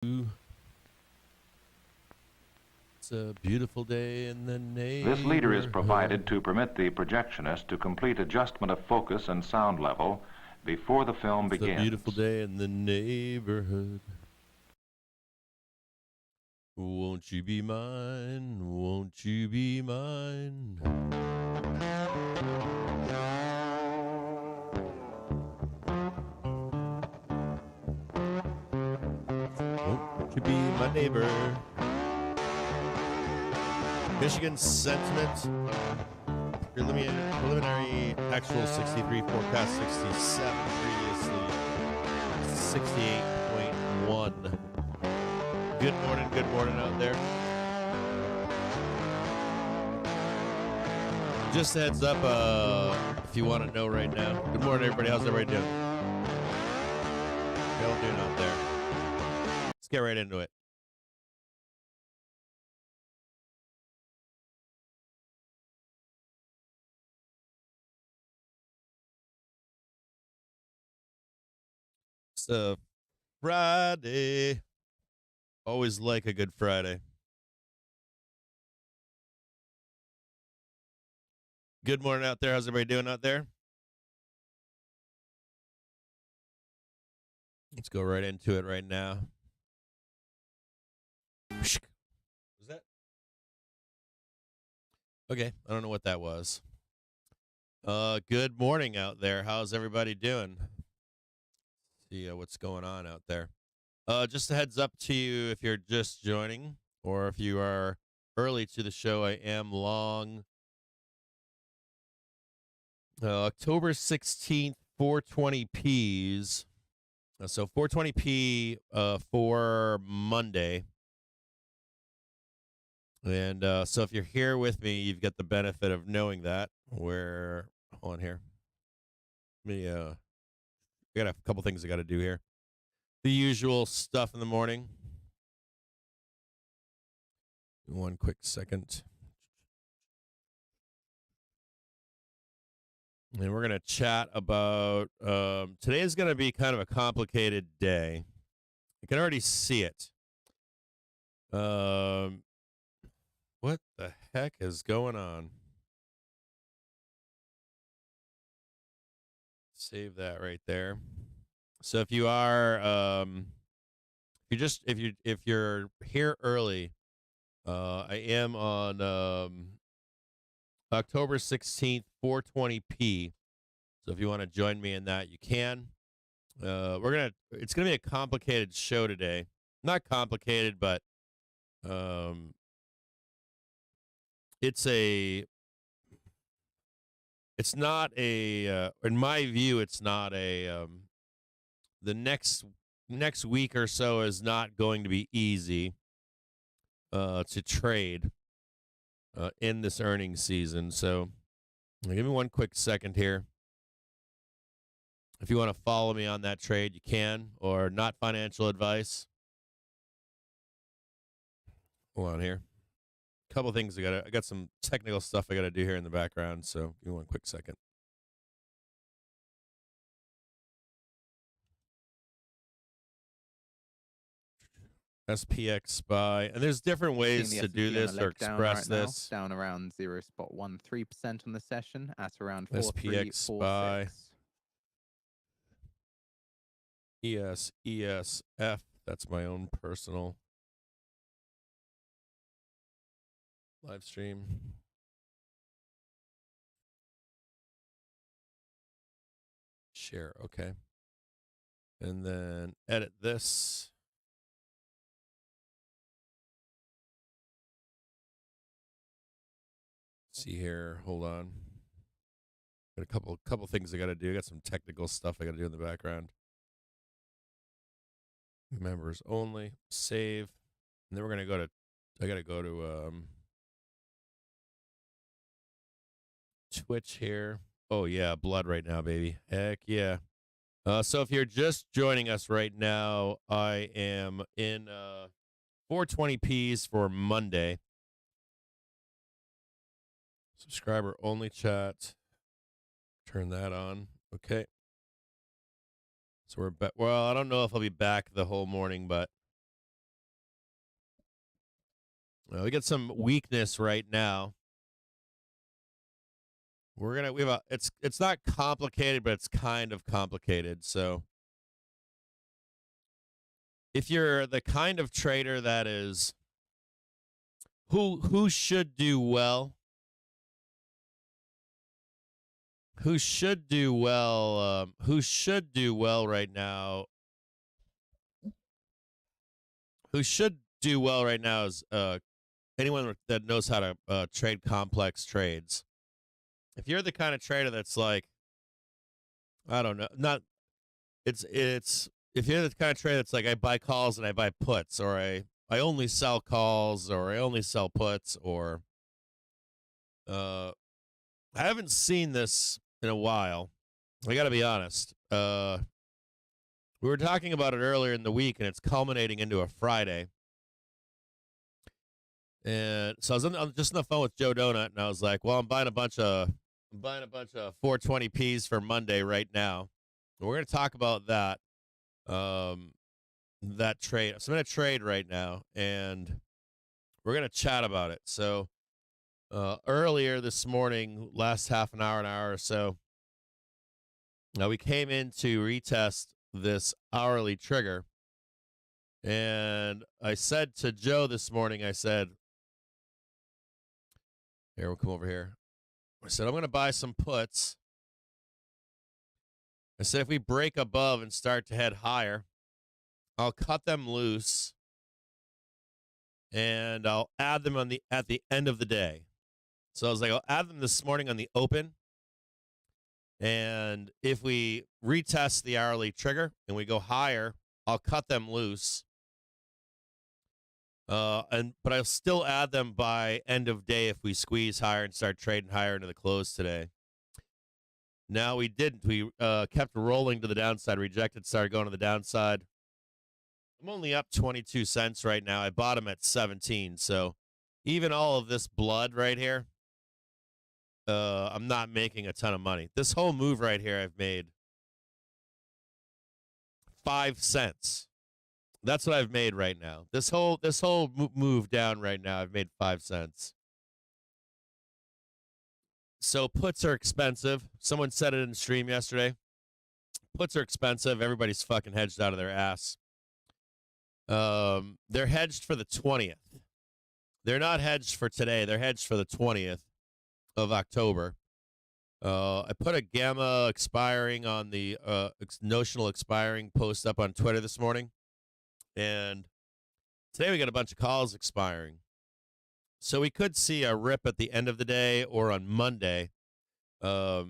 It's a beautiful day in the neighborhood. This leader is provided to permit the projectionist to complete adjustment of focus and sound level before the film begins. It's a beautiful day in the neighborhood. Won't you be mine? Won't you be mine? Won't you be my neighbor? Michigan sentiment. Preliminary actual 63, forecast 67, previously 68.1. Good morning out there. Just a heads up, if you want to know right now. Good morning, everybody. How's everybody doing? How y'all doing out there? Let's get right into it. It's Friday. Always like a good Friday. Good morning out there. How's everybody doing out there? Let's go right into it right now. Was that? Okay, I don't know what that was. Good morning out there. How's everybody doing? See what's going on out there. Just a heads up to you if you're just joining or if you are early to the show, I am long. October 16th, 420Ps. So 420P for Monday. And so if you're here with me, you've got the benefit of knowing that. Hold on here. I got a couple things I got to do here. The usual stuff in the morning. One quick second. And we're going to chat about, today is going to be kind of a complicated day. I can already see it. What the heck is going on? Save that right there. So if you are, if you're here early, I am on October 16th, 420P. So if you want to join me in that, you can. It's gonna be a complicated show today. Not complicated, but it's not a, in my view, it's not a, the next week or so is not going to be easy to trade in this earnings season. So give me one quick second here. If you want to follow me on that trade, you can, or not financial advice. Hold on here. A couple things I got some technical stuff I got to do here in the background, so give me one quick second. SPX buy, and there's different ways to do this or express this. Down around 0.13% on the session at around SPX buy. ESF. That's my own personal live stream. Share, okay. And then edit this. See here, hold on. Got a couple things I got to do. I got some technical stuff I got to do in the background. Members only, save, and then we're gonna go to. I gotta go to Twitch here. Oh yeah, blood right now, baby. Heck yeah. So if you're just joining us right now, I am in 420Ps for Monday. Subscriber only chat. Turn that on. Okay. So we're back. Well, I don't know if I'll be back the whole morning, but We got some weakness right now. It's not complicated, but it's kind of complicated. So if you're the kind of trader that is who should do well, who should do well right now, who should do well right now is anyone that knows how to trade complex trades. If you're the kind of trader that's like, I don't know, not it's if you're the kind of trader that's like, I buy calls and I buy puts, or I only sell calls, or I only sell puts, or I haven't seen this in a while. I got to be honest. We were talking about it earlier in the week, and it's culminating into a Friday. And so I was just on the phone with Joe Donut, and I was like, "Well, I'm buying a bunch of 420Ps for Monday right now. And we're going to talk about that that trade. So I'm in a trade right now, and we're going to chat about it. So earlier this morning, last half an hour or so, we came in to retest this hourly trigger, and I said to Joe this morning, I said, here, we'll come over here. I said, I'm going to buy some puts. I said, if we break above and start to head higher, I'll cut them loose and I'll add them at the end of the day. So I was like, I'll add them this morning on the open. And if we retest the hourly trigger and we go higher, I'll cut them loose. But I'll still add them by end of day if we squeeze higher and start trading higher into the close today. Now we didn't. We kept rolling to the downside, rejected, started going to the downside. I'm only up 22 cents right now. I bought them at 17. So even all of this blood right here, I'm not making a ton of money. This whole move right here, I've made 5 cents. That's what I've made right now. This whole move down right now, I've made 5 cents. So puts are expensive. Someone said it in the stream yesterday. Puts are expensive. Everybody's fucking hedged out of their ass. They're hedged for the 20th. They're not hedged for today. They're hedged for the 20th of October. I put a gamma expiring on the notional expiring post up on Twitter this morning. And today we got a bunch of calls expiring. So we could see a rip at the end of the day or on Monday. But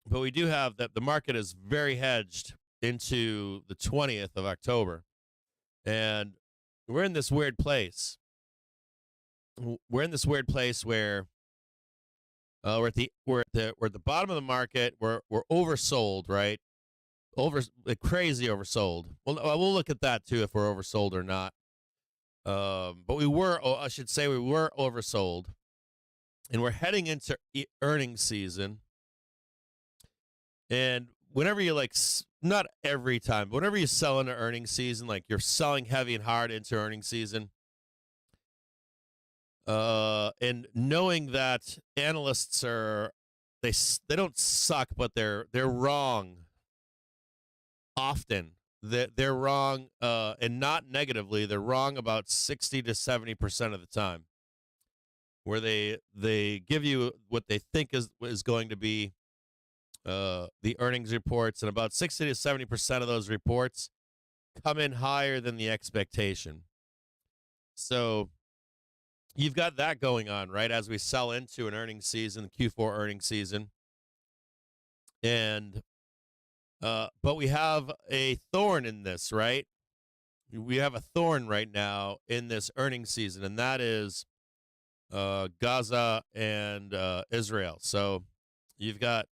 we do have that the market is very hedged into the 20th of October. And we're in this weird place. We're in this weird place where we're at the bottom of the market. We're oversold, right? Crazy oversold. Well, we'll look at that too if we're oversold or not. But we were oversold, and we're heading into earnings season. And whenever you not every time, but whenever you sell into earnings season, like you're selling heavy and hard into earnings season, and knowing that analysts they don't suck, but they're wrong often. They're wrong, and not negatively. They're wrong about 60 to 70% of the time, where they give you what they think is going to be the earnings reports, and about 60 to 70% of those reports come in higher than the expectation. So you've got that going on, right, as we sell into an earnings season, Q4 earnings season. And but we have a thorn in this, right? We have a thorn right now in this earnings season, and that is Gaza and Israel. So you've got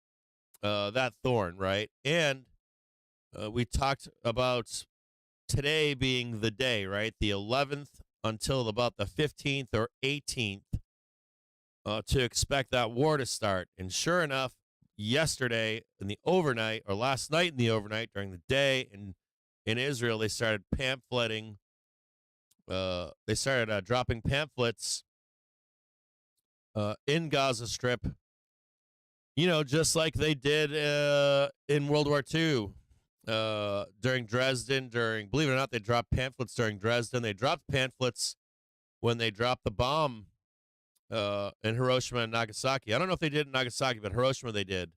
that thorn, right? And we talked about today being the day, right? The 11th until about the 15th or 18th to expect that war to start. And sure enough, yesterday in the overnight, or last night in the overnight during the day in Israel, they started pamphleting they started dropping pamphlets in Gaza Strip, just like they did in World War II during Dresden. Believe it or not, they dropped pamphlets during Dresden. They dropped pamphlets when they dropped the bomb in Hiroshima and Nagasaki. I don't know if they did in Nagasaki, but Hiroshima they did.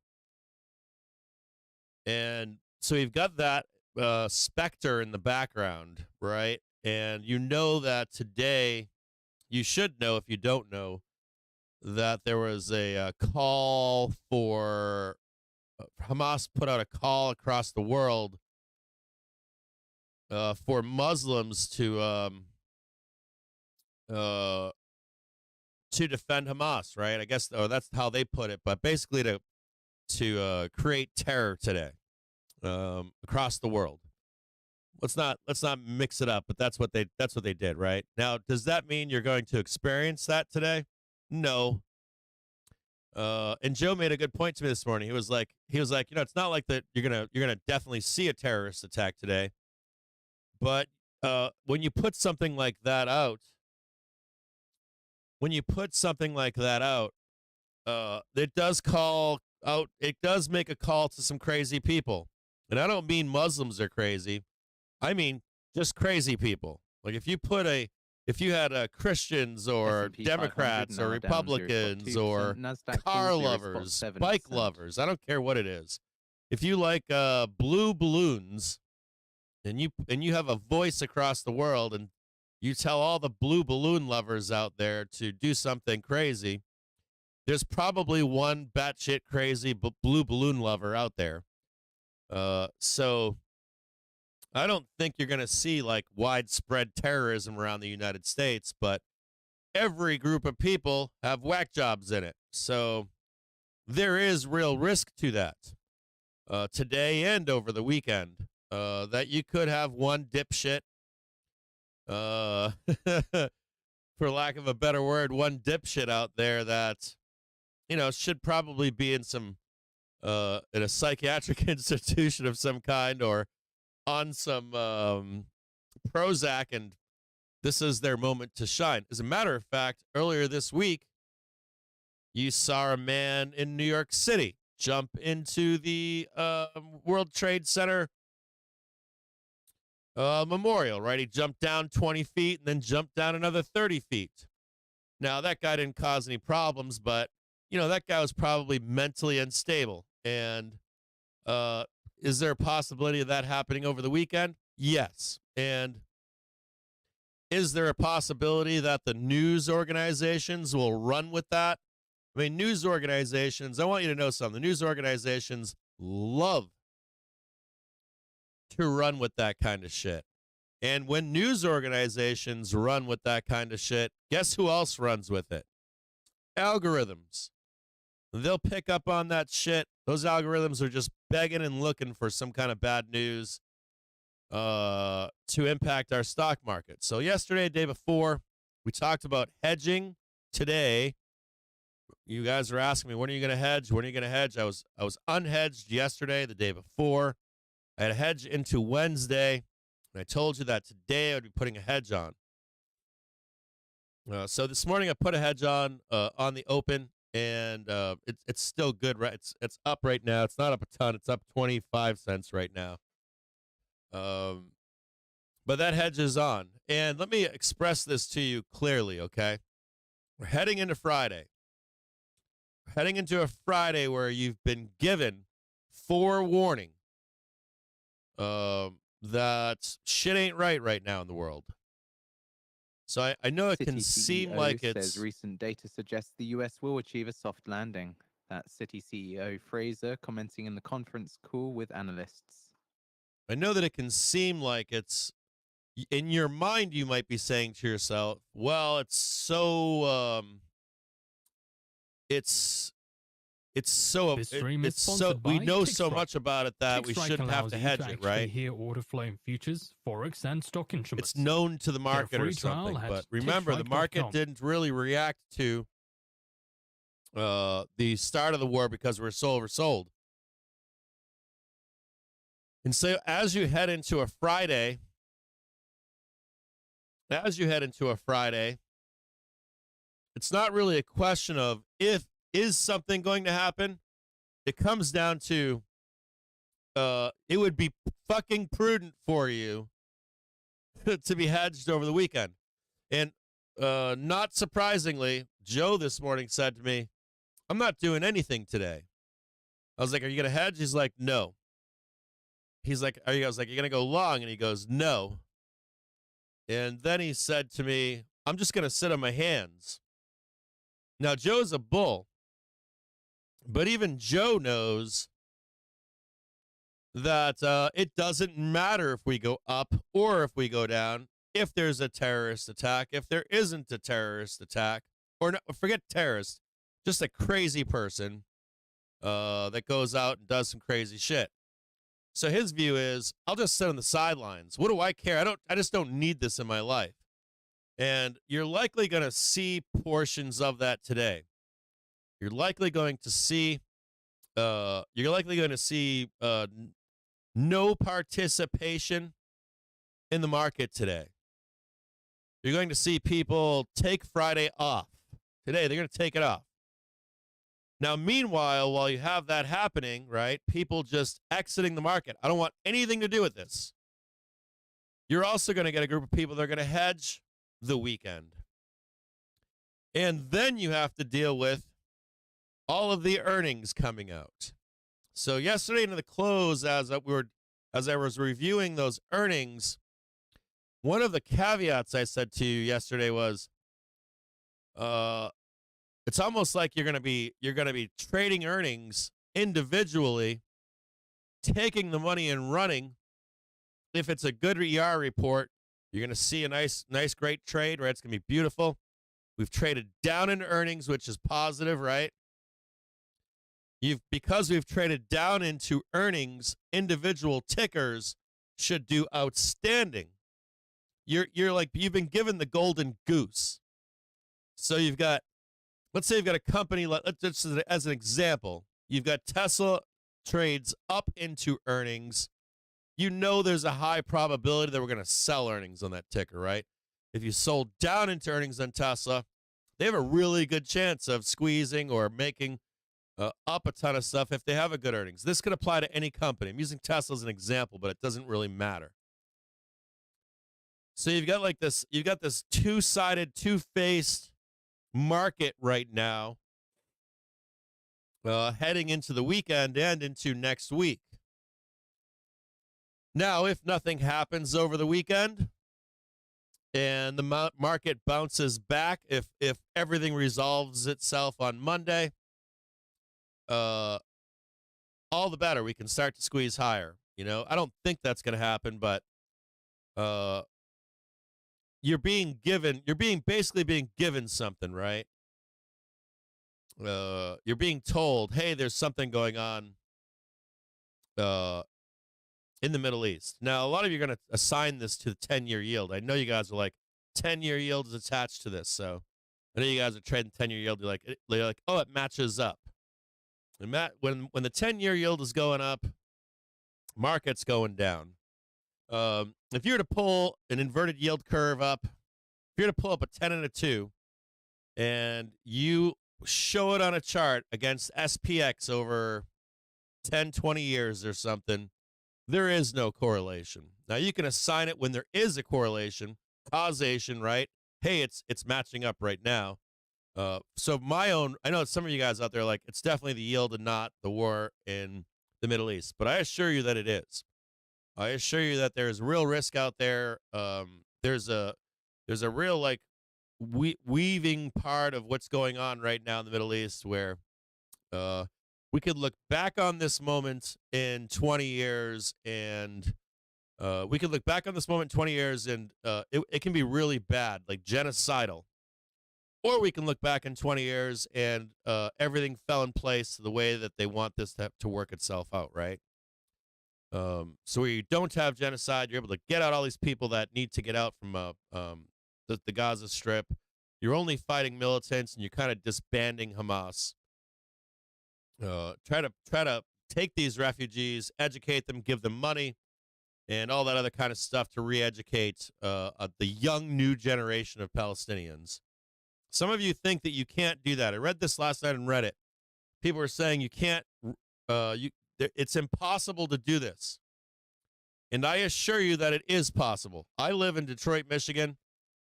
And so you've got that specter in the background, right? And you know that today, you should know if you don't know, that there was a call for Hamas put out a call across the world for Muslims to defend Hamas, right? I guess, or that's how they put it, but basically to create terror today across the world. Let's not mix it up, but that's what they did, right? Now, does that mean you're going to experience that today? No. And Joe made a good point to me this morning. He was like, it's not like that you're gonna definitely see a terrorist attack today, but when you put something like that out, it does make a call to some crazy people. And I don't mean Muslims are crazy. I mean just crazy people. Like if you had Christians or S&P Democrats 500 or now down Republicans 0.2%, or Nasdaq car full lovers, 0.7%. bike lovers, I don't care what it is. If you like blue balloons and you have a voice across the world and you tell all the blue balloon lovers out there to do something crazy, there's probably one batshit crazy blue balloon lover out there. So I don't think you're going to see like widespread terrorism around the United States, but every group of people have whack jobs in it. So there is real risk to that today and over the weekend that you could have one dipshit, for lack of a better word, one dipshit out there that, should probably be in in a psychiatric institution of some kind or on some Prozac, and this is their moment to shine. As a matter of fact, earlier this week, you saw a man in New York City jump into the World Trade Center memorial, right? He jumped down 20 feet and then jumped down another 30 feet. Now, that guy didn't cause any problems, but, that guy was probably mentally unstable. And is there a possibility of that happening over the weekend? Yes. And is there a possibility that the news organizations will run with that? I mean, news organizations, I want you to know something. The news organizations love to run with that kind of shit. And when news organizations run with that kind of shit, guess who else runs with it? Algorithms. They'll pick up on that shit. Those algorithms are just begging and looking for some kind of bad news to impact our stock market. So yesterday, day before, we talked about hedging. Today, you guys are asking me, when are you going to hedge? When are you going to hedge? I was unhedged yesterday, the day before. I had a hedge into Wednesday, and I told you that today I would be putting a hedge on. So this morning I put a hedge on the open, and it's still good, right? It's up right now. It's not up a ton. It's up 25 cents right now. But that hedge is on. And let me express this to you clearly, okay? We're heading into Friday. We're heading into a Friday where you've been given forewarning that shit ain't right now in the world. So I know it Citi can seem CEO like says recent data suggests the US will achieve a soft landing. That's Citi CEO Fraser commenting in the conference call with analysts. I know that it can seem like it's, in your mind, you might be saying to yourself, well, it's so, This stream is sponsored we by know so Kickstrike. much about it that we Kickstrike shouldn't have allows to you hedge to it, actually right? hear order flow in futures, forex, and stock instruments. It's known to the market or free trial something. at But remember, the market kickstrike.com. didn't really react to the start of the war because we're so oversold. And so as you head into a Friday, as you head into a Friday, it's not really a question of if is something going to happen. It comes down to it would be fucking prudent for you to be hedged over the weekend. And not surprisingly, Joe this morning said to me, I'm not doing anything today. I was like, are you going to hedge? He's like, no. He's like, I was like, you're going to go long? And he goes, no. And then he said to me, I'm just going to sit on my hands. Now, Joe's a bull, but even Joe knows that it doesn't matter if we go up or if we go down, if there's a terrorist attack, if there isn't a terrorist attack, or no, forget terrorist, just a crazy person that goes out and does some crazy shit. So his view is, I'll just sit on the sidelines. What do I care? I just don't need this in my life. And you're likely going to see portions of that today. You're likely going to see no participation in the market today. You're going to see people take Friday off. Today, they're going to take it off. Now, meanwhile, while you have that happening, right, people just exiting the market. I don't want anything to do with this. You're also going to get a group of people that are going to hedge the weekend. And then you have to deal with all of the earnings coming out. So yesterday into the close, as I was reviewing those earnings, one of the caveats I said to you yesterday was, it's almost like you're gonna be trading earnings individually, taking the money and running. If it's a good ER report, you're gonna see a nice, great trade, right? It's gonna be beautiful. We've traded down in earnings, which is positive, right? Because we've traded down into earnings, individual tickers should do outstanding. You're like, you've been given the golden goose. So let's say you've got a company, just as an example, you've got Tesla trades up into earnings. You know there's a high probability that we're going to sell earnings on that ticker, right? If you sold down into earnings on Tesla, they have a really good chance of squeezing or making up a ton of stuff if they have a good earnings. This could apply to any company. I'm using Tesla as an example, but it doesn't really matter. So you've got this two-sided, two-faced market right now heading into the weekend and into next week. Now, if nothing happens over the weekend and the market bounces back, if everything resolves itself on Monday, all the better. We can start to squeeze higher. I don't think that's going to happen, but you're basically being given something, right? You're being told, hey, there's something going on in the Middle East. Now, a lot of you are going to assign this to the 10-year yield. I know you guys are like, 10-year yield is attached to this. So I know you guys are trading 10-year yield. You're like, oh, it matches up. And when the 10-year yield is going up, market's going down. If you were to pull an inverted yield curve up, if you were to pull up a 10 and a 2, and you show it on a chart against SPX over 10, 20 years or something, there is no correlation. Now, you can assign it when there is a correlation, causation, right? Hey, it's matching up right now. So I know some of you guys out there are like, it's definitely the yield and not the war in the Middle East. But I assure you that it is. I assure you that there's real risk out there. There's a real weaving part of what's going on right now in the Middle East where we could look back on this moment in 20 years and it can be really bad, like genocidal. Or we can look back in 20 years and everything fell in place the way that they want this to work itself out, right? So where you don't have genocide, you're able to get out all these people that need to get out from the Gaza Strip. You're only fighting militants, and you're kind of disbanding Hamas. Try to take these refugees, educate them, give them money, and all that other kind of stuff to re-educate the young new generation of Palestinians. Some of you think that you can't do that. I read this last night on Reddit. People are saying you can't, it's impossible to do this. And I assure you that it is possible. I live in Detroit, Michigan.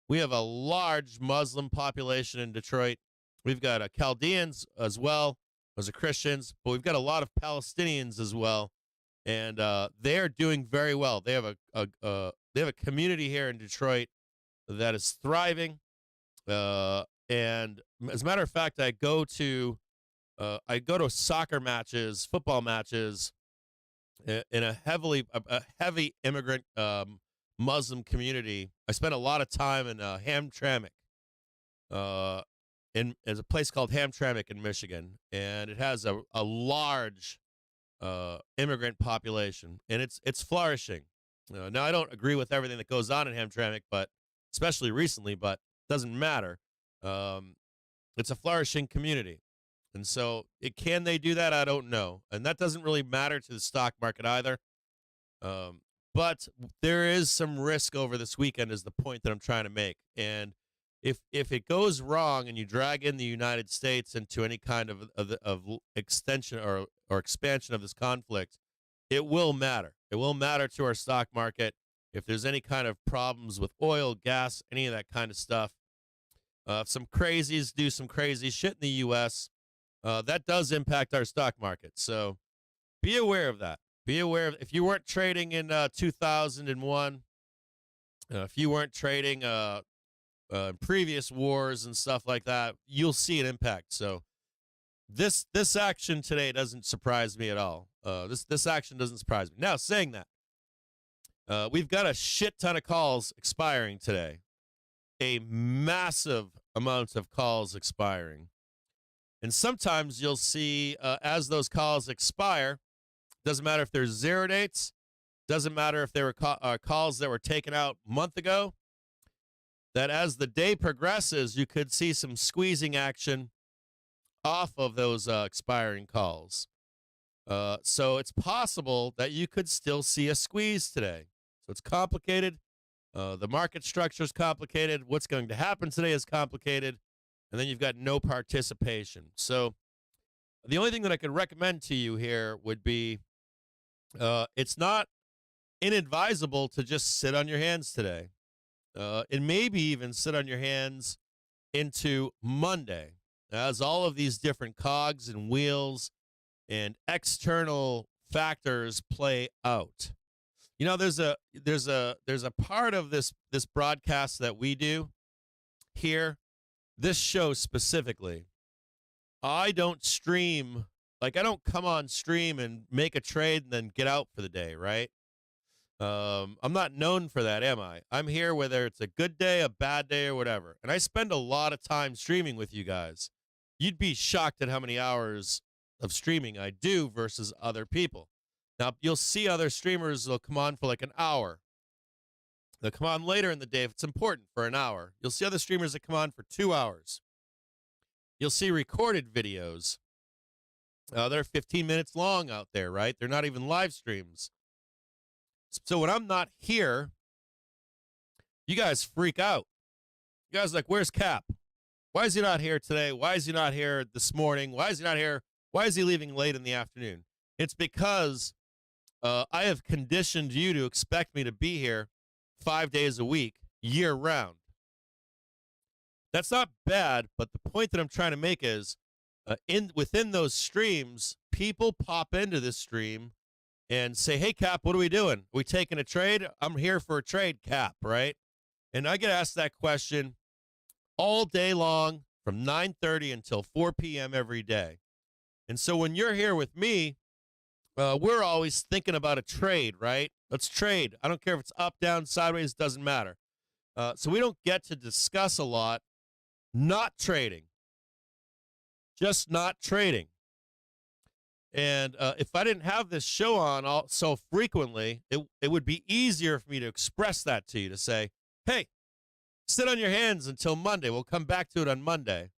We have a large Muslim population in Detroit. We've got Chaldeans as well as Christians, but we've got a lot of Palestinians as well, and they are doing very well. They have a community here in Detroit that is thriving, and as a matter of fact, I go to soccer matches, football matches, in a heavy immigrant Muslim community. I spent a lot of time in Hamtramck, there's a place called Hamtramck in Michigan, and it has a large immigrant population, and it's flourishing. Now, I don't agree with everything that goes on in Hamtramck, but especially recently, but it doesn't matter. It's a flourishing community. And so can they do that? I don't know. And that doesn't really matter to the stock market either. But there is some risk over this weekend is the point that I'm trying to make. And if it goes wrong and you drag in the United States into any kind of extension or expansion of this conflict, it will matter. It will matter to our stock market. If there's any kind of problems with oil, gas, any of that kind of stuff, if some crazies do some crazy shit in the U.S., that does impact our stock market. So be aware of that. Be aware of if you weren't trading in 2001, if you weren't trading previous wars and stuff like that, you'll see an impact. So this action today doesn't surprise me at all. This action doesn't surprise me. Now, saying that, we've got a shit ton of calls expiring today, a massive amount of calls expiring. And sometimes you'll see as those calls expire, doesn't matter if there's zero dates, doesn't matter if there were calls that were taken out a month ago, that as the day progresses, you could see some squeezing action off of those expiring calls. So it's possible that you could still see a squeeze today. So it's complicated. The market structure is complicated. What's going to happen today is complicated. And then you've got no participation. So the only thing that I could recommend to you here would be it's not inadvisable to just sit on your hands today. And maybe even sit on your hands into Monday as all of these different cogs and wheels and external factors play out. You know, there's a part of this broadcast that we do here, this show specifically. I don't stream, like I don't come on stream and make a trade and then get out for the day, right? I'm not known for that, am I? I'm here whether it's a good day, a bad day, or whatever. And I spend a lot of time streaming with you guys. You'd be shocked at how many hours of streaming I do versus other people. Now, you'll see other streamers, they'll come on for like an hour. They'll come on later in the day if it's important for an hour. You'll see other streamers that come on for 2 hours. You'll see recorded videos. They're 15 minutes long out there, right? They're not even live streams. So when I'm not here, you guys freak out. You guys are like, where's Cap? Why is he not here today? Why is he not here this morning? Why is he not here? Why is he leaving late in the afternoon? It's because I have conditioned you to expect me to be here 5 days a week, year round. That's not bad, but the point that I'm trying to make is within those streams, people pop into this stream and say, hey, Cap, what are we doing? Are we taking a trade? I'm here for a trade, Cap, right? And I get asked that question all day long from 9:30 until 4 p.m. every day. And so when you're here with me, we're always thinking about a trade, right? Let's trade. I don't care if it's up, down, sideways, doesn't matter. So we don't get to discuss a lot not trading. Just not trading. And if I didn't have this show on so frequently, it would be easier for me to express that to you, to say, hey, sit on your hands until Monday. We'll come back to it on Monday.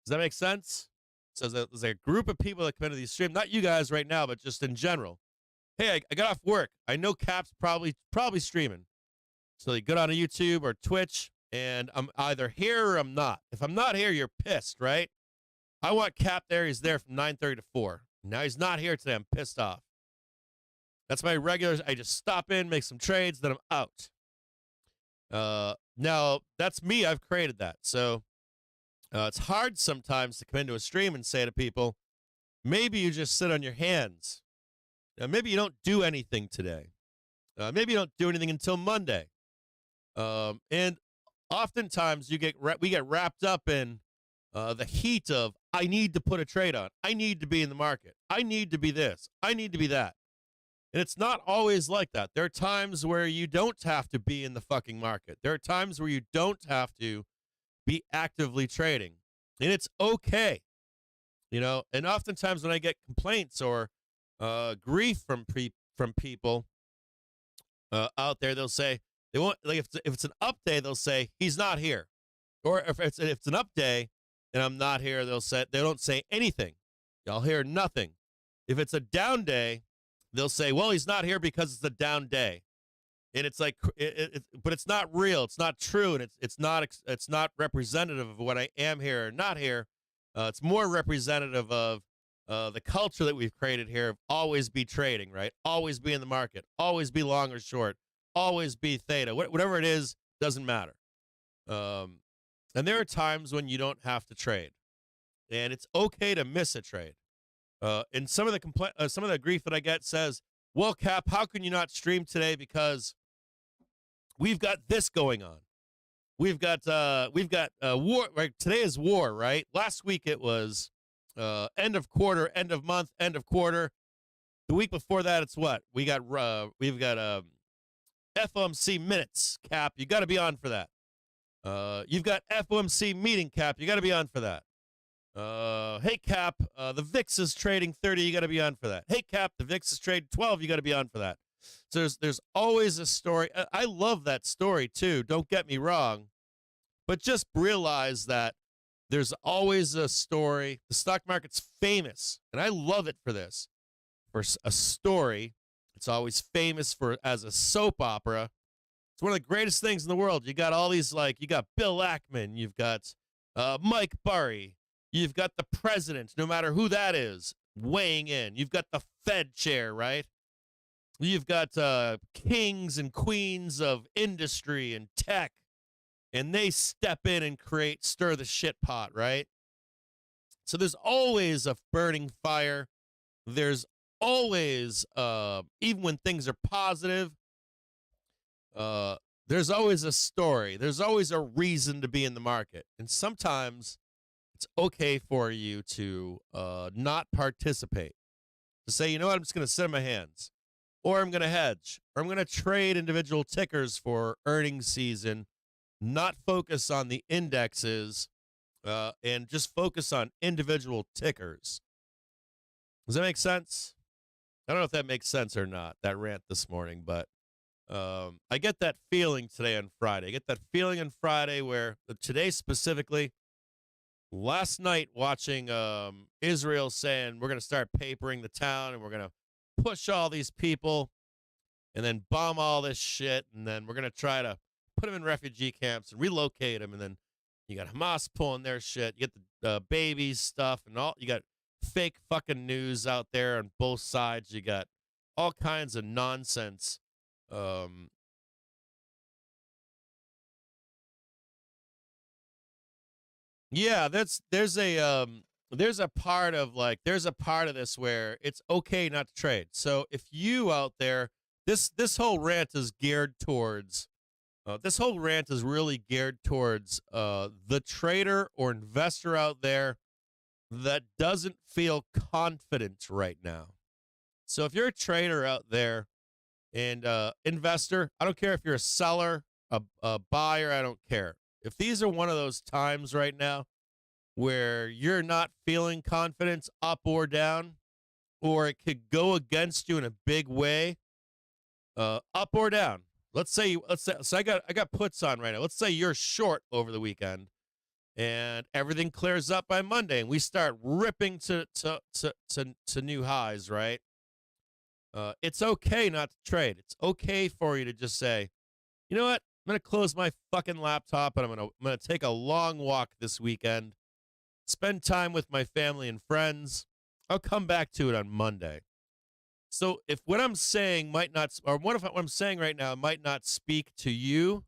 Does that make sense? So there's a group of people that come into these streams, not you guys right now, but just in general. hey, I got off work. I know Cap's probably streaming. So you go on to YouTube or Twitch, and I'm either here or I'm not. If I'm not here, you're pissed, right? I want Cap there. He's there from 9:30 to 4. Now he's not here today. I'm pissed off. That's my regulars. I just stop in, make some trades, then I'm out. Now, that's me. I've created that. So it's hard sometimes to come into a stream and say to people, maybe you just sit on your hands. Maybe you don't do anything today. Maybe you don't do anything until Monday. And oftentimes we get wrapped up in the heat of, I need to put a trade on. I need to be in the market. I need to be this. I need to be that. And it's not always like that. There are times where you don't have to be in the fucking market. There are times where you don't have to be actively trading. And it's okay. You know, and oftentimes when I get complaints or grief from people out there, they'll say, they won't, like, if it's an up day, they'll say he's not here. Or if it's an up day and I'm not here, they don't say anything. Y'all hear nothing. If it's a down day, they'll say, well, he's not here because it's a down day. And it's like, but it's not real. It's not true. And it's not representative of what I am here or not here. It's more representative of the culture that we've created here of always be trading, right? Always be in the market, always be long or short, always be theta. Whatever it is, doesn't matter. And there are times when you don't have to trade, and it's okay to miss a trade. And some of the grief that I get says, well, Cap, how can you not stream today because we've got this going on? We've got war, right? Today is war, right? Last week it was end of quarter, end of month, end of quarter. The week before that, it's what? We've got FOMC minutes, Cap. You got to be on for that. You've got FOMC meeting, Cap. You got to be on for that. Hey, Cap, the VIX is trading 30. You got to be on for that. Hey, Cap, the VIX is trading 12. You got to be on for that. So there's always a story. I love that story, too. Don't get me wrong. But just realize that there's always a story. The stock market's famous, and I love it for this. For a story, it's always famous for as a soap opera. It's one of the greatest things in the world. You got all these, like, you got Bill Ackman, you've got Mike Burry, you've got the president, no matter who that is, weighing in. You've got the Fed chair, right? You've got kings and queens of industry and tech, and they step in and stir the shit pot, right? So there's always a burning fire. There's always, even when things are positive, there's always a story. There's always a reason to be in the market. And sometimes it's okay for you to not participate. To say, you know what, I'm just going to sit on my hands. Or I'm going to hedge. Or I'm going to trade individual tickers for earnings season. Not focus on the indexes and just focus on individual tickers. Does that make sense? I don't know if that makes sense or not, that rant this morning, but I get that feeling today on Friday. I get that feeling on Friday where today specifically, last night watching Israel saying we're going to start papering the town and we're going to push all these people and then bomb all this shit, and then we're going to try to put them in refugee camps and relocate them, and then you got Hamas pulling their shit. You get the babies stuff and all. You got fake fucking news out there on both sides. You got all kinds of nonsense. Yeah, there's a part of this where it's okay not to trade. So if you out there, this whole rant is geared towards this whole rant is really geared towards the trader or investor out there that doesn't feel confident right now. So if you're a trader out there and investor, I don't care if you're a seller, a buyer, I don't care. If these are one of those times right now where you're not feeling confidence up or down, or it could go against you in a big way, up or down. Let's say so I got puts on right now. Let's say you're short over the weekend and everything clears up by Monday and we start ripping to new highs, right? It's okay not to trade. It's okay for you to just say, you know what? I'm going to close my fucking laptop and I'm going to take a long walk this weekend, spend time with my family and friends. I'll come back to it on Monday. So if what I'm saying might not, or what if what I'm saying right now might not speak to you,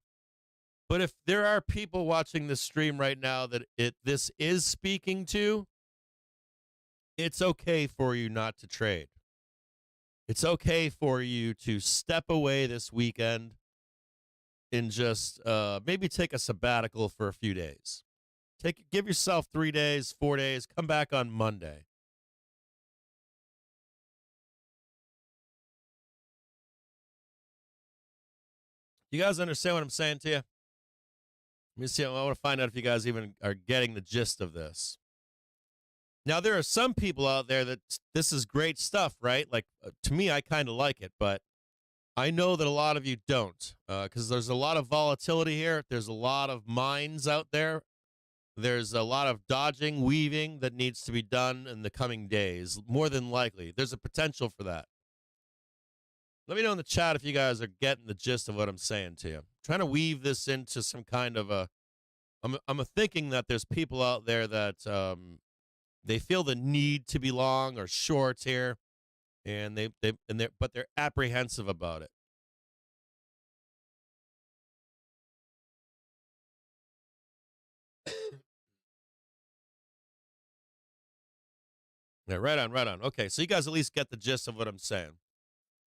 but if there are people watching this stream right now that this is speaking to, it's okay for you not to trade. It's okay for you to step away this weekend and just maybe take a sabbatical for a few days. Give yourself 3 days, 4 days, come back on Monday. You guys understand what I'm saying to you? Let me see. I want to find out if you guys even are getting the gist of this. Now, there are some people out there that this is great stuff, right? Like, to me, I kind of like it, but I know that a lot of you don't, because there's a lot of volatility here. There's a lot of mines out there. There's a lot of dodging, weaving that needs to be done in the coming days, more than likely. There's a potential for that. Let me know in the chat if you guys are getting the gist of what I'm saying to you. I'm trying to weave this into some kind of a. I'm thinking that there's people out there that they feel the need to be long or short here, and they're apprehensive about it. Yeah, right on, right on. Okay, so you guys at least get the gist of what I'm saying.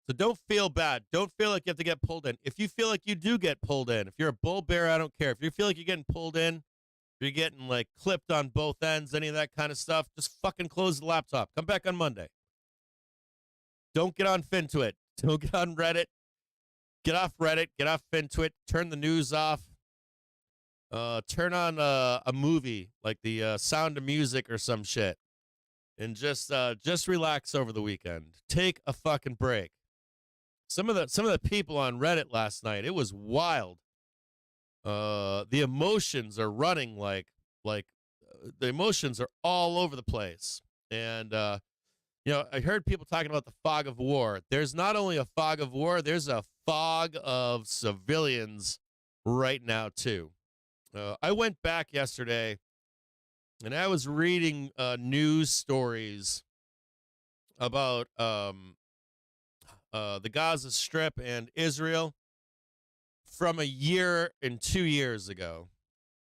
So don't feel bad. Don't feel like you have to get pulled in. If you feel like you do get pulled in, if you're a bull bear, I don't care. If you feel like you're getting pulled in, you're getting like clipped on both ends, any of that kind of stuff, just fucking close the laptop. Come back on Monday. Don't get on FinTwit. Don't get on Reddit. Get off Reddit. Get off FinTwit. Turn the news off. Turn on a movie like the Sound of Music or some shit, and just relax over the weekend. Take a fucking break. Some of the people on Reddit last night, it was wild. The emotions are running like the emotions are all over the place. And I heard people talking about the fog of war. There's not only a fog of war, there's a fog of civilians right now too. I went back yesterday and I was reading news stories about the Gaza Strip and Israel from a year and 2 years ago.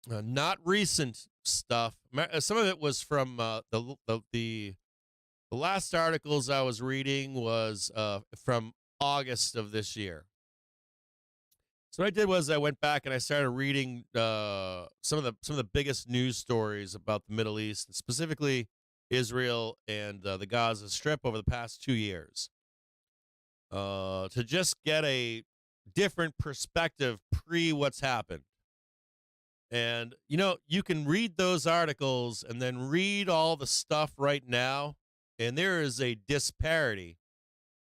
Not recent stuff. Some of it was from the last articles I was reading was from August of this year. So what I did was I went back and I started reading some of the biggest news stories about the Middle East, and specifically Israel and the Gaza Strip over the past 2 years, to just get a different perspective pre what's happened. And you can read those articles and then read all the stuff right now, and there is a disparity.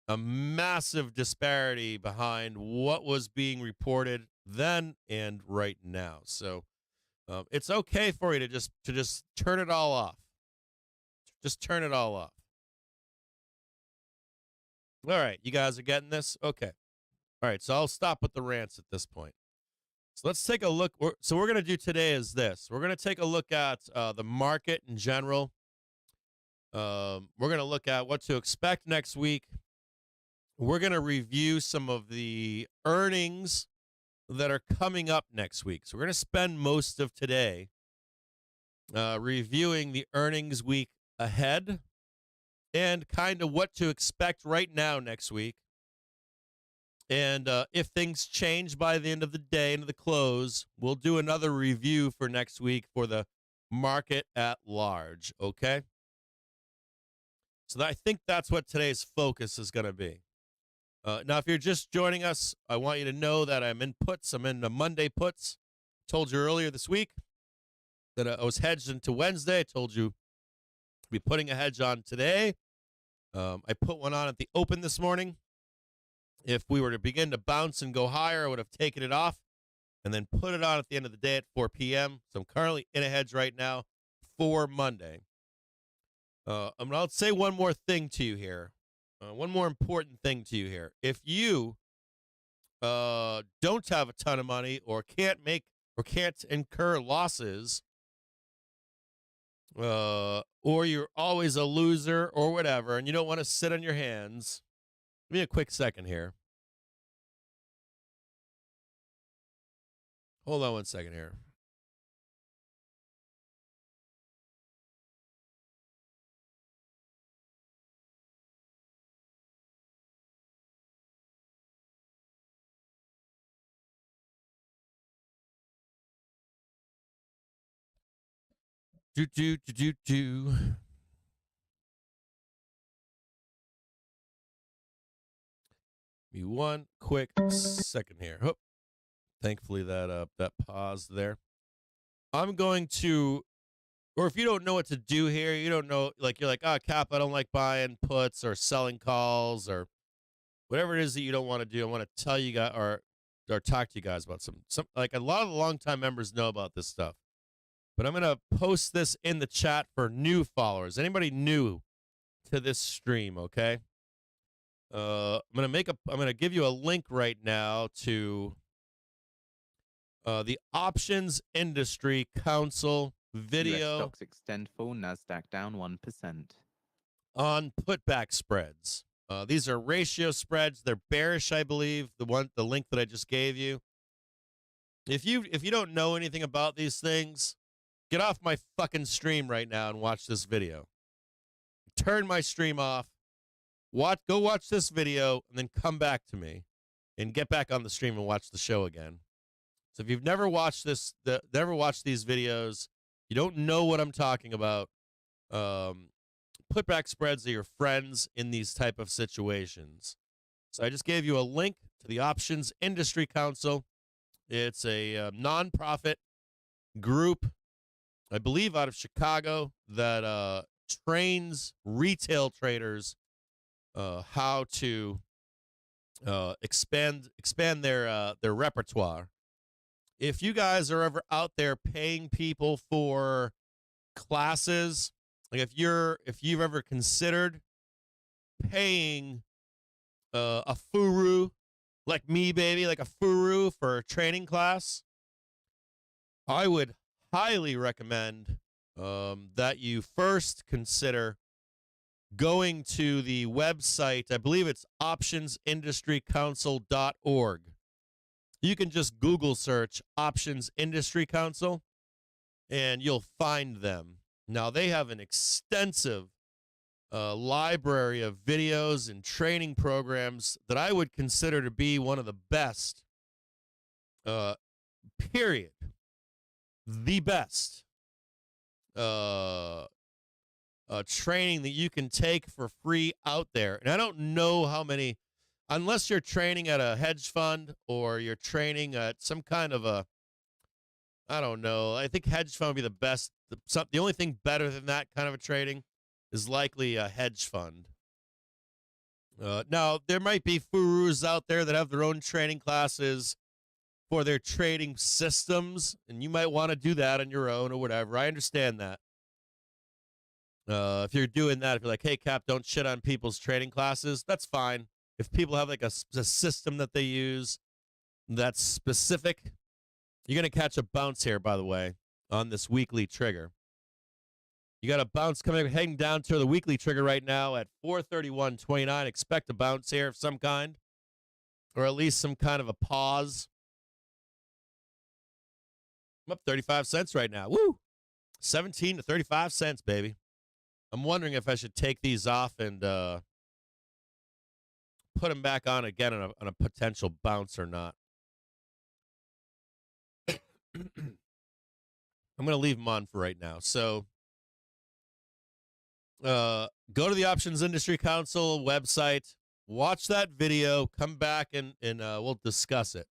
A massive disparity behind what was being reported then and right now. So it's okay for you to just turn it all off. Just turn it all off. All right, you guys are getting this? Okay. All right, so I'll stop with the rants at this point. So let's take a look. So we're going to do today is this. We're going to take a look at the market in general. We're going to look at what to expect next week. We're going to review some of the earnings that are coming up next week. So we're going to spend most of today reviewing the earnings week ahead and kind of what to expect right now next week. And if things change by the end of the day into the close, we'll do another review for next week for the market at large, okay? So I think that's what today's focus is going to be. Now, if you're just joining us, I want you to know that I'm in puts. I'm in the Monday puts. I told you earlier this week that I was hedged into Wednesday. I told you I'd be putting a hedge on today. I put one on at the open this morning. If we were to begin to bounce and go higher, I would have taken it off and then put it on at the end of the day at 4 p.m. So I'm currently in a hedge right now for Monday. I'll say one more thing to you here. one more important thing to you here. If you don't have a ton of money or can't incur losses, or you're always a loser or whatever, and you don't want to sit on your hands, give me a quick second here. Hold on one second here. Do. Me one quick second here. Oh, thankfully that paused there. I'm going to, or if you don't know what to do here, you don't know, like you're like, oh, Cap, I don't like buying puts or selling calls or whatever it is that you don't want to do. I want to tell you guys or talk to you guys about some like a lot of the longtime members know about this stuff. But I'm going to post this in the chat for new followers. Anybody new to this stream, okay? I'm going to give you a link right now to the Options Industry Council video US stocks extend fall, Nasdaq down 1%. on putback spreads. These are ratio spreads. They're bearish, I believe. The link that I just gave you. If you don't know anything about these things, get off my fucking stream right now and watch this video. Turn my stream off. Go watch this video and then come back to me and get back on the stream and watch the show again. So if you've never watched never watched these videos, you don't know what I'm talking about. Putback spreads are your friends in these type of situations. So I just gave you a link to the Options Industry Council. It's a nonprofit group, I believe, out of Chicago that trains retail traders how to expand their repertoire. If you guys are ever out there paying people for classes, like if you've ever considered paying a furu, like me, baby, like a furu for a training class, I would highly recommend that you first consider going to the website. I believe it's optionsindustrycouncil.org. You can just Google search Options Industry Council and you'll find them. Now, they have an extensive library of videos and training programs that I would consider to be one of the best, period. The best training that you can take for free out there. And I don't know how many, unless you're training at a hedge fund or you're training at some kind of a, I don't know. I think hedge fund would be the best. The only thing better than that kind of a trading is likely a hedge fund. Now, there might be furus out there that have their own training classes for their trading systems, and you might want to do that on your own or whatever. I understand that. If you're doing that, if you're like, hey, Cap, don't shit on people's trading classes, that's fine. If people have like a system that they use that's specific, you're going to catch a bounce here, by the way, on this weekly trigger. You got a bounce heading down to the weekly trigger right now at 431.29. Expect a bounce here of some kind, or at least some kind of a pause. I'm up 35 cents right now. Woo! 17 to 35 cents, baby. I'm wondering if I should take these off and put them back on again on a potential bounce or not. I'm going to leave them on for right now. So go to the Options Industry Council website, watch that video, come back, and we'll discuss it.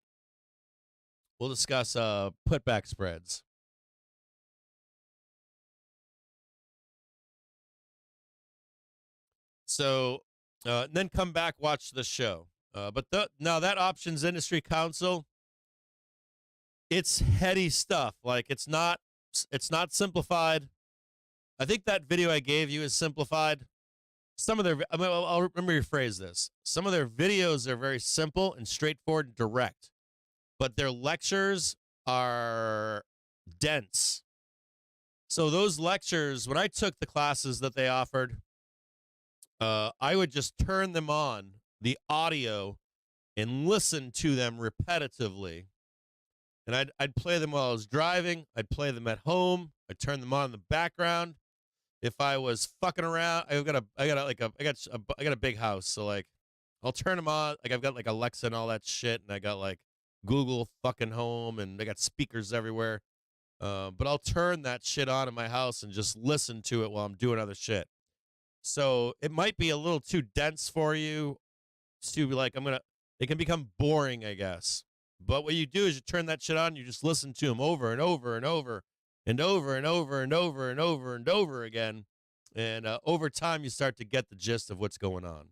We'll discuss putback spreads. So then come back, watch the show. But now that Options Industry Council, it's heady stuff. Like it's not simplified. I think that video I gave you is simplified. some of their, I'll remember rephrase this. Some of their videos are very simple and straightforward and direct, but their lectures are dense. So those lectures, when I took the classes that they offered, I would just turn them on, the audio, and listen to them repetitively. And I'd play them while I was driving. I'd play them at home. I'd turn them on in the background. If I was fucking around, I got a big house, so like I'll turn them on. Like I've got like Alexa and all that shit, and I got like Google fucking Home, and I got speakers everywhere. But I'll turn that shit on in my house and just listen to it while I'm doing other shit. So it might be a little too dense for you to be like, it can become boring, I guess. But what you do is you turn that shit on, you just listen to them over and over and over and over and over and over and over and over again. And over time, you start to get the gist of what's going on.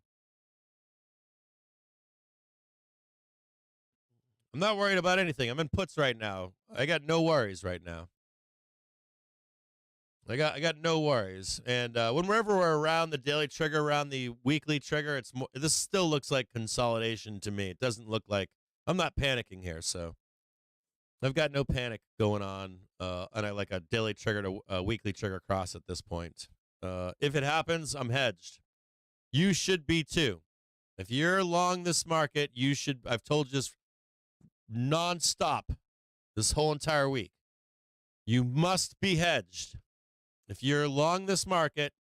I'm not worried about anything. I'm in puts right now. I got no worries right now. I got no worries. And whenever we're around the daily trigger, around the weekly trigger, this still looks like consolidation to me. It doesn't look like, I'm not panicking here, so I've got no panic going on. And I like a daily trigger to a weekly trigger cross at this point. If it happens, I'm hedged. You should be too. If you're long this market, I've told you this nonstop this whole entire week. You must be hedged. If you're long this market,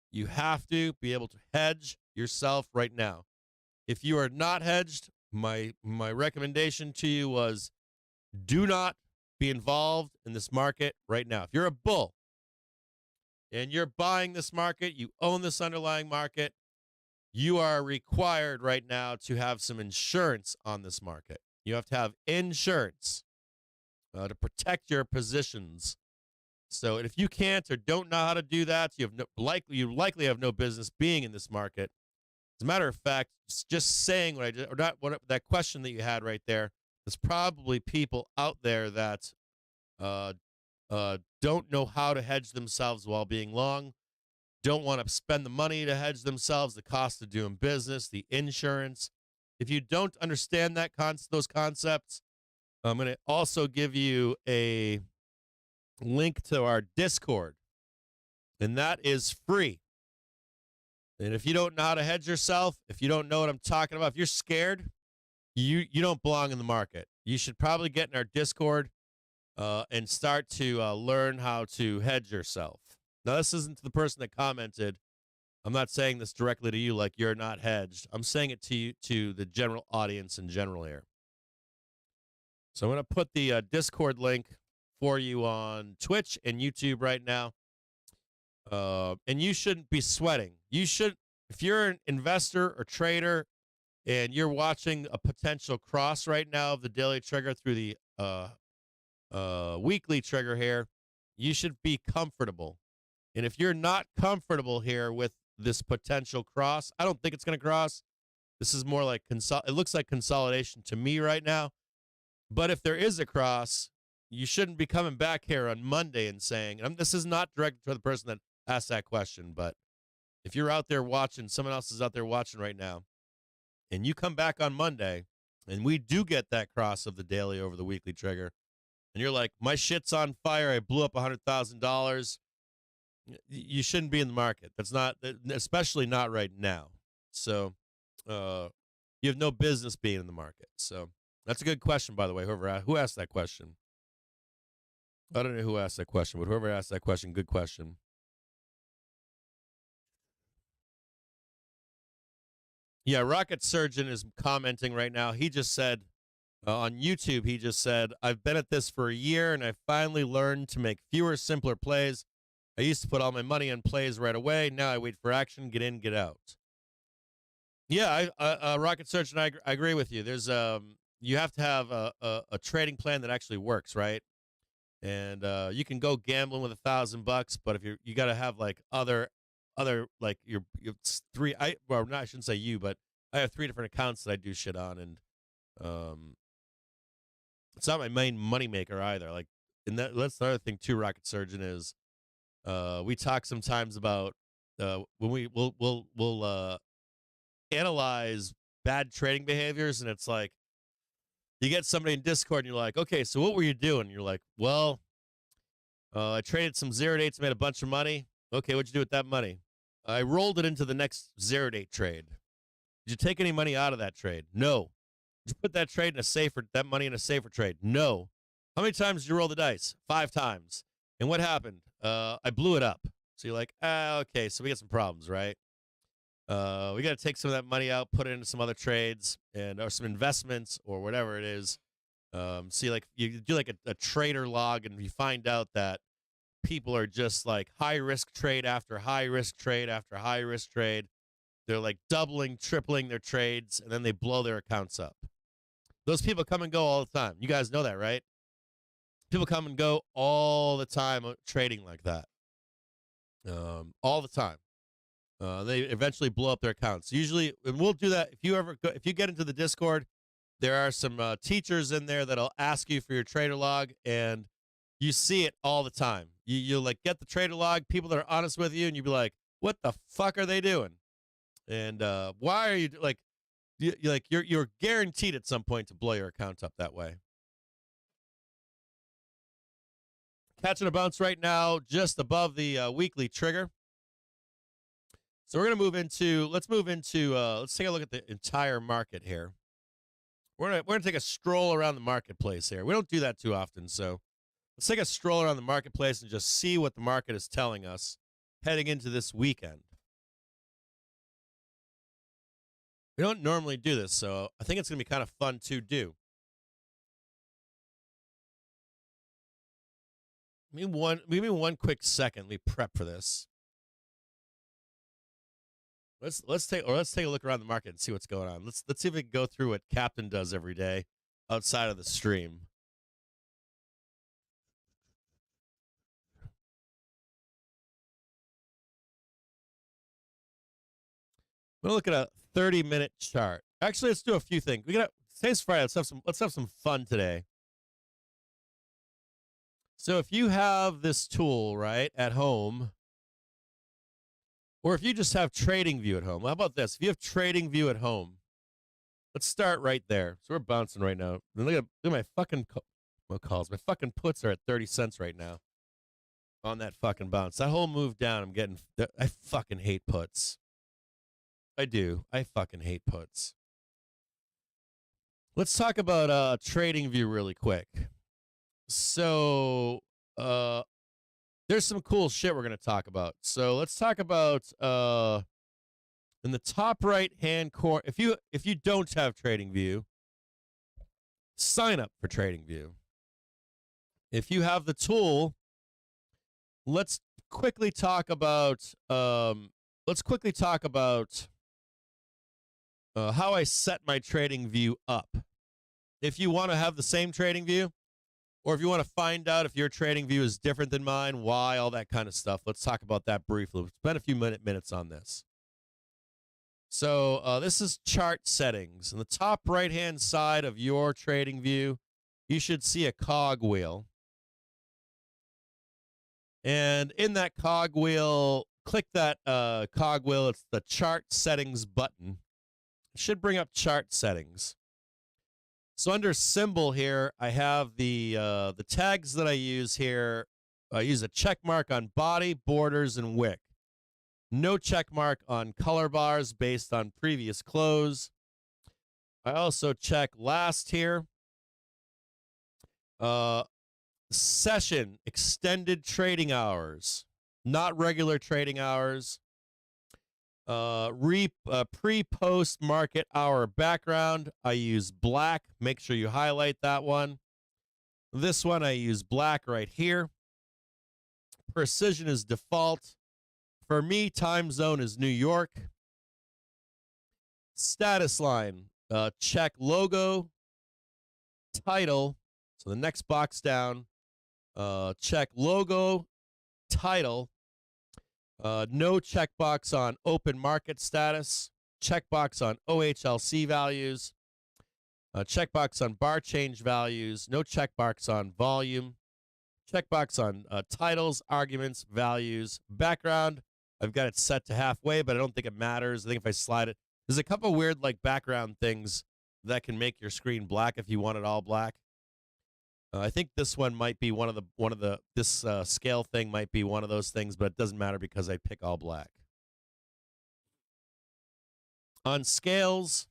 you have to be able to hedge yourself right now. If you are not hedged, my recommendation to you was do not be involved in this market right now. If you're a bull and you're buying this market, you own this underlying market, you are required right now to have some insurance on this market. You have to have insurance to protect your positions. So if you can't or don't know how to do that, you likely have no business being in this market. As a matter of fact, just saying that question that you had right there, there's probably people out there that don't know how to hedge themselves while being long, don't want to spend the money to hedge themselves, the cost of doing business, the insurance. If you don't understand those concepts, I'm going to also give you a link to our Discord, and that is free. And if you don't know how to hedge yourself, if you don't know what I'm talking about, if you're scared, you don't belong in the market. You should probably get in our Discord and start to learn how to hedge yourself. Now, this isn't to the person that commented. I'm not saying this directly to you like you're not hedged. I'm saying it to the general audience in general here. So I'm going to put the Discord link for you on Twitch and YouTube right now. And you shouldn't be sweating. If you're an investor or trader and you're watching a potential cross right now of the daily trigger through the weekly trigger here, you should be comfortable. And if you're not comfortable here with this potential cross, I don't think it's going to cross. This is more like it looks like consolidation to me right now. But if there is a cross, you shouldn't be coming back here on Monday and saying, this is not directed to the person that asked that question, but if you're out there watching, someone else is out there watching right now, and you come back on Monday, and we do get that cross of the daily over the weekly trigger, and you're like, my shit's on fire, I blew up $100,000, you shouldn't be in the market. That's not, especially not right now. So you have no business being in the market. So that's a good question, by the way, who asked that question. I don't know who asked that question, but whoever asked that question, good question. Yeah, Rocket Surgeon is commenting right now. He just said on YouTube, I've been at this for a year, and I finally learned to make fewer, simpler plays. I used to put all my money on plays right away. Now I wait for action, get in, get out. Yeah, Rocket Surgeon, I agree with you. There's you have to have a trading plan that actually works, right? And you can go gambling with $1,000, but if you got to have like other like your three. I shouldn't say you, but I have 3 different accounts that I do shit on, and it's not my main moneymaker either. Like, and that's the other thing too. Rocket Surgeon is we talk sometimes about when we'll analyze bad trading behaviors, and it's like you get somebody in Discord and you're like, okay, so what were you doing? And you're like, well, I traded some zero dates, made a bunch of money. Okay, what'd you do with that money? I rolled it into the next zero date trade. Did you take any money out of that trade? No. Did you put that money in a safer trade? No. How many times did you roll the dice? 5 times. And what happened? I blew it up. So you're like, okay, so we got some problems, right? We got to take some of that money out, put it into some other trades or some investments or whatever it is. See, like you do like a trader log, and you find out that people are just like high risk trade after high risk trade after high risk trade. They're like doubling, tripling their trades, and then they blow their accounts up. Those people come and go all the time. You guys know that, right? People come and go all the time trading like that. All the time. They eventually blow up their accounts. Usually, and we'll do that if you get into the Discord. There are some teachers in there that'll ask you for your trader log, and you see it all the time. You'll like get the trader log, people that are honest with you, and you'll be like, "What the fuck are they doing?" And why are you like? You're guaranteed at some point to blow your account up that way. Catching a bounce right now, just above the weekly trigger. So we're gonna let's take a look at the entire market here. We're gonna take a stroll around the marketplace here. We don't do that too often, so let's take a stroll around the marketplace and just see what the market is telling us heading into this weekend. We don't normally do this, so I think it's gonna be kind of fun to do. Maybe one quick second. Let me prep for this. Let's take a look around the market and see what's going on. Let's see if we can go through what Captain does every day outside of the stream. I'm gonna look at a 30-minute chart. Actually, let's do a few things. Today's Friday. Let's have some fun today. So if you have this tool right at home, or if you just have TradingView at home, how about this? If you have TradingView at home, let's start right there. So we're bouncing right now. Look at my fucking calls. My fucking puts are at 30 cents right now on that fucking bounce. That whole move down, I fucking hate puts. I do. I fucking hate puts. Let's talk about TradingView really quick. So there's some cool shit we're going to talk about. So let's talk about in the top right hand corner. If you don't have TradingView, sign up for TradingView. If you have the tool, let's quickly talk about how I set my TradingView up. If you want to have the same TradingView, or if you want to find out if your TradingView is different than mine, why, all that kind of stuff, let's talk about that briefly. We'll spend a few minutes on this. So this is chart settings. On the top right-hand side of your TradingView, you should see a cog wheel. And in that cog wheel, click that cog wheel. It's the chart settings button. It should bring up chart settings. So under symbol here, I have the tags that I use here. I use a check mark on body, borders, and wick. No check mark on color bars based on previous close. I also check last here. Session, extended trading hours, not regular trading hours. Pre-post market hour background, I use black. Make sure you highlight that one. This one, I use black right here. Precision is default. For me, time zone is New York. Status line, check logo, title. So the next box down, check logo, title. No checkbox on open market status, checkbox on OHLC values, checkbox on bar change values, no checkbox on volume, checkbox on titles, arguments, values, background, I've got it set to halfway, but I don't think it matters. I think if I slide it, there's a couple weird like background things that can make your screen black if you want it all black. I think this one might be this scale thing might be one of those things, but it doesn't matter because I pick all black. On scales,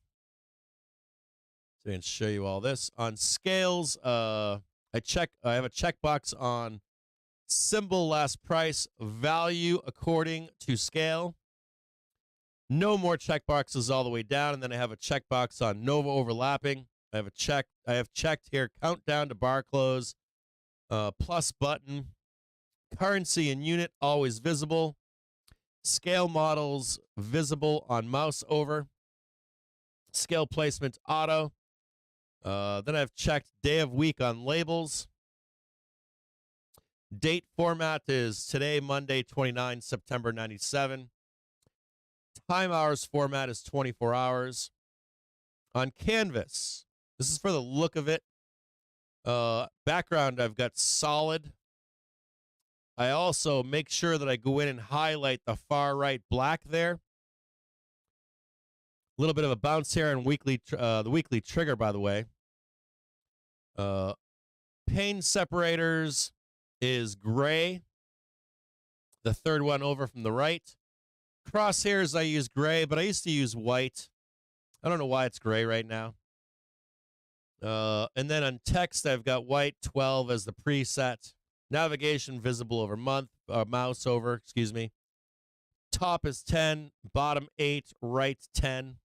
so I can show you all this. On scales, I have a checkbox on symbol last price, value according to scale. No more checkboxes all the way down, and then I have a checkbox on Nova overlapping. I have checked here countdown to bar close, plus button, currency and unit always visible, scale models visible on mouse over, scale placement auto. Then I've checked day of week on labels. Date format is today, Monday, 29 September 97. Time hours format is 24 hours. On canvas, this is for the look of it. Background, I've got solid. I also make sure that I go in and highlight the far right black there. A little bit of a bounce here on the weekly trigger, by the way. Pane separators is gray. The third one over from the right. Crosshairs, I use gray, but I used to use white. I don't know why it's gray right now. And then on text, I've got white 12 as the preset. Navigation visible over mouse over, excuse me. Top is 10, bottom 8, right 10.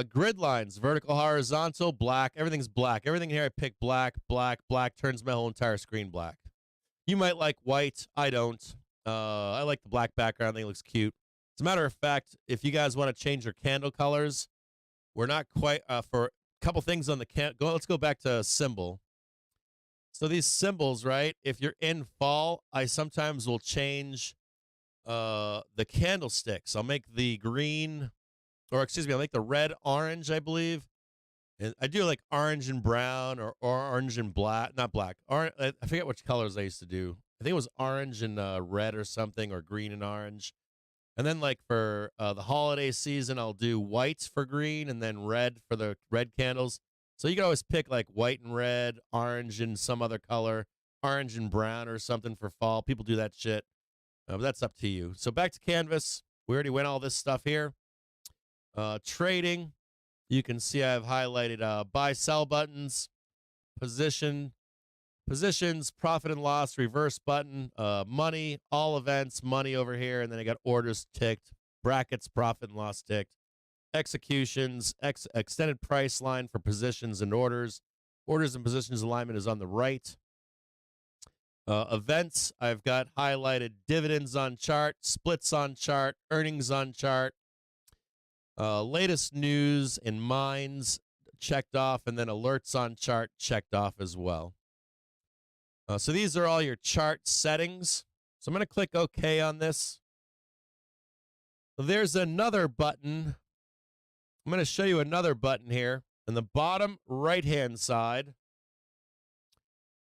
Grid lines, vertical, horizontal, black. Everything's black. Everything here I pick black, black, black. Turns my whole entire screen black. You might like white. I don't. I like the black background. I think it looks cute. As a matter of fact, if you guys want to change your candle colors, we're not quite for a couple things on the let's go back to symbol. So these symbols, right? If you're in fall, I sometimes will change the candlesticks. I'll make the green, or excuse me, I'll make the red orange, I believe. And I do like orange and brown or orange and black, not black. I forget which colors I used to do. I think it was orange and red or something, or green and orange. And then like for the holiday season, I'll do white for green and then red for the red candles. So you can always pick like white and red, orange and some other color, orange and brown or something for fall. People do that shit. But that's up to you. So back to canvas. We already went all this stuff here. Trading. You can see I've highlighted buy, sell buttons, positions, profit and loss, reverse button, money, all events, money over here, and then I got orders ticked, brackets, profit and loss ticked, executions, extended price line for positions and orders. Orders and positions alignment is on the right. Events, I've got highlighted dividends on chart, splits on chart, earnings on chart, latest news and mines checked off, and then alerts on chart checked off as well. So these are all your chart settings. So I'm going to click OK on this. There's another button. I'm going to show you another button here in the bottom right-hand side.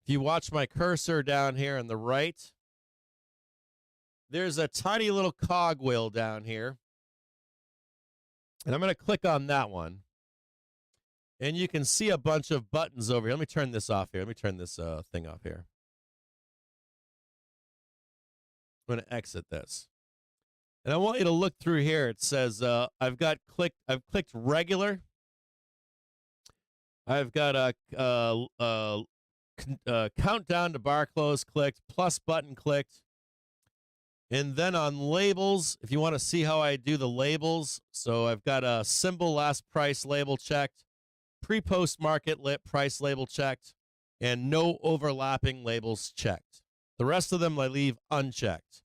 If you watch my cursor down here on the right, there's a tiny little cogwheel down here. And I'm going to click on that one. And you can see a bunch of buttons over here. Let me turn this off here. Let me turn this thing off here. I'm going to exit this. And I want you to look through here. It says I've clicked regular. I've got a countdown to bar close clicked, plus button clicked. And then on labels, if you want to see how I do the labels, so I've got a symbol last price label checked, pre-post market lit price label checked, and no overlapping labels checked. The rest of them I leave unchecked.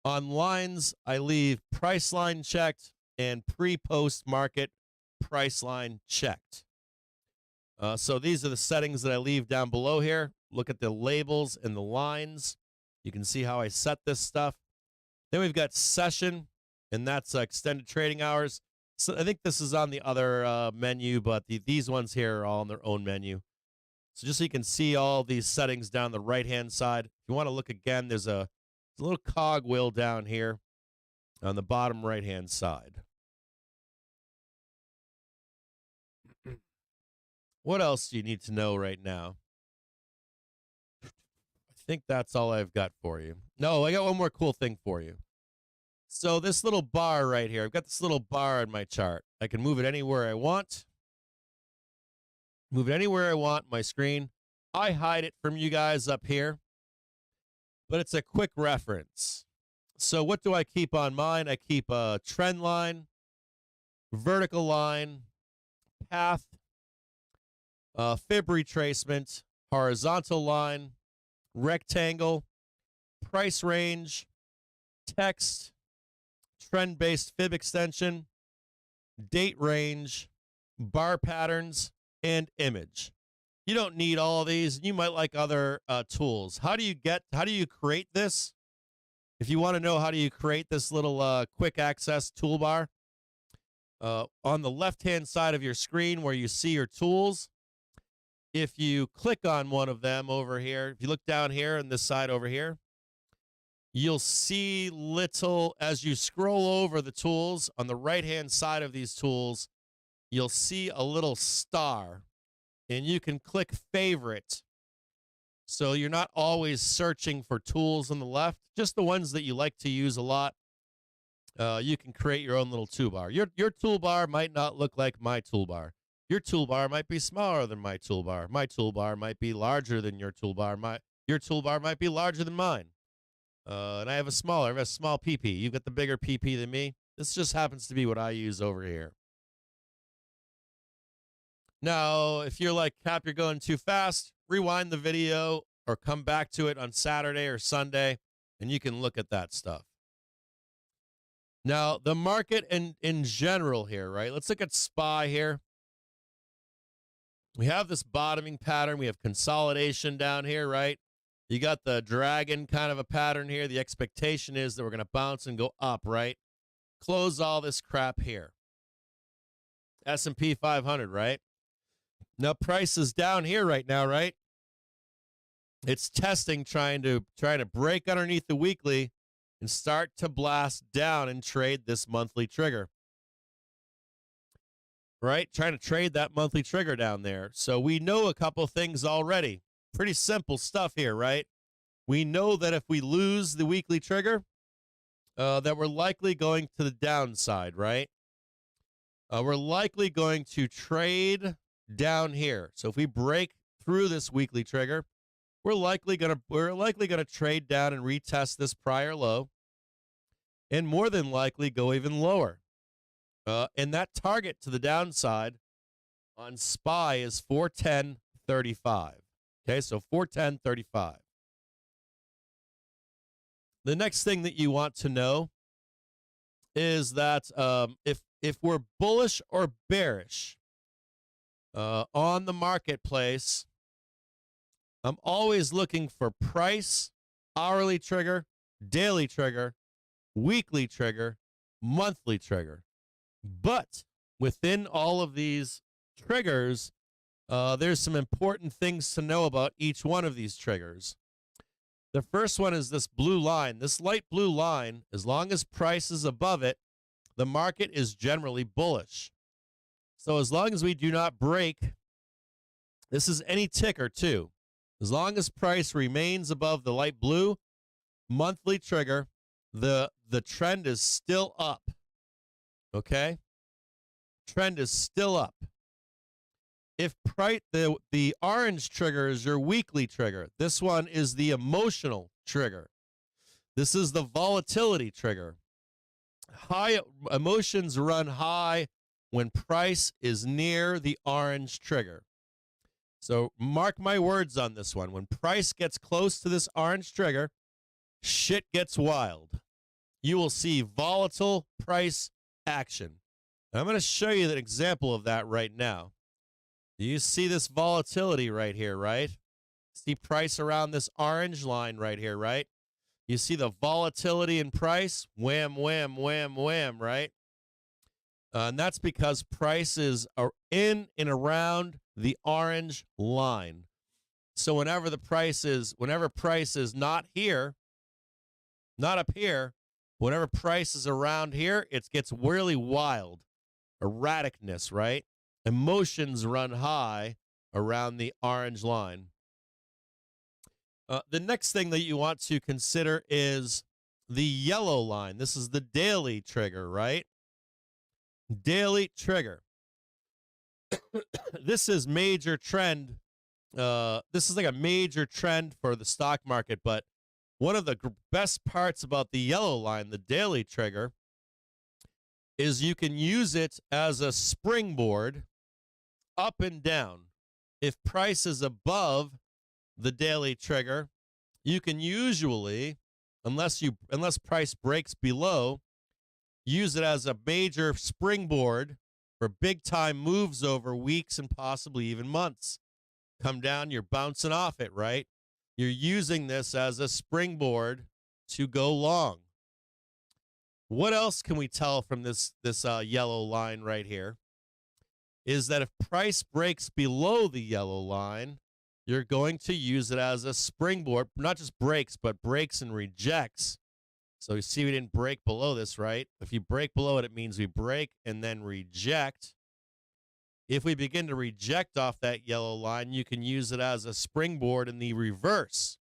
On lines, I leave price line checked and pre-post market price line checked. So these are the settings that I leave down below here. Look at the labels and the lines. You can see how I set this stuff. Then we've got session, and that's extended trading hours. So I think this is on the other menu, but these ones here are all on their own menu. So just so you can see all these settings down the right-hand side. If you want to look again, there's a a little cog wheel down here on the bottom right-hand side. What else do you need to know right now? I think that's all I've got for you. No, I got one more cool thing for you. So this little bar right here, I've got this little bar on my chart. I can move it anywhere I want. Move it anywhere I want on my screen. I hide it from you guys up here, but it's a quick reference. So what do I keep on mine? I keep a trend line, vertical line, path, fib retracement, horizontal line, rectangle, price range, text, trend-based fib extension, date range, bar patterns, and image. You don't need all of these. You might like other tools. How do you create this? If you want to know how do you create this little quick access toolbar, on the left-hand side of your screen where you see your tools, if you click on one of them over here, if you look down here on this side over here, you'll see as you scroll over the tools on the right-hand side of these tools, you'll see a little star, and you can click favorite. So you're not always searching for tools on the left, just the ones that you like to use a lot. You can create your own little toolbar. Your toolbar might not look like my toolbar. Your toolbar might be smaller than my toolbar. My toolbar might be larger than your toolbar. Your toolbar might be larger than mine. And I have a small PP. You've got the bigger PP than me. This just happens to be what I use over here. Now, if you're like, Cap, you're going too fast, rewind the video or come back to it on Saturday or Sunday, and you can look at that stuff. Now, the market in general here, right? Let's look at SPY here. We have this bottoming pattern. We have consolidation down here, right? You got the dragon kind of a pattern here. The expectation is that we're going to bounce and go up, right? Close all this crap here. S&P 500, right? Now, price is down here right now, right? It's testing, trying to break underneath the weekly and start to blast down and trade this monthly trigger. Right? Trying to trade that monthly trigger down there. So we know a couple things already. Pretty simple stuff here, right? We know that if we lose the weekly trigger, that we're likely going to the downside, right? We're likely going to trade down here. So if we break through this weekly trigger, we're likely gonna trade down and retest this prior low, and more than likely go even lower. And that target to the downside on SPY is 410.35. Okay, so 410.35. The next thing that you want to know is that if we're bullish or bearish on the marketplace, I'm always looking for price, hourly trigger, daily trigger, weekly trigger, monthly trigger. But within all of these triggers, there's some important things to know about each one of these triggers. The first one is this blue line. This light blue line, as long as price is above it, the market is generally bullish. So as long as we do not break, this is any ticker too. As long as price remains above the light blue monthly trigger, the trend is still up. Okay? Trend is still up. If the orange trigger is your weekly trigger, this one is the emotional trigger. This is the volatility trigger. High emotions run high when price is near the orange trigger. So mark my words on this one. When price gets close to this orange trigger, shit gets wild. You will see volatile price action. And I'm going to show you an example of that right now. Do you see this volatility right here, right? See price around this orange line right here, right? You see the volatility in price? Wham, wham, wham, wham, right? And that's because prices are in and around the orange line. So whenever price is not here, not up here. Whenever price is around here, it gets really wild. Erraticness, right? Emotions run high around the orange line. The next thing that you want to consider is the yellow line. This is the daily trigger, right? Daily trigger. This is major trend. This is like a major trend for the stock market, but one of the best parts about the yellow line, the daily trigger, is you can use it as a springboard up and down. If price is above the daily trigger, you can usually, unless price breaks below, use it as a major springboard for big time moves over weeks and possibly even months. Come down, you're bouncing off it, right? You're using this as a springboard to go long. What else can we tell from this yellow line right here? Is that if price breaks below the yellow line, you're going to use it as a springboard, not just breaks, but breaks and rejects. So you see we didn't break below this, right? If you break below it, it means we break and then reject. If we begin to reject off that yellow line, you can use it as a springboard in the reverse.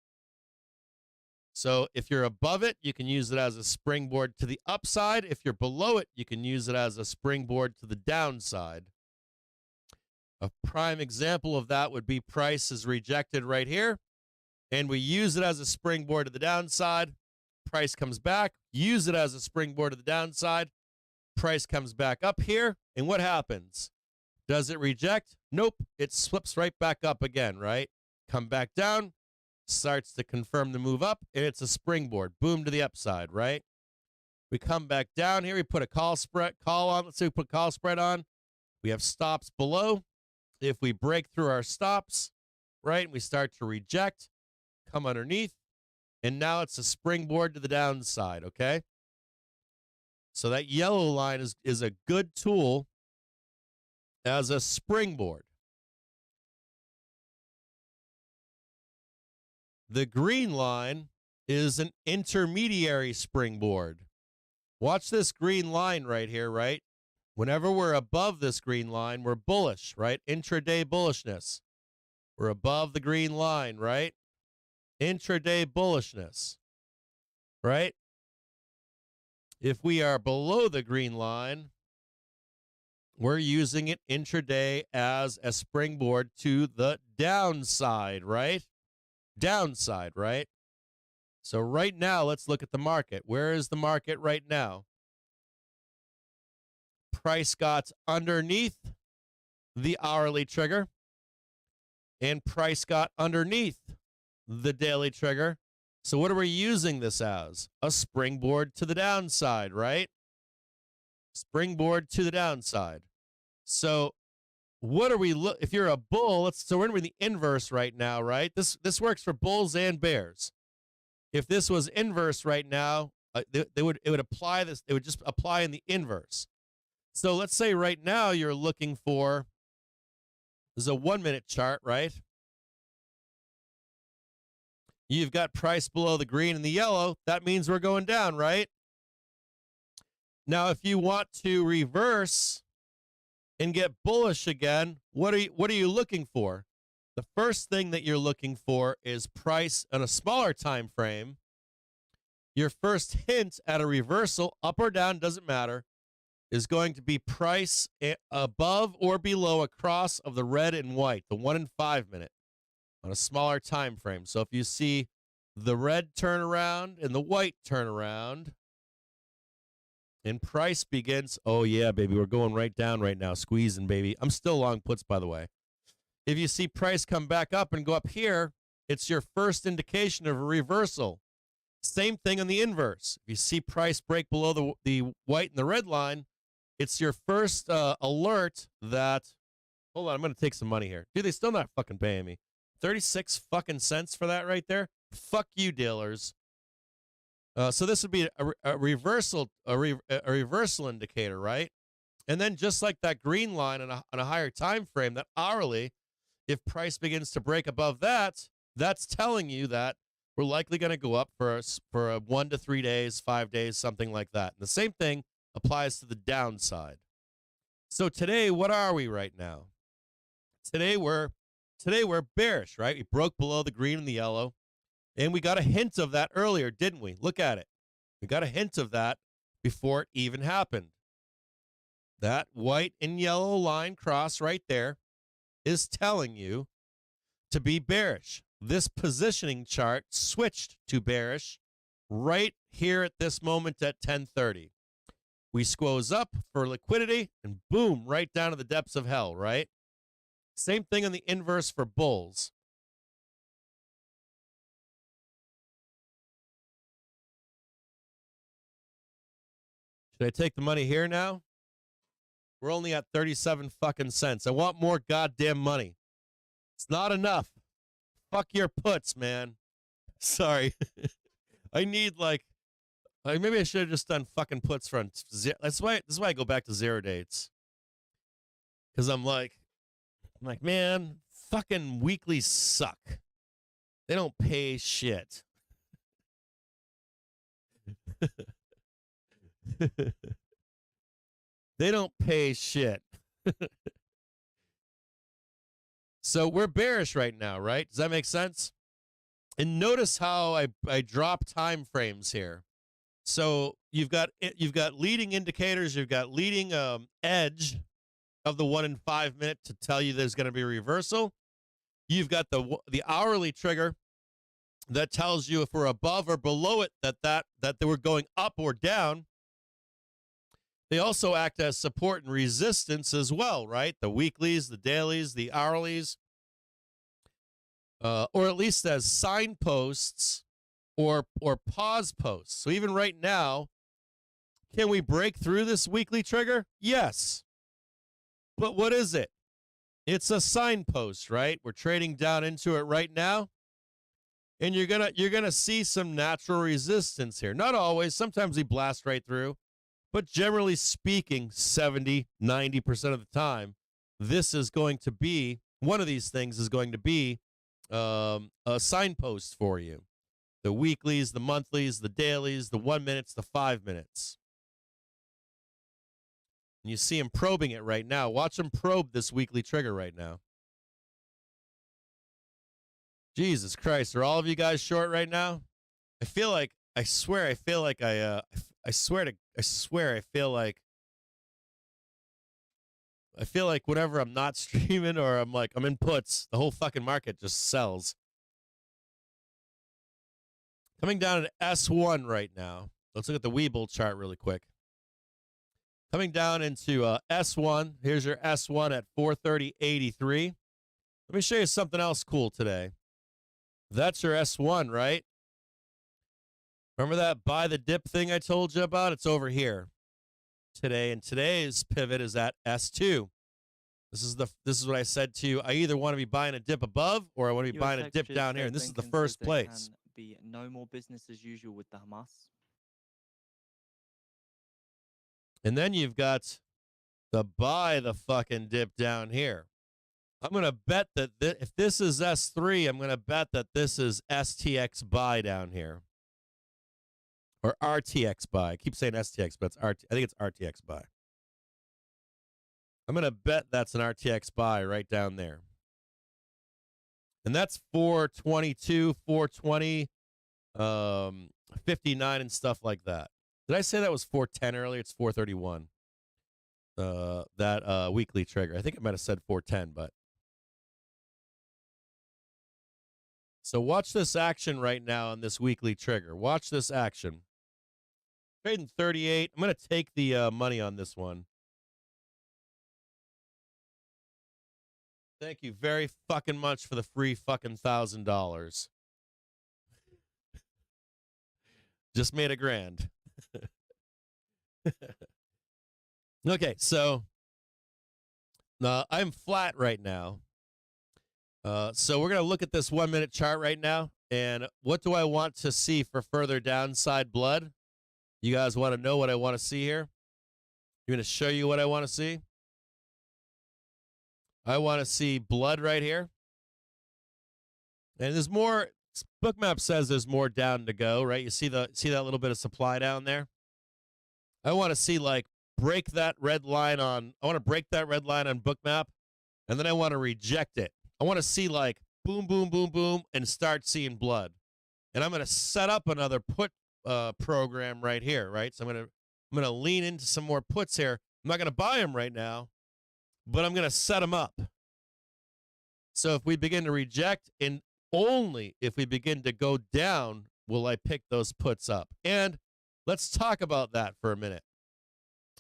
So if you're above it, you can use it as a springboard to the upside. If you're below it, you can use it as a springboard to the downside. A prime example of that would be price is rejected right here, and we use it as a springboard to the downside. Price comes back, use it as a springboard to the downside. Price comes back up here, and what happens? Does it reject? Nope. It slips right back up again, right? Come back down, starts to confirm the move up, and it's a springboard. Boom to the upside, right? We come back down here. We put a call on. Let's say we put call spread on. We have stops below. If we break through our stops, right, and we start to reject, come underneath, and now it's a springboard to the downside, okay? So that yellow line is a good tool as a springboard. The green line is an intermediary springboard. Watch this green line right here, right? Whenever we're above this green line, we're bullish, right? Intraday bullishness. We're above the green line, right? Intraday bullishness, right? If we are below the green line, we're using it intraday as a springboard to the downside, right? Downside, right? So right now, let's look at the market. Where is the market right now? Price got underneath the hourly trigger, and price got underneath the daily trigger. So what are we using this as? A springboard to the downside, right? Springboard to the downside. So what are we if you're a bull, so we're in the inverse right now, right? This works for bulls and bears. If this was inverse right now, it would apply this, it would just apply in the inverse. So let's say right now you're looking for, this is a 1 minute chart, right? You've got price below the green and the yellow. That means we're going down, right? Now, if you want to reverse and get bullish again, what are you looking for? The first thing that you're looking for is price on a smaller time frame. Your first hint at a reversal, up or down, doesn't matter, is going to be price above or below a cross of the red and white, the 1 and 5 minute, on a smaller time frame. So if you see the red turnaround and the white turnaround, and price begins, oh yeah, baby, we're going right down right now, squeezing, baby. I'm still long puts, by the way. If you see price come back up and go up here, it's your first indication of a reversal. Same thing on the inverse. If you see price break below the white and the red line, it's your first alert that, hold on, I'm going to take some money here. Dude, they still not fucking paying me. 36 fucking cents for that right there? Fuck you, dealers. So this would be a reversal indicator, right? And then just like that green line on a higher time frame, that hourly, if price begins to break above that, that's telling you that We're likely going to go up for a 1 to 3 days, 5 days, something like that. And the same thing applies to the downside. So today, what are we right now? Today we're bearish, right? We broke below the green and the yellow, and we got a hint of that earlier, didn't we? Look at it. We got a hint of that before it even happened. That white and yellow line cross right there is telling you to be bearish. This positioning chart switched to bearish right here at this moment at 10:30. We squoze up for liquidity and boom, right down to the depths of hell, right? Same thing on the inverse for bulls. Should I take the money here now? We're only at 37 fucking cents. I want more goddamn money. It's not enough. Fuck your puts, man. Sorry. I need maybe I should have just done fucking puts from zero. This is why I go back to 0 dates. Because I'm like, man, fucking weeklies suck. They don't pay shit. They don't pay shit. So we're bearish right now, right? Does that make sense? And notice how I drop time frames here. So you've got leading indicators, you've got leading edge of the 1 in 5 minute to tell you there's going to be a reversal. You've got the hourly trigger that tells you if we're above or below it that we're going up or down. They also act as support and resistance as well, right? The weeklies, the dailies, the hourlies, or at least as signposts or pause posts. So even right now, can we break through this weekly trigger? Yes. But what is it? It's a signpost, right? We're trading down into it right now. And you're gonna see some natural resistance here. Not always. Sometimes we blast right through. But generally speaking, 70, 90% of the time, this is going to be, one of these things is going to be a signpost for you. The weeklies, the monthlies, the dailies, the 1 minutes, the 5 minutes. And you see him probing it right now. Watch him probe this weekly trigger right now. Jesus Christ, are all of you guys short right now? I feel like whenever I'm not streaming or I'm in puts, the whole fucking market just sells. Coming down to S1 right now. Let's look at the Webull chart really quick. Coming down into S1. Here's your S1 at 430.83. Let me show you something else cool today. That's your S1, right? Remember that buy the dip thing I told you about? It's over here today, and today's pivot is at S2. This is what I said to you. I either want to be buying a dip above or I want to be buying a dip down here, and this is the first place. Can be no more business as usual with the Hamas. And then you've got the buy the fucking dip down here. I'm going to bet that if this is S3, I'm going to bet that this is STX buy down here. Or RTX buy. I keep saying STX, but I think it's RTX buy. I'm going to bet that's an RTX buy right down there. And that's 422, 420, 59 and stuff like that. Did I say that was 410 earlier? It's 431. That weekly trigger. I think I might have said 410, but. So watch this action right now on this weekly trigger. Watch this action. Trading 38. I'm going to take the money on this one. Thank you very fucking much for the free fucking $1,000. Just made $1,000. Okay, so I'm flat right now. So we're going to look at this 1 minute chart right now. And what do I want to see for further downside blood? You guys want to know what I want to see here? You're going to show you what I want to see? I want to see blood right here. And there's more Bookmap says there's more down to go, right? You see that little bit of supply down there? I want to see like break that red line on Bookmap, and then I want to reject it. I want to see like boom, boom, boom, boom, and start seeing blood. And I'm going to set up another put program right here, right? So I'm going to lean into some more puts here. I'm not going to buy them right now, but I'm going to set them up. So if we begin to reject, and only if we begin to go down will I pick those puts up. And let's talk about that for a minute.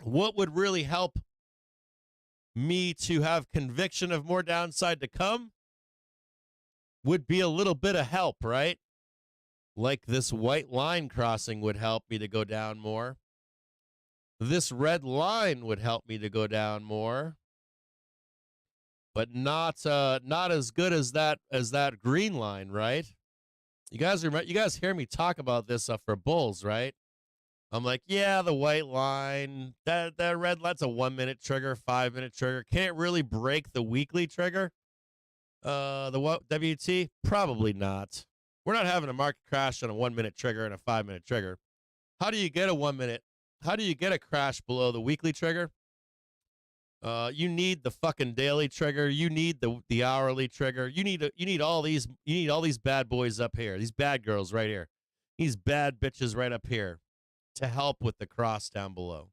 What would really help me to have conviction of more downside to come would be a little bit of help, right? Like this white line crossing would help me to go down more. This red line would help me to go down more. But not as good as that green line, right? You guys hear me talk about this for bulls, right? I'm like, yeah, the white line, that red line's a 1 minute trigger, 5 minute trigger. Can't really break the weekly trigger. The WT, probably not. We're not having a market crash on a 1 minute trigger and a 5 minute trigger. How do you get a 1 minute? How do you get a crash below the weekly trigger? You need the fucking daily trigger. You need the hourly trigger. You need all these bad boys up here. These bad girls right here. These bad bitches right up here to help with the cross down below.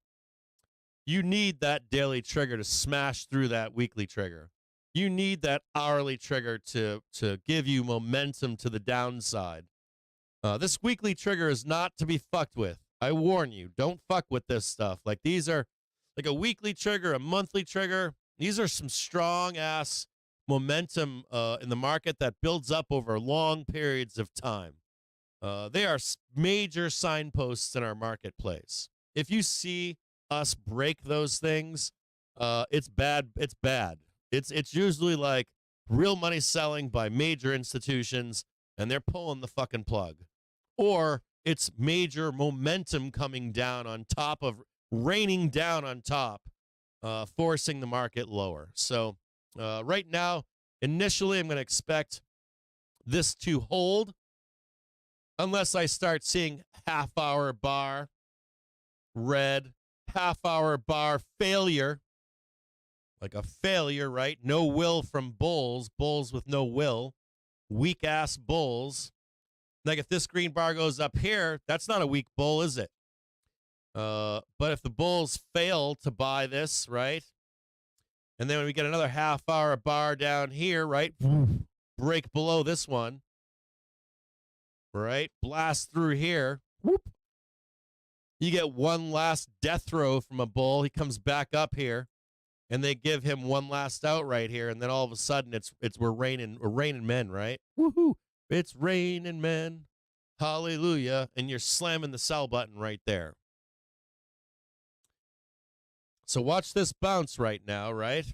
You need that daily trigger to smash through that weekly trigger. You need that hourly trigger to give you momentum to the downside. This weekly trigger is not to be fucked with. I warn you, don't fuck with this stuff. Like these are like a weekly trigger, a monthly trigger. These are some strong ass momentum in the market that builds up over long periods of time. They are major signposts in our marketplace. If you see us break those things, it's bad. It's bad. It's usually like real money selling by major institutions, and they're pulling the fucking plug. Or it's major momentum coming down on top of raining down on top, forcing the market lower. So right now, initially, I'm going to expect this to hold unless I start seeing half-hour bar red, half-hour bar failure, like a failure, right? No will from bulls with no will, weak-ass bulls. Like if this green bar goes up here, that's not a weak bull, is it? But if the bulls fail to buy this, right? And then when we get another half-hour bar down here, right? Break below this one, right? Blast through here. Whoop. You get one last death throw from a bull. He comes back up here, and they give him one last out right here, and then all of a sudden we're raining men, right? Woohoo! It's raining men. Hallelujah. And you're slamming the sell button right there. So watch this bounce right now, right?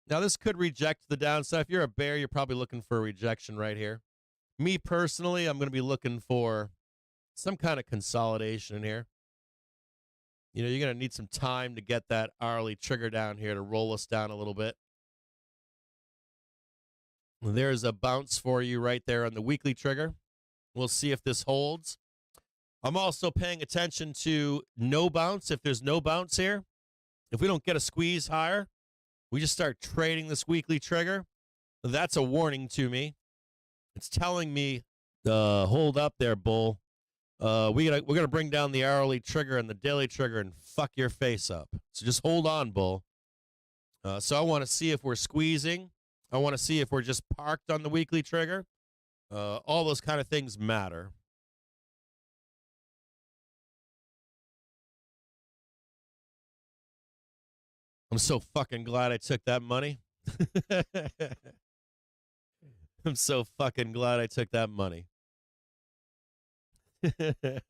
Now this could reject the downside. If you're a bear, you're probably looking for a rejection right here. Me personally, I'm going to be looking for some kind of consolidation in here. You know, you're going to need some time to get that hourly trigger down here to roll us down a little bit. There's a bounce for you right there on the weekly trigger. We'll see if this holds. I'm also paying attention to no bounce. If there's no bounce here, if we don't get a squeeze higher, we just start trading this weekly trigger. That's a warning to me. It's telling me, hold up there, bull. We're gonna bring down the hourly trigger and the daily trigger and fuck your face up. So just hold on, bull. So I want to see if we're squeezing. I want to see if we're just parked on the weekly trigger. All those kind of things matter. I'm so fucking glad I took that money. I'm so fucking glad I took that money. That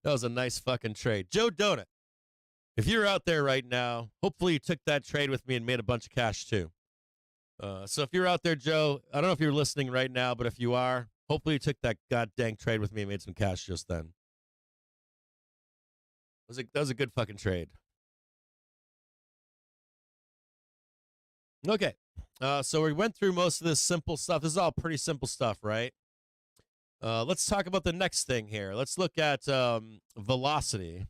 was a nice fucking trade. Joe Donut, if you're out there right now, hopefully you took that trade with me and made a bunch of cash too. So if you're out there, Joe, I don't know if you're listening right now, but if you are, hopefully you took that goddamn trade with me and made some cash just then. That was a good fucking trade. Okay. So we went through most of this simple stuff. This is all pretty simple stuff, right? Let's talk about the next thing here. Let's look at velocity.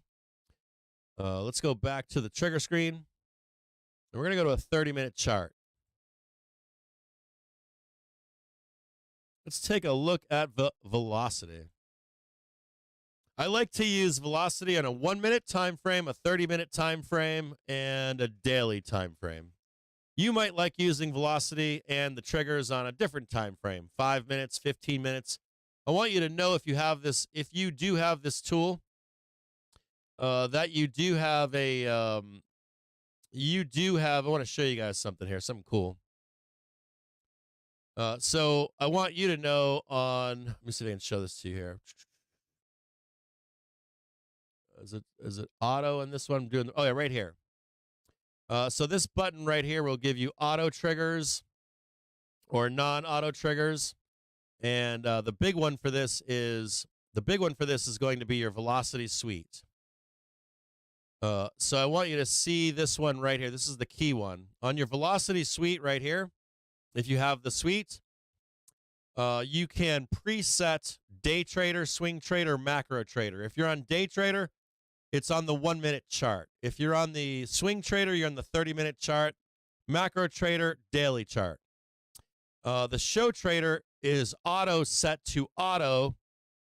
Let's go back to the trigger screen. And we're going to go to a 30-minute chart. Let's take a look at velocity. I like to use velocity on a 1-minute time frame, a 30-minute time frame, and a daily time frame. You might like using velocity and the triggers on a different time frame, 5 minutes, 15 minutes. I want you to know if you have this, if you do have this tool, that you do have a, I want to show you guys something here, something cool. So I want you to know on, let me see if I can show this to you here. Is it auto in this one? I'm doing, oh yeah, right here. So this button right here will give you auto triggers or non-auto triggers. And the big one for this is going to be your velocity suite. So I want you to see this one right here. This is the key one. On your velocity suite right here, if you have the suite, you can preset day trader, swing trader, macro trader. If you're on day trader, it's on the 1-minute chart. If you're on the swing trader, you're on the 30-minute chart. Macro trader, daily chart. The show trader is auto set to auto,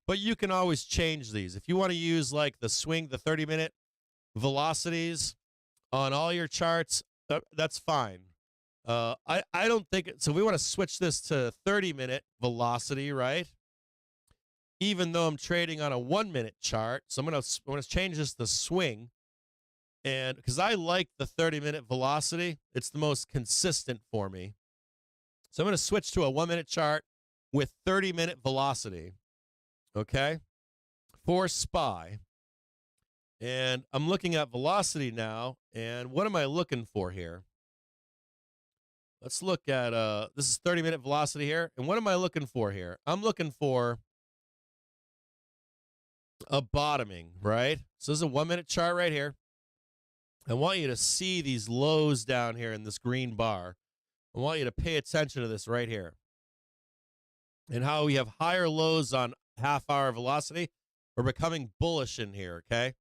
but you can always change these. If you want to use like the swing, the 30-minute velocities on all your charts, that's fine. I don't think so. We want to switch this to 30-minute velocity, right? Even though I'm trading on a 1-minute chart, so I'm gonna change this to swing, and because I like the 30-minute velocity, it's the most consistent for me. So I'm gonna switch to a 1-minute chart with 30-minute velocity, okay, for SPY. And I'm looking at velocity now, and what am I looking for here? Let's look at, this is 30-minute velocity here, and what am I looking for here? I'm looking for a bottoming, right? So this is a 1-minute chart right here. I want you to see these lows down here in this green bar. I want you to pay attention to this right here. And how we have higher lows on half-hour velocity. We're becoming bullish in here, okay?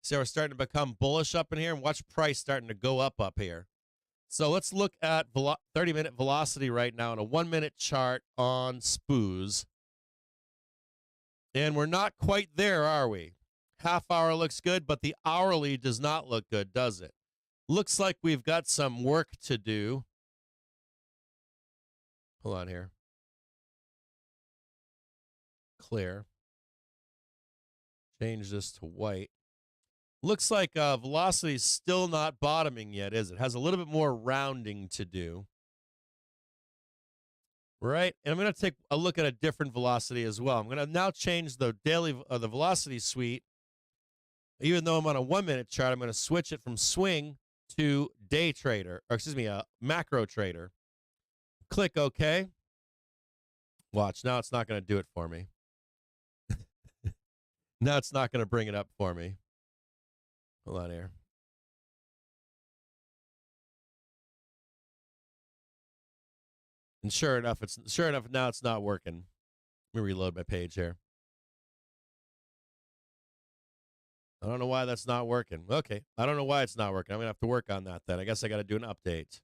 See how we're starting to become bullish up in here? And watch price starting to go up here. So let's look at 30-minute velocity right now on a 1-minute chart on SPOOs. And we're not quite there, are we? Half hour looks good, but the hourly does not look good, does it? Looks like we've got some work to do. Hold on here. Clear. Change this to white. Looks like velocity is still not bottoming yet, is it? Has a little bit more rounding to do. Right? And I'm going to take a look at a different velocity as well. I'm going to now change the daily, the velocity suite. Even though I'm on a 1-minute chart, I'm going to switch it from swing to day trader, or excuse me, macro trader. Click OK. Watch, now it's not going to do it for me. Now it's not going to bring it up for me. Hold on here. And sure enough, now it's not working. Let me reload my page here. I don't know why that's not working. Okay, I don't know why it's not working. I'm going to have to work on that then. I guess I got to do an update.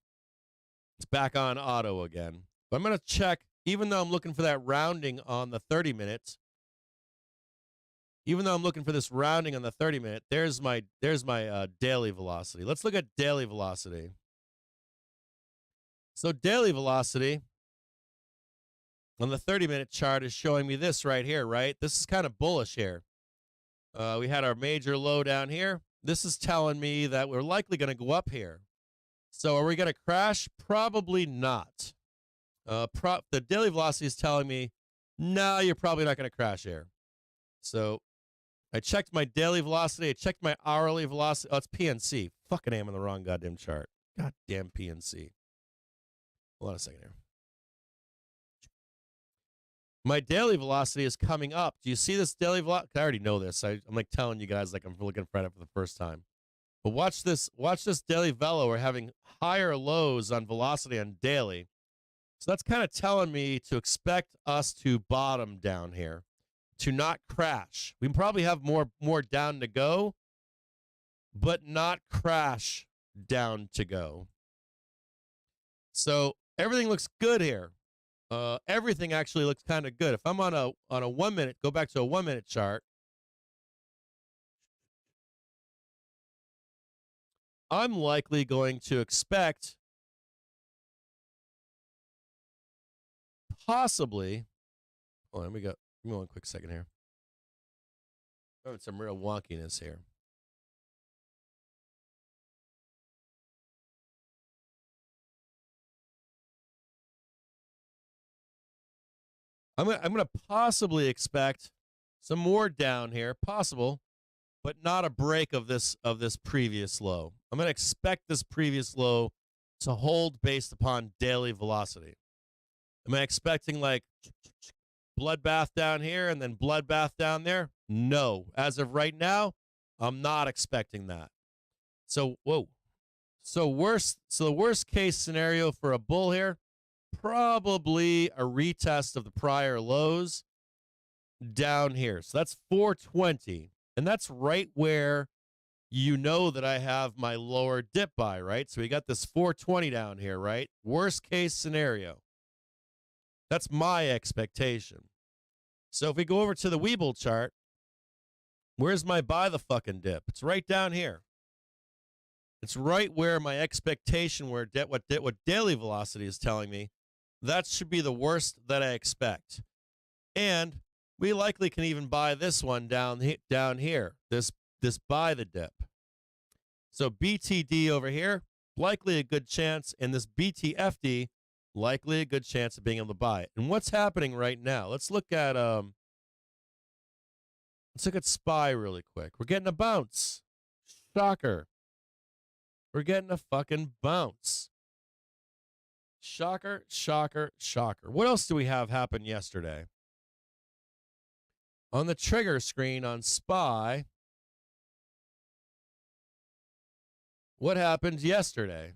It's back on auto again. But I'm going to check, even though I'm looking for that rounding on the 30 minutes, even though I'm looking for this rounding on the 30-minute, there's my daily velocity. Let's look at daily velocity. So daily velocity on the 30-minute chart is showing me this right here, right? This is kind of bullish here. We had our major low down here. This is telling me that we're likely going to go up here. So are we going to crash? Probably not. The daily velocity is telling me, no, you're probably not going to crash here. So I checked my daily velocity. I checked my hourly velocity. Oh, it's PNC. Fucking am on the wrong goddamn chart. Goddamn PNC. Hold on a second here. My daily velocity is coming up. Do you see this daily velocity? I already know this. I'm like telling you guys like I'm looking at it for the first time. But watch this daily velo. We're having higher lows on velocity on daily. So that's kind of telling me to expect us to bottom down here. to not crash. We probably have more down to go, but not crash down to go. So everything looks good here. Everything actually looks kind of good. If I'm on a 1 minute, go back to a 1 minute chart. I'm likely going to expect possibly. Hold on, let me go. Give me 1 quick second here. Oh, some real wonkiness here. I'm gonna possibly expect some more down here, possible, but not a break of this previous low. I'm gonna expect this previous low to hold based upon daily velocity. Am I expecting like bloodbath down here and then bloodbath down there? No. As of right now, I'm not expecting that. So whoa. So the worst case scenario for a bull here, probably a retest of the prior lows down here. So that's 420. And that's right where you know that I have my lower dip buy, right? So we got this 420 down here, right? Worst case scenario. That's my expectation. So if we go over to the Weeble chart, where's my buy the fucking dip? It's right down here. It's right where my expectation, what daily velocity is telling me, that should be the worst that I expect. And we likely can even buy this one down here, this buy the dip. So BTD over here, likely a good chance, and this BTFD, likely a good chance of being able to buy it. And what's happening right now? Let's look at SPY really quick. We're getting a bounce. Shocker. We're getting a fucking bounce. Shocker, shocker, shocker. What else do we have happen yesterday? On the trigger screen on SPY, what happened yesterday?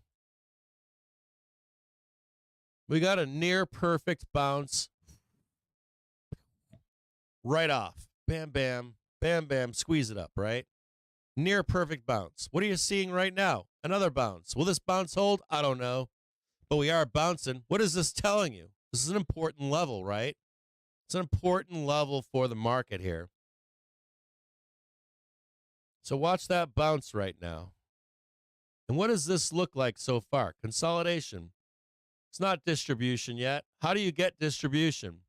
We got a near perfect bounce right off. Bam, bam, bam, bam, squeeze it up, right? Near perfect bounce. What are you seeing right now? Another bounce. Will this bounce hold? I don't know. But we are bouncing. What is this telling you? This is an important level, right? It's an important level for the market here. So watch that bounce right now. And what does this look like so far? Consolidation. It's not distribution yet. How do you get distribution?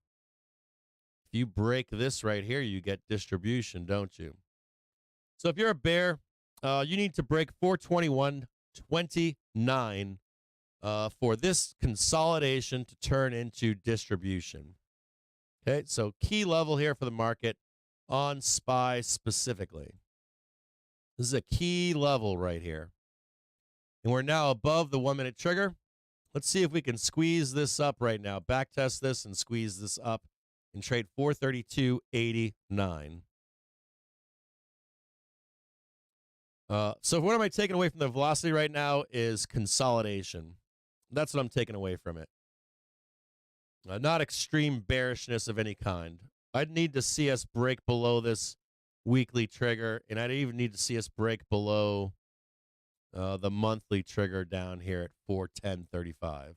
If you break this right here, you get distribution, don't you? So if you're a bear, you need to break 421.29 for this consolidation to turn into distribution. Okay, so key level here for the market on SPY specifically. This is a key level right here. And we're now above the 1 minute trigger. Let's see if we can squeeze this up right now. Back test this and squeeze this up and trade 432.89. So what am I taking away from the velocity right now is consolidation. That's what I'm taking away from it. Not extreme bearishness of any kind. I'd need to see us break below this weekly trigger, and I'd even need to see us break below the monthly trigger down here at 410.35.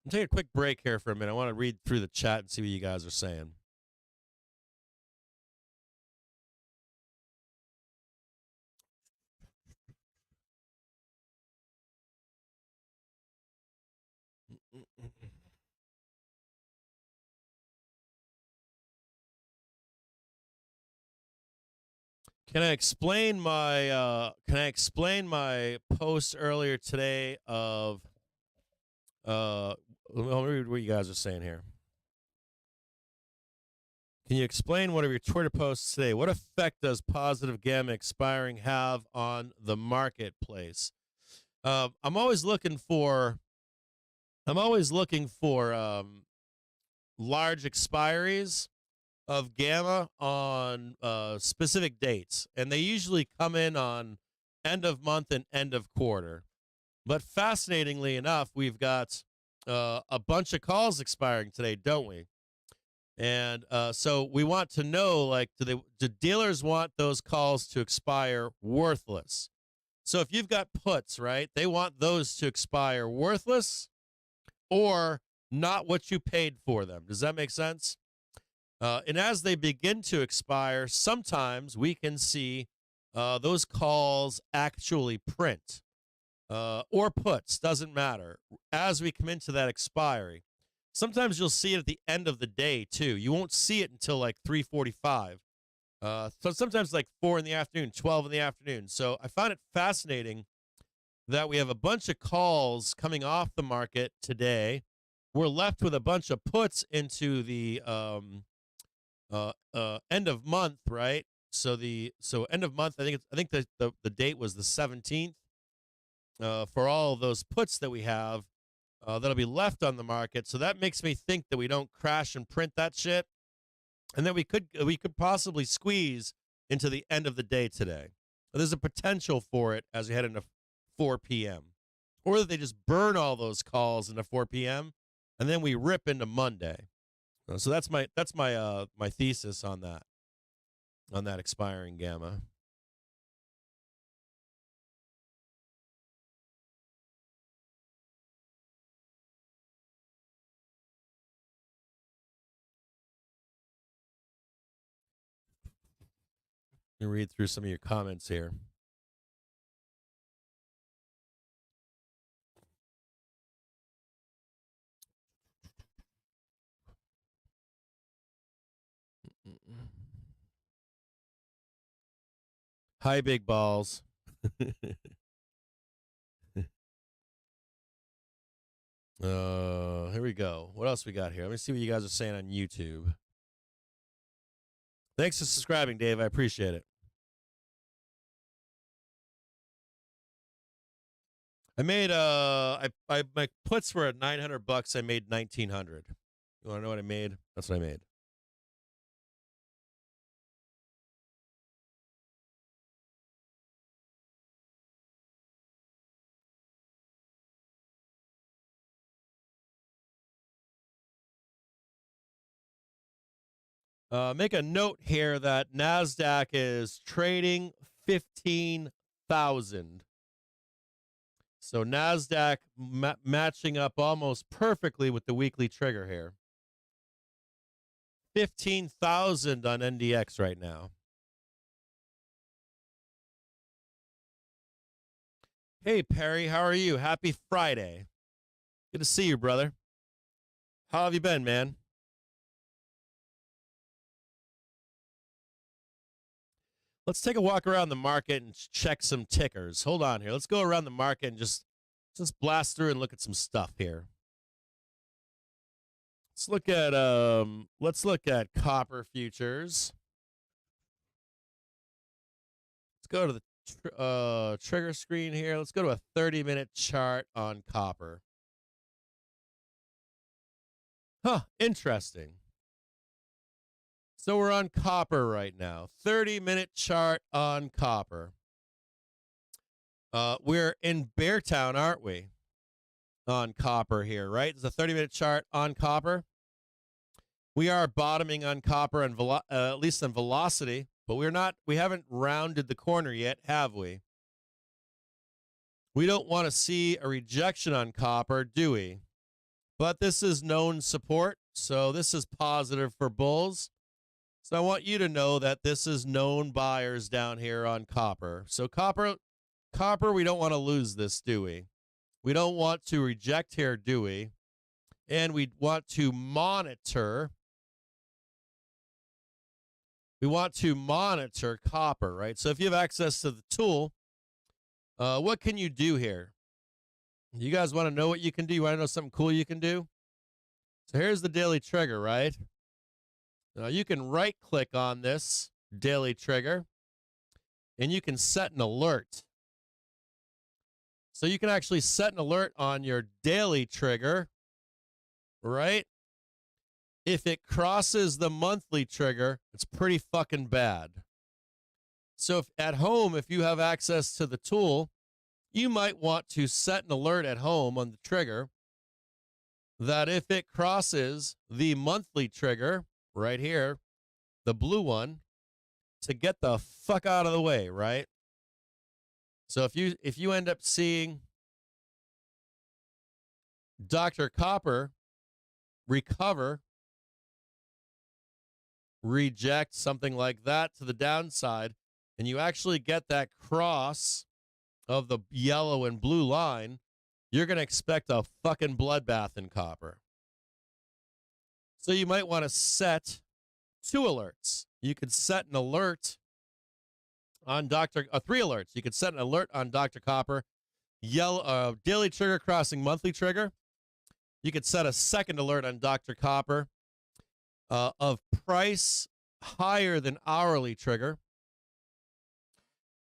I'm taking a quick break here for a minute. I want to read through the chat and see what you guys are saying. Can I explain my post earlier today of let me read what you guys are saying here. Can you explain one of your Twitter posts today? What effect does positive gamma expiring have on the marketplace? I'm always looking for large expiries of gamma on specific dates, and they usually come in on end of month and end of quarter. But fascinatingly enough, we've got a bunch of calls expiring today, don't we? And so we want to know, like, do dealers want those calls to expire worthless? So if you've got puts, right, they want those to expire worthless or not what you paid for them. Does that make sense? And as they begin to expire, sometimes we can see those calls actually print or puts, doesn't matter, as we come into that expiry. Sometimes you'll see it at the end of the day, too. You won't see it until like 3:45. So sometimes like 4 in the afternoon, 12 in the afternoon. So I found it fascinating that we have a bunch of calls coming off the market today. We're left with a bunch of puts into the end of month, right? So end of month. I think the date was the 17th for all of those puts that we have that'll be left on the market. So that makes me think that we don't crash and print that shit, and that we could possibly squeeze into the end of the day today. There's a potential for it as we head into 4 p.m. Or that they just burn all those calls into 4 p.m. and then we rip into Monday. So that's my my thesis on that expiring gamma. Let me read through some of your comments here. Hi, big balls. Here we go. What else we got here? Let me see what you guys are saying on YouTube. Thanks for subscribing, Dave. I appreciate it. I made my puts were at $900. I made $1,900. You want to know what I made? That's what I made. Make a note here that NASDAQ is trading 15,000. So NASDAQ matching up almost perfectly with the weekly trigger here. 15,000 on NDX right now. Hey, Perry, how are you? Happy Friday. Good to see you, brother. How have you been, man? Let's take a walk around the market and check some tickers. Hold on here. Let's go around the market and just blast through and look at some stuff here. Let's look at copper futures. Let's go to the trigger screen here. Let's go to a 30-minute chart on copper. Huh, interesting. So we're on copper right now. 30-minute chart on copper. We're in Beartown, aren't we? On copper here, right? It's a 30-minute chart on copper. We are bottoming on copper and at least on velocity, but we haven't rounded the corner yet, have we? We don't want to see a rejection on copper, do we? But this is known support, so this is positive for bulls. So I want you to know that this is known buyers down here on copper. So copper, we don't want to lose this, do we? We don't want to reject here, do we? And we want to monitor. We want to monitor copper, right? So if you have access to the tool, what can you do here? You guys want to know what you can do? You want to know something cool you can do? So here's the daily trigger, right? Now you can right-click on this daily trigger, and you can set an alert. So you can actually set an alert on your daily trigger, right? If it crosses the monthly trigger, it's pretty fucking bad. So if at home, if you have access to the tool, you might want to set an alert at home on the trigger that if it crosses the monthly trigger right here, the blue one, to get the fuck out of the way, right? So if you end up seeing Dr. Copper recover, reject, something like that to the downside, and you actually get that cross of the yellow and blue line, you're going to expect a fucking bloodbath in copper. So you might want to set 2 alerts. You could set an alert on three alerts. You could set an alert on Dr. Copper, yellow daily trigger crossing monthly trigger. You could set a second alert on Dr. Copper of price higher than hourly trigger.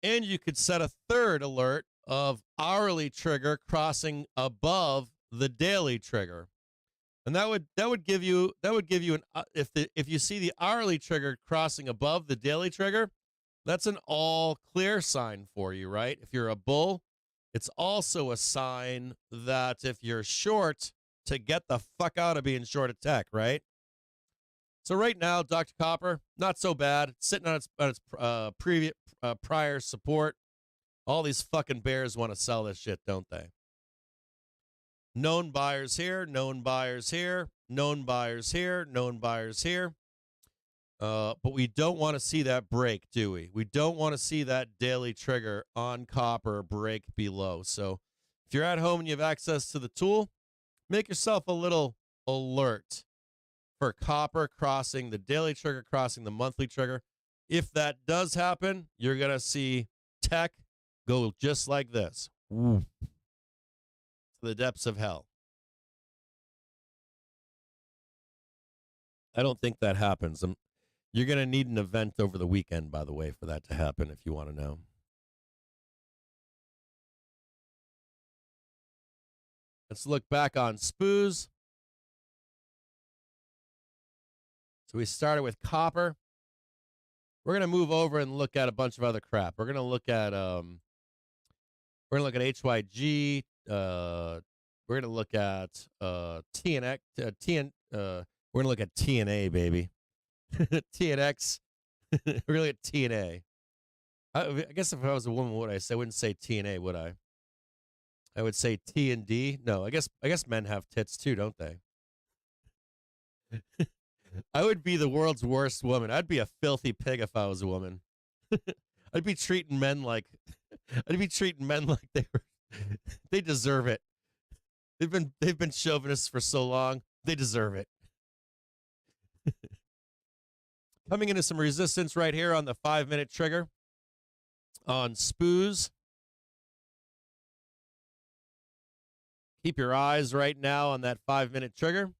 And you could set a third alert of hourly trigger crossing above the daily trigger. And that would give you an if you see the hourly trigger crossing above the daily trigger, that's an all clear sign for you, right? If you're a bull, it's also a sign that if you're short, to get the fuck out of being short of tech, right? So right now, Dr. Copper, not so bad. It's sitting on its prior support. All these fucking bears want to sell this shit, don't they? Known buyers here, known buyers here, known buyers here, known buyers here. But we don't want to see that break, do we? We don't want to see that daily trigger on copper break below. So if you're at home and you have access to the tool, make yourself a little alert for copper crossing the daily trigger, crossing the monthly trigger. If that does happen, you're going to see tech go just like this. To the depths of hell. I don't think that happens. You're going to need an event over the weekend, by the way, for that to happen, if you want to know. Let's look back on SPUs. So we started with copper. We're going to move over and look at a bunch of other crap. We're going to look at HYG. We're going to look at TNX. We're going to look at TNA, baby. TNX. We're going to look at TNA. I guess if I was a woman, what would I say? I wouldn't say TNA, would I? I would say T and D. No, I guess men have tits too, don't they? I would be the world's worst woman. I'd be a filthy pig if I was a woman. I'd be treating men like they deserve it. They've been chauvinists for so long. They deserve it. Coming into some resistance right here on the 5-minute trigger on SPUs. Keep your eyes right now on that 5-minute trigger.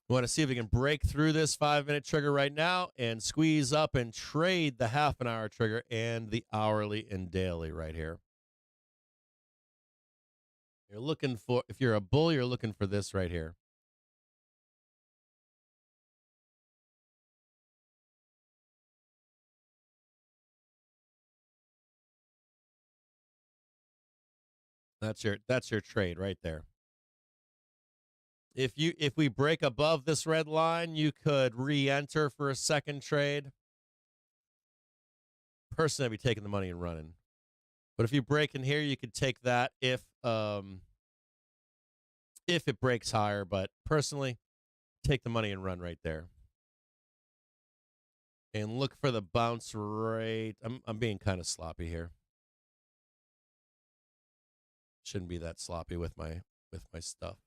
We want to see if we can break through this 5-minute trigger right now and squeeze up and trade the half-an-hour trigger and the hourly and daily right here. You're looking for, if you're a bull, you're looking for this right here. That's your trade right there. If we break above this red line, you could re-enter for a second trade. Personally, I'd be taking the money and running. But if you break in here, you could take that if it breaks higher. But personally, take the money and run right there. And look for the bounce rate. I'm being kind of sloppy here. Shouldn't be that sloppy with my stuff.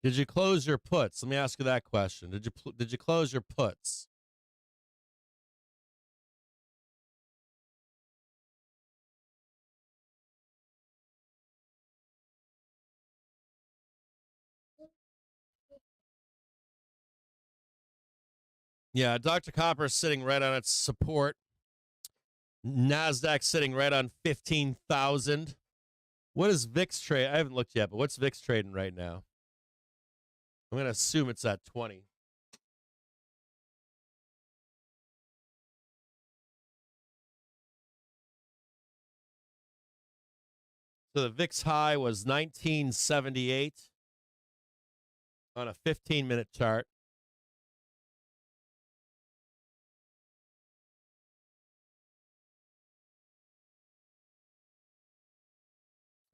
Did you close your puts? Let me ask you that question. Did you close your puts? Yeah, Dr. Copper is sitting right on its support. NASDAQ sitting right on 15,000. What is VIX trade? I haven't looked yet, but what's VIX trading right now? I'm going to assume it's at 20. So the VIX high was 1978 on a 15-minute chart.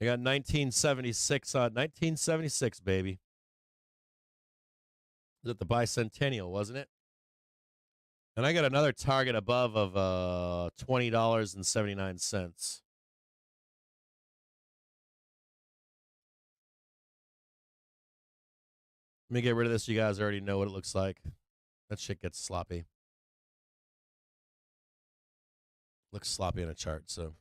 I got 1976 on 1976, baby. Was it the bicentennial, wasn't it? And I got another target above of $20.79. Let me get rid of this. You guys already know what it looks like. That shit gets sloppy. Looks sloppy on a chart, so.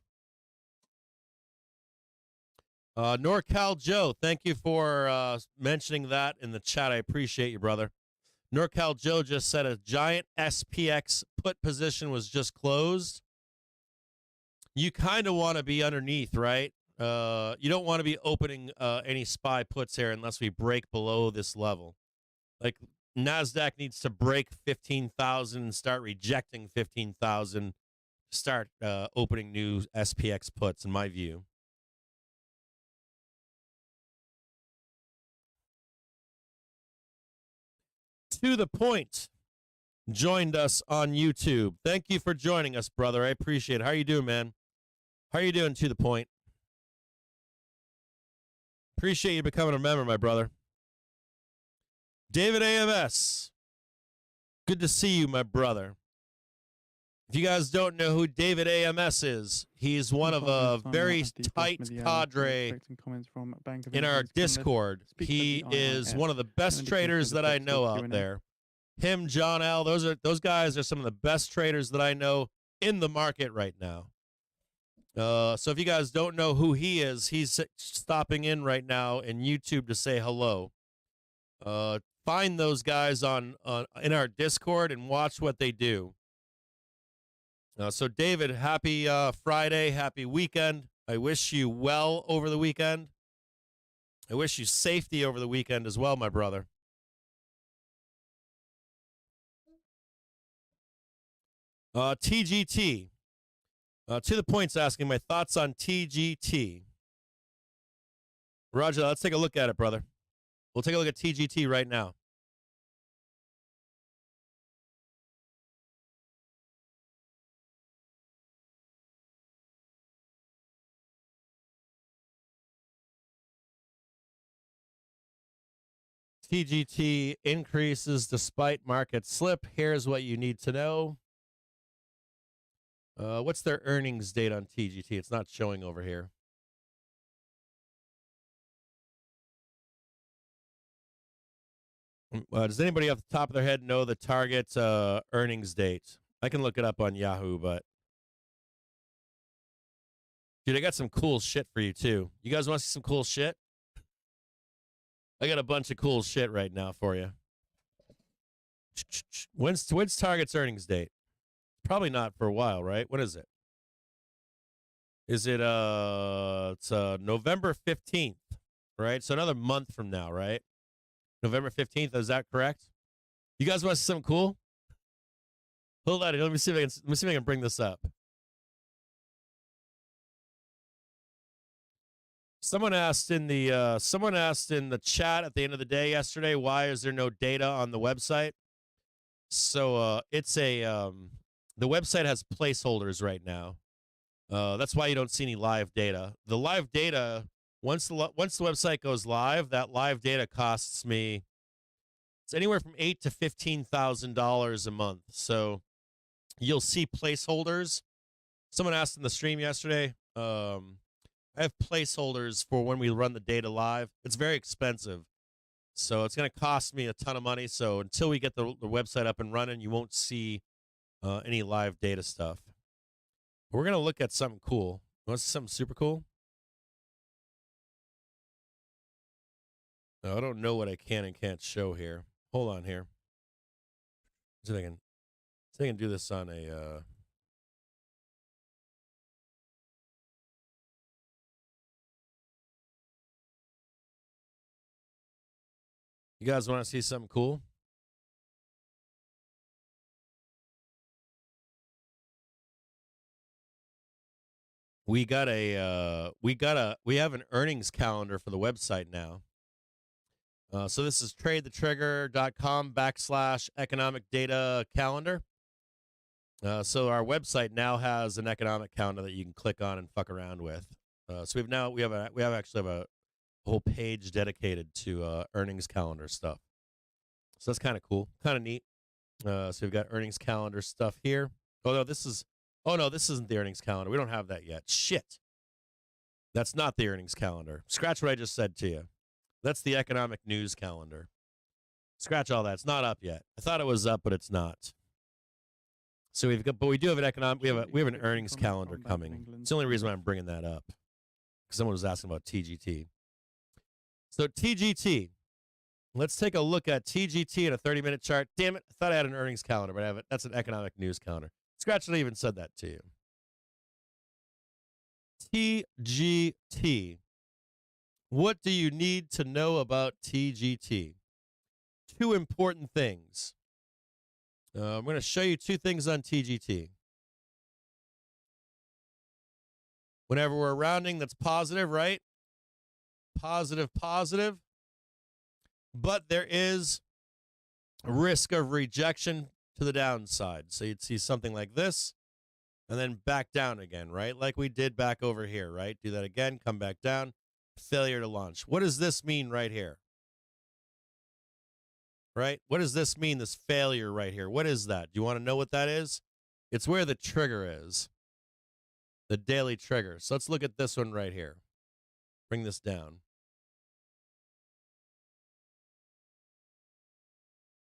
NorCal Joe, thank you for mentioning that in the chat. I appreciate you, brother. NorCal Joe just said a giant SPX put position was just closed. You kind of want to be underneath, right? You don't want to be opening any SPY puts here unless we break below this level. Like NASDAQ needs to break 15,000 and start rejecting 15,000 to start opening new SPX puts, in my view. To the point joined us on YouTube. Thank you for joining us, brother. I appreciate it. How are you doing, man? How are you doing, To the Point? Appreciate you becoming a member, my brother. David AMS. Good to see you, my brother. If you guys don't know who David AMS is, he's one of a very tight cadre in our Discord. He is one of the best traders that I know out there. Him, John L., those guys are some of the best traders that I know in the market right now. So if you guys don't know who he is, he's stopping in right now in YouTube to say hello. Find those guys in our Discord and watch what they do. So, David, happy Friday, happy weekend. I wish you well over the weekend. I wish you safety over the weekend as well, my brother. TGT. To the Point's asking my thoughts on TGT. Roger, let's take a look at it, brother. We'll take a look at TGT right now. TGT increases despite market slip. Here's what you need to know. What's their earnings date on TGT? It's not showing over here. Does anybody off the top of their head know the target earnings date? I can look it up on Yahoo, but dude, I got some cool shit for you too. You guys want to see some cool shit? I got a bunch of cool shit right now for you. When's Target's earnings date? Probably not for a while, right? What is it? Is it it's November 15th, right? So another month from now, right? November 15th, is that correct? You guys want to see something cool? Hold on, let me see if I can bring this up. Someone asked in the chat at the end of the day yesterday, why is there no data on the website? So it's the website has placeholders right now. That's why you don't see any live data. The live data, once the website goes live, that live data costs me, it's anywhere from $8,000 to $15,000 a month. So you'll see placeholders. Someone asked in the stream yesterday. I have placeholders for when we run the data live. It's very expensive. So it's going to cost me a ton of money. So until we get the website up and running, you won't see any live data stuff. We're going to look at something cool. You want to see something super cool? No, I don't know what I can and can't show here. Hold on here. See if I can do this on a You guys want to see something cool? We have an earnings calendar for the website now. So this is tradethetrigger.com/economic data calendar. So our website now has an economic calendar that you can click on and fuck around with. So we actually have a whole page dedicated to earnings calendar stuff. So that's kind of cool, kind of neat. So we've got earnings calendar stuff here. This isn't the earnings calendar. We don't have that yet. Shit. That's not the earnings calendar. Scratch what I just said to you. That's the economic news calendar. Scratch all that. It's not up yet. I thought it was up, but it's not. So we do have an we have an earnings calendar coming. It's the only reason why I'm bringing that up, because someone was asking about TGT. So TGT. Let's take a look at TGT in a 30-minute chart. Damn it! I thought I had an earnings calendar, but I haven't. That's an economic news calendar. Scratch that I even said that to you. TGT. What do you need to know about TGT? Two important things. I'm going to show you two things on TGT. Whenever we're rounding, that's positive, right? Positive, positive. But there is a risk of rejection to the downside. So you'd see something like this and then back down again, right? Like we did back over here, right? Do that again, come back down. Failure to launch. What does this mean right here? Right? What does this mean, this failure right here? What is that? Do you want to know what that is? It's where the trigger is. The daily trigger. So let's look at this one right here. Bring this down.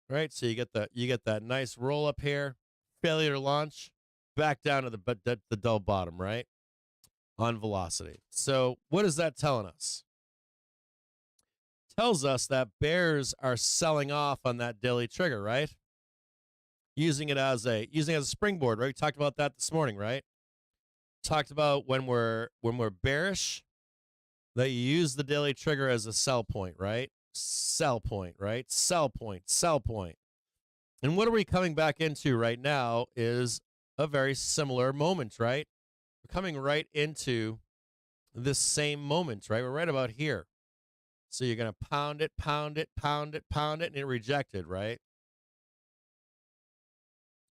Right? So you get that nice roll up here. Failure to launch. Back down to the dull bottom, right? On velocity. So what is that telling us? Tells us that bears are selling off on that daily trigger, right? Using it as a springboard, right? We talked about that this morning, right? Talked about when we're bearish, that you use the daily trigger as a sell point, right? Sell point, right? Sell point, sell point. And what are we coming back into right now is a very similar moment, right? We're coming right into this same moment, right? We're right about here. So you're going to pound it, pound it, pound it, pound it, and it rejected, right?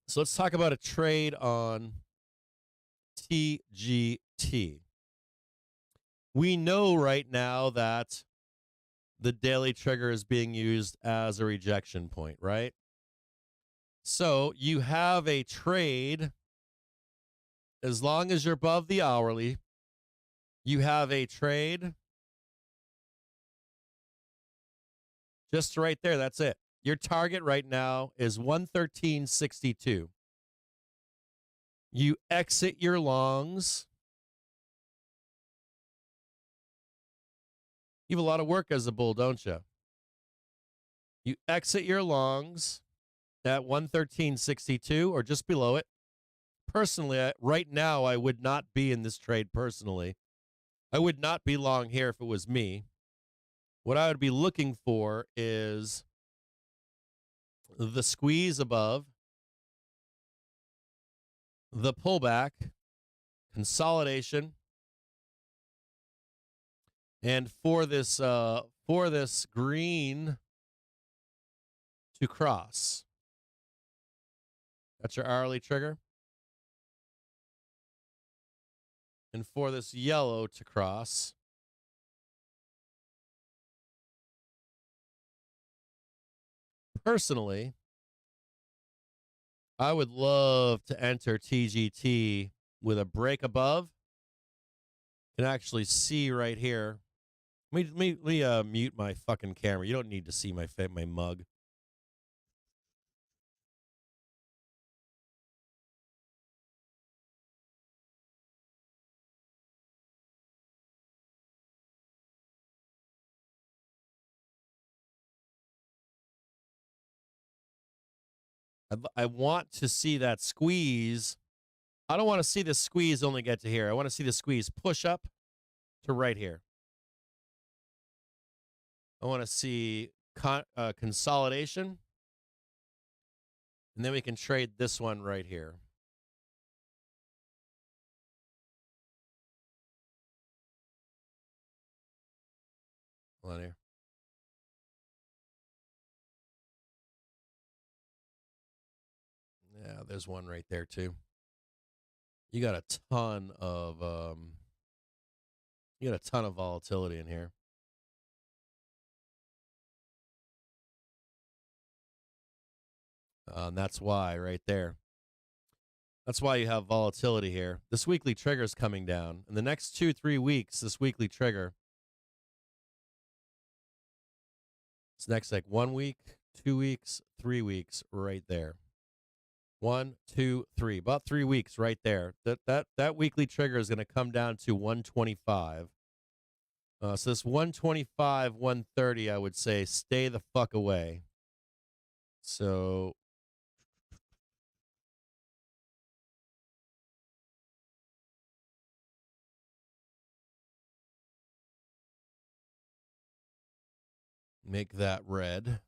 So let's talk about a trade on TGT. We know right now that the daily trigger is being used as a rejection point, right? So you have a trade, as long as you're above the hourly, you have a trade just right there. That's it. Your target right now is 113.62. You exit your longs. You have a lot of work as a bull, don't you? You exit your longs at 113.62 or just below it. Personally, right now, I would not be in this trade personally. I would not be long here if it was me. What I would be looking for is the squeeze above, the pullback, consolidation, and for this green to cross. That's your hourly trigger. And for this yellow to cross. Personally, I would love to enter TGT with a break above. You can actually see right here. Let me mute my fucking camera. You don't need to see my mug. I want to see that squeeze. I don't want to see the squeeze only get to here. I want to see the squeeze push up to right here. I want to see consolidation. And then we can trade this one right here. Hold on here. Yeah, there's one right there too. You got a ton of volatility in here. And that's why right there. That's why you have volatility here. This weekly trigger is coming down. In the next 2-3 weeks, this weekly trigger. It's next like 1 week, 2 weeks, 3 weeks right there. 1, 2, 3. About 3 weeks right there. That weekly trigger is going to come down to 125. So this 125, 130, I would say, stay the fuck away. So make that red.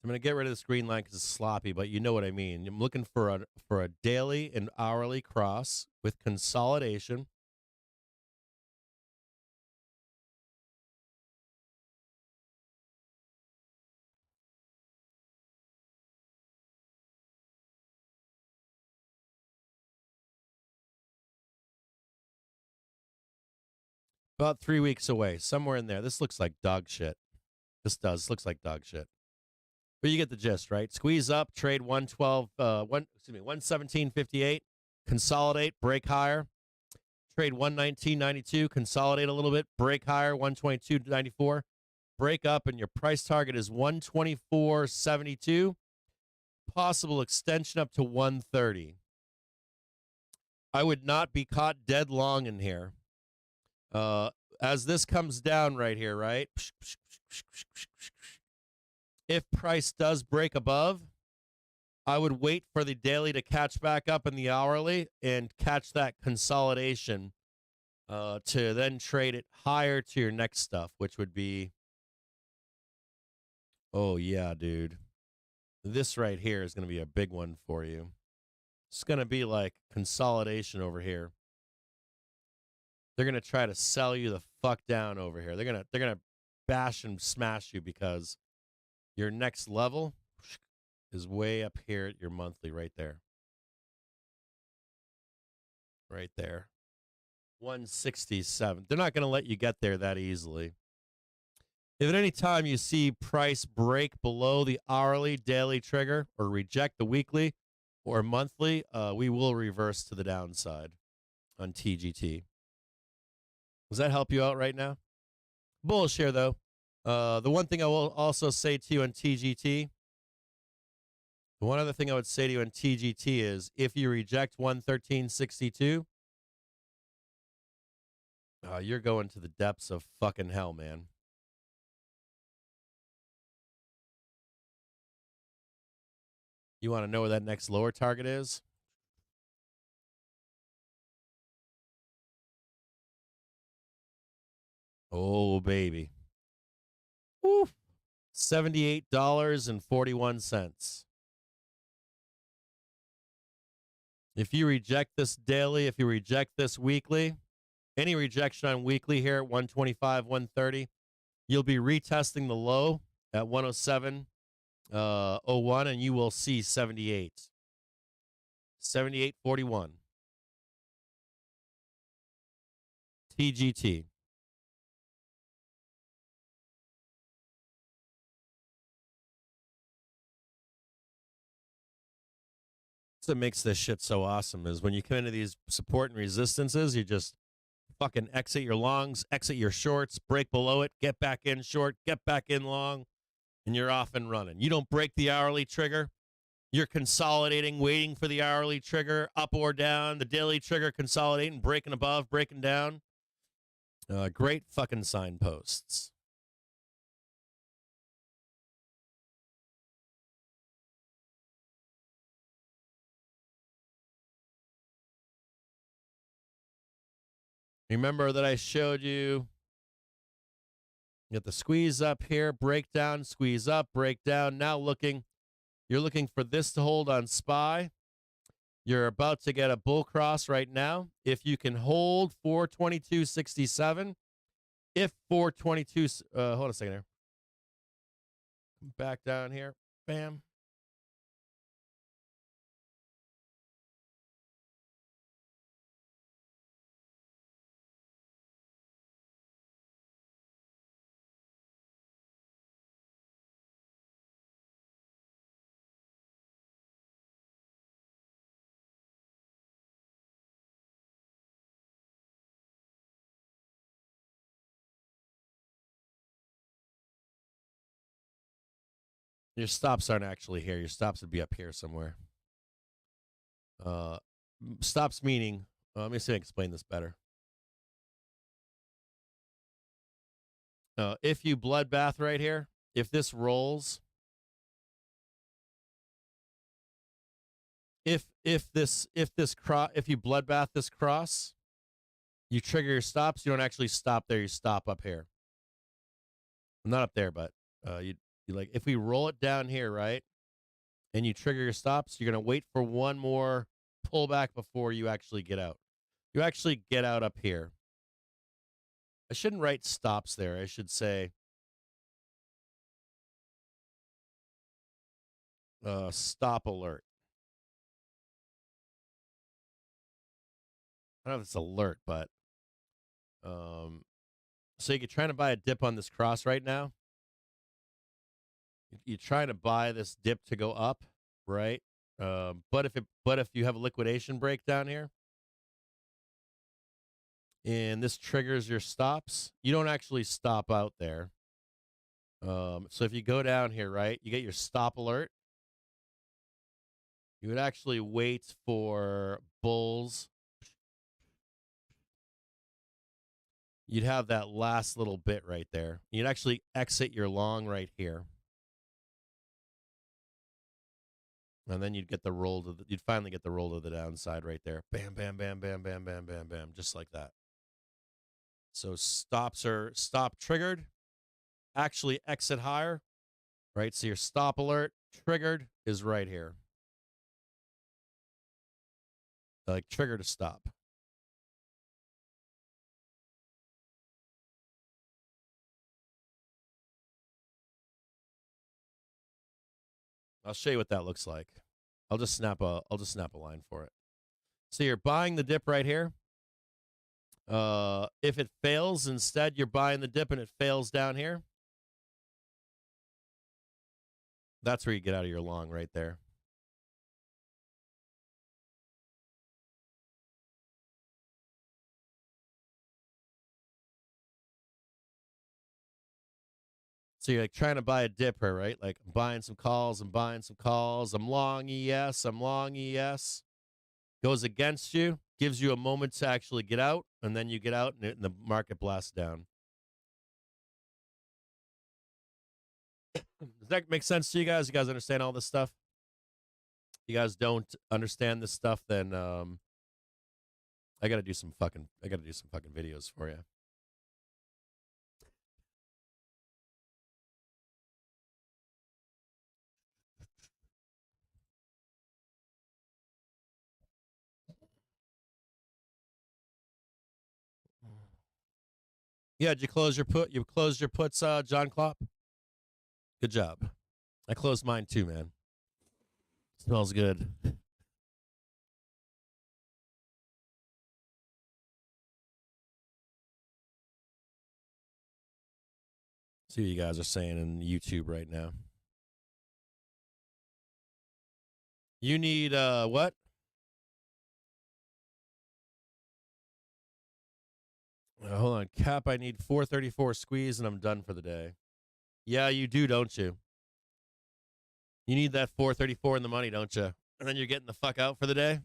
I'm going to get rid of this green line because it's sloppy, but you know what I mean. I'm looking for a daily and hourly cross with consolidation. About 3 weeks away, somewhere in there. This looks like dog shit. This looks like dog shit. But you get the gist, right? Squeeze up, trade 117.58, consolidate, break higher. Trade 119.92, consolidate a little bit, break higher, 122.94. Break up, and your price target is 124.72. Possible extension up to 130. I would not be caught dead long in here. As this comes down right here, right? If price does break above, I would wait for the daily to catch back up in the hourly and catch that consolidation to then trade it higher to your next stuff, which would be, oh, yeah, dude. This right here is going to be a big one for you. It's going to be like consolidation over here. They're going to try to sell you the fuck down over here. They're going to bash and smash you because your next level is way up here at your monthly right there. Right there. 167. They're not going to let you get there that easily. If at any time you see price break below the hourly, daily trigger or reject the weekly or monthly, we will reverse to the downside on TGT. Does that help you out right now? Bullish here, though. The one thing I will also say to you on TGT, the one other thing I would say to you on TGT is if you reject 113.62, you're going to the depths of fucking hell, man. You want to know where that next lower target is? Oh, baby. Woo. $78.41. If you reject this daily, if you reject this weekly, any rejection on weekly here at 125, 130, you'll be retesting the low at 107.01, and you will see 78. 78.41. TGT. What makes this shit so awesome is when you come into these support and resistances, you just fucking exit your longs, exit your shorts, break below it, get back in short, get back in long, and you're off and running. You don't break the hourly trigger. You're consolidating, waiting for the hourly trigger, up or down, the daily trigger consolidating, breaking above, breaking down. Great fucking signposts. Remember that I showed you, get the squeeze up here, break down, squeeze up, break down. Now you're looking for this to hold on SPY. You're about to get a bull cross right now. If you can hold 422.67, if 422, hold on a second here. Back down here. Bam. Your stops aren't actually here. Your stops would be up here somewhere. Stops meaning, let me see if I can explain this better. If you bloodbath right here, if this rolls, if you bloodbath this cross, you trigger your stops. You don't actually stop there. You stop up here. Not up there, but you like if we roll it down here, right, and you trigger your stops, you're gonna wait for one more pullback before you actually get out. You actually get out up here. I shouldn't write stops there. I should say stop alert. I don't know if it's alert, but so you're trying to buy a dip on this cross right now. You're trying to buy this dip to go up, right? But if you have a liquidation breakdown here, and this triggers your stops, you don't actually stop out there. So if you go down here, right, you get your stop alert. You would actually wait for bulls. You'd have that last little bit right there. You'd actually exit your long right here. And then you'd finally get the roll to the downside right there. Bam, bam, bam, bam, bam, bam, bam, bam, just like that. So stops are stop triggered, actually exit higher, right? So your stop alert triggered is right here. Like trigger to stop. I'll show you what that looks like. I'll just snap a line for it. So you're buying the dip right here. If it fails, instead you're buying the dip and it fails down here. That's where you get out of your long right there. So you're like trying to buy a dip here, right? Like I'm buying some calls, I'm buying some calls. I'm long ES, I'm long ES. Goes against you, gives you a moment to actually get out, and then you get out and the market blasts down. Does that make sense to you guys? You guys understand all this stuff? You guys don't understand this stuff, then I gotta do some fucking videos for you. Yeah, did you close your put? You closed your puts, John Klopp? Good job. I closed mine too, man. Smells good. See what you guys are saying in YouTube right now. You need what? Hold on, Cap. I need 434 squeeze, and I'm done for the day. Yeah, you do, don't you? You need that 434 in the money, don't you? And then you're getting the fuck out for the day.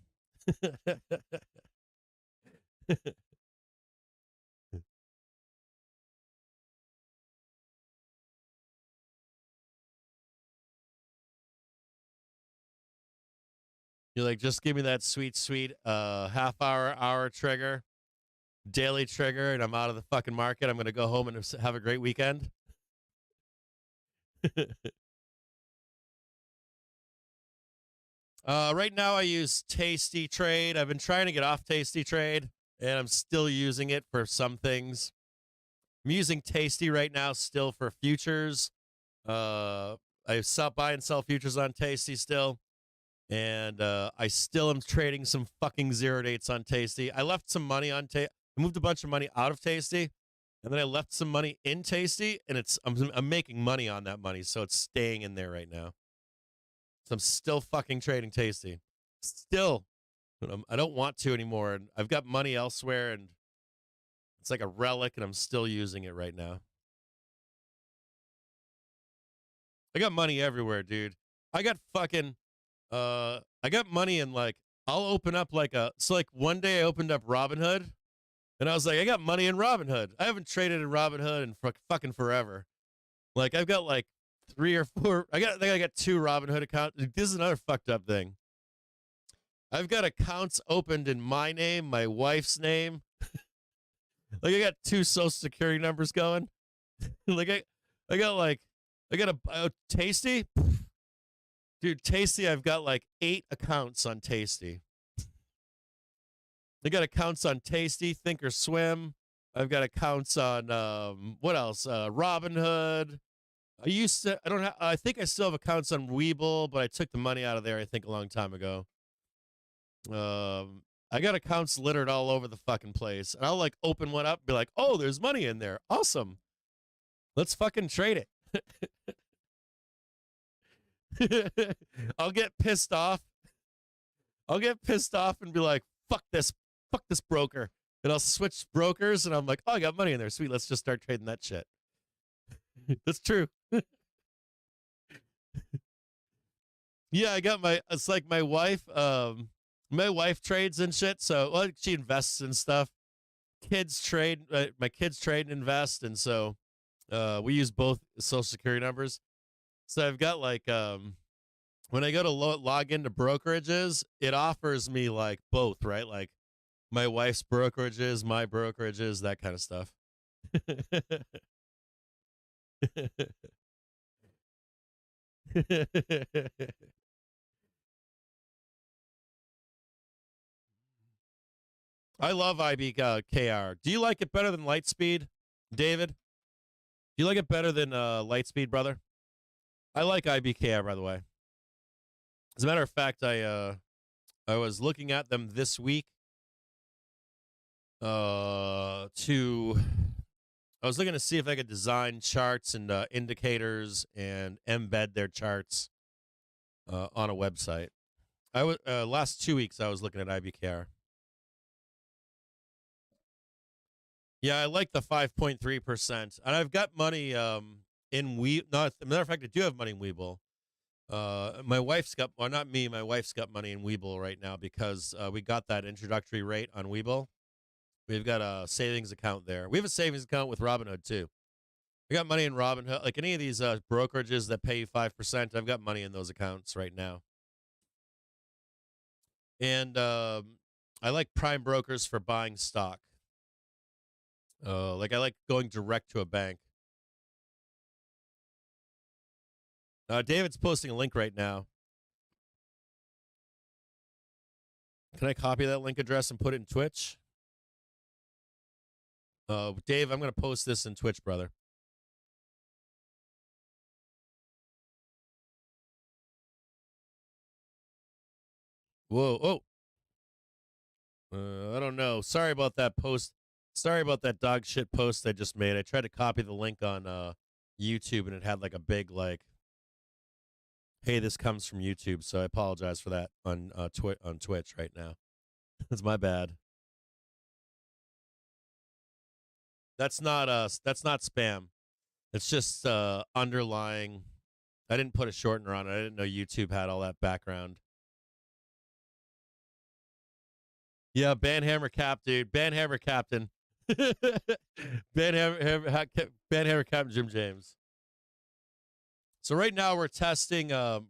You're like, just give me that sweet, sweet hour trigger. daily trigger and I'm out of the fucking market, I'm going to go home and have a great weekend. Right now I use Tasty Trade. I've been trying to get off Tasty Trade, and I'm still using it for some things. I'm using Tasty right now still for futures. I buy and sell futures on Tasty still. And I still am trading some fucking zero dates on Tasty. I left some money on I moved a bunch of money out of Tasty, and then I left some money in Tasty, and I'm making money on that money, so it's staying in there right now. So I'm still fucking trading Tasty. Still. I don't want to anymore, and I've got money elsewhere, and it's like a relic, and I'm still using it right now. I got money everywhere, dude. I got money in, like, I'll open up like one day I opened up Robinhood, and I was like, I got money in Robinhood. I haven't traded in Robinhood in fucking forever. Like, I've got like 3 or 4. I think I got 2 Robinhood accounts. This is another fucked up thing. I've got accounts opened in my name, my wife's name. Like, I got 2 social security numbers going. Like, I got a Tasty. Dude, Tasty, I've got like 8 accounts on Tasty. I got accounts on Tasty, Thinkorswim. I've got accounts on what else? Robinhood. I think I still have accounts on Webull, but I took the money out of there, I think, a long time ago. I got accounts littered all over the fucking place. And I'll like open one up and be like, oh, there's money in there. Awesome. Let's fucking trade it. I'll get pissed off. I'll get pissed off and be like, fuck this broker. And I'll switch brokers and I'm like, oh, I got money in there. Sweet, let's just start trading that shit. That's true. Yeah, it's like my wife trades and shit. So, well, she invests and stuff. Kids trade, my kids trade and invest. And so we use both social security numbers. So I've got like, when I go to log into brokerages, it offers me like both, right? Like my wife's brokerages, my brokerages, that kind of stuff. I love IBKR. Do you like it better than Lightspeed, David? Do you like it better than Lightspeed, brother? I like IBKR, by the way. As a matter of fact, I was looking at them this week. I was looking to see if I could design charts and indicators and embed their charts on a website. Last 2 weeks I was looking at IBKR. Yeah, I like the 5.3%, and I've got money in Webull. No, as a matter of fact, I do have money in Webull. My wife's got, well, not me. My wife's got money in Webull right now because we got that introductory rate on Webull. We've got a savings account there. We have a savings account with Robinhood too. I got money in Robinhood, like any of these brokerages that pay you 5%. I've got money in those accounts right now. And I like prime brokers for buying stock. Like I like going direct to a bank. David's posting a link right now. Can I copy that link address and put it in Twitch? Dave, I'm going to post this in Twitch, brother. Whoa. I don't know. Sorry about that post. Sorry about that dog shit post I just made. I tried to copy the link on YouTube, and it had like a big like, hey, this comes from YouTube. So I apologize for that on Twitch right now. That's my bad. That's not spam. It's just underlying. I didn't put a shortener on it. I didn't know YouTube had all that background. Yeah, Banhammer Cap, dude. Banhammer Captain. Banhammer Captain Jim James. So right now we're testing. The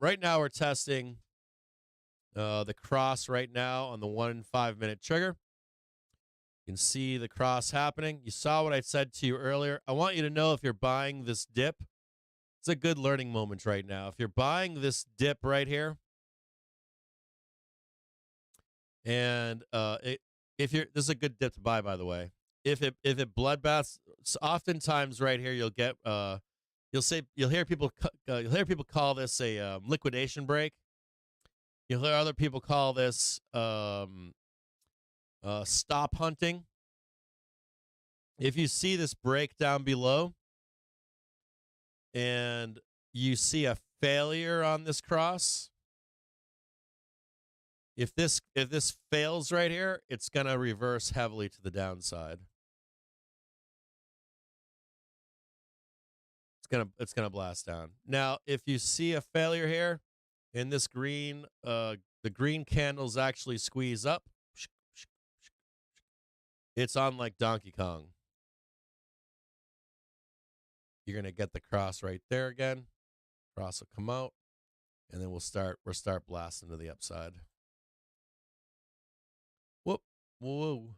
cross right now on the 1 5 minute trigger. You can see the cross happening. You saw what I said to you earlier. I want you to know if you're buying this dip, it's a good learning moment right now. If you're buying this dip right here, and this is a good dip to buy, by the way. If it bloodbaths, oftentimes right here you'll get you'll hear people call this a liquidation break. You'll hear other people call this stop hunting. If you see this break down below and you see a failure on this cross, if this fails right here, it's going to reverse heavily to the downside. It's going to blast down. Now, if you see a failure here in this green, the green candles actually squeeze up. It's on like Donkey Kong. You're going to get the cross right there again. Cross will come out, and then we'll start blasting to the upside. Whoop. Whoa.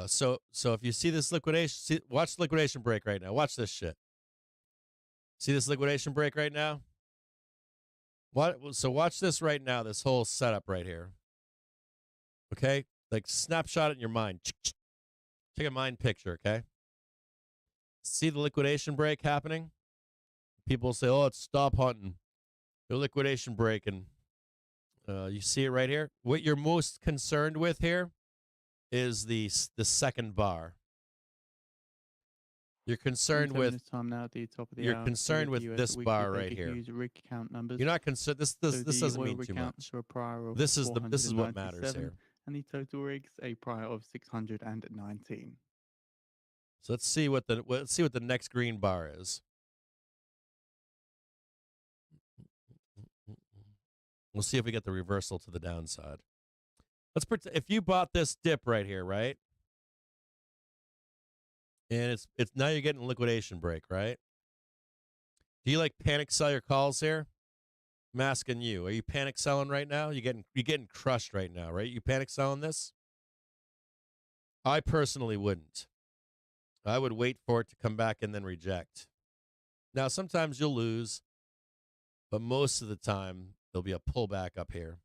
So if you see this liquidation, watch the liquidation break right now. Watch this shit. See this liquidation break right now? So watch this right now, this whole setup right here. Okay? Like snapshot it in your mind. Take a mind picture, okay? See the liquidation break happening? People say, oh, it's stop hunting. The liquidation break. And you see it right here? What you're most concerned with here is the second bar. You're concerned with time now at the top of the you're hour, concerned with US this weekly bar paper right here. news rig count numbers. You're not concerned. This So doesn't the mean oil too recounts much. were a prior of This is what matters 497, here. and the total rigs a prior of 619. So let's see what the next green bar is. We'll see if we get the reversal to the downside. If you bought this dip right here, right? And it's now you're getting a liquidation break, right? Do you like panic sell your calls here? I'm asking you. Are you panic selling right now? You're getting crushed right now, right? You panic selling this? I personally wouldn't. I would wait for it to come back and then reject. Now, sometimes you'll lose, but most of the time there'll be a pullback up here.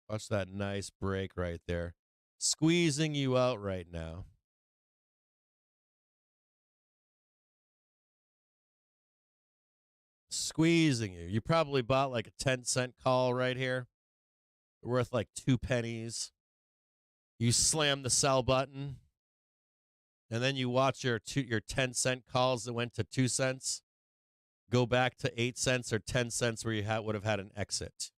Watch that nice break right there. Squeezing you out right now. Squeezing you. You probably bought like a 10-cent call right here. Worth like 2 pennies. You slam the sell button. And then you watch your 10-cent calls that went to 2 cents go back to 8 cents or 10 cents where you would have had an exit.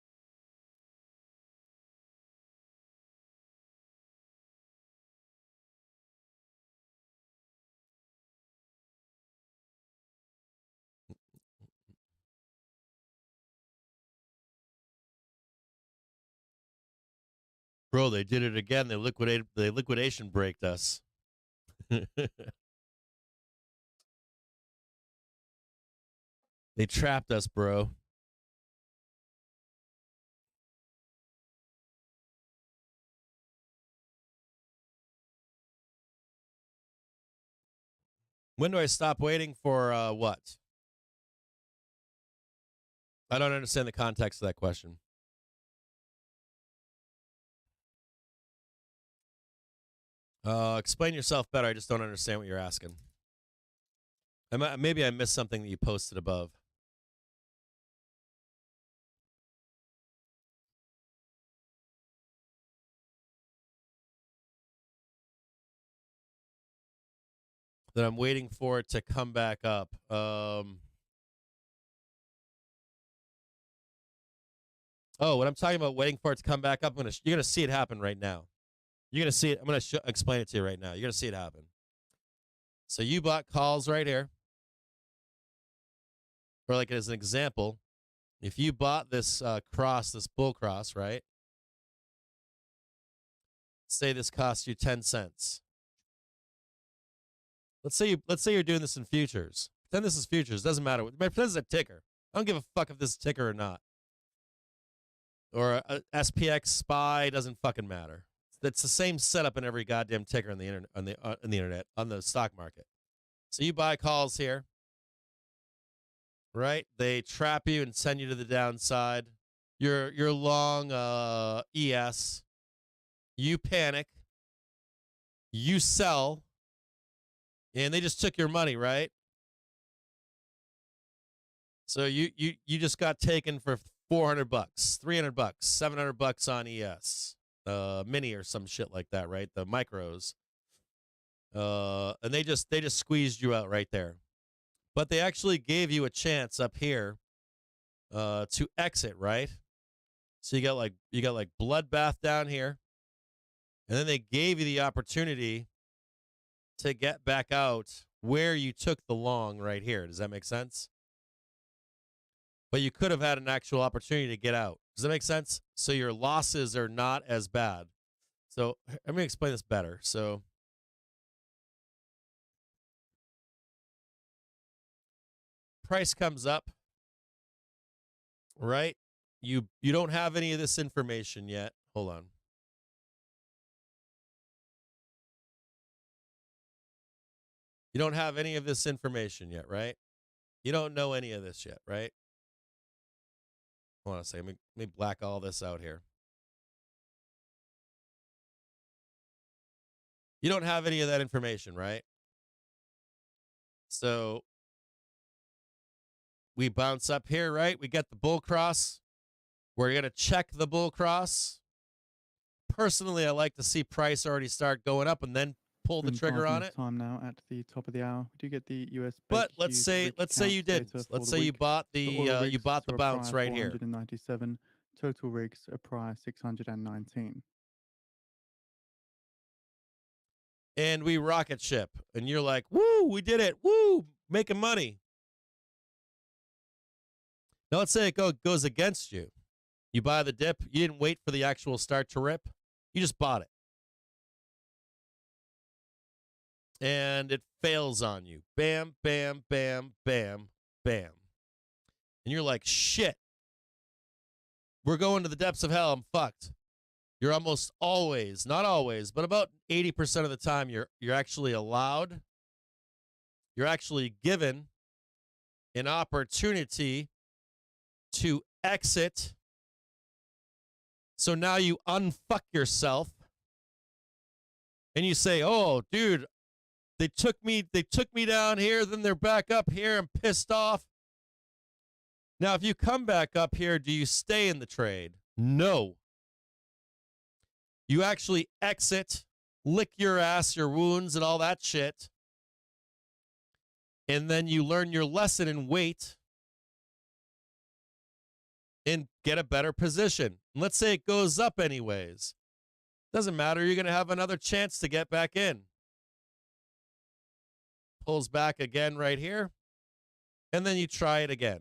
Bro, they did it again. They liquidation braked us. They trapped us, bro. When do I stop waiting for what? I don't understand the context of that question. Explain yourself better. I just don't understand what you're asking. Maybe I missed something that you posted above. That I'm waiting for it to come back up. What I'm talking about waiting for it to come back up, you're going to see it happen right now. You're going to see it. I'm going to explain it to you right now. You're going to see it happen. So you bought calls right here. Or like as an example, if you bought this this bull cross, right? Say this costs you 10 cents. Let's say you're doing this in futures. Pretend this is futures. Doesn't matter. Pretend this is a ticker. I don't give a fuck if this is ticker or not. Or a SPX SPY, doesn't fucking matter. It's the same setup in every goddamn ticker on the internet, on the stock market. So you buy calls here, right? They trap you and send you to the downside. You're long ES. You panic. You sell. And they just took your money, right? So you just got taken for $400, $300, $700 on ES, mini or some shit like that, right? The micros, and they just squeezed you out right there. But they actually gave you a chance up here to exit, right? So you got like bloodbath down here, and then they gave you the opportunity to get back out where you took the long right here. Does that make sense? But you could have had an actual opportunity to get out. Does that make sense? So your losses are not as bad. So let me explain this better. So price comes up, right? You don't have any of this information yet. Hold on. You don't have any of this information yet, right? You don't know any of this yet, right? Hold on a second. Let me black all this out here. You don't have any of that information, right? So we bounce up here, right? We get the bull cross. We're going to check the bull cross. Personally, I like to see price already start going up and then pull the trigger on it. Time now at the top of the hour. We do get the US. But let's say you didn't. Let's say you bought the bounce right here. 497. Total rigs a prior 619. And we rocket ship, and you're like, "Woo, we did it! Woo, making money." Now let's say it goes against you. You buy the dip. You didn't wait for the actual start to rip. You just bought it. And it fails on you. Bam, bam, bam, bam, bam. And you're like, shit. We're going to the depths of hell. I'm fucked. You're almost always, not always, but about 80% of the time, you're actually allowed. You're actually given an opportunity to exit. So now you unfuck yourself. And you say, oh, dude, they took me down here, then they're back up here. I'm pissed off. Now, if you come back up here, do you stay in the trade? No. You actually exit, lick your ass, your wounds, and all that shit. And then you learn your lesson and wait and get a better position. And let's say it goes up anyways. Doesn't matter. You're going to have another chance to get back in. Pulls back again right here. And then you try it again.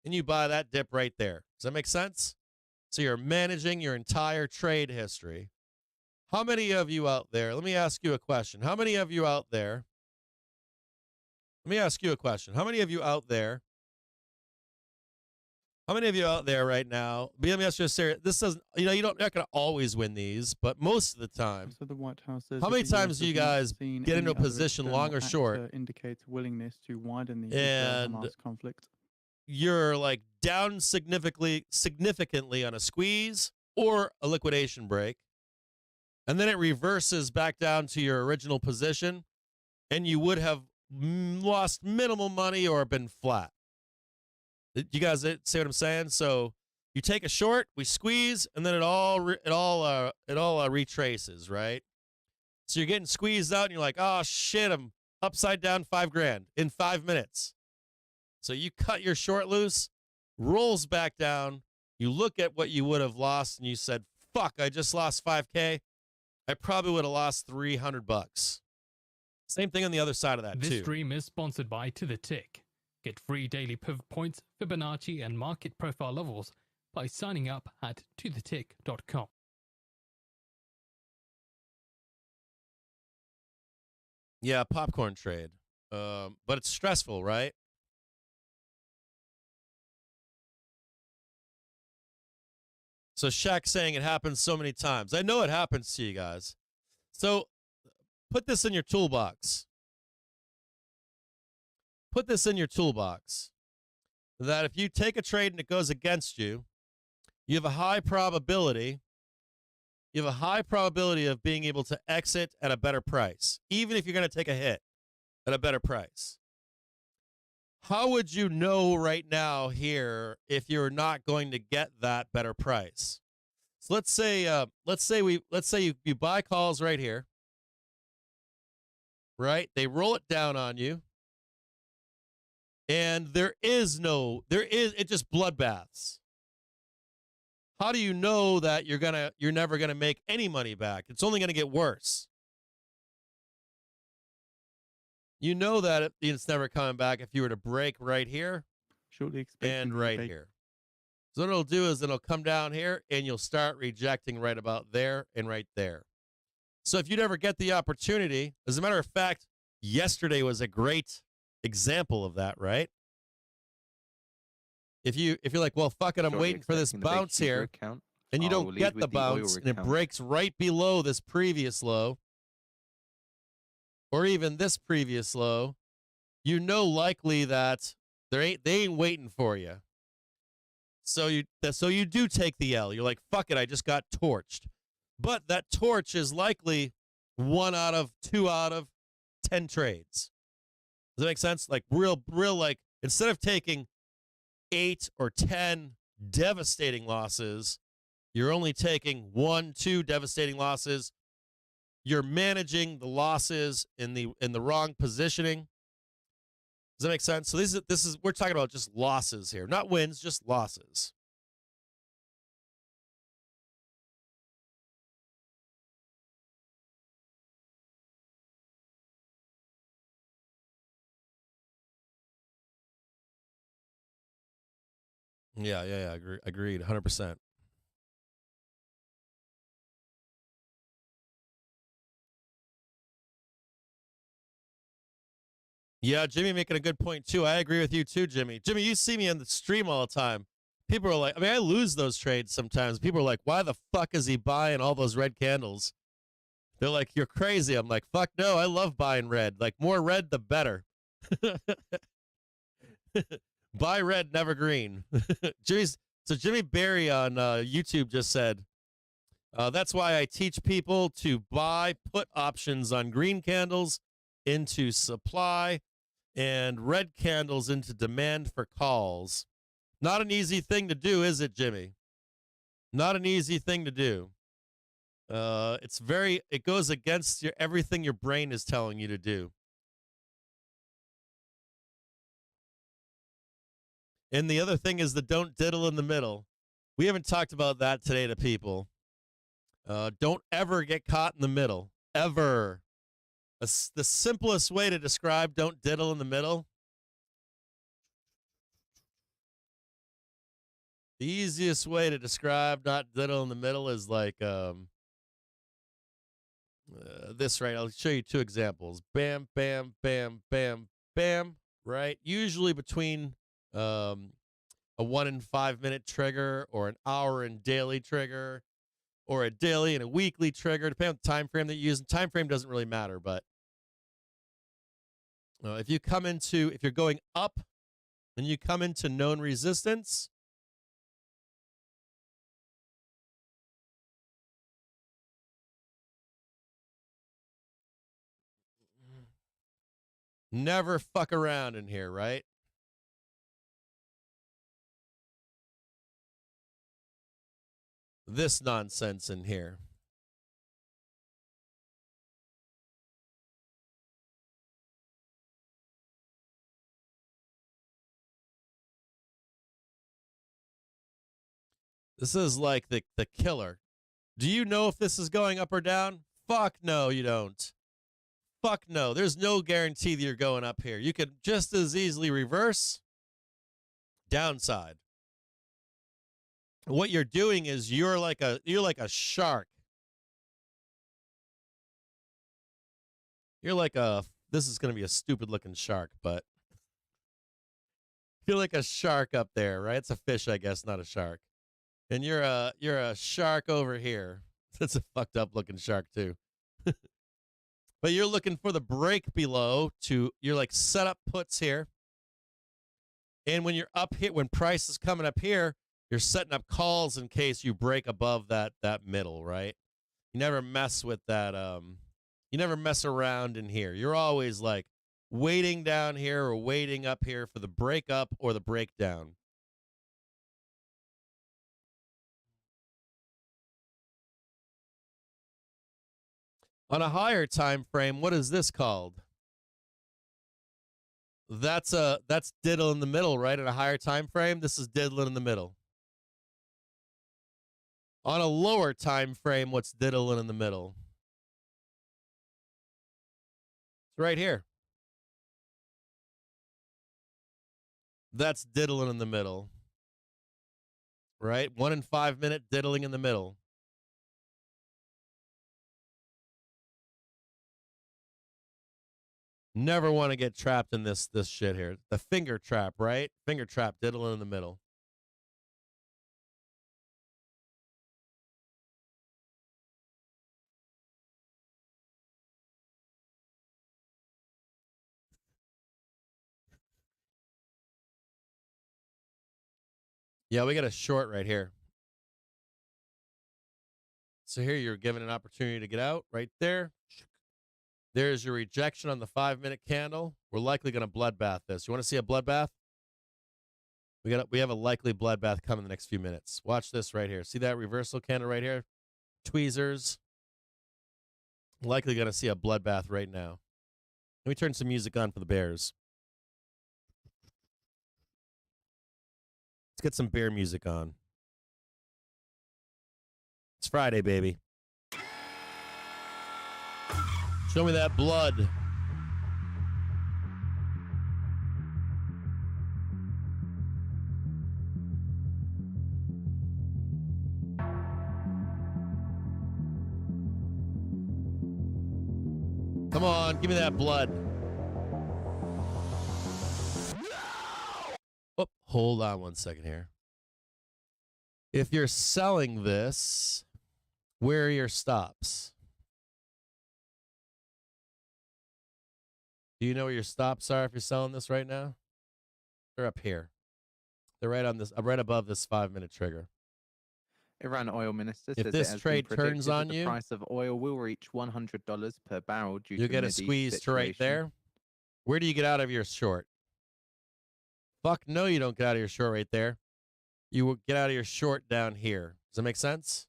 And you buy that dip right there. Does that make sense? So you're managing your entire trade history. How many of you out there, let me ask you a question. How many of you out there, let me ask you a question. How many of you out there right now, let me ask you a serious, this doesn't, you're not going to always win these, but most of the time, So the White House says how that many the US times do you has not guys seen get into any a other position, external long or short, actor indicates willingness to widen the and Israel-Hamas conflict. you're like down significantly on a squeeze or a liquidation break, and then it reverses back down to your original position, and you would have lost minimal money or been flat. You guys see what I'm saying? So you take a short, we squeeze, and then it all retraces, right? So you're getting squeezed out, and you're like, oh shit, I'm upside down $5,000 in 5 minutes. So you cut your short loose, rolls back down. You look at what you would have lost, and you said, fuck, I just lost $5K. I probably would have lost $300. Same thing on the other side of that, This too. stream is sponsored by To The Tick. Get free daily pivot points, Fibonacci, and market profile levels by signing up at tothetick.com. Yeah, popcorn trade. But it's stressful, right? So Shaq's saying it happens so many times. I know it happens to you guys. So put this in your toolbox. Put this in your toolbox. That if you take a trade and it goes against you, you have a high probability. You have a high probability of being able to exit at a better price, even if you're going to take a hit at a better price. How would you know right now here if you're not going to get that better price? So let's say you buy calls right here, right? They roll it down on you, and it just bloodbaths. How do you know that you're never gonna make any money back? It's only gonna get worse. You know that it's never coming back if you were to break right here Shortly expecting and to right break. here. So what it'll do is it'll come down here and you'll start rejecting right about there and right there. So if you never get the opportunity, as a matter of fact, yesterday was a great example of that, right? If you're like, well, fuck it, I'm Shortly waiting for this expecting the big bounce Hebrew here, account. and you I will don't lead get with the the oil bounce, and it account. breaks right below this previous low, or even this previous low, you know likely that they ain't waiting for you. So you do take the L. You're like, fuck it, I just got torched. But that torch is likely 1 out of 2 out of 10 trades. Does that make sense? Like real like instead of taking 8 or 10 devastating losses, you're only taking 1, 2 devastating losses. You're managing the losses in the wrong positioning. Does that make sense? So this is we're talking about just losses here, not wins, just losses. Yeah, agreed, 100%. Yeah, Jimmy making a good point too. I agree with you too, Jimmy. Jimmy, you see me on the stream all the time. People are like, I mean, I lose those trades sometimes. People are like, why the fuck is he buying all those red candles? They're like, you're crazy. I'm like, fuck no, I love buying red. Like, more red, the better. Buy red, never green. Jimmy Barry on YouTube just said, that's why I teach people to buy put options on green candles into supply and red candles into demand for calls. Not an easy thing to do, is it, Jimmy? Not an easy thing to do. It goes against everything your brain is telling you to do. And the other thing is the don't diddle in the middle. We haven't talked about that today to people. Don't ever get caught in the middle. Ever. The simplest way to describe don't diddle in the middle. The easiest way to describe not diddle in the middle is like this, right? I'll show you 2 examples. Bam, bam, bam, bam, bam, right? Usually between a 1 and 5 minute trigger or an hour and daily trigger or a daily and a weekly trigger, depending on the time frame that you use. And time frame doesn't really matter, but if you're going up and you come into known resistance, never fuck around in here, right? This nonsense in here. This is like the killer. Do you know if this is going up or down? Fuck no, you don't. Fuck no. There's no guarantee that you're going up here. You could just as easily reverse. Downside. What you're doing is you're like a shark. You're like a this is going to be a stupid looking shark, but feel like a shark up there, right? It's a fish, I guess, not a shark. And you're a shark over here. That's a fucked up looking shark too. But you're looking for the break below you're like set up puts here. And when you're up here, when price is coming up here, you're setting up calls in case you break above that middle, right? You never mess with that. You never mess around in here. You're always like waiting down here or waiting up here for the break up or the breakdown. On a higher time frame, what is this called? That's diddle in the middle, right? At a higher time frame, this is diddling in the middle. On a lower time frame, what's diddling in the middle? It's right here. That's diddling in the middle. Right? 1 and 5 minute diddling in the middle. Never want to get trapped in this shit here. The finger trap, right? Finger trap, diddling in the middle. Yeah, we got a short right here. So here you're given an opportunity to get out right there. There's your rejection on the 5 minute candle. We're likely going to bloodbath this. You want to see a bloodbath? We have a likely bloodbath coming in the next few minutes. Watch this right here. See that reversal candle right here? Tweezers. Likely going to see a bloodbath right now. Let me turn some music on for the bears. Let's get some bear music on. It's Friday, baby. Show me that blood. Come on, give me that blood. Oh, hold on one second here. If you're selling this, where are your stops? Do you know where your stops are if you're selling this right now? They're up here. They're right on this, right above this 5 minute trigger. Iran oil minister If says this it has trade been turns predicted on that you, the price of oil will reach $100 per barrel due you to get a Mideast squeeze to right situation. there. Where do you get out of your short? Fuck no, you don't get out of your short right there. You will get out of your short down here. Does that make sense?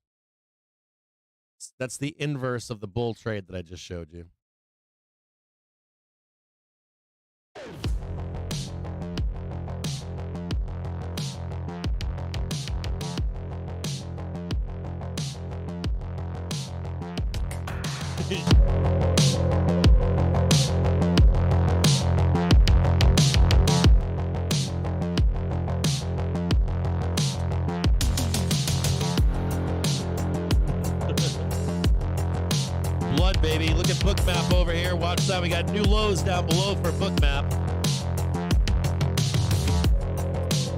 That's the inverse of the bull trade that I just showed you. Blood, baby. Look at Bookmap over here. Watch that. We got new lows down below for Bookmap.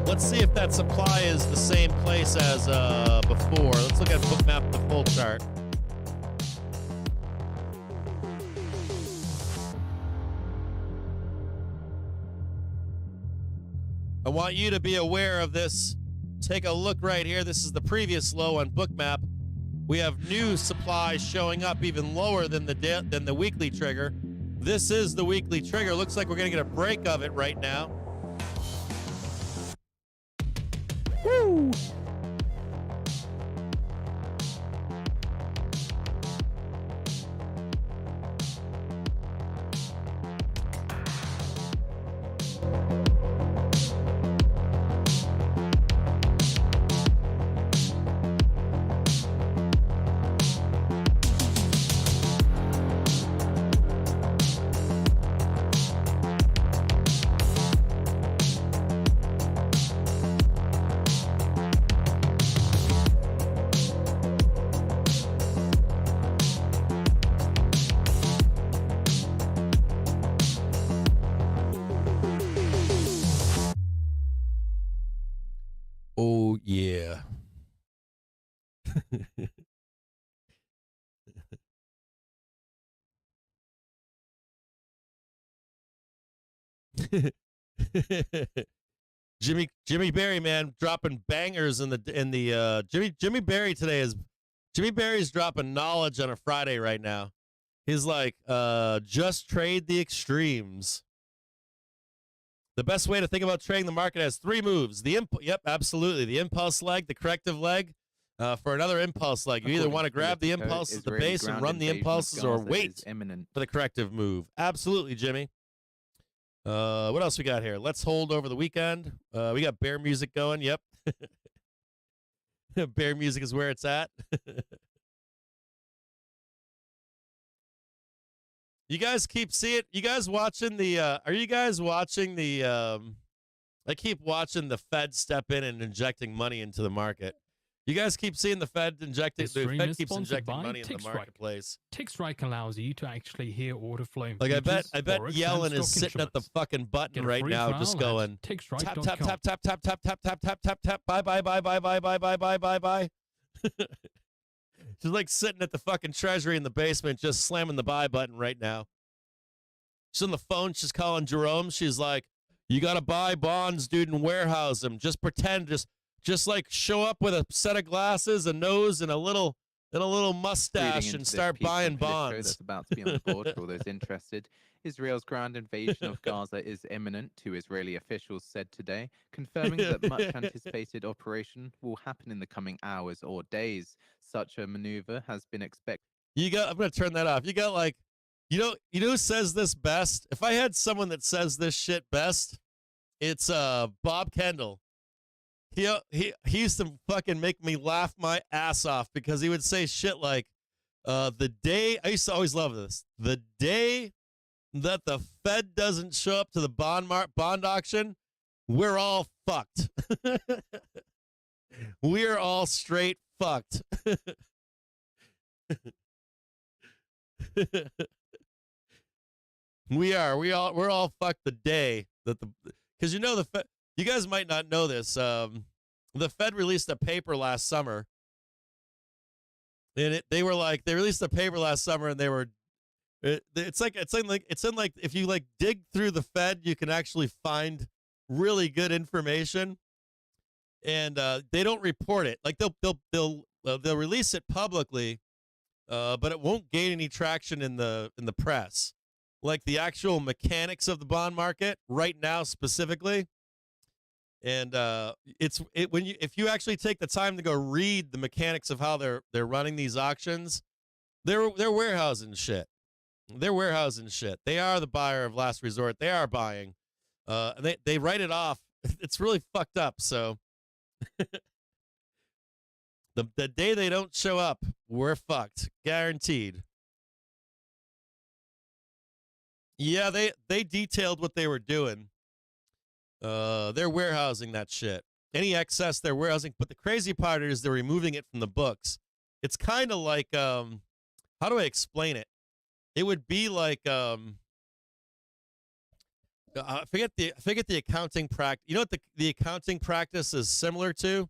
Let's see if that supply is the same place as before. Let's look at Bookmap, the full chart. I want you to be aware of this. Take a look right here. This is the previous low on Bookmap. We have new supplies showing up even lower than the weekly trigger. This is the weekly trigger. Looks like we're going to get a break of it right now. Woo! Oh yeah. Jimmy Berry, man, dropping bangers in the Jimmy Berry today is Jimmy Berry's dropping knowledge on a Friday right now. He's like, just trade the extremes. The best way to think about trading the market has three moves. Yep, absolutely. The impulse leg, the corrective leg, for another impulse leg. You either According want to to grab the Politico, impulse at the Israeli base and ground run the invasion of impulses, or Gaza wait is imminent. for the corrective move. Absolutely, Jimmy. What else we got here? Let's hold over the weekend. We got bear music going. Yep. Bear music is where it's at. You guys keep seeing. You guys watching the? Are you guys watching the? I keep watching the Fed step in and injecting money into the market. You guys keep seeing the Fed injecting. This The stream Fed is keeps sponsored injecting by money into the TickStrike. marketplace. TickStrike allows you to actually hear order flow in Like I bet futures, Yellen forex, and is stock sitting at the instruments. fucking button Get a right free now, trial just at going tap tickstrike.com. tap tap tap tap tap tap tap tap tap tap. Bye bye bye bye bye bye bye bye bye bye. She's like sitting at the fucking treasury in the basement, just slamming the buy button right now. She's on the phone. She's calling Jerome. She's like, "You got to buy bonds, dude, and warehouse them. Just pretend, just like show up with a set of glasses, a nose, and a little mustache, Reading and into this start piece buying from Politico bonds." that's about to be on the board for all those interested. Israel's ground invasion of Gaza is imminent, two Israeli officials said today, confirming that much anticipated operation will happen in the coming hours or days. Such a maneuver has been expected. I'm gonna turn that off. You got like, you know who says this best? If I had someone that says this shit best, it's Bob Kendall. He used to fucking make me laugh my ass off because he would say shit like, the day, I used to always love this, the day that the Fed doesn't show up to the bond auction, we're all fucked. We're all straight fucked. We're all fucked the day that because you know the Fed, you guys might not know this. The Fed released a paper last summer, and they released a paper last summer, and they were, it's like if you like dig through the Fed, you can actually find really good information, and they don't report it. Like they'll release it publicly, but it won't gain any traction in the press. Like the actual mechanics of the bond market right now specifically. And if you actually take the time to go read the mechanics of how they're running these auctions, they're warehousing shit. They're warehousing shit. They are the buyer of last resort. They are buying. And they write it off. It's really fucked up. So the day they don't show up, we're fucked. Guaranteed. Yeah, they detailed what they were doing. They're warehousing that shit. Any excess they're warehousing, but the crazy part is they're removing it from the books. It's kind of like how do I explain it? It would be like forget the accounting practice. You know what the accounting practice is similar to?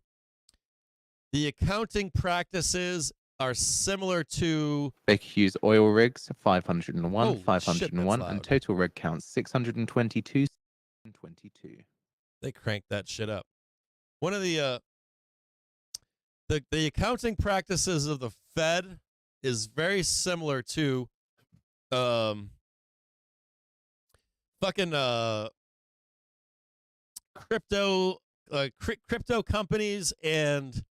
The accounting practices are similar to Baker Hughes oil rigs 501, Holy shit, 501, that's and loud. total rig counts 622. 22. They cranked that shit up. One of the accounting practices of the Fed is very similar to fucking crypto companies and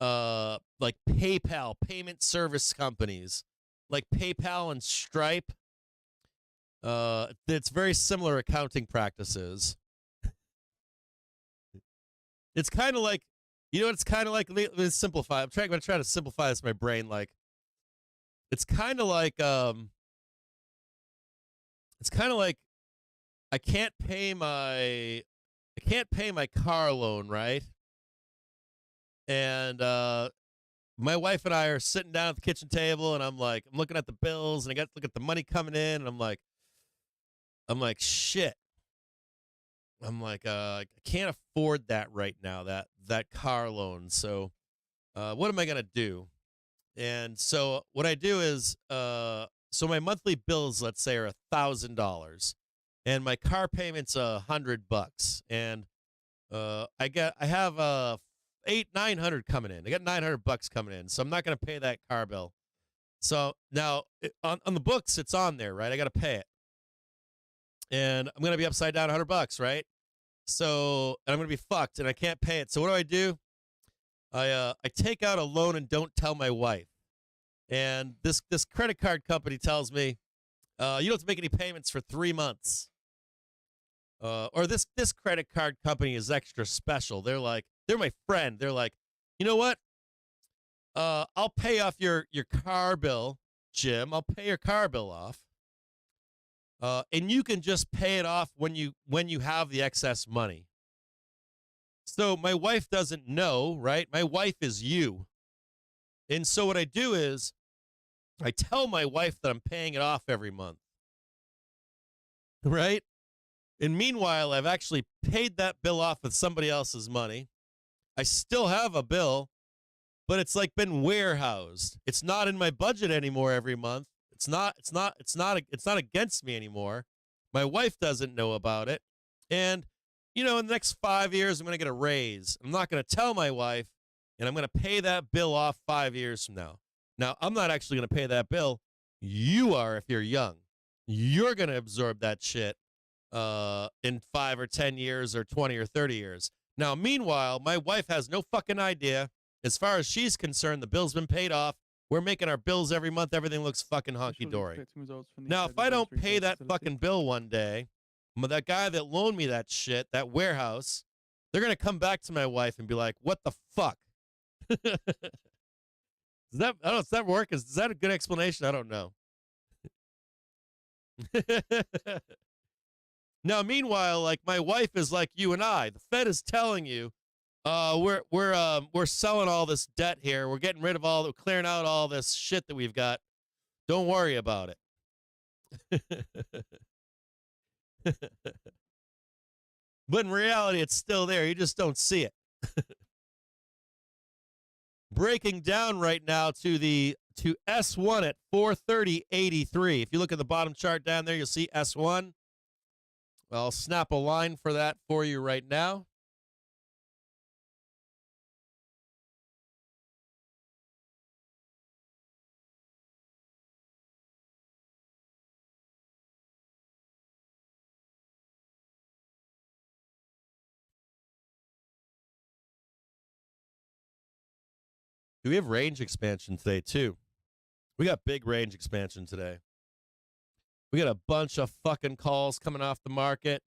like PayPal, payment service companies like PayPal and Stripe. It's very similar accounting practices. It's kind of like, you know what it's kind of like? Let me simplify. I'm going to try to simplify this in my brain. Like, it's kind of like I can't pay my car loan, right? And my wife and I are sitting down at the kitchen table, and I'm looking at the bills, and I got to look at the money coming in, and I'm like, shit. I'm like, I can't afford that right now, that car loan. So what am I gonna do? And so what I do is, so my monthly bills, let's say, are $1,000, and my car payment's $100, and I have 900 coming in. I got $900 coming in, so I'm not gonna pay that car bill. So now on the books, it's on there, right? I got to pay it, and I'm gonna be upside down $100, right? So and I'm gonna be fucked, and I can't pay it. So what do? I take out a loan and don't tell my wife. And this credit card company tells me, you don't have to make any payments for 3 months. Or this credit card company is extra special. They're my friend. They're like, you know what? I'll pay off your car bill, Jim. I'll pay your car bill off. And you can just pay it off when you have the excess money. So my wife doesn't know, right? My wife is you. And so what I do is I tell my wife that I'm paying it off every month. Right? And meanwhile, I've actually paid that bill off with somebody else's money. I still have a bill, but it's like been warehoused. It's not in my budget anymore every month. It's not against me anymore. My wife doesn't know about it. And in the next 5 years, I'm going to get a raise. I'm not going to tell my wife, and I'm going to pay that bill off 5 years from now. Now, I'm not actually going to pay that bill. You are if you're young. You're going to absorb that shit in 5 or 10 years or 20 or 30 years. Now, meanwhile, my wife has no fucking idea. As far as she's concerned, the bill's been paid off. We're making our bills every month. Everything looks fucking honky-dory. Now, if I don't pay that fucking bill one day, that guy that loaned me that shit, that warehouse, they're going to come back to my wife and be like, what the fuck? I don't know, does that work? Is that a good explanation? I don't know. Now, meanwhile, like my wife is like you and I. The Fed is telling you, we're selling all this debt here. We're getting rid of clearing out all this shit that we've got. Don't worry about it. But in reality, it's still there. You just don't see it. Breaking down right now to S1 at 430.83. If you look at the bottom chart down there, you'll see S1. I'll snap a line for that for you right now. We have range expansion today, too. We got big range expansion today. We got a bunch of fucking calls coming off the market.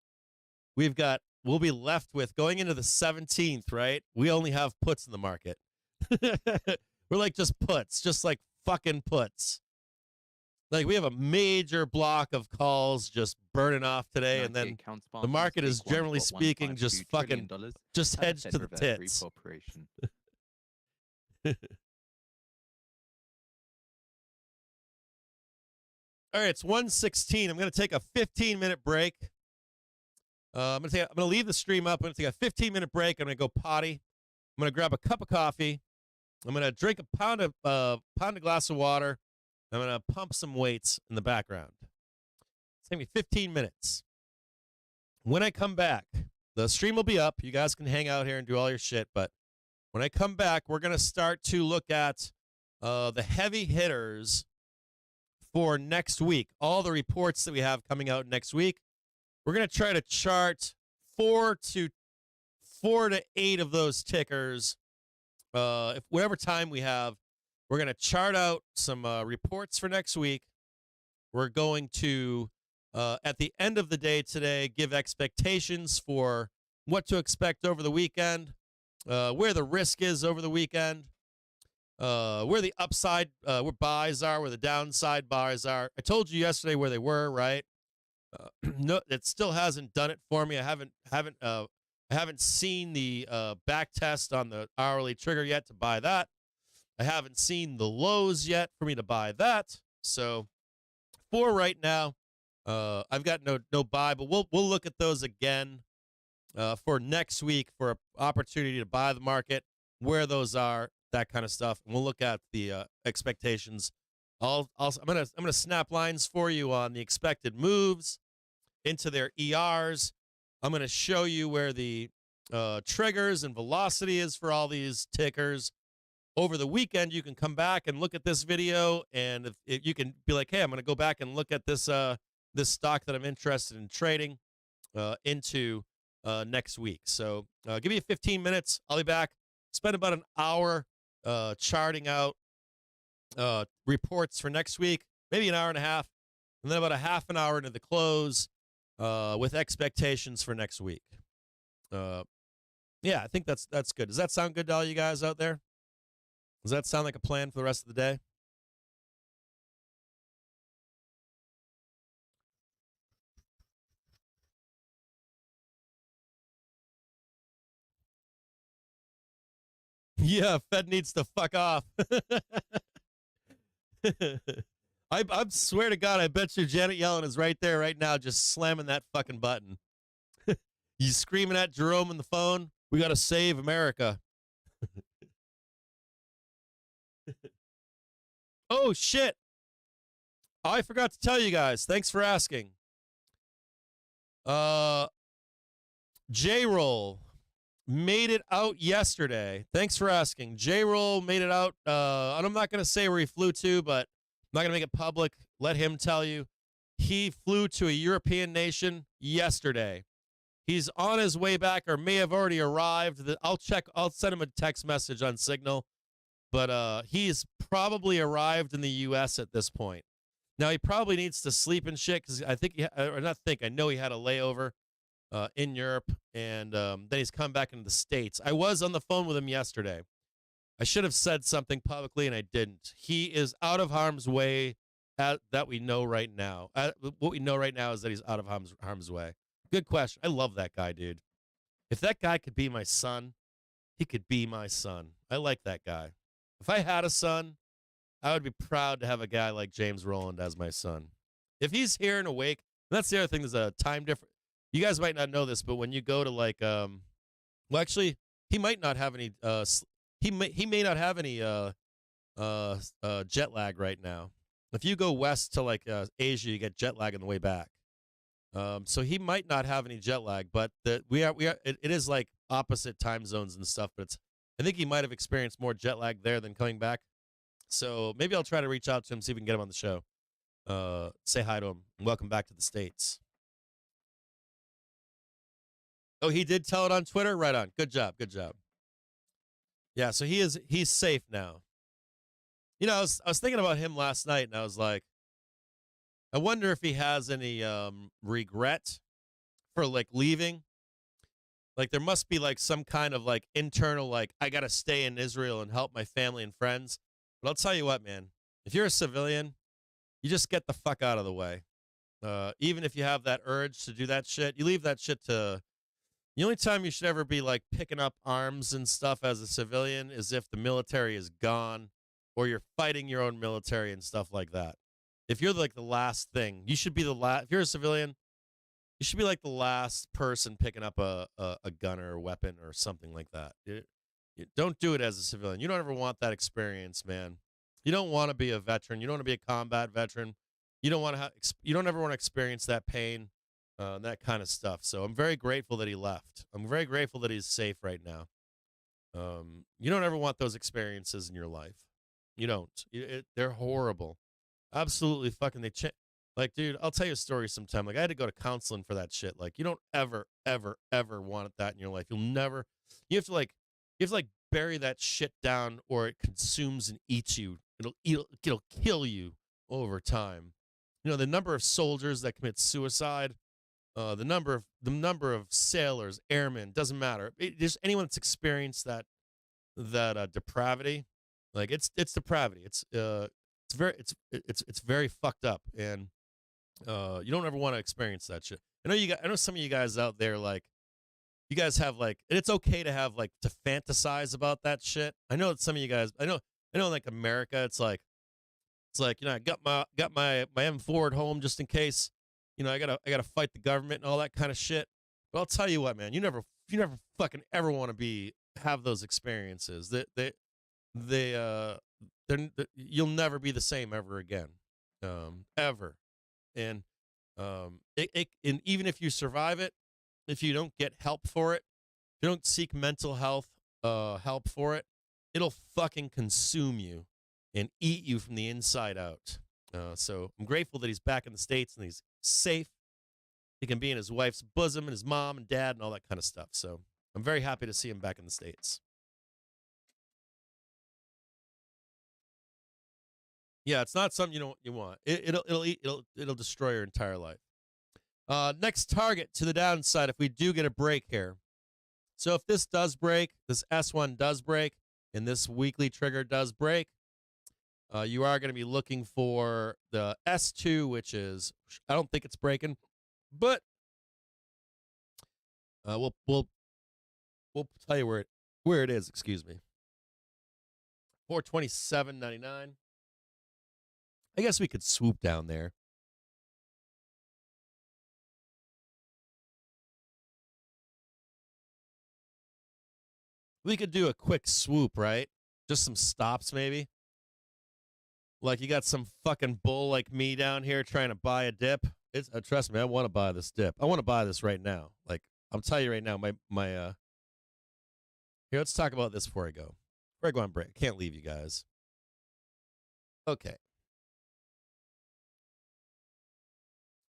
We'll be left with, going into the 17th, right? We only have puts in the market. We're like just puts, just like fucking puts. Like we have a major block of calls just burning off today, and then the market is generally speaking just fucking just hedged to the tits. All right, it's 1:16. I'm going to take a 15-minute break. I'm going to leave the stream up. I'm going to take a 15-minute break. I'm going to go potty. I'm going to grab a cup of coffee. I'm going to drink a pound of glass of water. I'm going to pump some weights in the background. It's going to be 15 minutes. When I come back, the stream will be up. You guys can hang out here and do all your shit, but when I come back, we're going to start to look at the heavy hitters for next week. All the reports that we have coming out next week. We're going to try to chart 4 to 8 of those tickers. If whatever time we have, we're going to chart out some reports for next week. We're going to, at the end of the day today, give expectations for what to expect over the weekend. Where the risk is over the weekend, where the upside where buys are, where the downside buys are. I told you yesterday where they were, right? No, it still hasn't done it for me. I haven't seen the back test on the hourly trigger yet to buy that. I haven't seen the lows yet for me to buy that. So for right now, I've got no buy, but we'll look at those again for next week for an opportunity to buy the market, where those are, that kind of stuff. And we'll look at the expectations. I'm gonna snap lines for you on the expected moves into their ERs. I'm gonna show you where the triggers and velocity is for all these tickers. Over the weekend, you can come back and look at this video, and if you can be like, hey, I'm going to go back and look at this this stock that I'm interested in trading into next week. So give me 15 minutes. I'll be back. Spend about an hour charting out reports for next week, maybe an hour and a half, and then about a half an hour into the close with expectations for next week. Yeah, I think that's good. Does that sound good to all you guys out there? Does that sound like a plan for the rest of the day? Yeah, Fed needs to fuck off. I swear to God, I bet you Janet Yellen is right there right now just slamming that fucking button. You screaming at Jerome on the phone, we got to save America. Oh, shit. Oh, I forgot to tell you guys. Thanks for asking. J-Roll made it out yesterday. Thanks for asking. J-Roll made it out. And I'm not going to say where he flew to, but I'm not going to make it public. Let him tell you. He flew to a European nation yesterday. He's on his way back or may have already arrived. I'll check. I'll send him a text message on Signal. But he's probably arrived in the U.S. at this point. Now, he probably needs to sleep and shit because I know he had a layover in Europe, and then he's come back into the States. I was on the phone with him yesterday. I should have said something publicly, and I didn't. He is out of harm's way that we know right now. What we know right now is that he's out of harm's way. Good question. I love that guy, dude. If that guy could be my son, he could be my son. I like that guy. If I had a son, I would be proud to have a guy like James Rowland as my son. If he's here and awake, and that's the other thing, there's a time difference. You guys might not know this, but when you go to like, well, actually, he might not have any, he may not have any jet lag right now. If you go west to like Asia, you get jet lag on the way back. So he might not have any jet lag, but it is like opposite time zones and stuff, but I think he might have experienced more jet lag there than coming back. So maybe I'll try to reach out to him, see if we can get him on the show. Say hi to him. And welcome back to the States. Oh, he did tell it on Twitter? Right on. Good job. Good job. Yeah, so he's safe now. You know, I was thinking about him last night, and I was like, I wonder if he has any regret for like leaving. Like there must be like some kind of like internal like I got to stay in Israel and help my family and friends. But I'll tell you what, man. If you're a civilian, you just get the fuck out of the way. Even if you have that urge to do that shit, you leave that shit to. The only time you should ever be like picking up arms and stuff as a civilian is if the military is gone or you're fighting your own military and stuff like that. If you're like the last thing, you should be the last. If you're a civilian, you should be like the last person picking up a gun or a weapon or something like that. You don't do it as a civilian. You don't ever want that experience, man. You don't want to be a veteran. You don't want to be a combat veteran. You don't want to. You don't ever want to experience that pain, that kind of stuff. So I'm very grateful that he left. I'm very grateful that he's safe right now. You don't ever want those experiences in your life. You don't. They're horrible. Absolutely fucking. Like, dude, I'll tell you a story sometime. Like, I had to go to counseling for that shit. Like, you don't ever, ever, ever want that in your life. You have to bury that shit down, or it consumes and eats you. It'll kill you over time. You know, the number of soldiers that commit suicide, the number of sailors, airmen, doesn't matter. Just anyone that's experienced that depravity, like it's depravity. It's very fucked up, and you don't ever want to experience that shit. I know some of you guys out there, like, you guys have like, and it's okay to have like to fantasize about that shit. I know that some of you guys, I know like America, it's like, you know, I got my M4 at home just in case, you know, I gotta fight the government and all that kind of shit. But I'll tell you what, man, you never fucking ever want to have those experiences. You'll never be the same ever again, ever. And and even if you survive it, if you don't get help for it, if you don't seek mental health help for it, it'll fucking consume you and eat you from the inside out. So I'm grateful that he's back in the States and he's safe. He can be in his wife's bosom and his mom and dad and all that kind of stuff. So I'm very happy to see him back in the States. Yeah, it's not something you want. It'll destroy your entire life. Next target to the downside if we do get a break here. So if this does break, this S1 does break, and this weekly trigger does break, you are going to be looking for the S2, which is, I don't think it's breaking, but we'll tell you where it is. Excuse me. 427.99. I guess we could swoop down there. We could do a quick swoop, right? Just some stops, maybe. Like you got some fucking bull like me down here trying to buy a dip. Trust me, I want to buy this dip. I want to buy this right now. Like I'm telling you right now, my here. Let's talk about this before I go. Before I go on break, I can't leave you guys. Okay.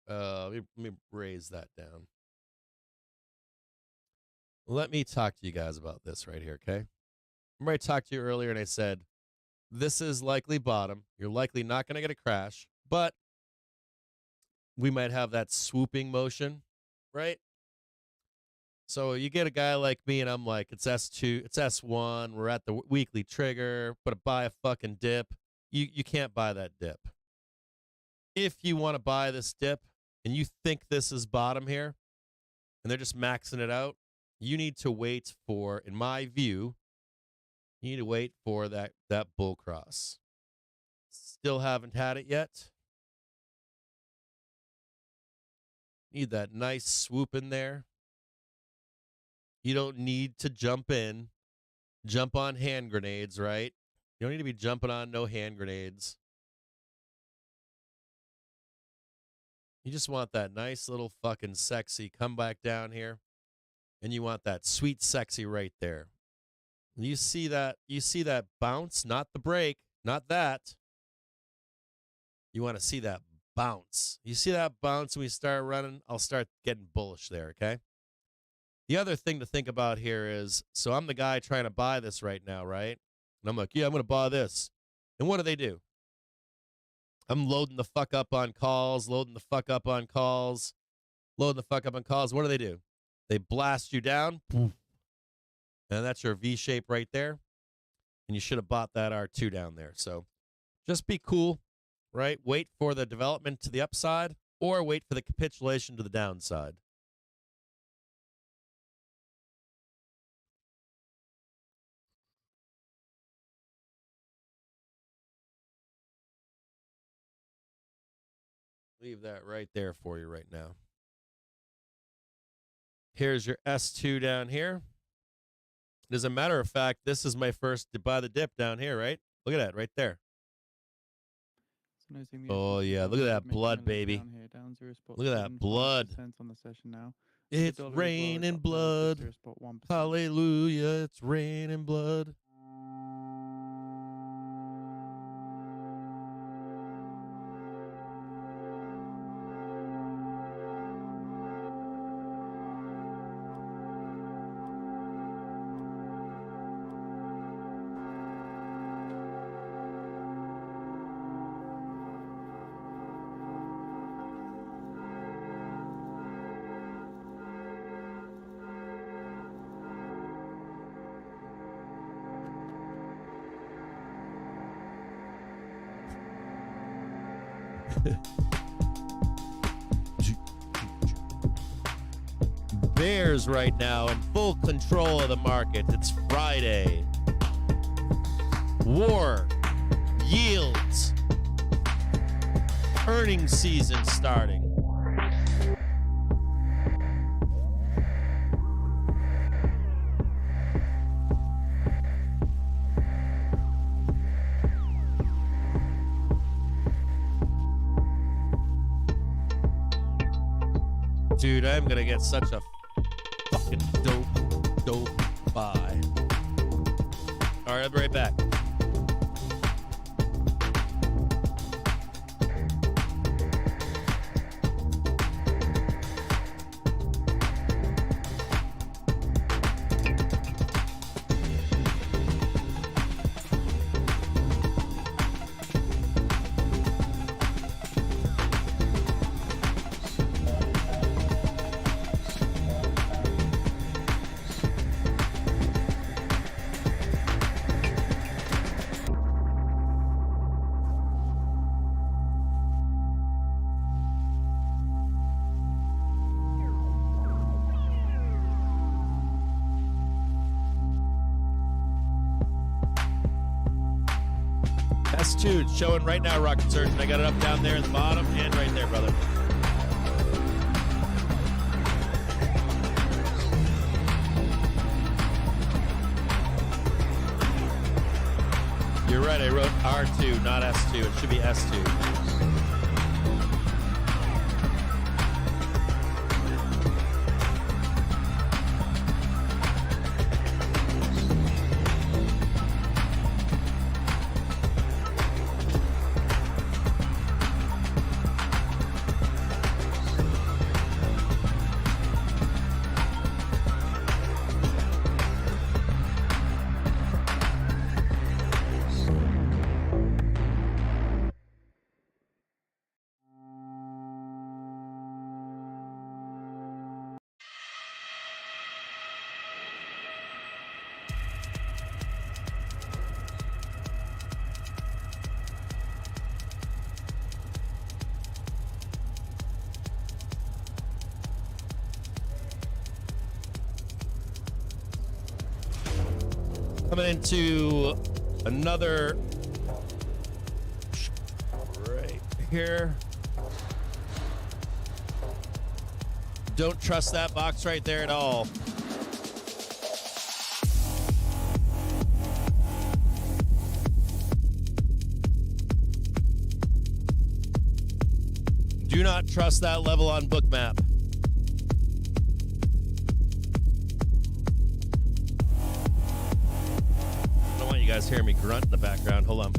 Let me raise that down. Let me talk to you guys about this right here, okay? Remember I talked to you earlier and I said, this is likely bottom. You're likely not going to get a crash, but we might have that swooping motion, right? So you get a guy like me and I'm like, it's S2, it's S1, we're at the weekly trigger, but buy a fucking dip. You can't buy that dip. If you want to buy this dip and you think this is bottom here and they're just maxing it out, you need to wait for, in my view, you need to wait for that bull cross. Still haven't had it yet. Need that nice swoop in there. You don't need to jump on hand grenades, right? You don't need to be jumping on no hand grenades. You just want that nice little fucking sexy come back down here. And you want that sweet sexy right there. You see that bounce, not the break, not that. You want to see that bounce. You see that bounce when we start running, I'll start getting bullish there, okay? The other thing to think about here is, so I'm the guy trying to buy this right now, right? And I'm like, yeah, I'm going to buy this. And what do? I'm loading the fuck up on calls. What do? They blast you down, and that's your V shape right there. And you should have bought that R2 down there. So just be cool, right? Wait for the development to the upside or wait for the capitulation to the downside. Leave that right there for you right now. Here's your S2 down here. As a matter of fact, this is my first to buy the dip down here, right? Look at that right there. Oh, yeah. Look at that blood, baby. Look at that blood. On the session now. It's raining blood. Hallelujah. It's raining blood. Bears right now in full control of the market. It's Friday. War, yields, earnings season starting. Dude, I'm gonna get such a fucking dope buy. All right, I'll be right back. S2, it's showing right now, Rocket Surgeon. I got it up down there in the bottom and right there, brother. You're right, I wrote R2, not S2. It should be S2. Coming into another right here. Don't trust that box right there at all. Do not trust that level on Bookmap. I don't want you guys hearing me grunt in the background. Hold on.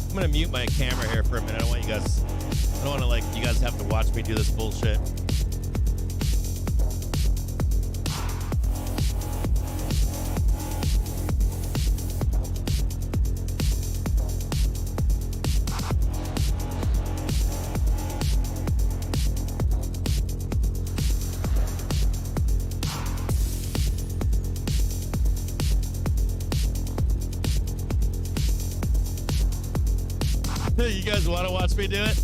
I'm gonna mute my camera here for a minute. I don't want you guys have to watch me do this bullshit. You guys want to watch me do it?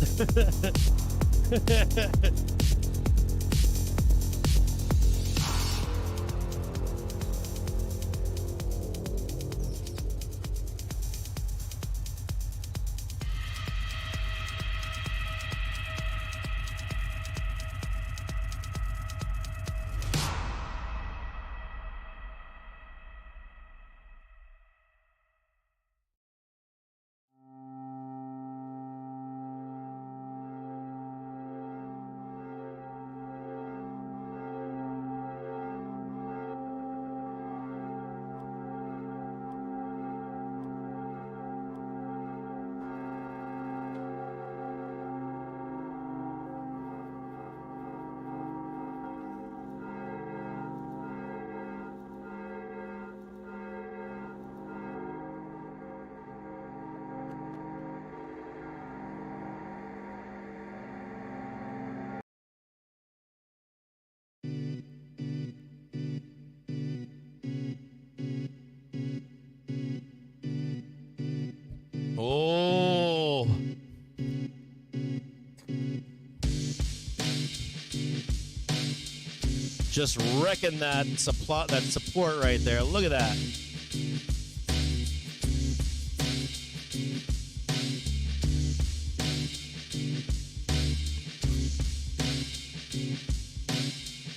Just wrecking that support right there. Look at that.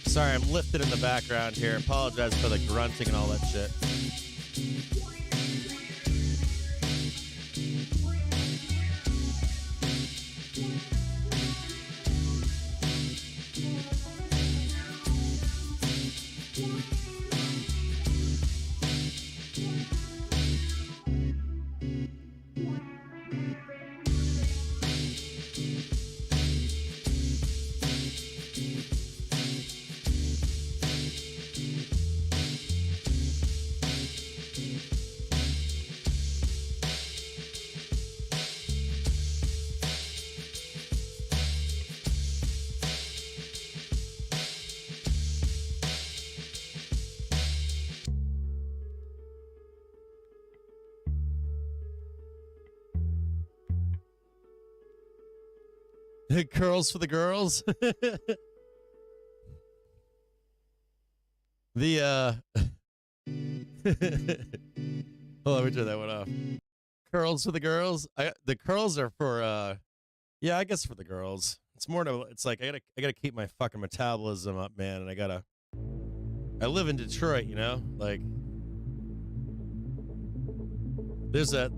Sorry, I'm lifted in the background here. Apologize for the grunting and all that shit. Curls for the girls. The hold on, let me turn that one off. Curls for the girls. The curls are for yeah, I guess for the girls. It's more to, it's like I gotta keep my fucking metabolism up, man, and I live in Detroit, you know? Like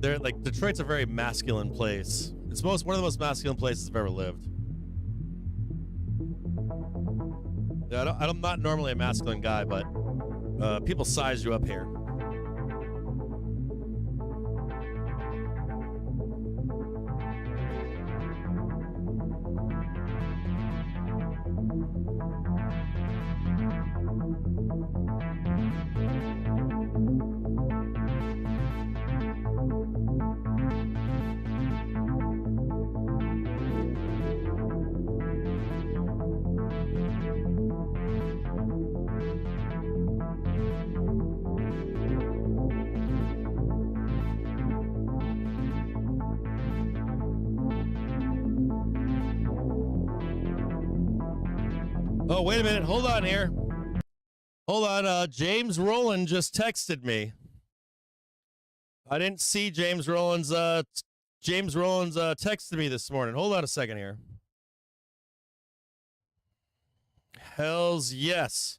they're like Detroit's a very masculine place. It's one of the most masculine places I've ever lived. Yeah, I'm not normally a masculine guy, but people size you up here. Oh, wait a minute. Hold on here. Hold on. James Rowland just texted me. I didn't see James Rowland's texted me this morning. Hold on a second here. Hells yes.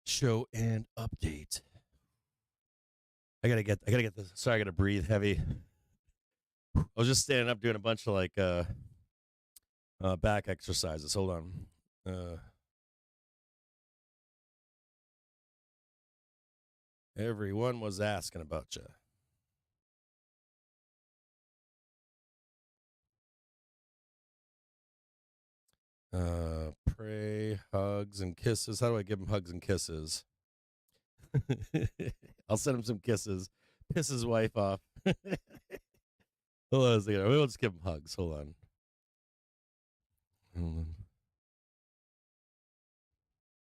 Show and update. I gotta get this. Sorry, I gotta breathe heavy. I was just standing up doing a bunch of like back exercises. Hold on. Everyone was asking about you. Pray, hugs, and kisses. How do I give him hugs and kisses? I'll send him some kisses. Piss his wife off. Hold on a second. We'll just give him hugs. Hold on.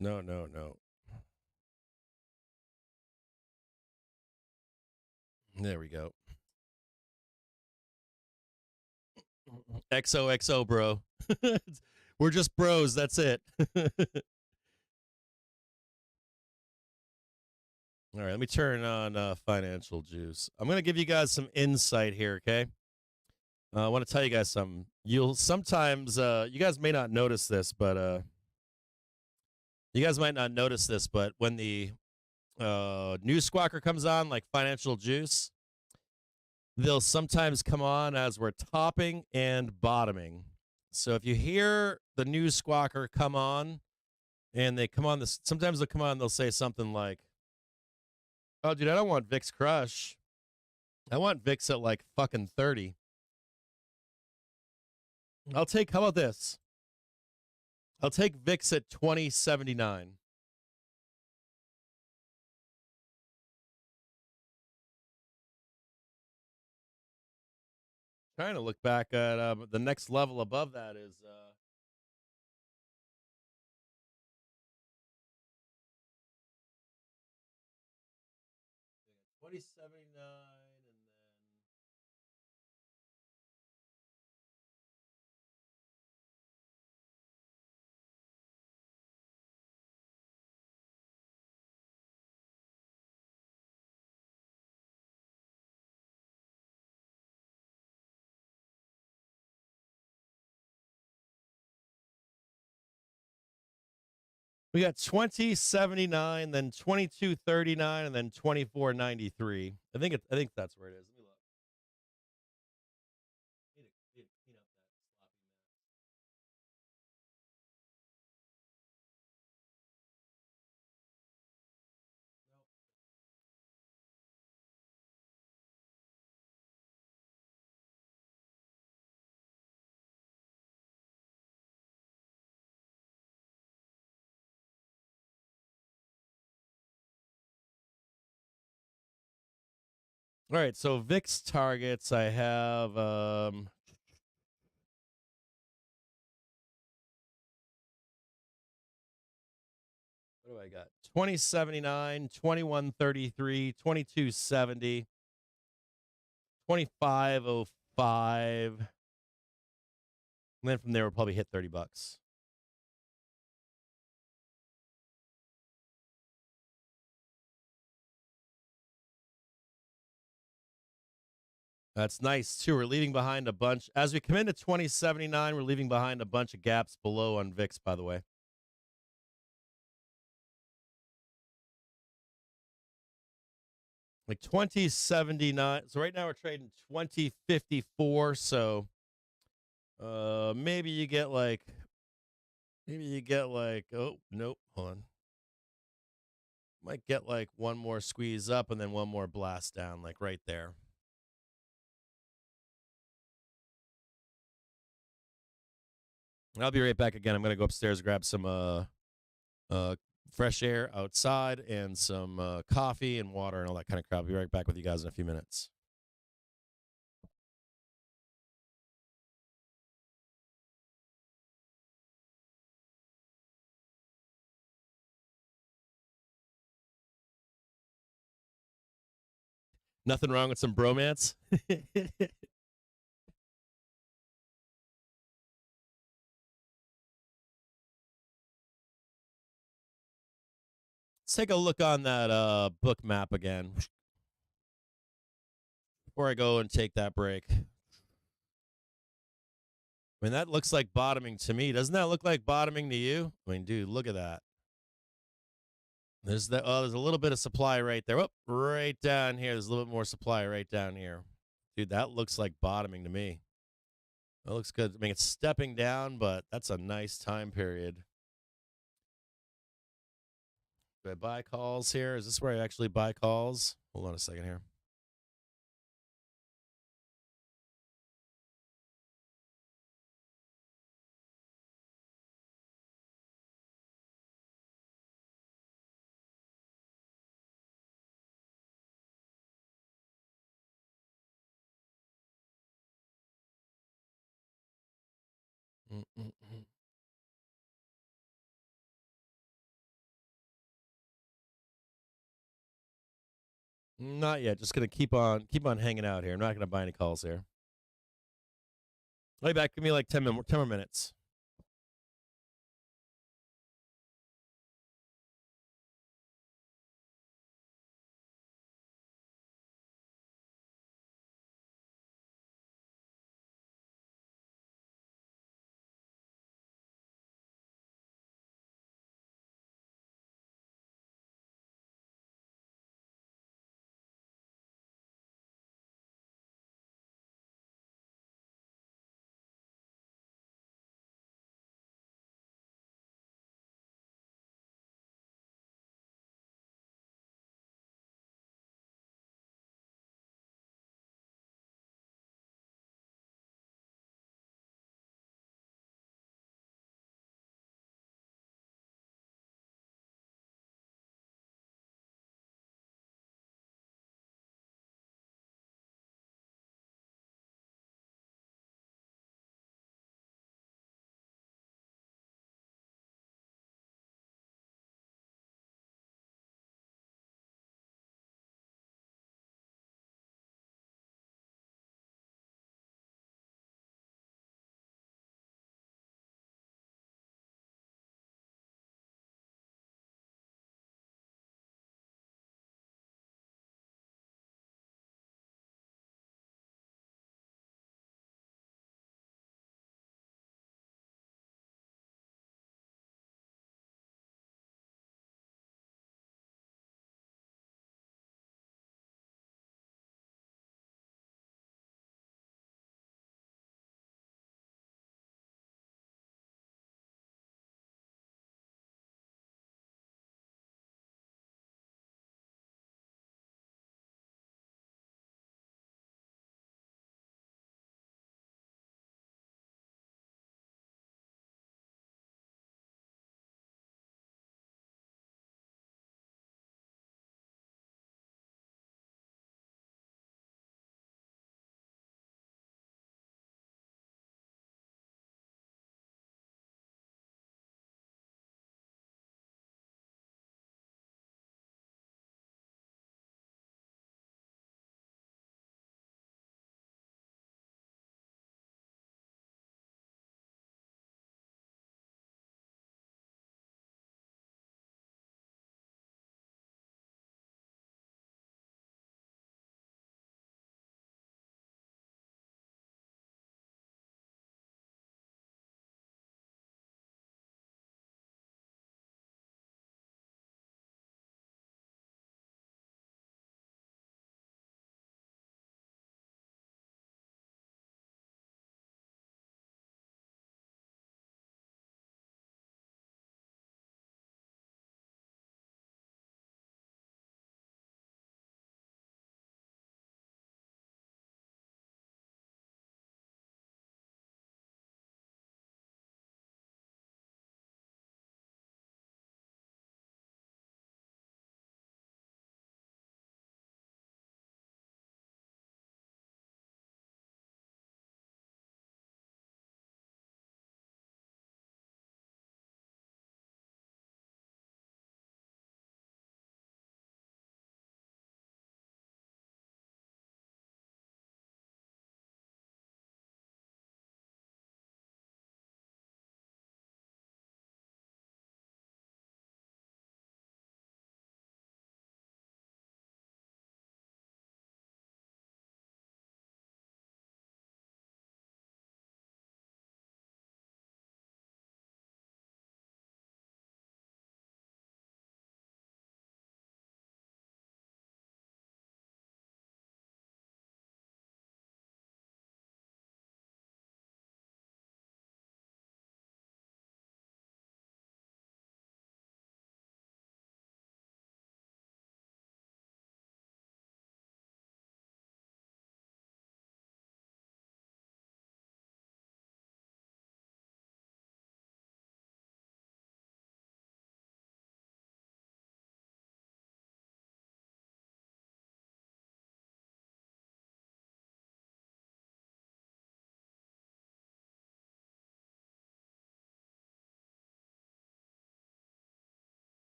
No. There we go. XOXO, bro. We're just bros. That's it. All right, let me turn on Financial Juice. I'm going to give you guys some insight here, okay? I want to tell you guys something. You'll sometimes, you guys may not notice this, but when the news squawker comes on, like Financial Juice, they'll sometimes come on as we're topping and bottoming. So if you hear the news squawker come on, and they come on, sometimes they'll come on, they'll say something like, "Oh, dude, I don't want VIX crush. I want VIX at like fucking 30. How about this? I'll take VIX at 2079. Trying to look back at the next level above that is 2079 and then we got 2079, then 2239, and then 2493. I think that's where it is. Let me look. Need to clean up that sloppy mess. Nope. All right, so VIX targets I have what do I got? 2079, 2133, 2270, 2505. And then from there we'll probably hit $30. That's nice too. We're leaving behind a bunch. As we come into 2079, we're leaving behind a bunch of gaps below on VIX, by the way. Like 2079. So right now we're trading 2054. So maybe you get like oh nope, hold on. Might get like one more squeeze up and then one more blast down, like right there. I'll be right back again. I'm gonna go upstairs, grab some fresh air outside and some coffee and water and all that kind of crap. I'll be right back with you guys in a few minutes. Nothing wrong with some bromance. Let's take a look on that book map again before I go and take that break. I mean, that looks like bottoming to me. Doesn't that look like bottoming to you? I mean, dude, look at that. There's a little bit of supply right there. Oh, right down here. There's a little bit more supply right down here. Dude, that looks like bottoming to me. That looks good. I mean, it's stepping down, but that's a nice time period. Do I buy calls here? Is this where I actually buy calls? Hold on a second here. Mm-mm-mm. Not yet. Just gonna keep on hanging out here. I'm not gonna buy any calls here. I'll be back. Give me like 10 more minutes.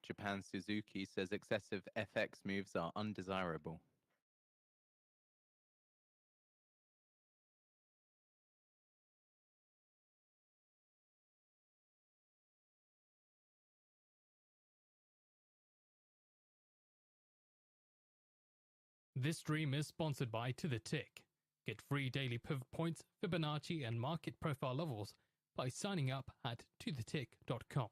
Japan Suzuki says excessive FX moves are undesirable. This stream is sponsored by To The Tick. Get free daily pivot points, Fibonacci, and market profile levels by signing up at tothetick.com.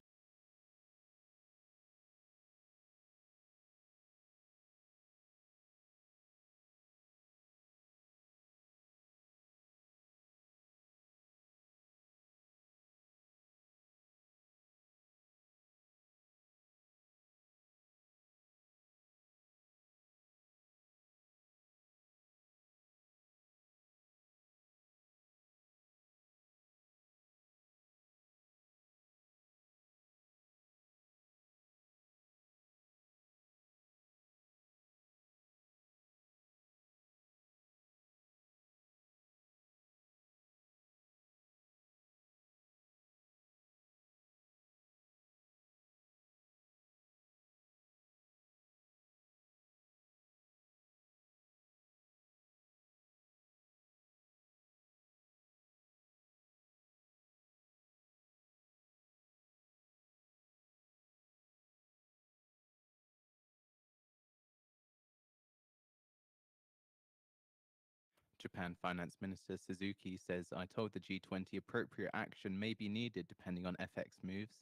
Japan Finance Minister Suzuki says, I told the G20 appropriate action may be needed depending on FX moves.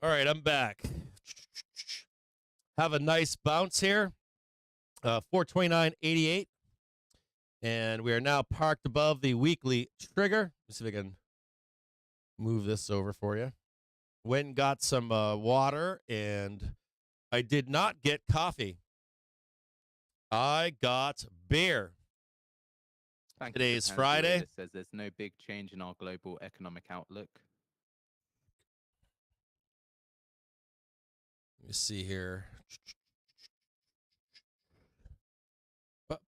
All right, I'm back. Have a nice bounce here. 429.88. And we are now parked above the weekly trigger. Let's see if I can move this over for you. Went and got some water, and I did not get coffee. I got beer. Bank of Today's Japan's Friday. It says there's no big change in our global economic outlook. Let me see here.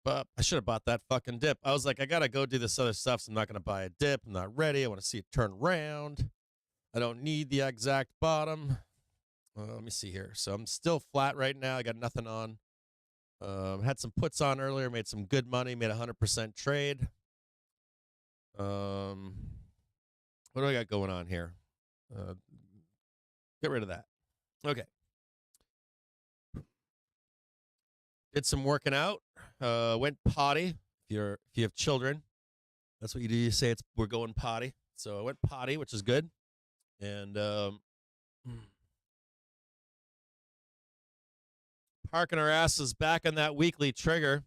But I should have bought that fucking dip. I was like, I got to go do this other stuff, so I'm not going to buy a dip. I'm not ready. I want to see it turn around. I don't need the exact bottom. Let me see here. So I'm still flat right now. I got nothing on. Had some puts on earlier. Made some good money. Made a 100% trade. What do I got going on here? Get rid of that. Okay. Did some working out. Went potty. If you have children, that's what you do. You say we're going potty. So I went potty, which is good. And parking our asses back on that weekly trigger.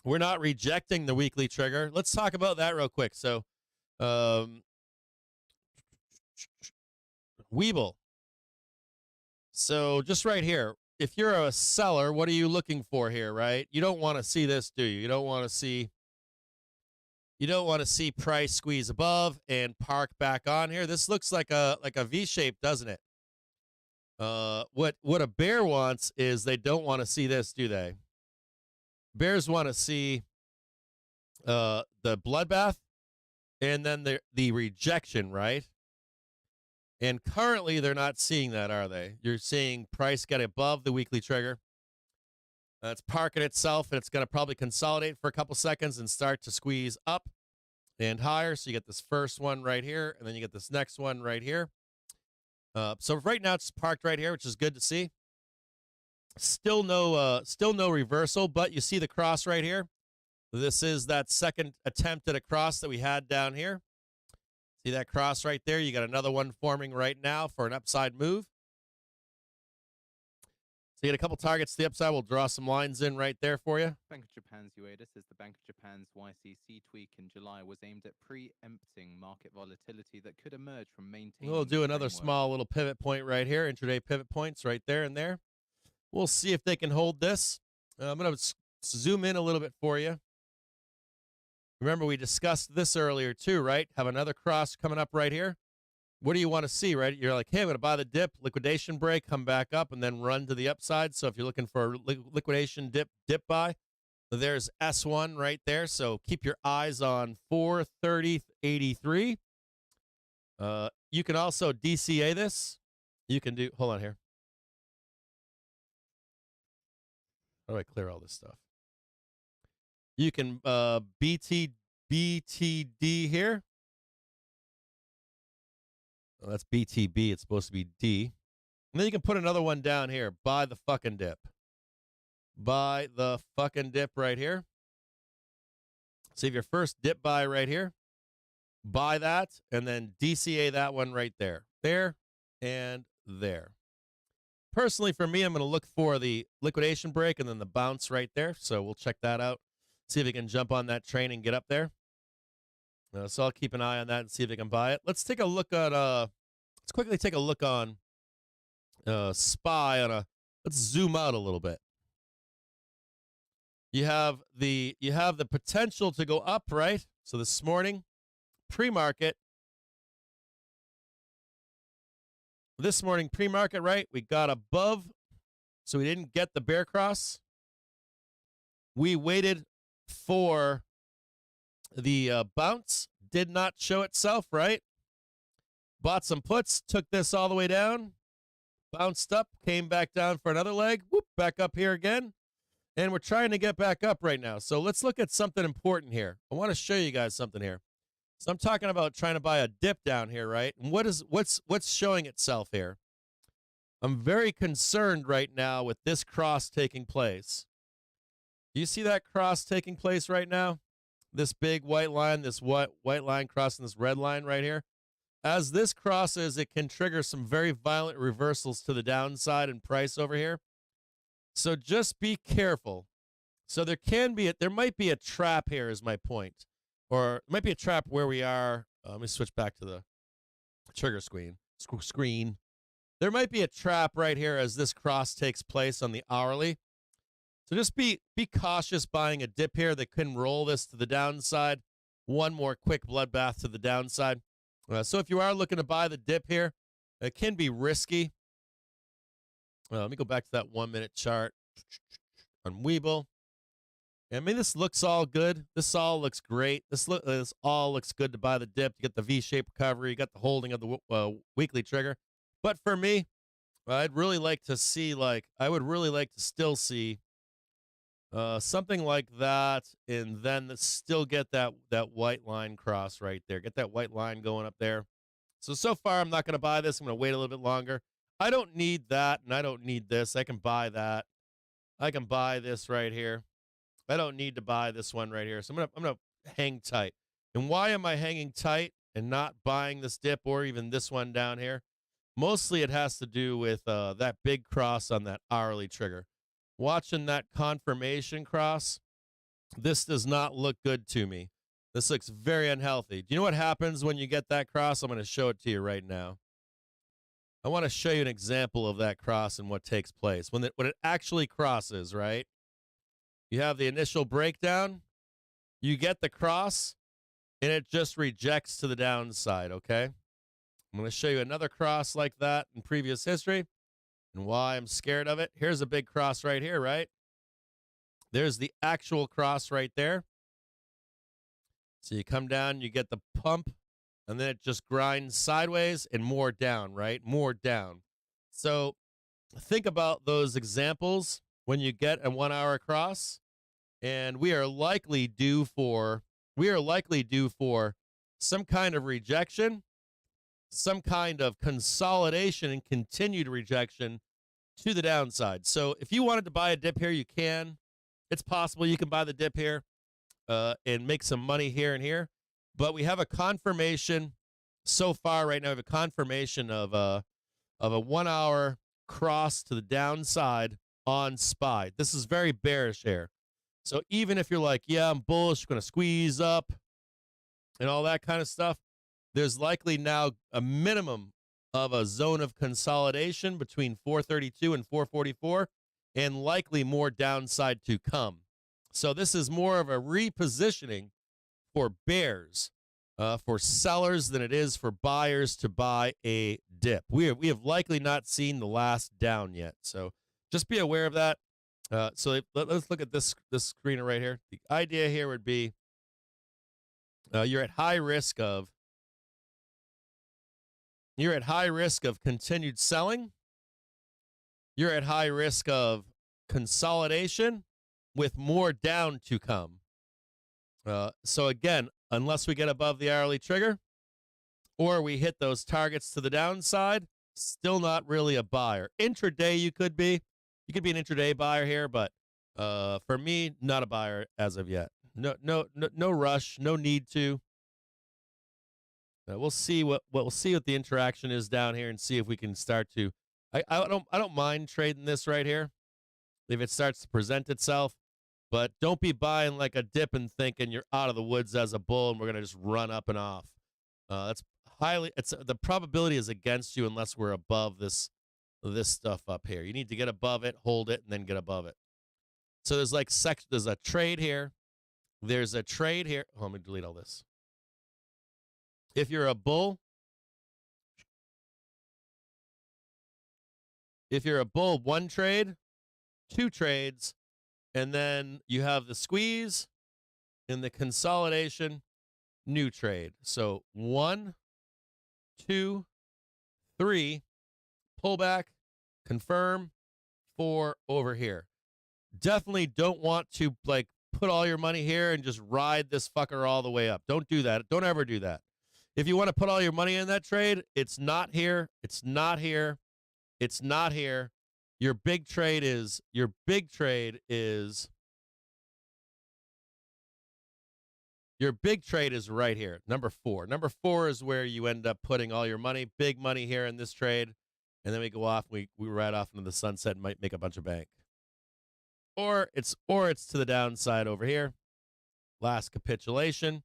We're not rejecting the weekly trigger. Let's talk about that real quick. So, Weeble. So just right here, if you're a seller, what are you looking for here, right? You don't want to see this, do you? You don't want to see price squeeze above and park back on here. This looks like a V shape, doesn't it? What a bear wants is they don't want to see this, do they? Bears want to see the bloodbath and then the rejection, right? And currently, they're not seeing that, are they? You're seeing price get above the weekly trigger. It's parking itself, and it's going to probably consolidate for a couple seconds and start to squeeze up and higher. So you get this first one right here, and then you get this next one right here. So right now, it's parked right here, which is good to see. Still no reversal, but you see the cross right here. This is that second attempt at a cross that we had down here. See that cross right there? You got another one forming right now for an upside move. So you get a couple targets to the upside. We'll draw some lines in right there for you. Bank of Japan's UADA says the Bank of Japan's YCC tweak in July was aimed at preempting market volatility that could emerge from maintaining. We'll do the another framework. small little pivot point right here, intraday pivot points right there and there. We'll see if they can hold this. I'm going to zoom in a little bit for you. Remember, we discussed this earlier too, right? Have another cross coming up right here. What do you want to see, right? You're like, hey, I'm going to buy the dip, liquidation break, come back up, and then run to the upside. So if you're looking for a liquidation dip buy, there's S1 right there. So keep your eyes on 430.83. You can also DCA this. You can do, hold on here. How do I clear all this stuff? You can BTD here. Oh, that's BTB. It's supposed to be D. And then you can put another one down here. Buy the fucking dip. Buy the fucking dip right here. Save your first dip buy right here. Buy that, and then DCA that one right there. There and there. Personally, for me, I'm going to look for the liquidation break and then the bounce right there. So we'll check that out. See if we can jump on that train and get up there. So I'll keep an eye on that and see if I can buy it. Let's take a look at let's quickly take a look on SPY on a, let's zoom out a little bit. You have the potential to go up, right? So this morning, pre-market. This morning, pre-market, right? We got above, so we didn't get the bear cross. We waited for the bounce, did not show itself, right? Bought some puts, took this all the way down, bounced up, came back down for another leg, whoop, back up here again. And we're trying to get back up right now. So let's look at something important here. I want to show you guys something here. So I'm talking about trying to buy a dip down here, right? And what's showing itself here? I'm very concerned right now with this cross taking place. Do you see that cross taking place right now? This big white line, this white line crossing this red line right here. as this crosses, it can trigger some very violent reversals to the downside in price over here. So just be careful. So there might be a trap here is my point. Or it might be a trap where we are. Let me switch back to the trigger screen. There might be a trap right here as this cross takes place on the hourly. So just be cautious buying a dip here that can roll this to the downside. One more quick bloodbath to the downside. So if you are looking to buy the dip here, it can be risky. Let me go back to that 1 minute chart on Webull. I mean, this looks all good. This all looks great. This all looks good to buy the dip. You get the V-shaped recovery. You got the holding of the weekly trigger. But for me, I would really like to still see something like that, and then still get that white line cross right there. Get that white line going up there. So far, I'm not going to buy this. I'm going to wait a little bit longer. I don't need that, and I don't need this. I can buy that. I can buy this right here. I don't need to buy this one right here. So I'm gonna hang tight. And why am I hanging tight and not buying this dip or even this one down here? Mostly it has to do with that big cross on that hourly trigger. Watching that confirmation cross, this does not look good to me. This looks very unhealthy. Do you know what happens when you get that cross? I'm going to show it to you right now. I want to show you an example of that cross and what takes place. When it actually crosses, right? You have the initial breakdown, you get the cross, and it just rejects to the downside, okay? I'm going to show you another cross like that in previous history and why I'm scared of it. Here's a big cross right here, right? There's the actual cross right there. So you come down, you get the pump, and then it just grinds sideways and more down, right? More down. So think about those examples when you get a 1 hour cross, and we are likely due for some kind of rejection, some kind of consolidation and continued rejection to the downside. So if you wanted to buy a dip here, you can. It's possible you can buy the dip here and make some money here and here. But we have a confirmation so far right now. We have a confirmation of a 1 hour cross to the downside on SPY. This is very bearish here. So even if you're like, yeah, I'm bullish, going to squeeze up and all that kind of stuff, there's likely now a minimum of a zone of consolidation between 432 and 444 and likely more downside to come. So this is more of a repositioning for bears, for sellers than it is for buyers to buy a dip. We have likely not seen the last down yet. So just be aware of that. So let's look at this screener right here. The idea here would be you're at high risk of continued selling. You're at high risk of consolidation with more down to come. So again, unless we get above the hourly trigger or we hit those targets to the downside, still not really a buyer. Intraday you could be. You could be an intraday buyer here, but for me, not a buyer as of yet. No rush, no need to. We'll see what the interaction is down here and see if we can start to. I don't mind trading this right here if it starts to present itself, but don't be buying like a dip and thinking you're out of the woods as a bull and we're gonna just run up and off. The probability is against you unless we're above this stuff up here. You need to get above it, hold it, and then get above it. So there's a trade here. There's a trade here. Oh, let me delete all this. If you're a bull, one trade, two trades, and then you have the squeeze and the consolidation, new trade. So 1, 2, 3, pullback, confirm, 4 over here. Definitely don't want to put all your money here and just ride this fucker all the way up. Don't do that. Don't ever do that. If you want to put all your money in that trade, it's not here. It's not here. It's not here. Your big trade is your big trade is right here, number 4. Number 4 is where you end up putting all your money, big money here in this trade, and then we go off, we ride off into the sunset and might make a bunch of bank. Or it's to the downside over here. Last capitulation,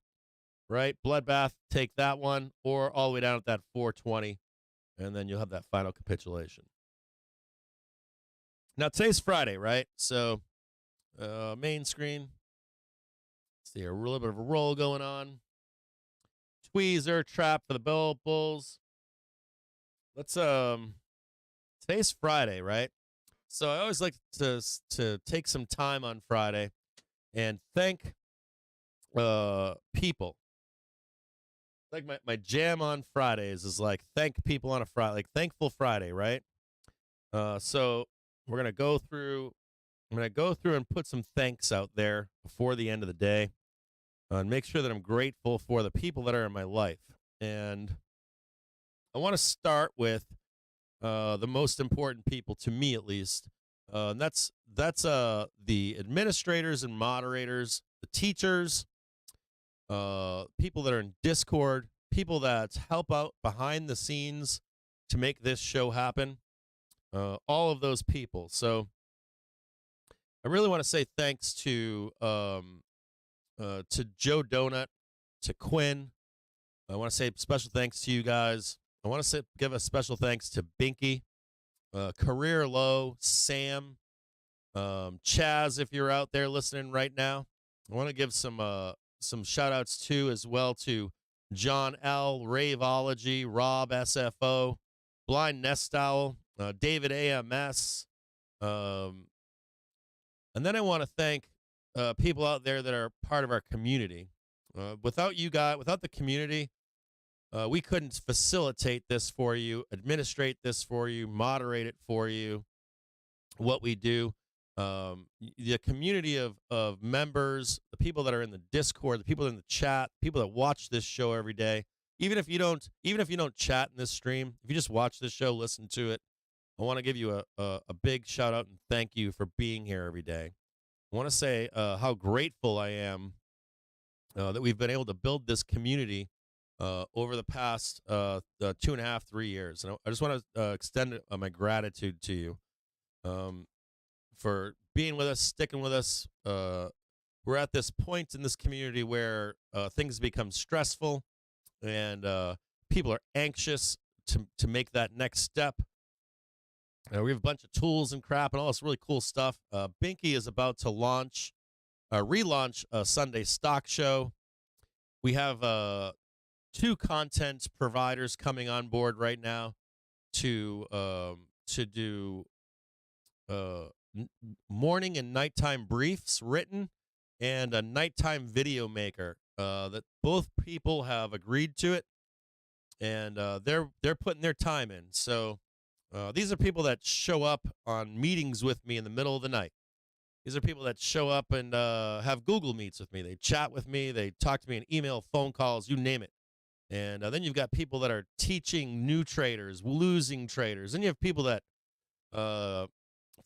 right? Bloodbath, take that one, or all the way down at that 420, and then you'll have that final capitulation. Now, today's Friday, right? So, main screen. See a little bit of a roll going on. Tweezer trap for the bulls. Let's today's Friday, right? So I always like to take some time on Friday and thank people. Like my jam on Fridays is like thank people on a Friday, like Thankful Friday, right? So we're gonna go through. I'm gonna go through and put some thanks out there before the end of the day. And make sure that I'm grateful for the people that are in my life. And I want to start with the most important people, to me at least. And that's the administrators and moderators, the teachers, people that are in Discord, people that help out behind the scenes to make this show happen. All of those people. So I really want to say thanks to Joe Donut, to Quinn. I want to say special thanks to you guys. I want to give a special thanks to Binky, Career Low, Sam, Chaz, if you're out there listening right now. I want to give some shout outs too as well to John L, Raveology, Rob SFO, Blind Nest Owl, David AMS. And then I want to thank people out there that are part of our community. Without you guys, without the community, we couldn't facilitate this for you, administrate this for you, moderate it for you, what we do. The community of members, the people that are in the Discord, the people in the chat, people that watch this show every day. Even if you don't chat in this stream, if you just watch this show, listen to it, I want to give you a big shout out and thank you for being here every day. I want to say how grateful I am that we've been able to build this community over the past 2.5, 3 years. And I just want to extend my gratitude to you for being with us, sticking with us. We're at this point in this community where things become stressful and people are anxious to make that next step. We have a bunch of tools and crap and all this really cool stuff. Binky is about to relaunch a Sunday stock show. We have 2 content providers coming on board right now to do morning and nighttime briefs written and a nighttime video maker. That both people have agreed to it, and they're putting their time in. So. These are people that show up on meetings with me in the middle of the night. These are people that show up and have Google Meets with me. They chat with me. They talk to me in email, phone calls, you name it. And then you've got people that are teaching new traders, losing traders. Then you have people that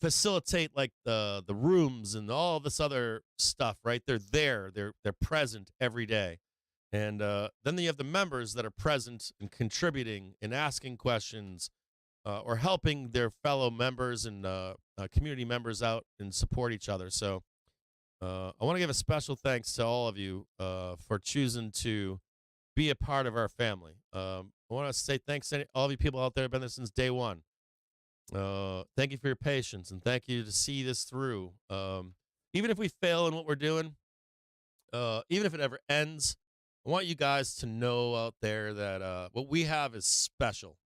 facilitate like the rooms and all this other stuff, right? They're there. They're present every day. And then you have the members that are present and contributing and asking questions. Or helping their fellow members and community members out and support each other. So I want to give a special thanks to all of you for choosing to be a part of our family. I want to say thanks to all of you people out there who have been there since day one. Thank you for your patience, and thank you to see this through. Even if we fail in what we're doing, even if it ever ends, I want you guys to know out there that what we have is special,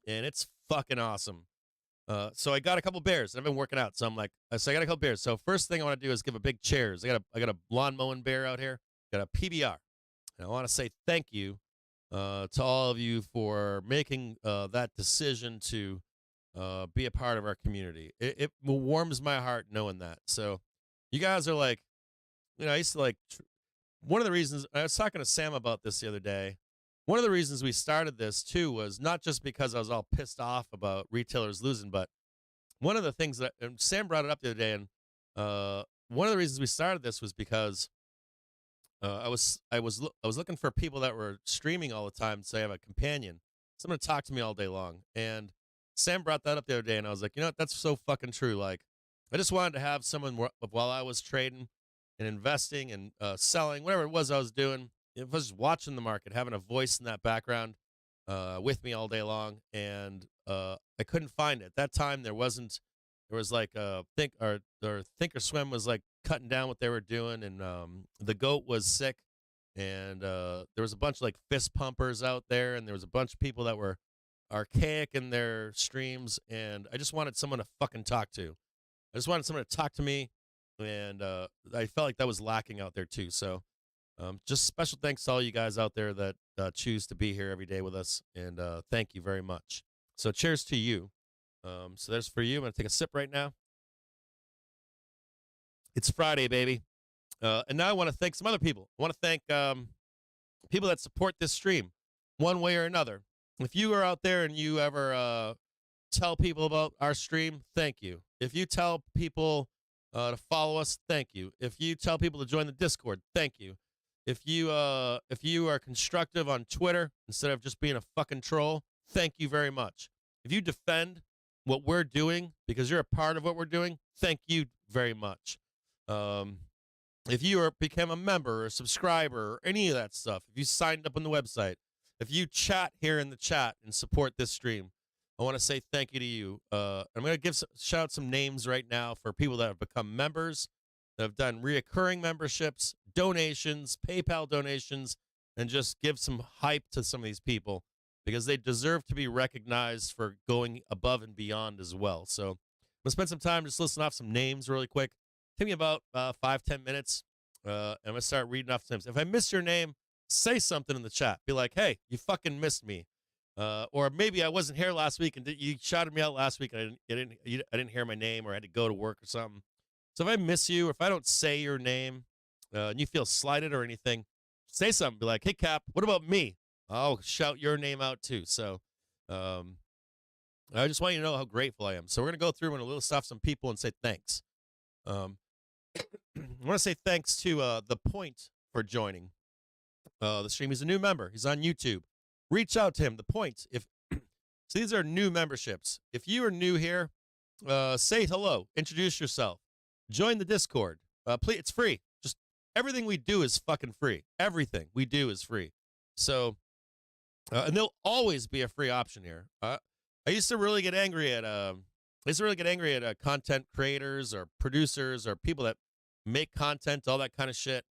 and it's fucking awesome. So I got a couple bears. I've been working out, so I got a couple bears. So first thing I want to do is give a big cheers. I got a lawn mowing bear out here. Got a PBR, and I want to say thank you to all of you for making that decision to be a part of our community. It warms my heart knowing that. So you guys are like, I used to one of the reasons I was talking to Sam about this the other day. One of the reasons we started this, too, was not just because I was all pissed off about retailers losing, but one of the things that and Sam brought it up the other day, and one of the reasons we started this was because I was looking for people that were streaming all the time, so I have a companion, someone to talk to me all day long. And Sam brought that up the other day, and I was like, you know what? That's so fucking true. Like, I just wanted to have someone while I was trading and investing and selling, whatever it was I was doing. If I was just watching the market, having a voice in that background with me all day long, and I couldn't find it. At that time, there was like Think or Thinkorswim was like cutting down what they were doing, and the goat was sick, and there was a bunch of like fist pumpers out there, and there was a bunch of people that were archaic in their streams, and I just wanted someone to fucking talk to. I just wanted someone to talk to me, and I felt like that was lacking out there too. So just special thanks to all you guys out there that choose to be here every day with us, and thank you very much. So cheers to you. So there's for you. I'm going to take a sip right now. It's Friday, baby. And now I want to thank some other people. I want to thank people that support this stream one way or another. If you are out there and you ever tell people about our stream, thank you. If you tell people to follow us, thank you. If you tell people to join the Discord, thank you. If you are constructive on Twitter instead of just being a fucking troll, thank you very much. If you defend what we're doing because you're a part of what we're doing, thank you very much. If you become a member or a subscriber or any of that stuff, if you signed up on the website, if you chat here in the chat and support this stream, I want to say thank you to you. I'm going to shout out some names right now for people that have become members, that have done reoccurring memberships, donations, PayPal donations, and just give some hype to some of these people because they deserve to be recognized for going above and beyond as well. So I'm going to spend some time just listing off some names really quick. Take me about 5-10 minutes. I'm going to start reading off some names. If I miss your name, say something in the chat. Be like, hey, you fucking missed me. Or maybe I wasn't here last week and you shouted me out last week and I didn't hear my name or I had to go to work or something. So if I miss you or if I don't say your name and you feel slighted or anything, say something. Be like, hey, Cap, what about me? I'll shout your name out too. So I just want you to know how grateful I am. So we're going to go through and a little stuff some people and say thanks. I want to say thanks to The Point for joining the stream. He's a new member. He's on YouTube. Reach out to him. The Point. So these are new memberships. If you are new here, say hello. Introduce yourself. Join the Discord. Please, it's free. Just everything we do is fucking free. Everything we do is free. So, and there'll always be a free option here. I used to really get angry at content creators or producers or people that make content, all that kind of shit.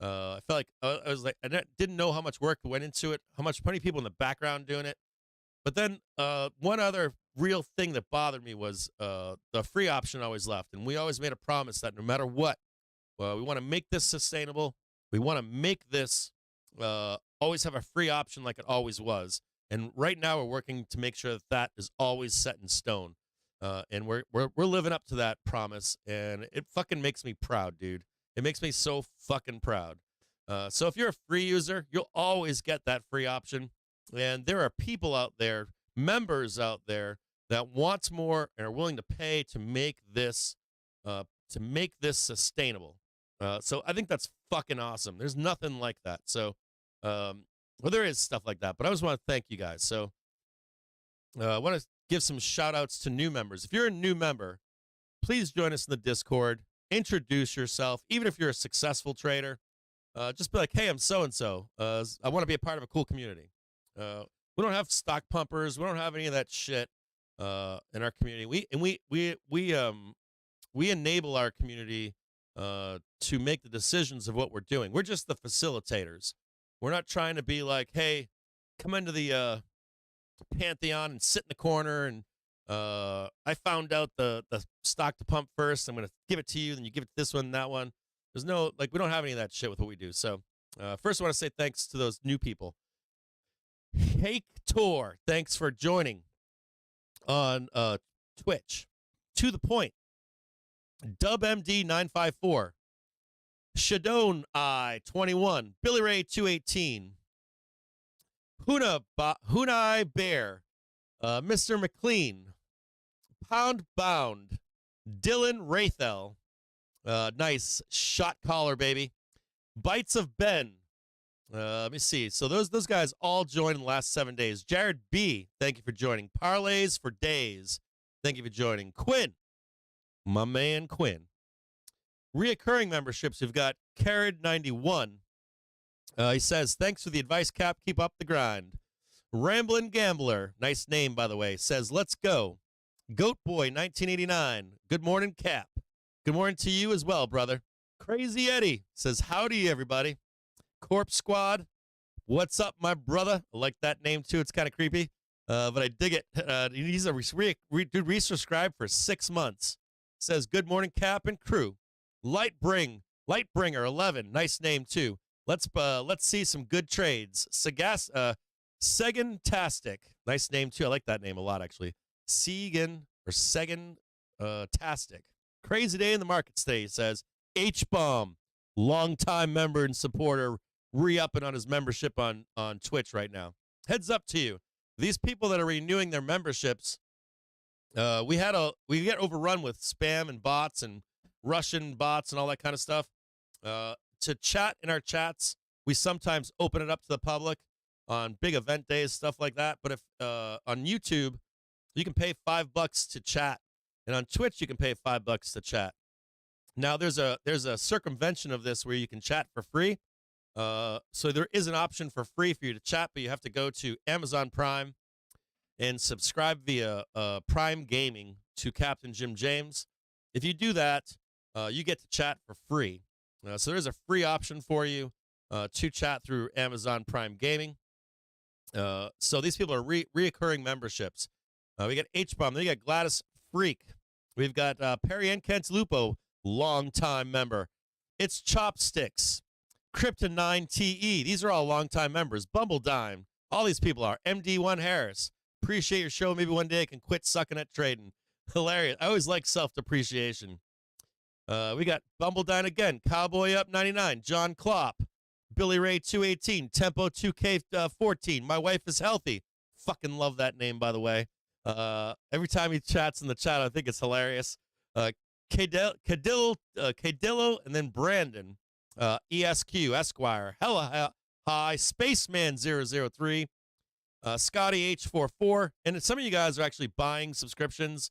I felt like I was like, I didn't know how much work went into it, how many people in the background doing it. But then one other real thing that bothered me was the free option always left. And we always made a promise that no matter what, we want to make this sustainable. We want to make this always have a free option like it always was. And right now we're working to make sure that that is always set in stone. And we're living up to that promise. And it fucking makes me proud, dude. It makes me so fucking proud. So if you're a free user, you'll always get that free option. And there are people out there, members out there, that want more and are willing to pay to make this sustainable. So I think that's fucking awesome. There's nothing like that. So, well, there is stuff like that, but I just want to thank you guys. So I want to give some shout outs to new members. If you're a new member, please join us in the Discord. Introduce yourself. Even if you're a successful trader, just be like, hey, I'm so-and-so. I want to be a part of a cool community. We don't have stock pumpers. We don't have any of that shit in our community. We enable our community to make the decisions of what we're doing. We're just the facilitators. We're not trying to be like, hey, come into the Pantheon and sit in the corner and I found out the stock to pump first. I'm going to give it to you. Then you give it to this one and that one. There's no, like, we don't have any of that shit with what we do. So first I want to say thanks to those new people. Hake Tor, thanks for joining on Twitch. To the Point. DubMD954. Shadone I21. Billy Ray 218. Hunai Bear. Mr. McLean. Pound Bound. Dylan Rathel. Nice shot caller, baby. Bites of Ben. Let me see. So those guys all joined in the last 7 days. Jared B, thank you for joining. Parlays for Days, thank you for joining. Quinn, my man Quinn. Reoccurring memberships, we've got Carrot91. He says, thanks for the advice, Cap. Keep up the grind. Ramblin' Gambler, nice name, by the way, says, let's go. Goat Boy 1989, good morning, Cap. Good morning to you as well, brother. Crazy Eddie says, howdy, everybody. Corpse Squad, what's up, my brother? I like that name, too. It's kind of creepy, but I dig it. He's a resubscribed for 6 months. Says, good morning, Cap and crew. Lightbringer 11, nice name, too. Let's see some good trades. Segan-tastic, nice name, too. I like that name a lot, actually. Segan-tastic. Crazy day in the markets today, he says. H-Bomb, longtime member and supporter, re-upping on his membership on Twitch right now. Heads up to you. These people that are renewing their memberships, we get overrun with spam and bots and Russian bots and all that kind of stuff. To chat in our chats, we sometimes open it up to the public on big event days, stuff like that. But if on YouTube, you can pay $5 to chat, and on Twitch you can pay $5 to chat. Now there's a circumvention of this where you can chat for free. So there is an option for free for you to chat, but you have to go to Amazon Prime and subscribe via Prime Gaming to Captain Jim James. If you do that, you get to chat for free. So there's a free option for you to chat through Amazon Prime Gaming. So these people are reoccurring memberships. We got H-Bomb. Then you got Gladys Freak. We've got Perry and Lupo, long-time member. It's Chopsticks. Krypton9TE. These are all long-time members. Bumble Dime. All these people are. MD1 Harris. Appreciate your show. Maybe one day I can quit sucking at trading. Hilarious. I always like self-depreciation. We got Bumble Dine again. Cowboy Up 99. John Klopp. Billy Ray 218. Tempo 2K14. My wife is healthy. Fucking love that name, by the way. Every time he chats in the chat, I think it's hilarious. Cadillo, and then Brandon. ESQ, Esquire. Hella Hi. Spaceman003. Scotty H44. And some of you guys are actually buying subscriptions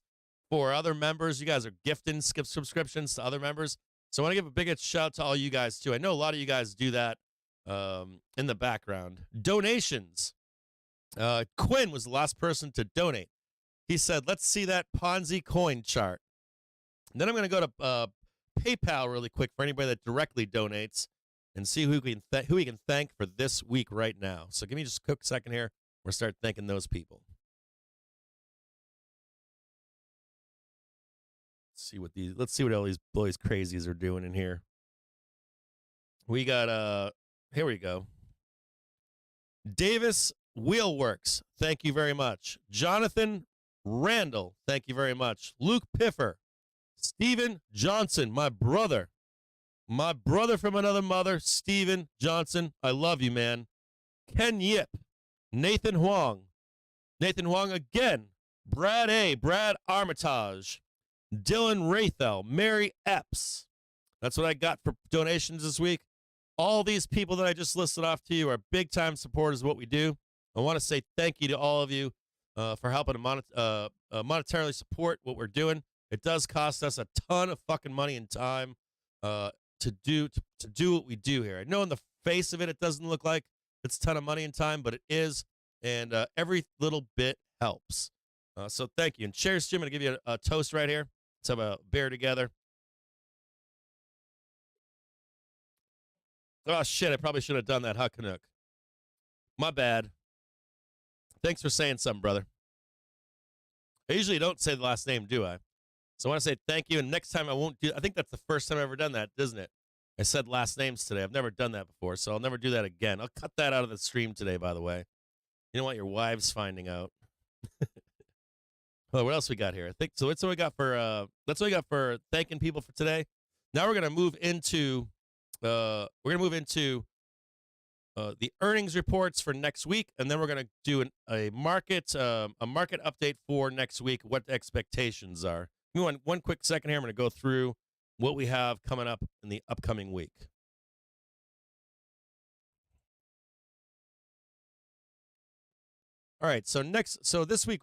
for other members. You guys are gifting subscriptions to other members. So I want to give a big shout out to all you guys, too. I know a lot of you guys do that in the background. Donations. Quinn was the last person to donate. He said, let's see that Ponzi coin chart. And then I'm going to go to PayPal really quick for anybody that directly donates and see who we can thank for this week right now. So give me just a quick second here. We'll start thanking those people. Let's see what all these boys crazies are doing in here. We got here we go. Davis Wheelworks, thank you very much. Jonathan Randall, thank you very much. Luke Piffer, Stephen Johnson, my brother from another mother, Stephen Johnson, I love you, man. Ken Yip, Nathan Huang again, Brad Armitage, Dylan Rathel, Mary Epps. That's what I got for donations this week. All these people that I just listed off to you are big-time supporters of what we do. I want to say thank you to all of you for helping to monetarily support what we're doing. It does cost us a ton of fucking money and time to do what we do here. I know in the face of it, it doesn't look like it's a ton of money and time, but it is, and every little bit helps. So thank you. And cheers, Jim. I'm going to give you a toast right here. Let's have a beer together. Oh, shit, I probably should have done that, huh, Canuck? My bad. Thanks for saying something, brother. I usually don't say the last name, do I? So I want to say thank you, and next time I won't do. I think that's the first time I've ever done that, isn't it? I said last names today. I've never done that before, so I'll never do that again. I'll cut that out of the stream today, by the way. You don't want your wives finding out. Well, what else we got here? I think so. That's what we got for thanking people for today. Now we're gonna move into the earnings reports for next week, and then we're gonna do a market update for next week. What the expectations are. Give me one quick second here. I'm gonna go through what we have coming up in the upcoming week. All right, so this week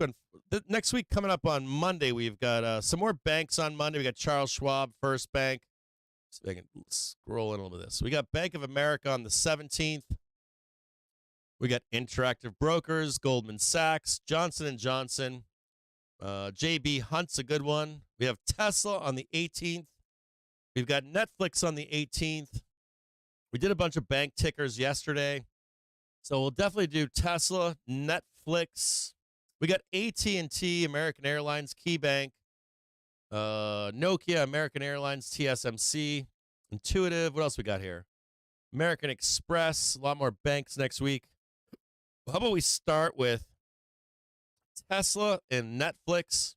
next week coming up on Monday, we've got some more banks on Monday. We got Charles Schwab, First Bank. See if I can scroll in a little bit of this. We got Bank of America on the 17th. We got Interactive Brokers, Goldman Sachs, Johnson & Johnson, JB Hunt's a good one. We have Tesla on the 18th. We've got Netflix on the 18th. We did a bunch of bank tickers yesterday. So we'll definitely do Tesla, Netflix. We got AT&T, American Airlines, KeyBank, Nokia, American Airlines, TSMC, Intuitive. What else we got here? American Express. A lot more banks next week. How about we start with Tesla and Netflix?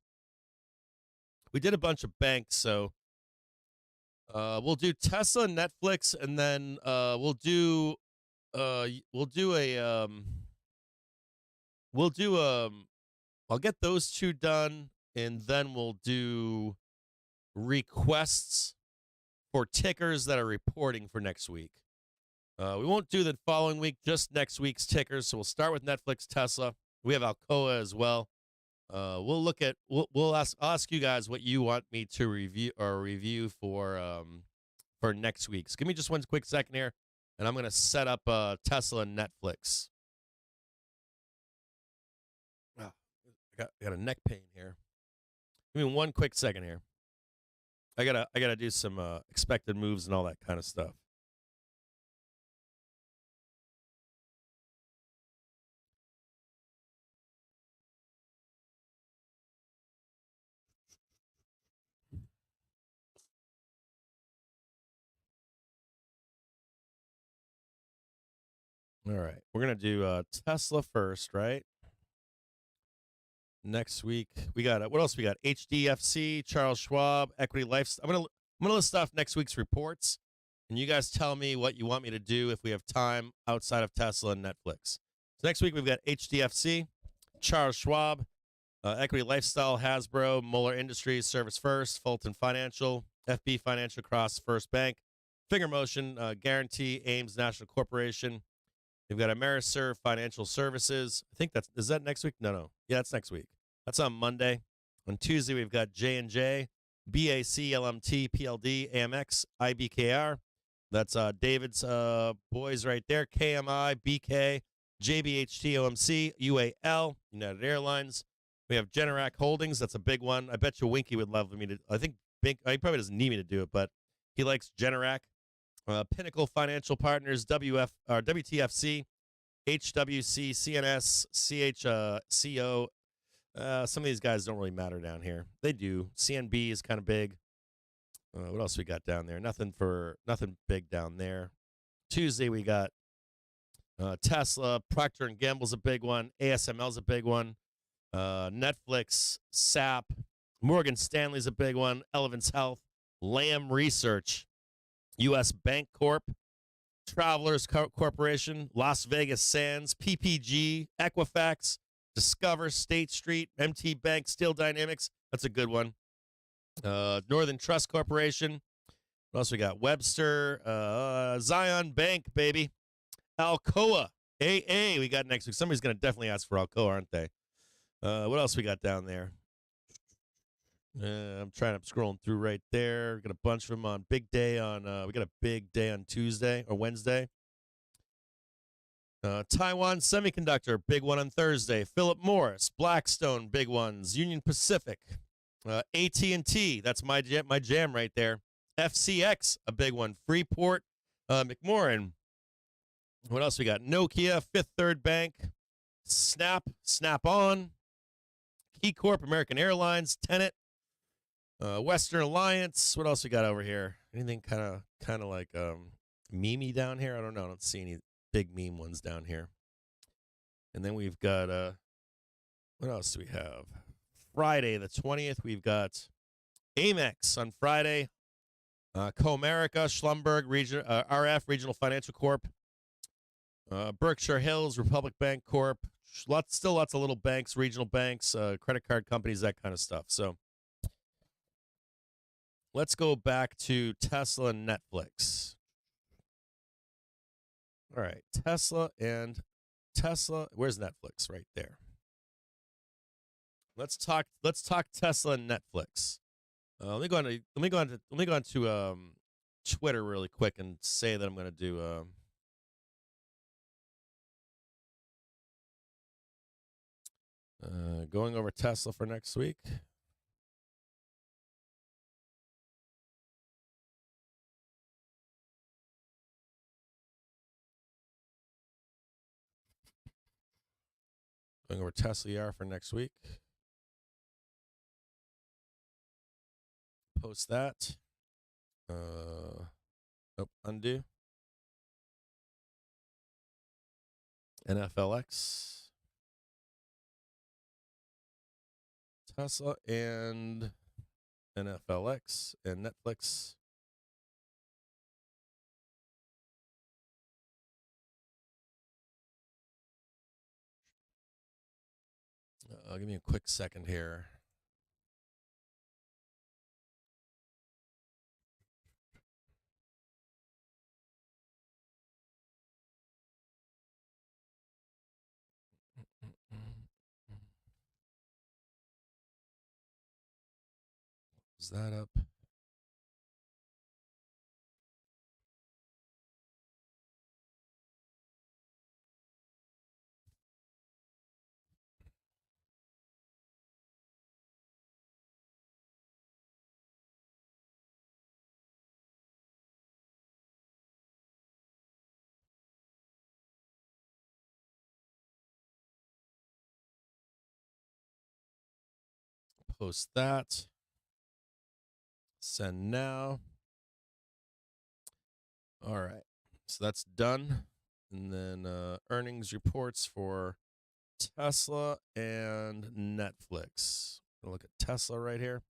We did a bunch of banks, so we'll do Tesla, Netflix, and then we'll do I'll get those two done, and then we'll do requests for tickers that are reporting for next week. We won't do the following week, just next week's tickers. So we'll start with Netflix, Tesla. We have Alcoa as well. I'll ask you guys what you want me to review for next week. So give me just one quick second here, and I'm going to set up Tesla and Netflix. Oh, I got a neck pain here. Give me one quick second here. I gotta do some expected moves and all that kind of stuff. All right, we're gonna do Tesla first, right? Next week we got what else? We got HDFC, Charles Schwab, Equity Life. I'm gonna list off next week's reports, and you guys tell me what you want me to do if we have time outside of Tesla and Netflix. So next week we've got HDFC, Charles Schwab, Equity Lifestyle, Hasbro, Moeller Industries, Service First, Fulton Financial, FB Financial, Cross First Bank, Finger Motion, Guarantee, Ames National Corporation. We've got Ameriserve Financial Services. I think is that next week? No. Yeah, that's next week. That's on Monday. On Tuesday, we've got J&J, BAC, LMT, PLD, AMX, IBKR. That's David's boys right there. KMI, BK, JBHT, OMC, UAL, United Airlines. We have Generac Holdings. That's a big one. I bet you Winky would love me to. I think he probably doesn't need me to do it, but he likes Generac. Pinnacle Financial Partners, WTFC, HWC, CNS, CHCO. Some of these guys don't really matter down here. They do. CNB is kind of big. What else we got down there? Nothing big down there. Tuesday we got Tesla, Procter & Gamble's a big one. ASML's a big one. Netflix, SAP, Morgan Stanley's a big one. Elevance Health, Lamb Research, U.S. Bank Corp, Travelers Corporation, Las Vegas Sands, PPG, Equifax, Discover, State Street, MT Bank, Steel Dynamics. That's a good one. Northern Trust Corporation. What else we got? Webster, Zion Bank, baby. Alcoa, AA. We got next week. Somebody's going to definitely ask for Alcoa, aren't they? What else we got down there? I'm scrolling through right there. Got a bunch of them on big day on. We got a big day on Tuesday or Wednesday. Taiwan Semiconductor, big one on Thursday. Philip Morris, Blackstone, big ones. Union Pacific, AT&T. That's my jam right there. FCX, a big one. Freeport, McMoran. What else we got? Nokia, Fifth Third Bank, Snap-on, Key Corp, American Airlines, Tenet. Western Alliance. What else we got over here? Anything kind of like meme-y down here? I don't know. I don't see any big meme ones down here. And then we've got what else do we have? Friday the 20th, we've got Amex on Friday. Comerica, Schlumberg, RF Regional Financial Corp. Berkshire Hills, Republic Bank Corp. Still lots of little banks, regional banks, credit card companies, that kind of stuff. So let's go back to Tesla and Netflix. All right, Tesla. Where's Netflix? Right there. Let's talk Tesla and Netflix. Let me go on to Twitter really quick and say that I'm going to do going over Tesla for next week. Going over Tesla ER for next week. Post that. Nope, undo. NFLX. Tesla and NFLX and Netflix. Give me a quick second here. Is that up? Post that. Send now. All right. So that's done. And then earnings reports for Tesla and Netflix. I'll look at Tesla right here.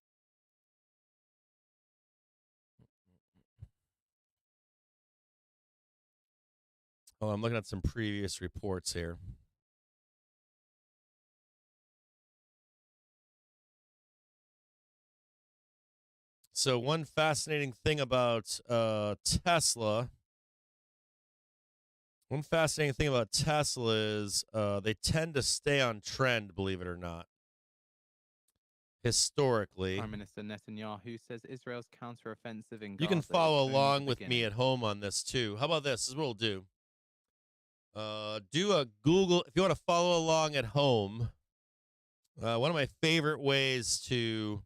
Oh, I'm looking at some previous reports here. So one fascinating thing about Tesla. One fascinating thing about Tesla is they tend to stay on trend, believe it or not. Historically. Prime Minister Netanyahu says Israel's counteroffensive in Gaza You can is follow only the along with me beginning. at home on this too. How about this? This is what we'll do. Do a Google if you want to follow along at home. One of my favorite ways to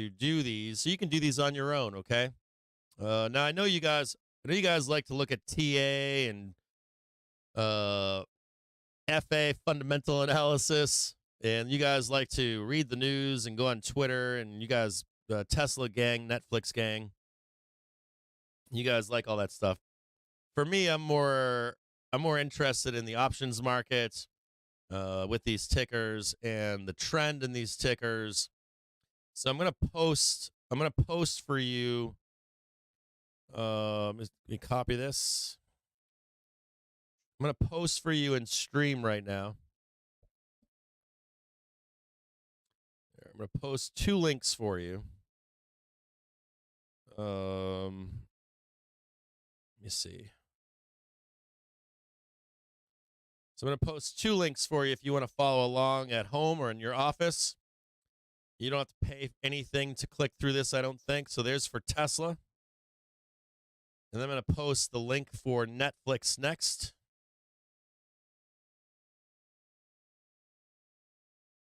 do these. So you can do these on your own, okay? Now I know you guys like to look at TA and FA fundamental analysis, and you guys like to read the news and go on Twitter, and you guys Tesla gang, Netflix gang. You guys like all that stuff. For me, I'm more interested in the options market with these tickers and the trend in these tickers. So I'm gonna post for you. Let me copy this. I'm gonna post for you in stream right now. I'm gonna post 2 links for you. Let me see. So I'm going to post 2 links for you if you want to follow along at home or in your office. You don't have to pay anything to click through this, I don't think. So there's for Tesla. And then I'm going to post the link for Netflix next.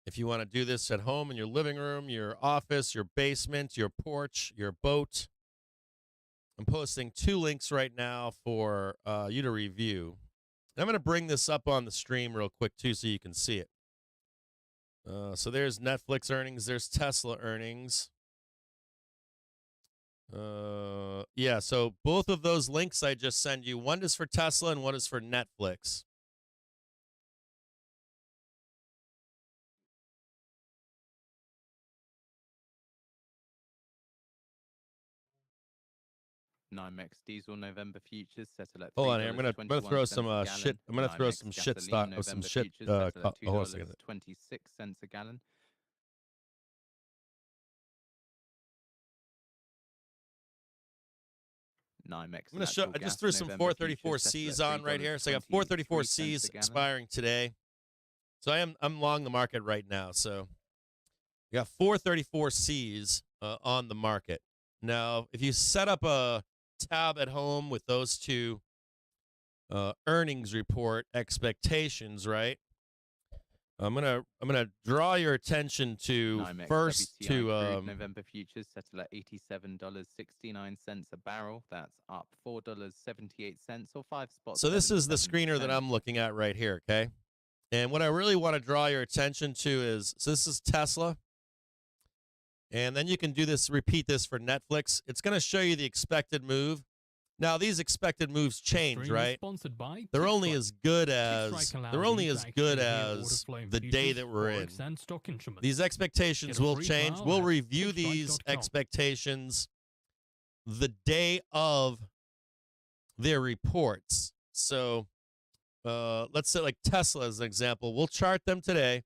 If you want to do this at home in your living room, your office, your basement, your porch, your boat. I'm posting 2 links right now for you to review. I'm going to bring this up on the stream real quick, too, so you can see it. So there's Netflix earnings. There's Tesla earnings. Yeah, so both of those links I just send you, one is for Tesla and one is for Netflix. NYMEX diesel November futures settle at Hold on here. I'm gonna throw some $3.21 a shit. gallon. I'm gonna throw NYMEX some shit gasoline stock. Some November shit. futures settle at Hold on a second. $2.26 a gallon. NYMEX. I'm gonna show. I just threw some 434Cs on right here. So I got 434Cs expiring today. So I'm long the market right now. So you got 434Cs on the market. Now, if you set up a tab at home with those two earnings report expectations, right? I'm gonna draw your attention to NYMEX first WTI to crude November futures settle at $87.69 a barrel. That's up $4.78 or 5 spots. So this is the screener that I'm looking at right here, okay? And what I really want to draw your attention to is, so this is Tesla. And then you can do this, repeat this for Netflix. It's going to show you the expected move. Now, these expected moves change, right? They're only as good as the day that we're in. These expectations will change. We'll review these expectations the day of their reports. So let's say like Tesla as an example. We'll chart them today,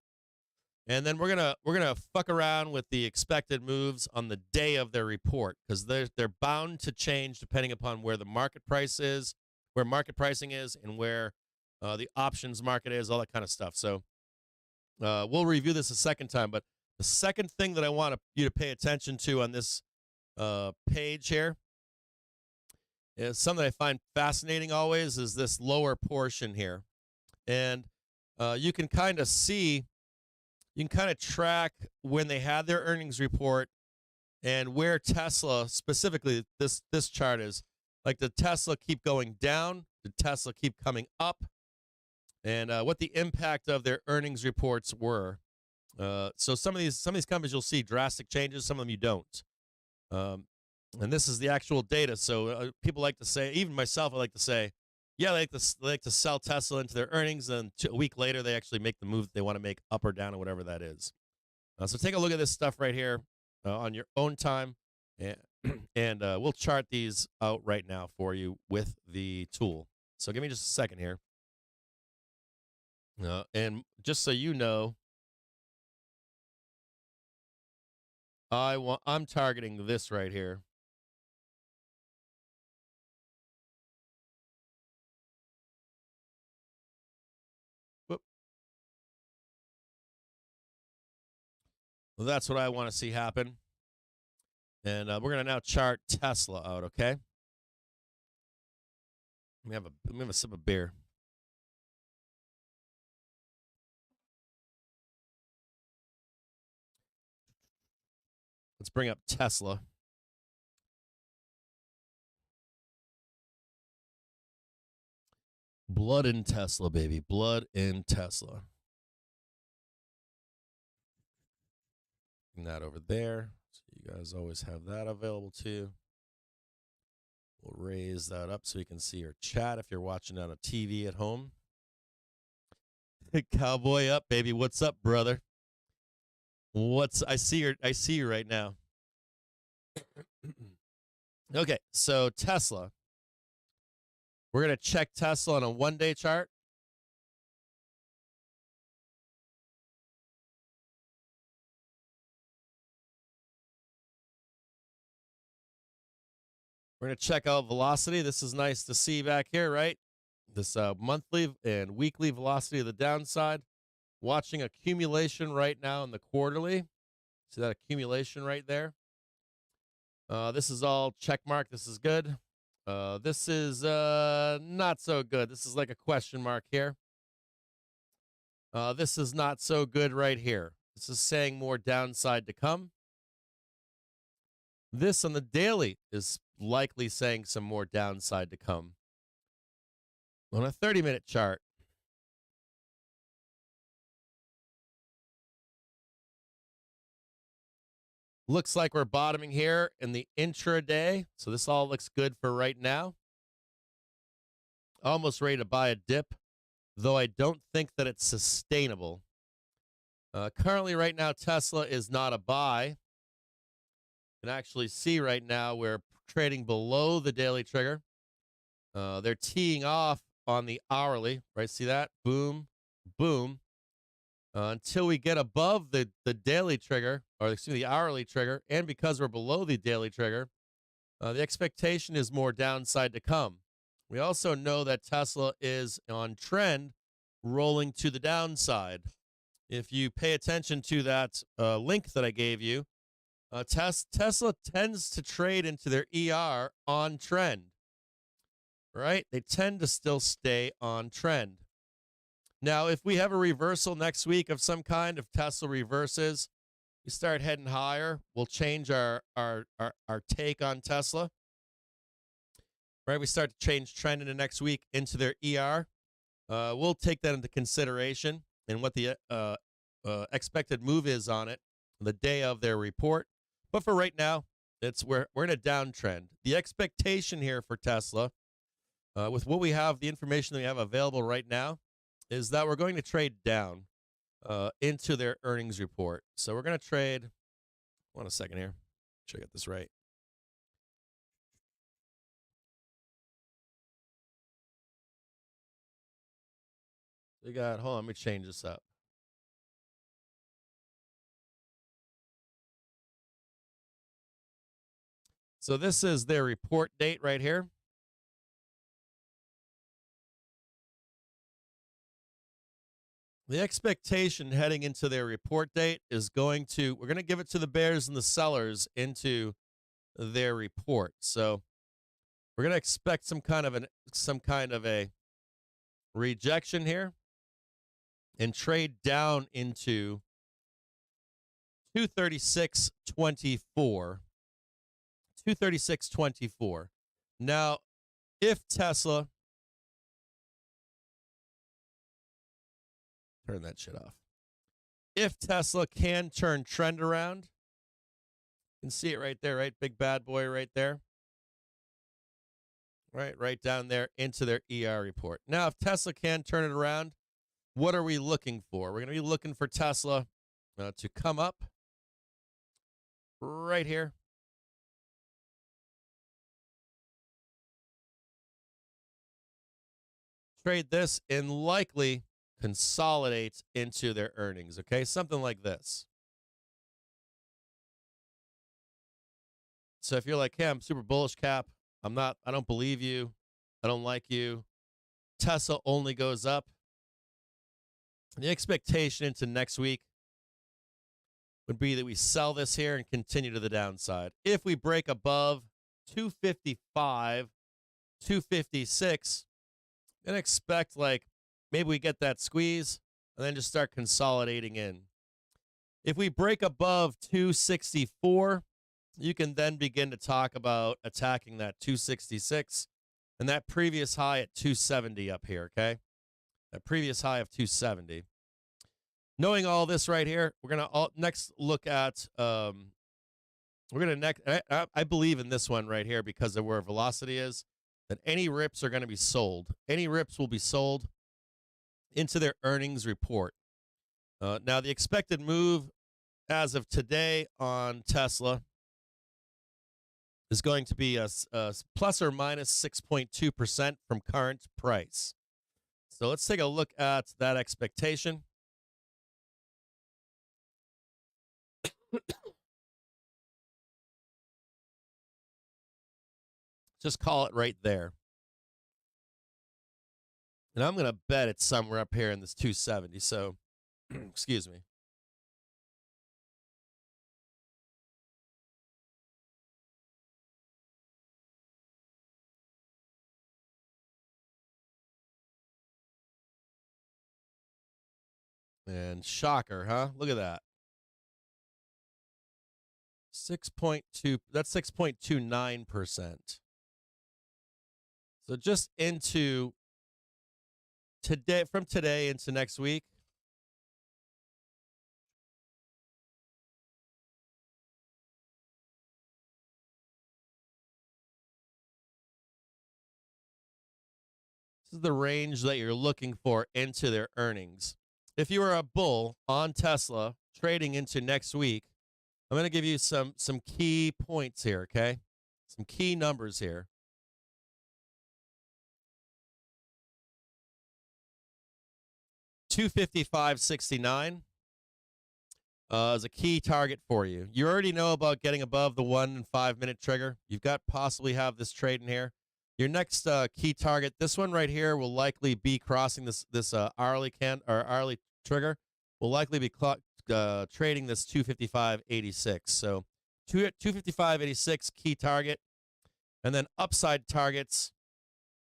and then we're gonna fuck around with the expected moves on the day of their report, because they're bound to change depending upon where the market price is, where market pricing is, and where the options market is, all that kind of stuff. So we'll review this a second time, but the second thing that I want you to pay attention to on this page here is something I find fascinating always, is this lower portion here. And you can kind of see, you can kind of track when they had their earnings report and where Tesla, specifically this chart is. Like, the Tesla keep going down, the Tesla keep coming up, and what the impact of their earnings reports were. So some of these companies you'll see drastic changes, some of them you don't. And this is the actual data. So people like to say, even myself, I like to say, yeah, they like to sell Tesla into their earnings, and a week later they actually make the move that they want to make, up or down or whatever that is. So take a look at this stuff right here on your own time, and we'll chart these out right now for you with the tool. So give me just a second here. And just so you know, I'm targeting this right here. Well, that's what I want to see happen. And we're going to now chart Tesla out, okay? Let me have a sip of beer. Let's bring up Tesla. Blood in Tesla, baby. Blood in Tesla. Bring that over there. So you guys always have that available too. We'll raise that up so you can see your chat if you're watching on a TV at home. Cowboy up, baby. What's up, brother? I see you right now. Okay, so Tesla. We're going to check Tesla on a one-day chart. We're going to check out velocity. This is nice to see back here, right? This monthly and weekly velocity of the downside. Watching accumulation right now in the quarterly. See that accumulation right there? This is all check mark. This is good. This is not so good. This is like a question mark here. This is not so good right here. This is saying more downside to come. This on the daily is likely saying some more downside to come. On a 30-minute chart, looks like we're bottoming here in the intraday. So this all looks good for right now. Almost ready to buy a dip, though I don't think that it's sustainable. Currently right now, Tesla is not a buy. You can actually see right now we're trading below the daily trigger. They're teeing off on the hourly, right? See that? Boom, boom. Until we get above the daily trigger, or excuse me, the hourly trigger, and because we're below the daily trigger, The expectation is more downside to come. We also know that Tesla is on trend, rolling to the downside. If you pay attention to that link that I gave you, Tesla tends to trade into their ER on trend, right? They tend to still stay on trend. Now, if we have a reversal next week of some kind, if Tesla reverses, we start heading higher, we'll change our take on Tesla. Right? We start to change trend into next week into their ER. We'll take that into consideration and what the expected move is on it the day of their report. But for right now, we're in a downtrend. The expectation here for Tesla, with what we have, the information that we have available right now, is that we're going to trade down into their earnings report. So we're going to trade. Hold on a second here. Make sure I get this right. We got. Hold on. Let me change this up. So this is their report date right here. The expectation heading into their report date is we're going to give it to the bears and the sellers into their report. So we're going to expect some kind of a rejection here and trade down into 236.24. 236.24. Now, if Tesla, turn that shit off. If Tesla can turn trend around, you can see it right there, right? Big bad boy right there. Right down there into their ER report. Now, if Tesla can turn it around, what are we looking for? We're going to be looking for Tesla to come up right here. Trade this and likely consolidate into their earnings, okay? Something like this. So if you're like, hey, I'm super bullish, Cap, I don't believe you, I don't like you, Tesla only goes up. The expectation into next week would be that we sell this here and continue to the downside. If we break above 255, 256, then expect like maybe we get that squeeze and then just start consolidating in. If we break above 264, you can then begin to talk about attacking that 266 and that previous high at 270 up here, okay? That previous high of 270. Knowing all this right here, we're going to next look at, I believe in this one right here because of where velocity is, that any rips are going to be sold. Any rips will be sold into their earnings report. Now, the expected move as of today on Tesla is going to be a plus or minus 6.2% from current price. So let's take a look at that expectation. Just call it right there. And I'm going to bet it's somewhere up here in this 270. So, excuse me. And shocker, huh? Look at that. 6.2, that's 6.29%. So just into today, from today into next week, this is the range that you're looking for into their earnings. If you are a bull on Tesla trading into next week, I'm going to give you some key points here, okay? Some key numbers here. $255.69. as a key target for you. You already know about getting above the 1 and 5 minute trigger. You've got possibly have this trade in here. Your next key target, this one right here, will likely be crossing this hourly hourly trigger. Will likely be trading this 255.86. So 255.86 key target, and then upside targets.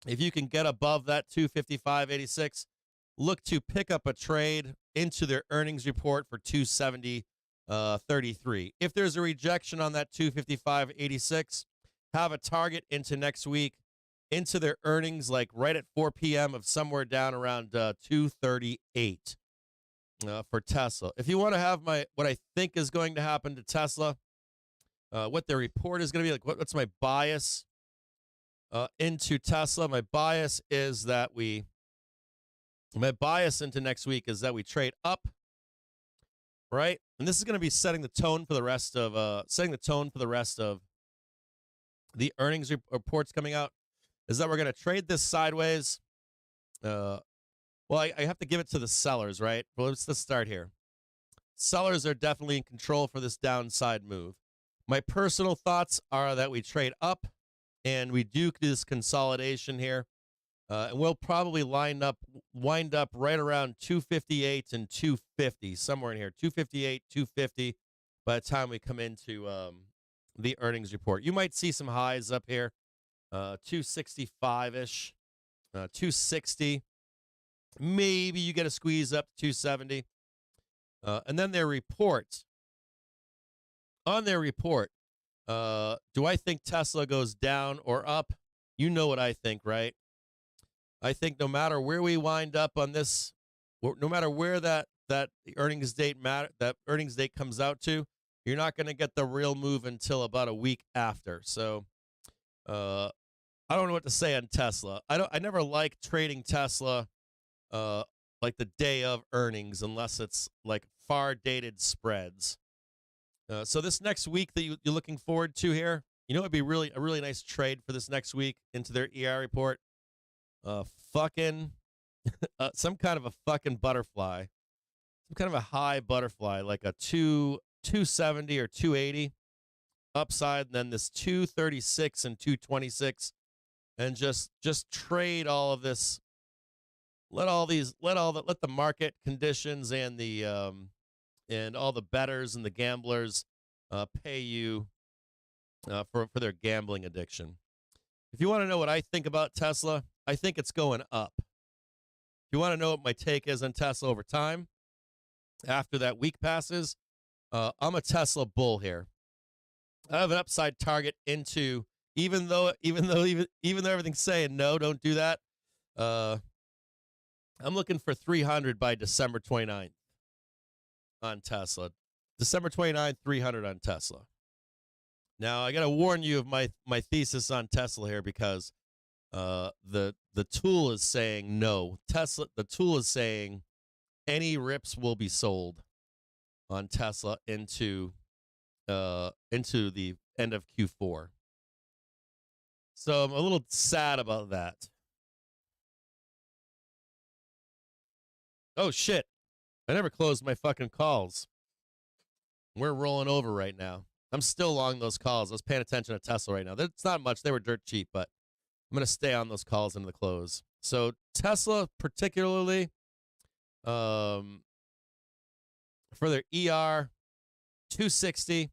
If you can get above that 255.86, look to pick up a trade into their earnings report for 270.33. If there's a rejection on that 255.86, have a target into next week, into their earnings, like right at 4 p.m. of somewhere down around 238 for Tesla. If you want to have what I think is going to happen to Tesla, what their report is going to be like, what's my bias into Tesla? My bias is that my bias into next week is that we trade up, right? And this is going to be setting the tone for the rest of the earnings reports coming out. Is that we're going to trade this sideways. Well, I have to give it to the sellers, right? Well, let's start here. Sellers are definitely in control for this downside move. My personal thoughts are that we trade up and we do this consolidation here. And we'll probably wind up right around 258 and 250, somewhere in here, 258, 250 by the time we come into the earnings report. You might see some highs up here, 265-ish, 260. Maybe you get a squeeze up to 270. And then their report. On their report, do I think Tesla goes down or up? You know what I think, right? I think no matter where we wind up on this, no matter where that earnings date comes out to, you're not going to get the real move until about a week after. So, I don't know what to say on Tesla. I never like trading Tesla, like the day of earnings, unless it's like far dated spreads. So this next week that you're looking forward to here, you know, it'd be a really nice trade for this next week into their ER report. Some kind of a fucking butterfly, some kind of a high butterfly, like a 270 or 280 upside, and then this 236 and 226, and just trade all of this. Let the market conditions and the and all the bettors and the gamblers pay you for their gambling addiction. If you want to know what I think about Tesla, I think it's going up. If you want to know what my take is on Tesla over time, after that week passes, I'm a Tesla bull here. I have an upside target into, even though everything's saying no, don't do that. I'm looking for 300 by December 29th on Tesla. December 29th, 300 on Tesla. Now, I got to warn you of my thesis on Tesla here, because the tool is saying no. The tool is saying any rips will be sold on Tesla into the end of Q4. So I'm a little sad about that. Oh shit. I never closed my fucking calls. We're rolling over right now. I'm still long those calls. I was paying attention to Tesla right now. It's not much. They were dirt cheap, but I'm going to stay on those calls into the close. So Tesla particularly, for their ER, 260,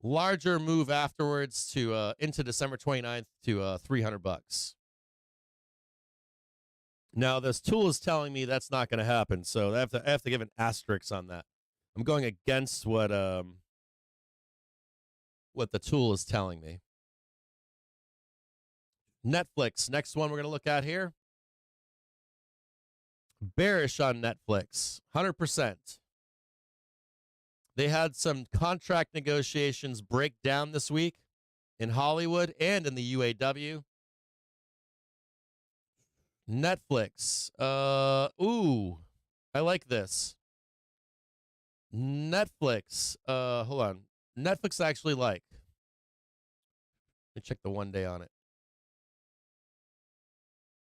larger move afterwards to into December 29th to $300. Now, this tool is telling me that's not going to happen, so I have to give an asterisk on that. I'm going against what the tool is telling me. Netflix, next one we're going to look at here. Bearish on Netflix, 100%. They had some contract negotiations break down this week in Hollywood and in the UAW. Netflix. I like this. Netflix. Hold on. Netflix I actually like. Let me check the 1 day on it.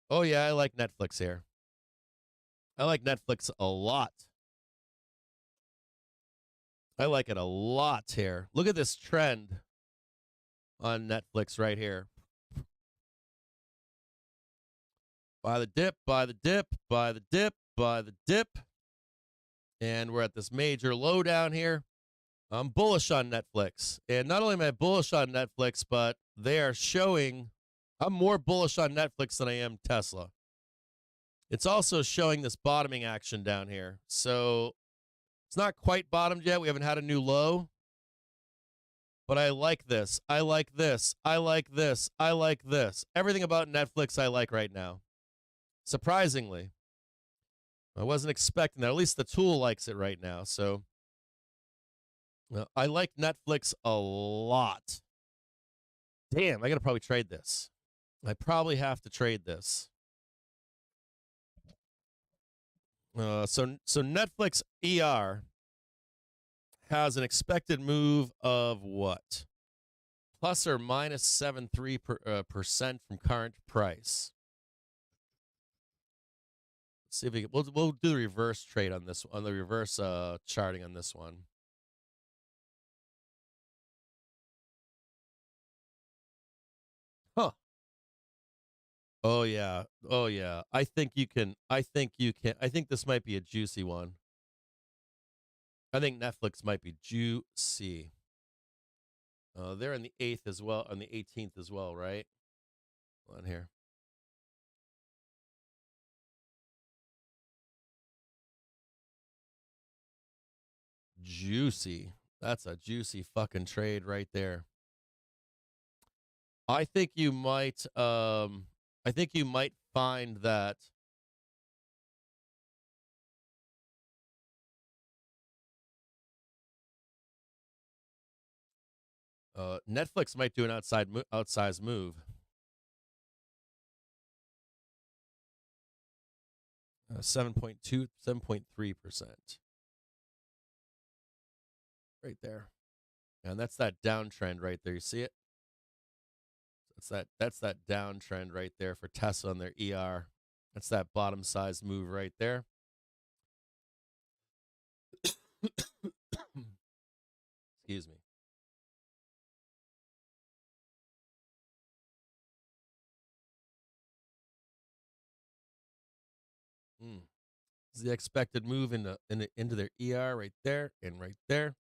Oh, yeah, I like Netflix here. I like Netflix a lot. I like it a lot here. Look at this trend on Netflix right here. Buy the dip, buy the dip, buy the dip, buy the dip. And we're at this major low down here. I'm bullish on Netflix. And not only am I bullish on Netflix, but they are showing I'm more bullish on Netflix than I am Tesla. It's also showing this bottoming action down here. So it's not quite bottomed yet. We haven't had a new low. But I like this. I like this. I like this. I like this. Everything about Netflix I like right now. Surprisingly. I wasn't expecting that. At least the tool likes it right now. So I like Netflix a lot. Damn, I got to probably trade this. I probably have to trade this. So Netflix ER has an expected move of what? Plus or minus 7.3% from current price. Let's see if we can, we'll do the reverse trade on this, on the reverse charting on this one. Huh. Oh yeah. Oh yeah. I think you can. I think this might be a juicy one. I think Netflix might be juicy. They're on the 8th as well, on the 18th as well, right? Hold on here. Juicy. That's a juicy fucking trade right there. I think you might find that Netflix might do an outsized move. 7.2, 7.3%. Right there. And that's that downtrend right there. You see it? That's that downtrend right there for Tesla on their ER. That's that bottom size move right there. Excuse me. This is the expected move into their ER right there and right there.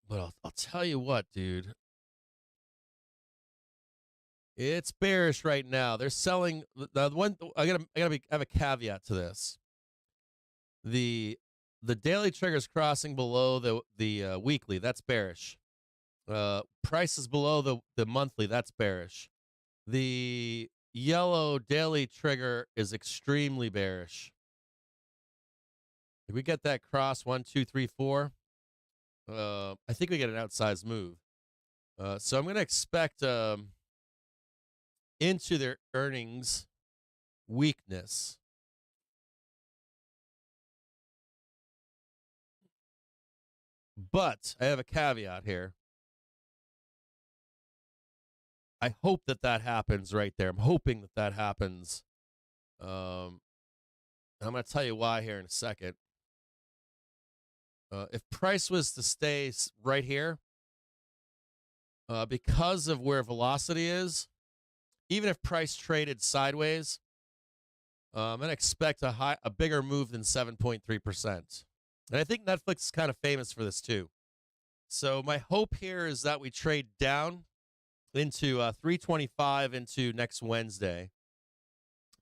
But I'll tell you what, dude. It's bearish right now. They're selling the one. I have a caveat to this. The daily trigger is crossing below the weekly. That's bearish. Prices below the monthly. That's bearish. The yellow daily trigger is extremely bearish. If we get that cross 1, 2, 3, 4, I think we get an outsized move. So I'm going to expect into their earnings weakness. But I have a caveat here. I hope that happens right there. I'm hoping that happens. And I'm going to tell you why here in a second. If price was to stay right here, because of where velocity is, even if price traded sideways, I'm going to expect a bigger move than 7.3%. And I think Netflix is kind of famous for this too. So my hope here is that we trade down into 325 into next Wednesday.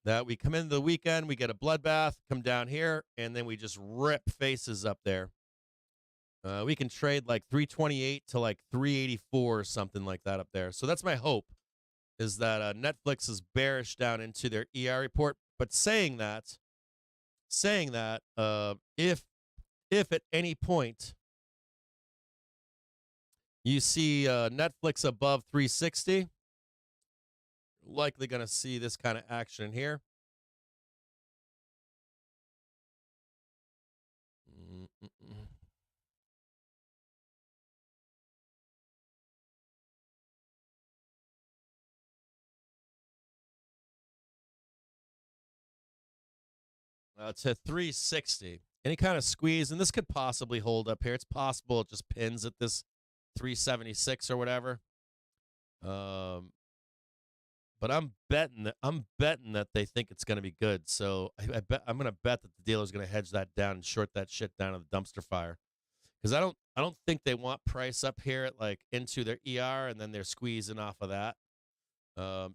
That we come into the weekend, we get a bloodbath, come down here, and then we just rip faces up there. We can trade like 328 to like 384 or something like that up there. So that's my hope, is that Netflix is bearish down into their ER report. But saying that, if at any point you see Netflix above 360, likely going to see this kind of action here. To 360. any kind of squeeze, and this could possibly hold up here. It's possible it just pins at this 376 or whatever. But I'm betting that they think it's going to be good. So I'm going to bet that the dealer's going to hedge that down and short that shit down to the dumpster fire. Because I don't think they want price up here at like into their ER and then they're squeezing off of that.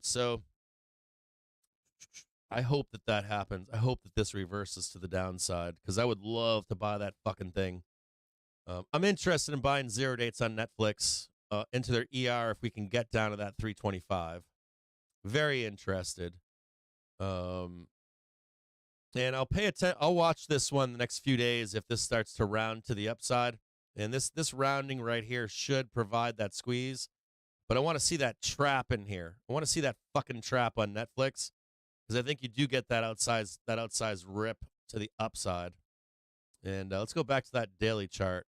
So I hope that happens. I hope that this reverses to the downside because I would love to buy that fucking thing. I'm interested in buying 0 dates on Netflix into their ER if we can get down to that 325. Very interested. And I'll pay attention. I'll watch this one the next few days if this starts to round to the upside. And this rounding right here should provide that squeeze. But I want to see that trap in here. I want to see that fucking trap on Netflix because I think you do get that outsized rip to the upside. And let's go back to that daily chart.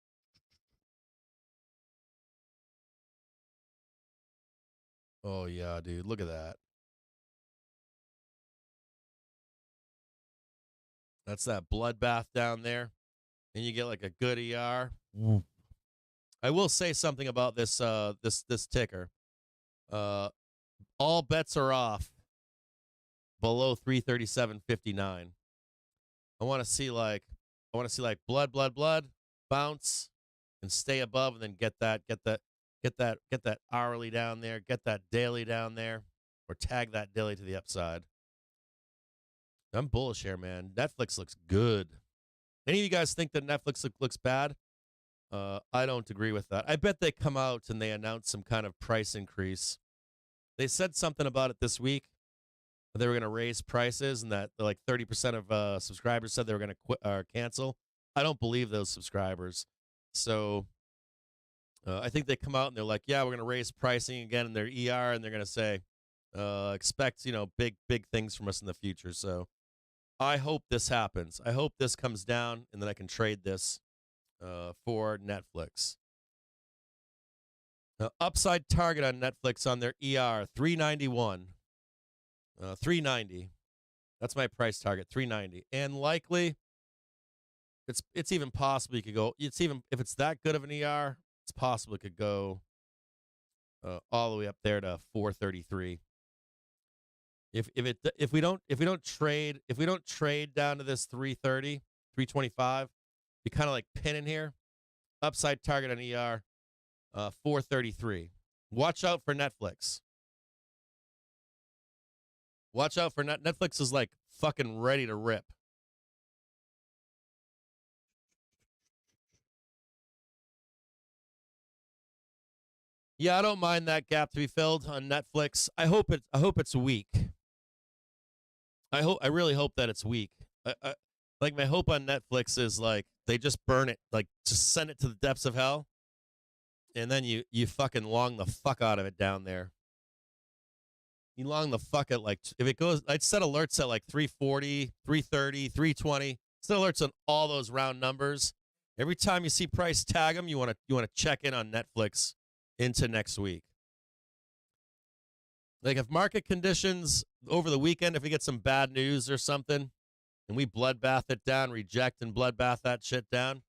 Oh yeah, dude, look at that. That's that bloodbath down there. And you get like a good ER. I will say something about this this ticker. All bets are off below 337.59. I want to see like blood bounce and stay above and then get that hourly down there, get that daily down there, or tag that daily to the upside. I'm bullish here, man. Netflix looks good. Any of you guys think that Netflix looks bad? I don't agree with that. I bet they come out and they announce some kind of price increase. They said something about it this week. They were going to raise prices and that like 30% of subscribers said they were going to quit or cancel. I don't believe those subscribers. So I think they come out and they're like, yeah, we're going to raise pricing again in their ER, and they're going to say, expect, big things from us in the future. So I hope this happens. I hope this comes down and then I can trade this for Netflix. Upside target on Netflix on their ER, 391. 390. That's my price target, 390. And likely, it's even possible you could go. It's even if it's that good of an ER, it's possible it could go all the way up there to 433. If we don't trade down to this 330, 325, you kind of like pin in here. Upside target on ER, 433. Watch out for Netflix. Watch out for Netflix is like fucking ready to rip. Yeah, I don't mind that gap to be filled on Netflix. I hope it's weak. I really hope that it's weak. Like my hope on Netflix is like they just burn it, like just send it to the depths of hell, and then you fucking long the fuck out of it down there. You long the fuck at like if it goes, I'd set alerts at like 340, 330, 320. Set alerts on all those round numbers. Every time you see price tag them, you want to check in on Netflix into next week. Like if market conditions over the weekend, if we get some bad news or something, and we bloodbath it down, reject and bloodbath that shit down,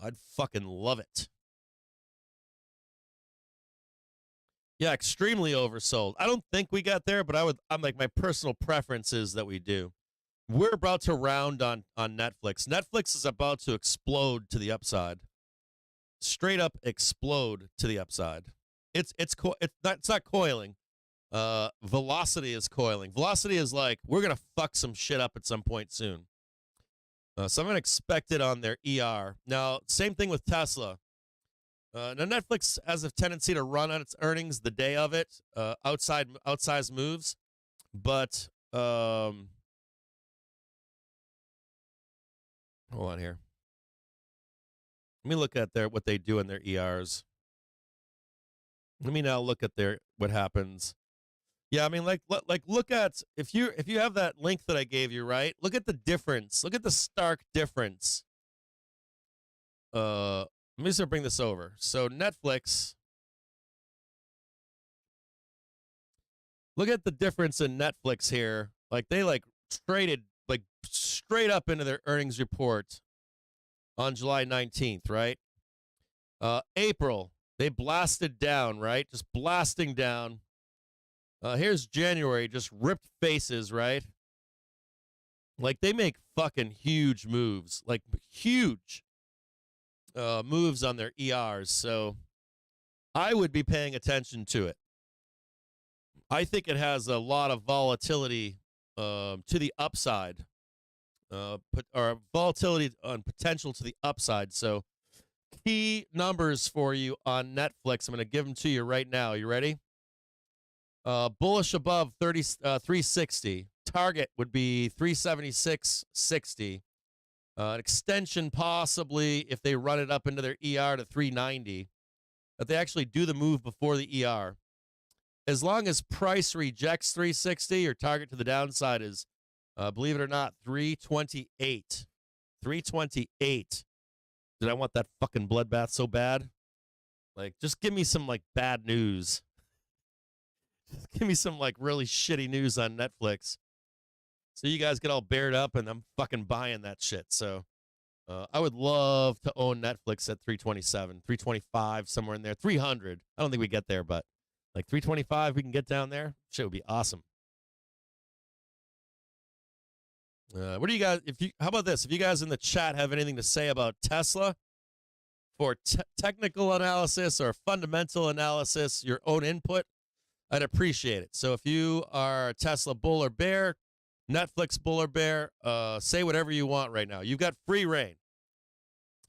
I'd fucking love it. Yeah, extremely oversold. I don't think we got there, but I'm like, my personal preference is that we do. We're about to round on Netflix. Netflix is about to explode to the upside. Straight up explode to the upside. It's not coiling. Velocity is coiling. Velocity is like, we're going to fuck some shit up at some point soon. So I'm going to expect it on their ER. Now, same thing with Tesla. Now, Netflix has a tendency to run on its earnings the day of it, outsized moves. But, hold on here. Let me look at what they do in their ERs. Let me now look at what happens. Yeah, I mean, like look at if you have that link that I gave you, right? Look at the difference. Look at the stark difference. Let me just bring this over. So Netflix. Look at the difference in Netflix here. Like they traded like straight up into their earnings report on July 19th, right? April, they blasted down, right? Just blasting down. Here's January, just ripped faces, right? Like, they make fucking huge moves, like huge moves on their ERs. So I would be paying attention to it. I think it has a lot of volatility to the upside, or volatility on potential to the upside. So key numbers for you on Netflix. I'm going to give them to you right now. You ready? Bullish above 360. Target would be 376.60. An extension possibly if they run it up into their ER to 390. But they actually do the move before the ER. As long as price rejects 360, your target to the downside is, believe it or not, 328. 328. Did I want that fucking bloodbath so bad? Like, just give me some, like, bad news. Just give me some, like, really shitty news on Netflix. So you guys get all bared up, and I'm fucking buying that shit. So I would love to own Netflix at 327, 325, somewhere in there. 300. I don't think we get there, but like 325, we can get down there. Shit would be awesome. What do you guys, how about this? If you guys in the chat have anything to say about Tesla for technical analysis or fundamental analysis, your own input, I'd appreciate it. So if you are a Tesla bull or bear, Netflix bull or bear, say whatever you want right now. You've got free reign.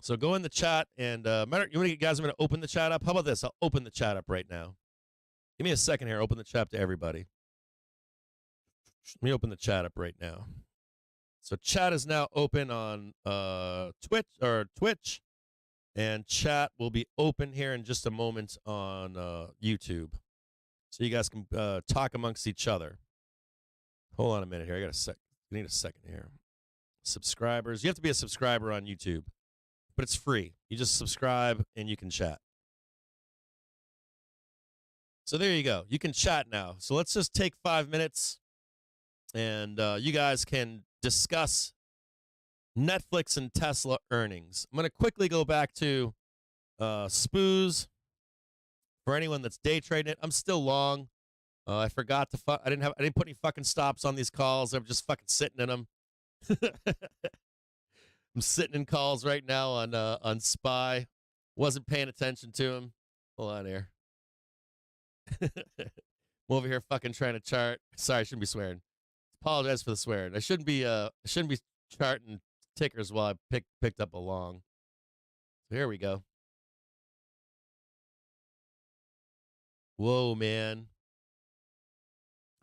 So go in the chat and you guys, I'm going to open the chat up. How about this? I'll open the chat up right now. Give me a second here. Open the chat to everybody. Let me open the chat up right now. So chat is now open on Twitch, and chat will be open here in just a moment on YouTube. So you guys can talk amongst each other. Hold on a minute here. I need a second here. Subscribers. You have to be a subscriber on YouTube, but it's free. You just subscribe and you can chat. So there you go. You can chat now. So let's just take 5 minutes, and you guys can discuss Netflix and Tesla earnings. I'm going to quickly go back to SPOOs. For anyone that's day trading it, I'm still long. I forgot to I didn't put any fucking stops on these calls. I'm just fucking sitting in them. I'm sitting in calls right now on SPY. Wasn't paying attention to them. Hold on here. I'm over here fucking trying to chart. Sorry, I shouldn't be swearing. Apologize for the swearing. I shouldn't be charting tickers while I picked up a long. So here we go. Whoa, man.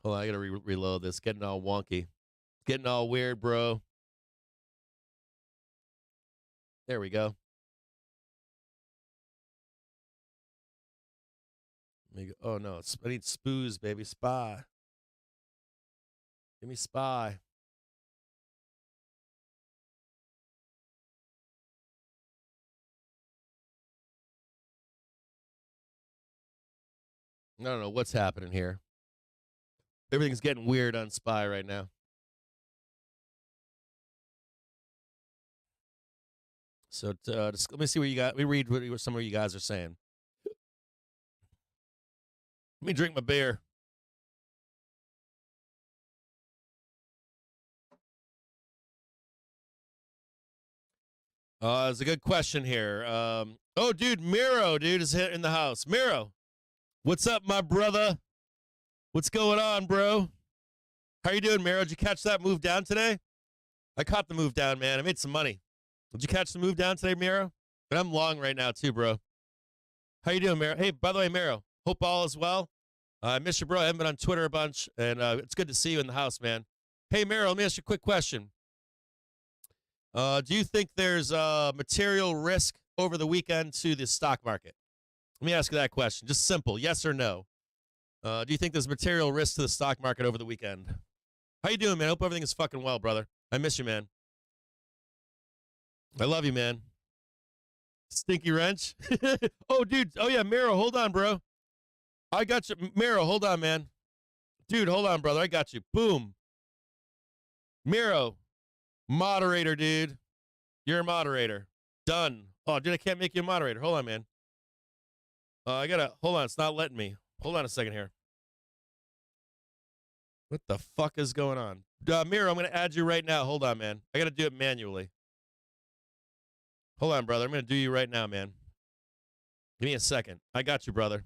Hold on, I gotta reload this. Getting all wonky. Getting all weird, bro. There we go. Oh, no. I need SPOOs, baby. SPY. Give me SPY. I don't know what's happening here. Everything's getting weird on SPY right now. So just, let me see what you got. Let me read what some of you guys are saying. Let me drink my beer. It's a good question here. Oh, dude, Miro, dude, is in the house. Miro, what's up, my brother? What's going on, bro? How you doing, Miro? Did you catch that move down today? I caught the move down, man. I made some money. Did you catch the move down today, Miro? But I'm long right now, too, bro. How you doing, Miro? Hey, by the way, Miro, hope all is well. I miss you, bro. I haven't been on Twitter a bunch, and it's good to see you in the house, man. Hey, Miro, let me ask you a quick question. Do you think there's material risk over the weekend to the stock market? Let me ask you that question. Just simple, yes or no. Do you think there's material risk to the stock market over the weekend? How you doing, man? I hope everything is fucking well, brother. I miss you, man. I love you, man. Stinky wrench. Oh, dude. Oh, yeah, Miro, hold on, bro. I got you. Miro, hold on, man. Dude, hold on, brother. I got you. Boom. Miro, moderator, dude. You're a moderator. Done. Oh, dude, I can't make you a moderator. Hold on, man. I gotta, hold on. It's not letting me. Hold on a second here. What the fuck is going on? Miro, I'm gonna add you right now. Hold on, man. I gotta do it manually. Hold on, brother. I'm gonna do you right now, man. Give me a second. I got you, brother.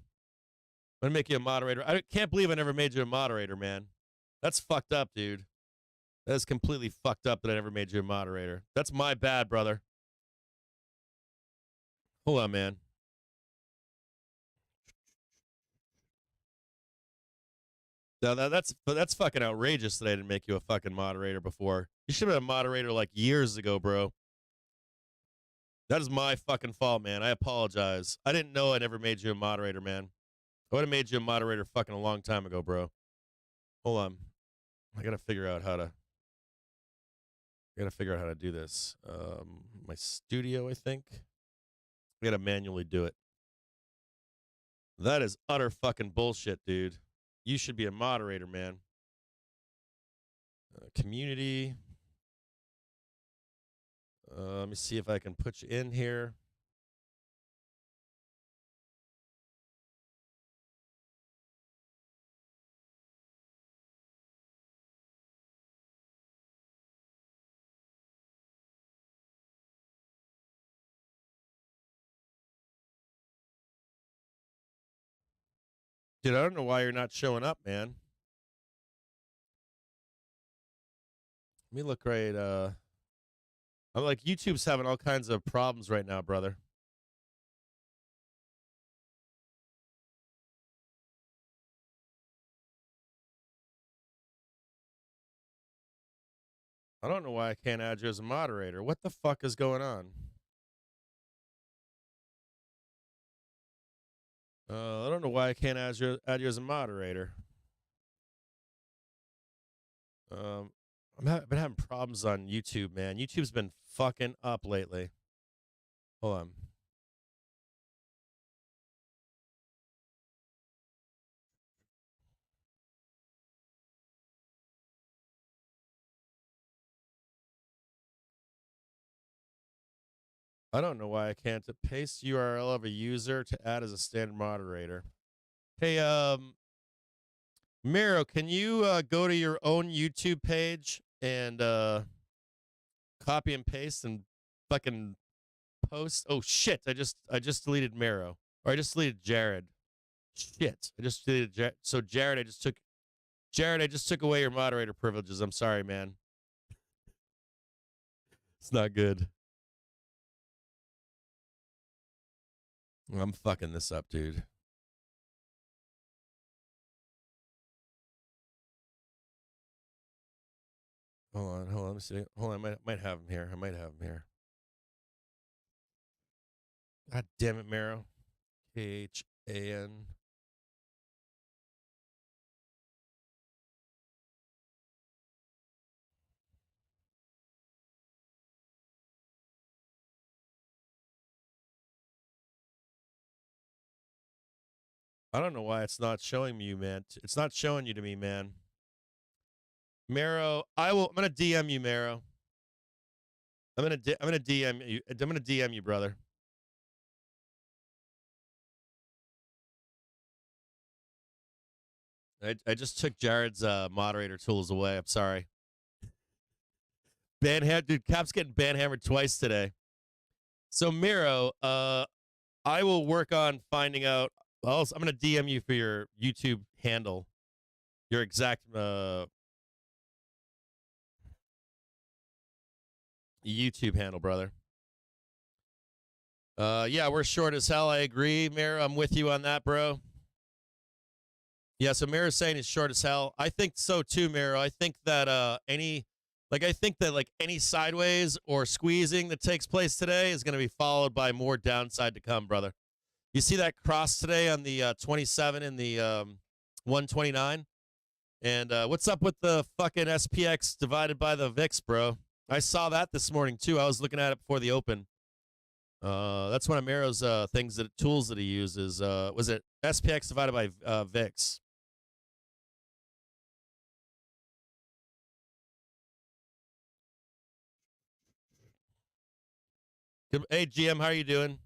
I'm gonna make you a moderator. I can't believe I never made you a moderator, man. That's fucked up, dude. That is completely fucked up that I never made you a moderator. That's my bad, brother. Hold on, man. Now that's fucking outrageous that I didn't make you a fucking moderator before. You should have been a moderator like years ago, bro. That is my fucking fault, man. I apologize. I didn't know I never made you a moderator, man. I would have made you a moderator fucking a long time ago, bro. Hold on. I gotta figure out how to do this. My studio, I think. I gotta manually do it. That is utter fucking bullshit, dude. You should be a moderator, man. Community. Let me see if I can put you in here. Dude, I don't know why you're not showing up, man. Let me look right. I'm like, YouTube's having all kinds of problems right now, brother. I don't know why I can't add you as a moderator. What the fuck is going on? I don't know why I can't add you as a moderator. I've been having problems on YouTube, man. YouTube's been fucking up lately. Hold on. I don't know why I can't paste URL of a user to add as a standard moderator. Hey, Miro, can you go to your own YouTube page and copy and paste and fucking post? Oh shit! I just deleted Miro, or I just deleted Jared. Shit! I just deleted Jared. So Jared, I just took away your moderator privileges. I'm sorry, man. It's not good. I'm fucking this up, dude. Hold on. Let me see. Hold on, I might have him here. God damn it, Miro. KHAN. I don't know why it's not showing you, man. It's not showing you to me, man. Miro, I'm gonna DM you, Miro. I'm gonna DM you. I'm gonna DM you, brother. I just took Jared's moderator tools away. I'm sorry. Dude, Cap's getting banhammered twice today. So Miro, I will work on finding out. I'm gonna DM you for your YouTube handle, your exact YouTube handle, brother. Yeah, we're short as hell. I agree, Miro. I'm with you on that, bro. Yeah, so Miro's saying he's short as hell. I think so too, Miro. I think that any sideways or squeezing that takes place today is going to be followed by more downside to come, brother. You see that cross today on the 27 and the 129? And what's up with the fucking SPX divided by the VIX, bro? I saw that this morning too. I was looking at it before the open. That's one of Miro's tools that he uses. Was it SPX divided by VIX? Hey, GM, how are you doing?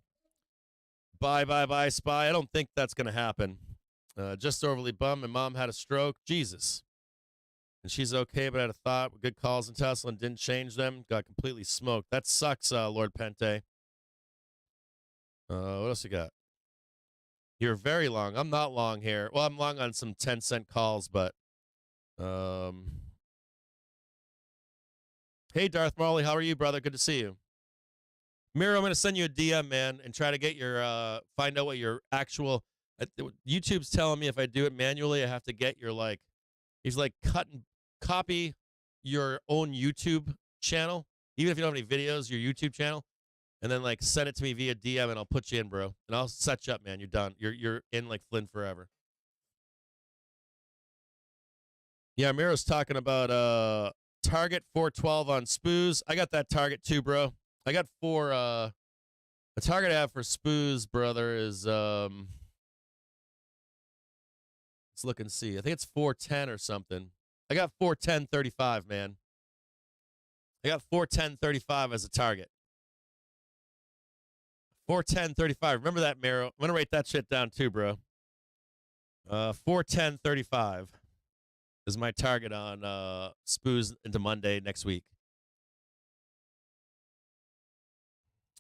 Bye, SPY. I don't think that's going to happen. Just overly bummed. My mom had a stroke. Jesus. And she's okay, but I had a thought. Good calls in Tesla and didn't change them. Got completely smoked. That sucks, Lord Pente. What else you got? You're very long. I'm not long here. Well, I'm long on some 10-cent calls, but hey, Darth Marley, how are you, brother? Good to see you. Miro, I'm going to send you a DM, man, and try to get your find out what your actual YouTube's telling me if I do it manually, I have to get your he's like copy your own YouTube channel, even if you don't have any videos, your YouTube channel, and then send it to me via DM, and I'll put you in, bro, and I'll set you up, man. You're done. You're in like Flynn forever. Yeah, Miro's talking about target 412 on SPOOs. I got that target too, bro. I got the target I have for SPOOs, brother, is let's look and see. I think it's 410 or something. I got 410.35, man. I got 410.35 as a target. 410.35. Remember that, Miro. I'm gonna write that shit down too, bro. 410.35 is my target on SPOOs into Monday next week.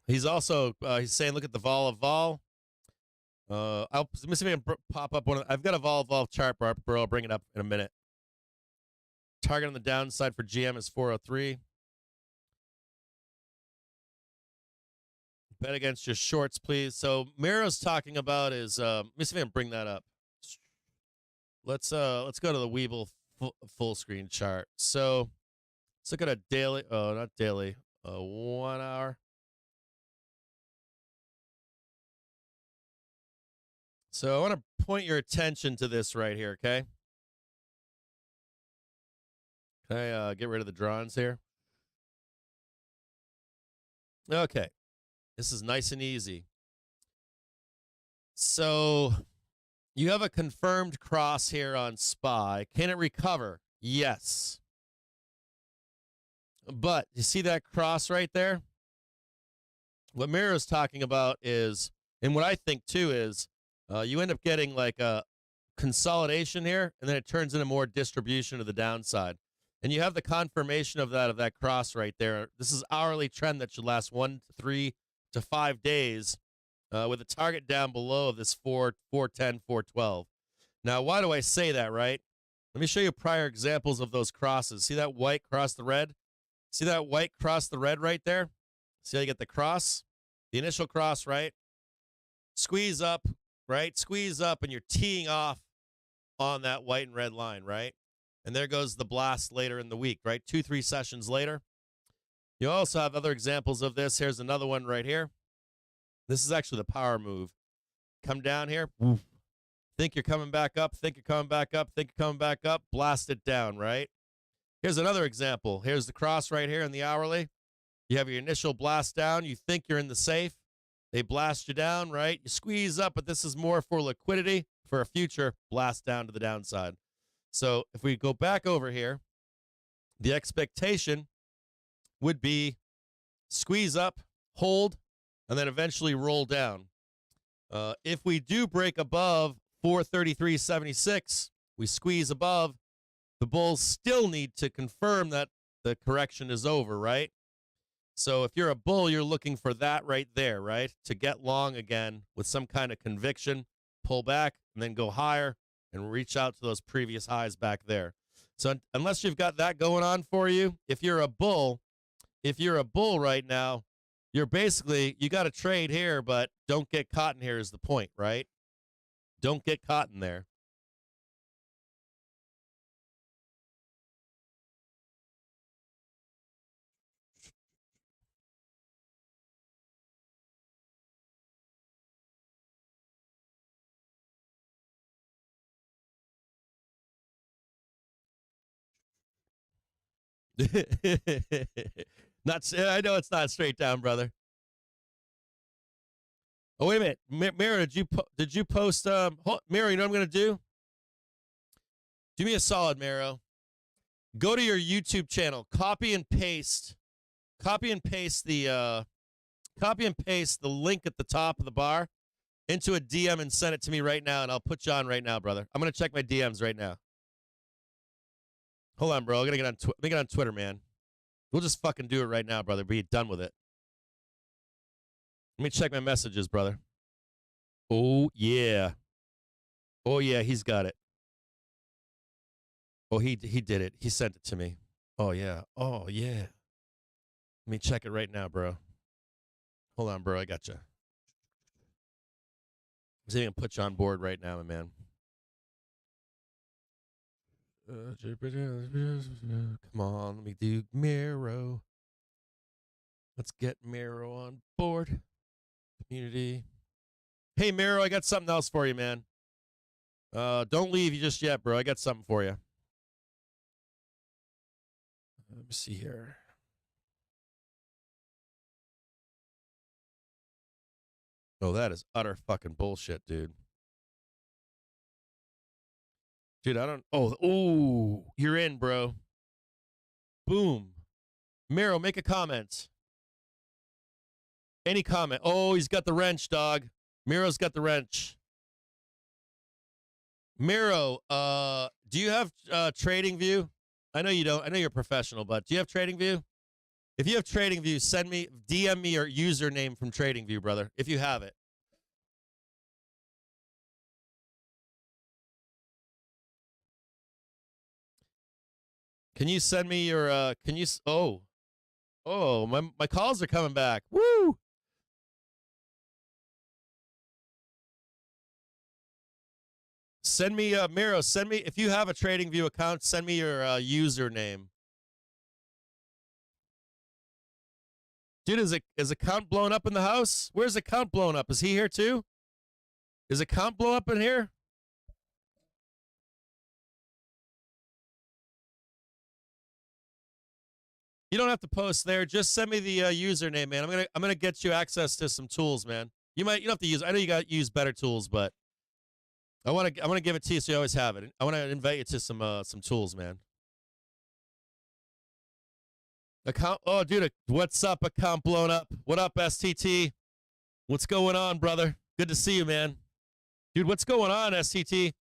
He's also he's saying, look at the vol of vol. Let me see if I can pop up one. I've got a vol chart, bro. I'll bring it up in a minute. Target on the downside for GM is 403. Bet against your shorts, please. So Miro's talking about is let me see if I can bring that up. Let's go to the Weeble full screen chart. So let's look at a daily. Oh, not daily. 1 hour. So I want to point your attention to this right here, okay? Can I get rid of the drawings here? Okay. This is nice and easy. So you have a confirmed cross here on SPY. Can it recover? Yes. But you see that cross right there? What Miro's talking about is, and what I think too is, you end up getting like a consolidation here, and then it turns into more distribution to the downside. And you have the confirmation of that cross right there. This is hourly trend that should last 1 to 3 to 5 days with a target down below of this 410, 412. Now, why do I say that, right? Let me show you prior examples of those crosses. See that white cross the red? See that white cross the red right there? See how you get the cross? The initial cross, right? Squeeze up, right? Squeeze up, and you're teeing off on that white and red line, right? And there goes the blast later in the week, right? 2-3 sessions later. You also have other examples of this. Here's another one right here. This is actually the power move. Come down here. Woof. Think you're coming back up. Think you're coming back up. Think you're coming back up. Blast it down, right? Here's another example. Here's the cross right here in the hourly. You have your initial blast down. You think you're in the safe. They blast you down, right? You squeeze up, but this is more for liquidity for a future blast down to the downside. So if we go back over here, the expectation would be squeeze up, hold, and then eventually roll down. If we do break above 433.76, we squeeze above, the bulls still need to confirm that the correction is over, right? So if you're a bull, you're looking for that right there, right? To get long again with some kind of conviction, pull back, and then go higher and reach out to those previous highs back there. So unless you've got that going on for you, if you're a bull right now, you're basically, you got to trade here, but don't get caught in here is the point, right? Don't get caught in there. I know it's not straight down, brother. Oh, wait a minute. Mira, did you post Mira, you know what I'm going to do? Do me a solid, Miro. Go to your YouTube channel, copy and paste the Copy and paste the link at the top of the bar into a DM and send it to me right now, and I'll put you on right now, brother. I'm gonna check my DMs right now. Hold on, bro. I'm gonna get on Twitter, man. We'll just fucking do it right now, brother. Be done with it. Let me check my messages, brother. Oh yeah. Oh yeah, he's got it. Oh, he did it. He sent it to me. Oh yeah. Oh yeah. Let me check it right now, bro. Hold on, bro. I got you. I'm just gonna put you on board right now, my man. Come on, let me do Miro. Let's get Miro on board. Community. Hey, Miro, I got something else for you, man. Don't leave you just yet, bro. I got something for you. Let me see here. Oh, that is utter fucking bullshit, dude. Dude, I don't. Oh, you're in, bro. Boom. Miro, make a comment. Any comment? Oh, he's got the wrench, dog. Miro's got the wrench. Miro, do you have Trading View? I know you don't. I know you're a professional, but do you have Trading View? If you have Trading View, DM me your username from Trading View, brother, if you have it. Can you send me your, my calls are coming back. Woo! Send me, Miro, if you have a Trading View account, send me your username. Dude, is account blown up in the house? Where's account blown up? Is he here too? Is account blown up in here? You don't have to post there. Just send me the username, man. I'm gonna get you access to some tools, man. You don't have to use. I know you got to use better tools, but I want to give it to you so you always have it. I want to invite you to some tools, man. Account. Oh, dude, what's up? Account blown up. What up, STT? What's going on, brother? Good to see you, man. Dude, what's going on, STT?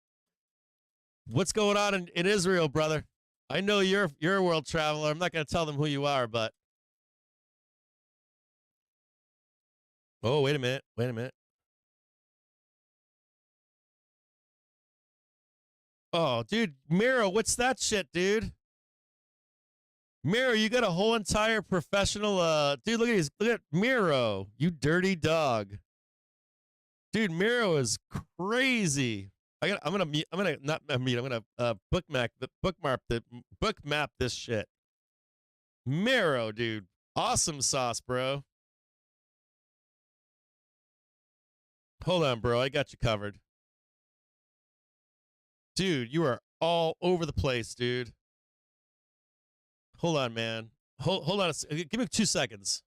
What's going on in Israel, brother? I know you're a world traveler. I'm not going to tell them who you are, but. Oh, wait a minute. Wait a minute. Oh, dude, Miro, what's that shit, dude? Miro, you got a whole entire professional dude, look at Miro, you dirty dog. Dude, Miro is crazy. I'm gonna bookmap this shit. Miro, dude. Awesome sauce, bro. Hold on, bro. I got you covered. Dude, you are all over the place, dude. Hold on, man. Hold on. Give me 2 seconds.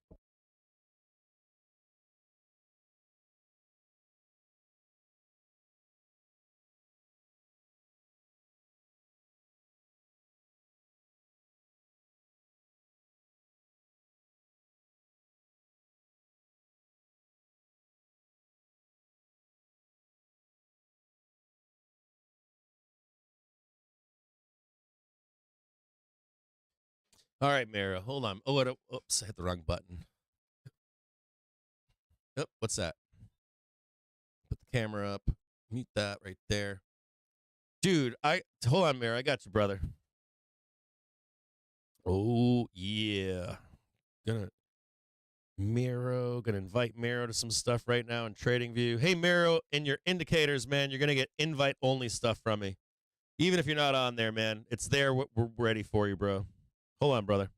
All right, Mara, hold on. Oops, I hit the wrong button. Oh, what's that? Put the camera up. Mute that right there. Dude, hold on, Mara. I got you, brother. Oh, yeah. Gonna invite Miro to some stuff right now in Trading View. Hey, Miro, in your indicators, man, you're gonna get invite-only stuff from me. Even if you're not on there, man. It's there. We're ready for you, bro. Hold on, brother.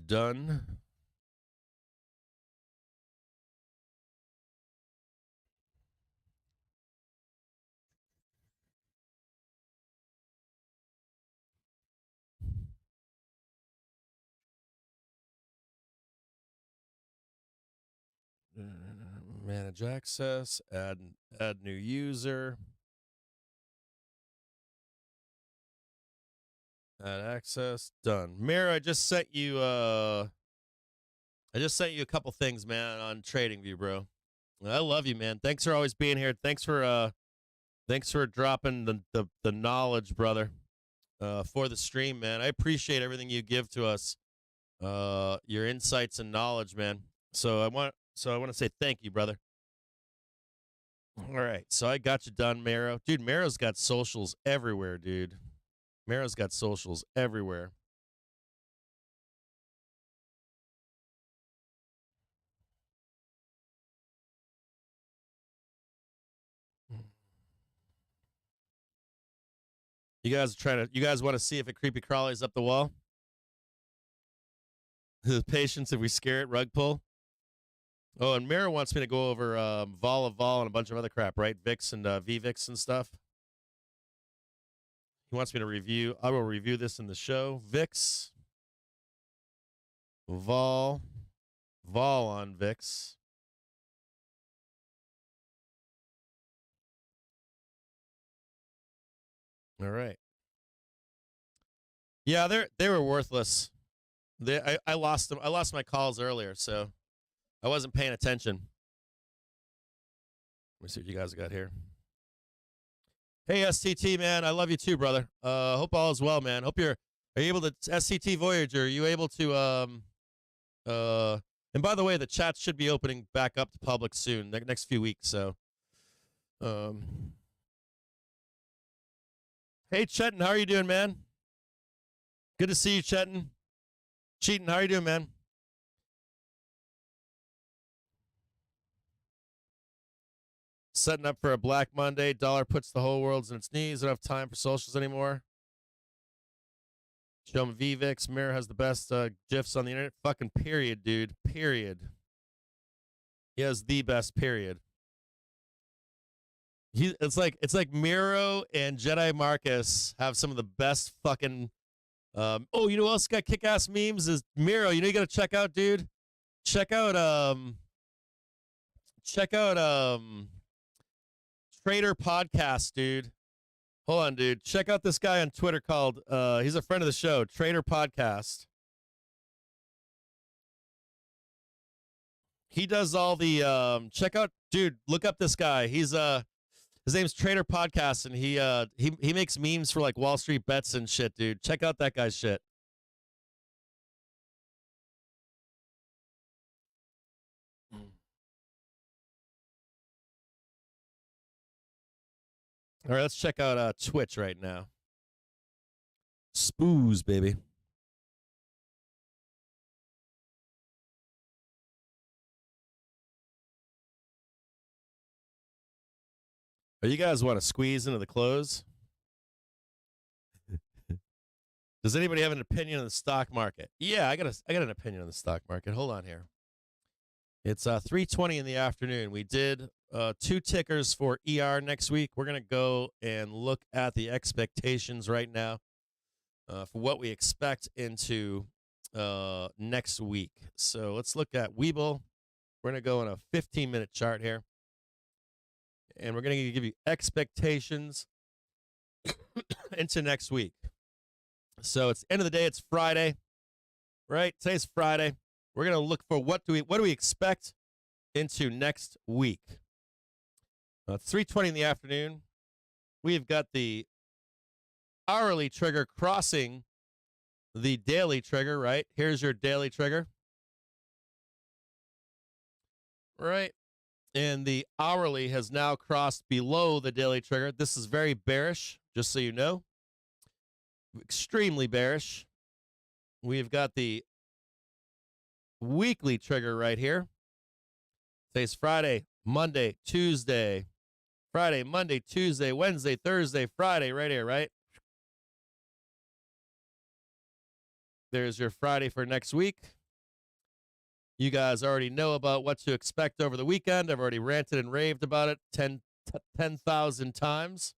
Done. Manage access, add new user. Add access, done. Mira, I just sent you a couple things, man, on TradingView, bro. I love you, man. Thanks for always being here. Thanks for dropping the knowledge, brother. For the stream, man. I appreciate everything you give to us. Your insights and knowledge, man. So I want to say thank you, brother. All right. So I got you done, Maro. Dude, Maro's got socials everywhere, dude. Maro's got socials everywhere. You guys want to see if it creepy crawlies up the wall? The patience if we scare it, rug pull. Oh, and Mara wants me to go over vol of vol and a bunch of other crap, right? VIX and VVIX and stuff. He wants me to review. I will review this in the show. VIX, vol on VIX. All right. Yeah, they were worthless. I lost them. I lost my calls earlier, so I wasn't paying attention. Let me see what you guys got here. Hey, STT, man. I love you too, brother. Hope all is well, man. Are you able to, STT Voyager, are you able to, and by the way, the chat should be opening back up to public soon, next few weeks, so. Hey, Chetan, how are you doing, man? Good to see you, Chetan. Cheating, how are you doing, man? Setting up for a Black Monday. Dollar puts the whole world in its knees. Don't have time for socials anymore. Show him VVIX. Mirror has the best GIFs on the internet. Fucking period, dude. Period. He has the best period. It's like Miro and Jedi Marcus have some of the best fucking. Oh, you know who else got kick-ass memes? Is Miro. You know you gotta check out, dude. Check out Trader Podcast, dude. Hold on, dude. Check out this guy on Twitter called he's a friend of the show, Trader Podcast. He does all the check out, dude, look up this guy. He's his name's Trader Podcast, and he makes memes for like Wall Street bets and shit, dude. Check out that guy's shit. All right, let's check out Twitch right now. Spoos, baby. Oh, you guys want to squeeze into the close? Does anybody have an opinion on the stock market? Yeah, I got an opinion on the stock market. Hold on here. It's 3:20 in the afternoon. We did 2 tickers for ER next week. We're going to go and look at the expectations right now for what we expect into next week. So let's look at Webull. We're going to go on a 15-minute chart here. And we're going to give you expectations into next week. So it's end of the day. It's Friday, right? Today's Friday. We're going to look for what do we expect into next week. It's 3:20 in the afternoon. We've got the hourly trigger crossing the daily trigger, right? Here's your daily trigger. Right. And the hourly has now crossed below the daily trigger. This is very bearish, just so you know. Extremely bearish. We've got the weekly trigger right here. Today's Friday, Monday, Tuesday. Friday, Monday, Tuesday, Wednesday, Thursday, Friday, right here, right? There's your Friday for next week. You guys already know about what to expect over the weekend. I've already ranted and raved about it 10,000 times.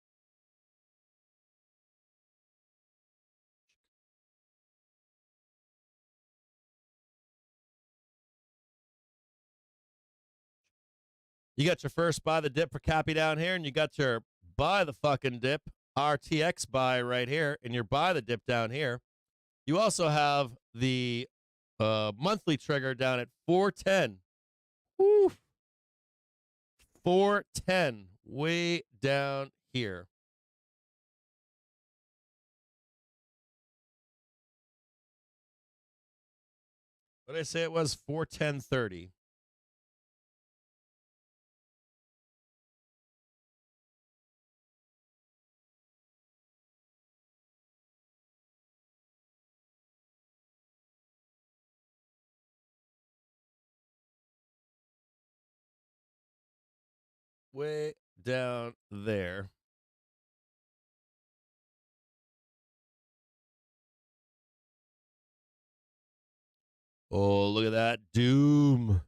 You got your first buy the dip for Cappy down here, and you got your buy the fucking dip RTX buy right here, and your buy the dip down here. You also have the monthly trigger down at 410. Woo! 410, way down here. What did I say it was? 410.30. Way down there. Oh, look at that doom.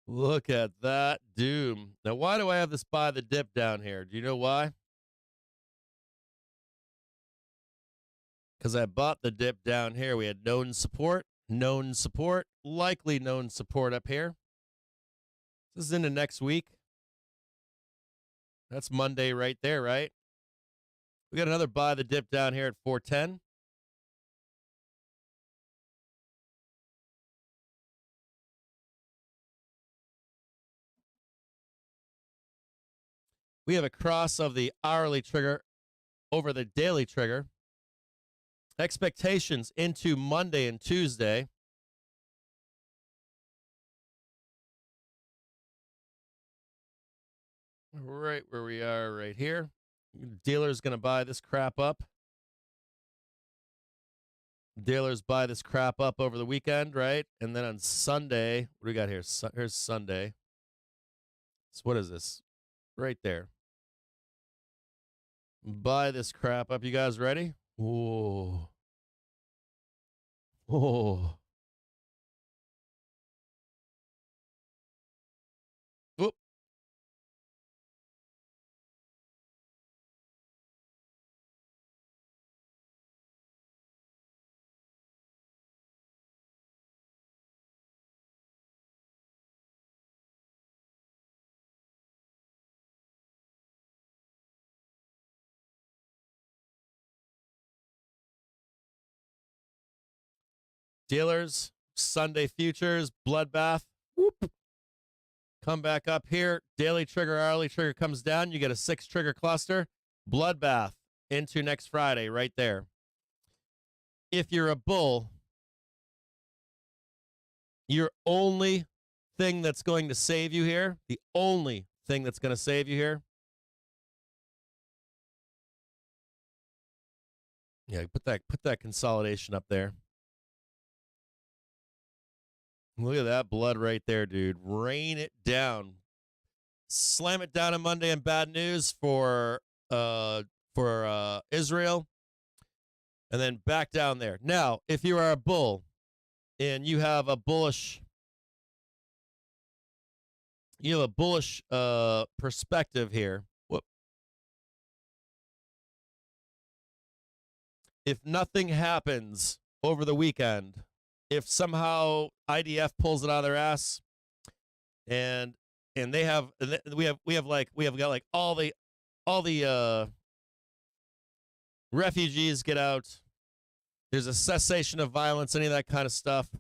Look at that doom. Now, why do I have this buy the dip down here? Do you know why? Because I bought the dip down here. We had known support, likely known support up here. This is into next week. That's Monday right there, right? We got another buy the dip down here at 410. We have a cross of the hourly trigger over the daily trigger. Expectations into Monday and Tuesday. Right where we are right here. Dealer's going to buy this crap up. Dealers buy this crap up over the weekend, right? And then on Sunday, what do we got here? Here's Sunday. So what is this? Right there. Buy this crap up. You guys ready? Whoa. Whoa. Whoop. Dealers, Sunday futures, bloodbath. Whoop. Come back up here. Daily trigger, hourly trigger comes down. You get a 6 trigger cluster. Bloodbath into next Friday right there. If you're a bull, your only thing that's going to save you here, the only thing that's going to save you here. Yeah, put that consolidation up there. Look at that blood right there, dude. Rain it down. Slam it down on Monday in bad news for Israel. And then back down there. Now, if you are a bull and you have a bullish perspective here. Whoop. If nothing happens over the weekend, if somehow IDF pulls it out of their ass, and we have got like all the refugees get out, there's a cessation of violence, any of that kind of stuff,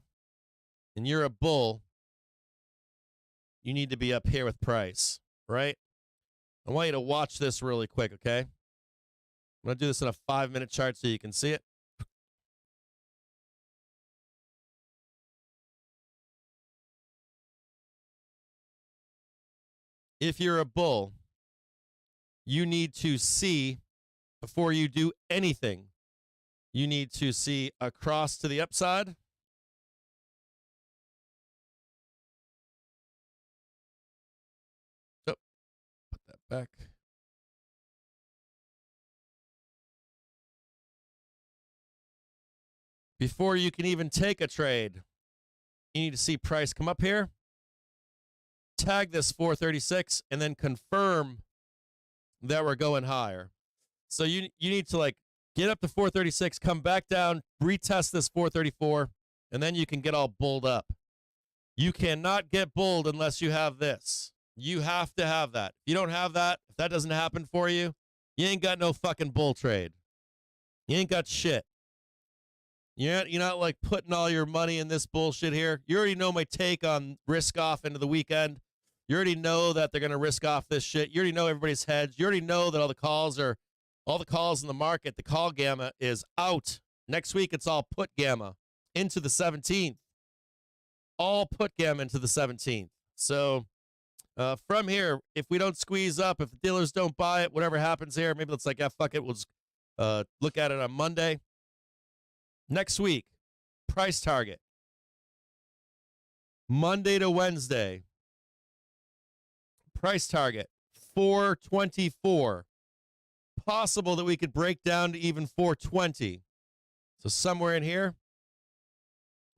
and you're a bull, you need to be up here with price, right? I want you to watch this really quick, okay? I'm going to do this in a 5-minute chart so you can see it. If you're a bull, you need to see, before you do anything, you need to see a cross to the upside. Oh, put that back. Before you can even take a trade, You need to see price come up here, tag this 436, and then confirm that we're going higher. So you need to like get up to 436, come back down, retest this 434, and then you can get all bulled up. You cannot get bulled unless you have this. You have to have that. If you don't have that, if that doesn't happen for you, you ain't got no fucking bull trade. You ain't got shit. You're not like putting all your money in this bullshit here. You already know my take on risk off into the weekend. You already know that they're going to risk off this shit. You already know everybody's hedged. You already know that all the calls in the market, the call gamma is out. Next week, it's all put gamma into the 17th. All put gamma into the 17th. So from here, if we don't squeeze up, if the dealers don't buy it, whatever happens here, maybe let's like, fuck it. We'll just look at it on Monday. Next week, price target. Monday to Wednesday. Price target, 424. Possible that we could break down to even 420. So somewhere in here.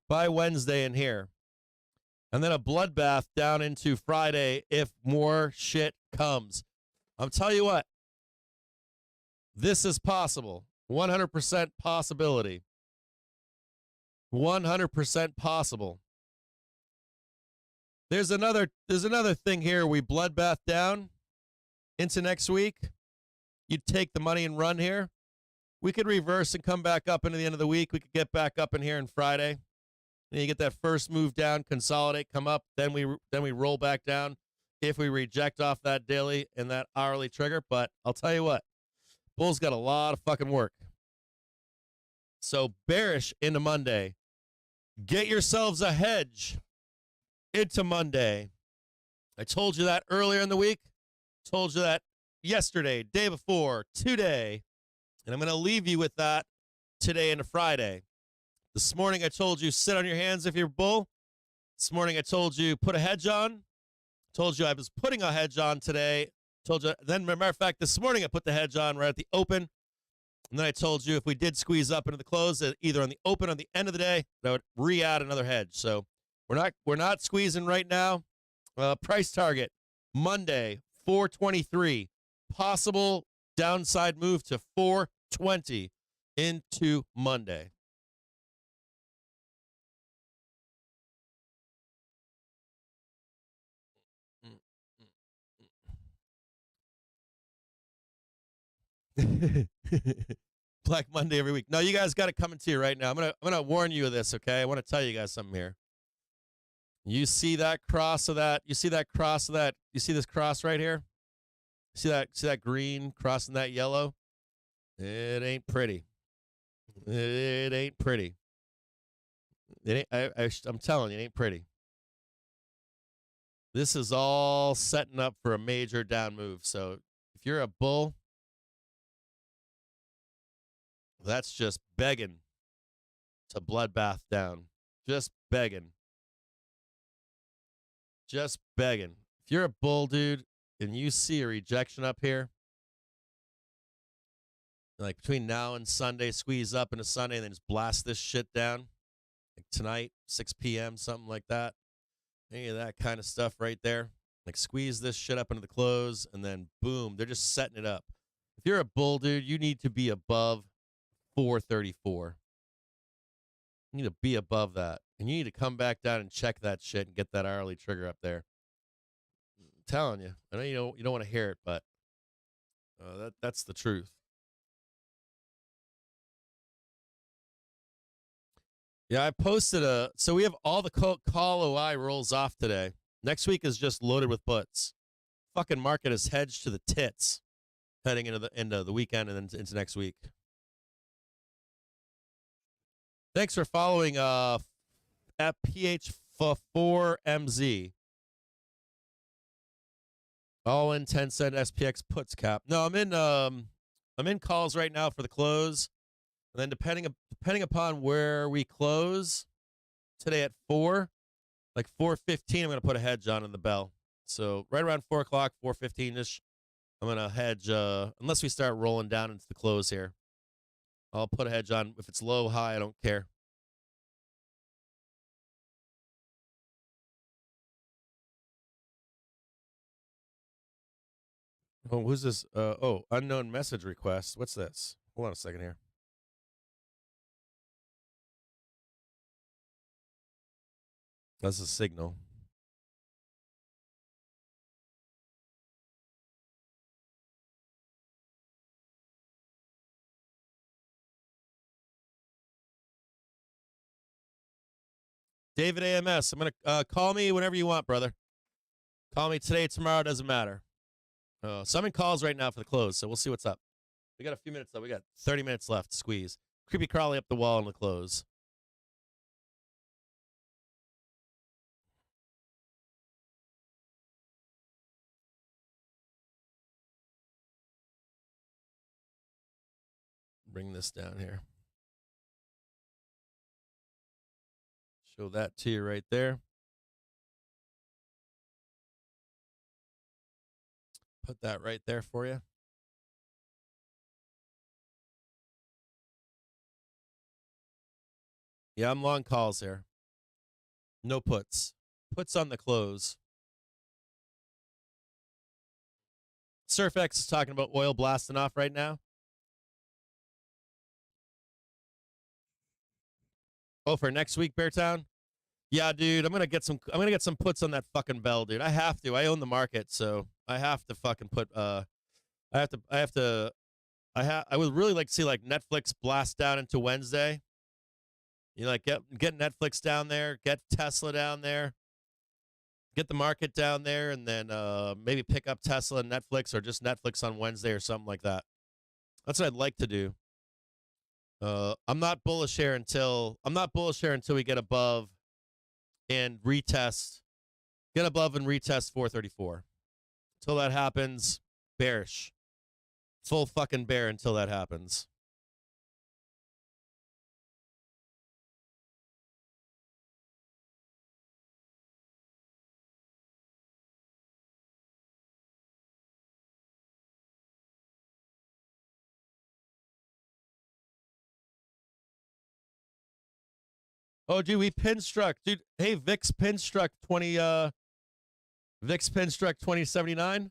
By Wednesday in here. And then a bloodbath down into Friday if more shit comes. I'm telling you what. This is possible. 100% possibility. 100% possible. There's another thing here. We bloodbath down into next week. You take the money and run here. We could reverse and come back up into the end of the week. We could get back up in here on Friday. Then you get that first move down, consolidate, come up. Then we roll back down if we reject off that daily and that hourly trigger. But I'll tell you what, Bull's got a lot of fucking work. So bearish into Monday. Get yourselves a hedge into Monday. I told you that earlier in the week. Told you that yesterday, day before, today. And I'm going to leave you with that today into Friday. This morning I told you sit on your hands if you're bull. This morning I told you put a hedge on. Told you I was putting a hedge on today. Told you, then matter of fact, this morning I put the hedge on right at the open. And then I told you if we did squeeze up into the close, either on the open or on the end of the day, I would re-add another hedge. So we're not squeezing right now. Price target, Monday, 423. Possible downside move to 420 into Monday. Black Monday every week. No, you guys got it coming to you right now. I'm gonna warn you of this, okay? I want to tell you guys something here. You see that cross of that? You see that cross of that? You see this cross right here? See that green crossing that yellow? It ain't pretty. It ain't pretty. It ain't, I'm telling you, it ain't pretty. This is all setting up for a major down move. So if you're a bull, that's just begging to bloodbath down. Just begging. Just begging. If you're a bull, dude, and you see a rejection up here, like between now and Sunday, squeeze up into Sunday and then just blast this shit down. Like tonight, 6 p.m., something like that. Any of that kind of stuff right there. Like squeeze this shit up into the close and then boom, they're just setting it up. If you're a bull, dude, you need to be above 434. You need to be above that. And you need to come back down and check that shit and get that hourly trigger up there. I'm telling you. I know you don't want to hear it, but that's the truth. Yeah, I posted so we have all the call OI rolls off today. Next week is just loaded with puts. Fucking market is hedged to the tits heading into the weekend and then into next week. Thanks for following at PH4MZ. All in 10-cent SPX puts cap. No, I'm in calls right now for the close. And then depending upon where we close today at 4, like 4:15, I'm going to put a hedge on in the bell. So right around 4 o'clock, 4:15-ish, I'm going to hedge, unless we start rolling down into the close here. I'll put a hedge on. If it's low, high, I don't care. Oh, who's this? Unknown message request. What's this? Hold on a second here. That's a signal. David AMS, I'm going to call me whenever you want, brother. Call me today, tomorrow, doesn't matter. So I'm in calls right now for the close, so we'll see what's up. We got a few minutes, though. We got 30 minutes left to squeeze. Creepy crawly up the wall in the close. Bring this down here. Show that to you right there. Put that right there for you. Yeah, I'm long calls here. No puts. Puts on the close. SurfX is talking about oil blasting off right now. Oh, for next week, Beartown? Yeah, dude, I'm gonna get some puts on that fucking bell, dude. I have to. I own the market, so I have to fucking put I would really like to see like Netflix blast down into Wednesday. You know, like get Netflix down there, get Tesla down there, get the market down there, and then maybe pick up Tesla and Netflix, or just Netflix on Wednesday or something like that. That's what I'd like to do. I'm not bullish here until we get above and retest. Get above and retest 434. Until that happens, bearish. Full fucking bear until that happens. Oh, dude, we pinstruck. Dude, hey, VIX pinstruck 2079.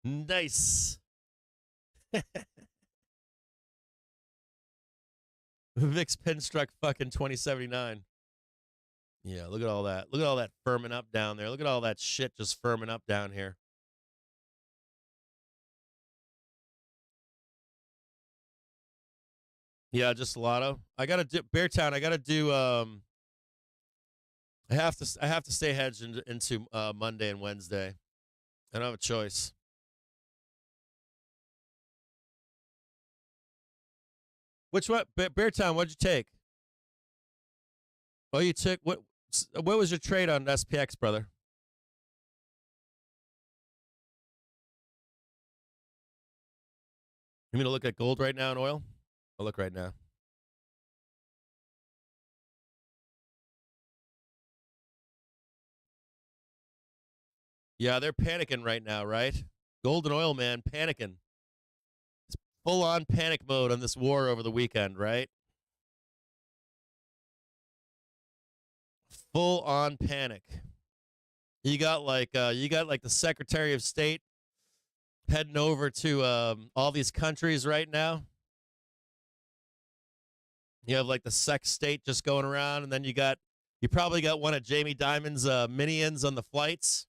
Nice. VIX pinstruck fucking 2079. Yeah, look at all that. Look at all that firming up down there. Look at all that shit just firming up down here. Yeah, just Lotto. I gotta do Beartown. I gotta do. I have to stay hedged into Monday and Wednesday. I don't have a choice. Which what Beartown? What'd you take? Oh, you took what? What was your trade on SPX, brother? You mean to look at gold right now and oil? I'll look right now. Yeah, they're panicking right now, right? Gold and oil, man, panicking. It's full on panic mode on this war over the weekend, right? Full on panic. You got like the Secretary of State heading over to all these countries right now. You have like the sex state just going around, and then you probably got one of Jamie Dimon's minions on the flights,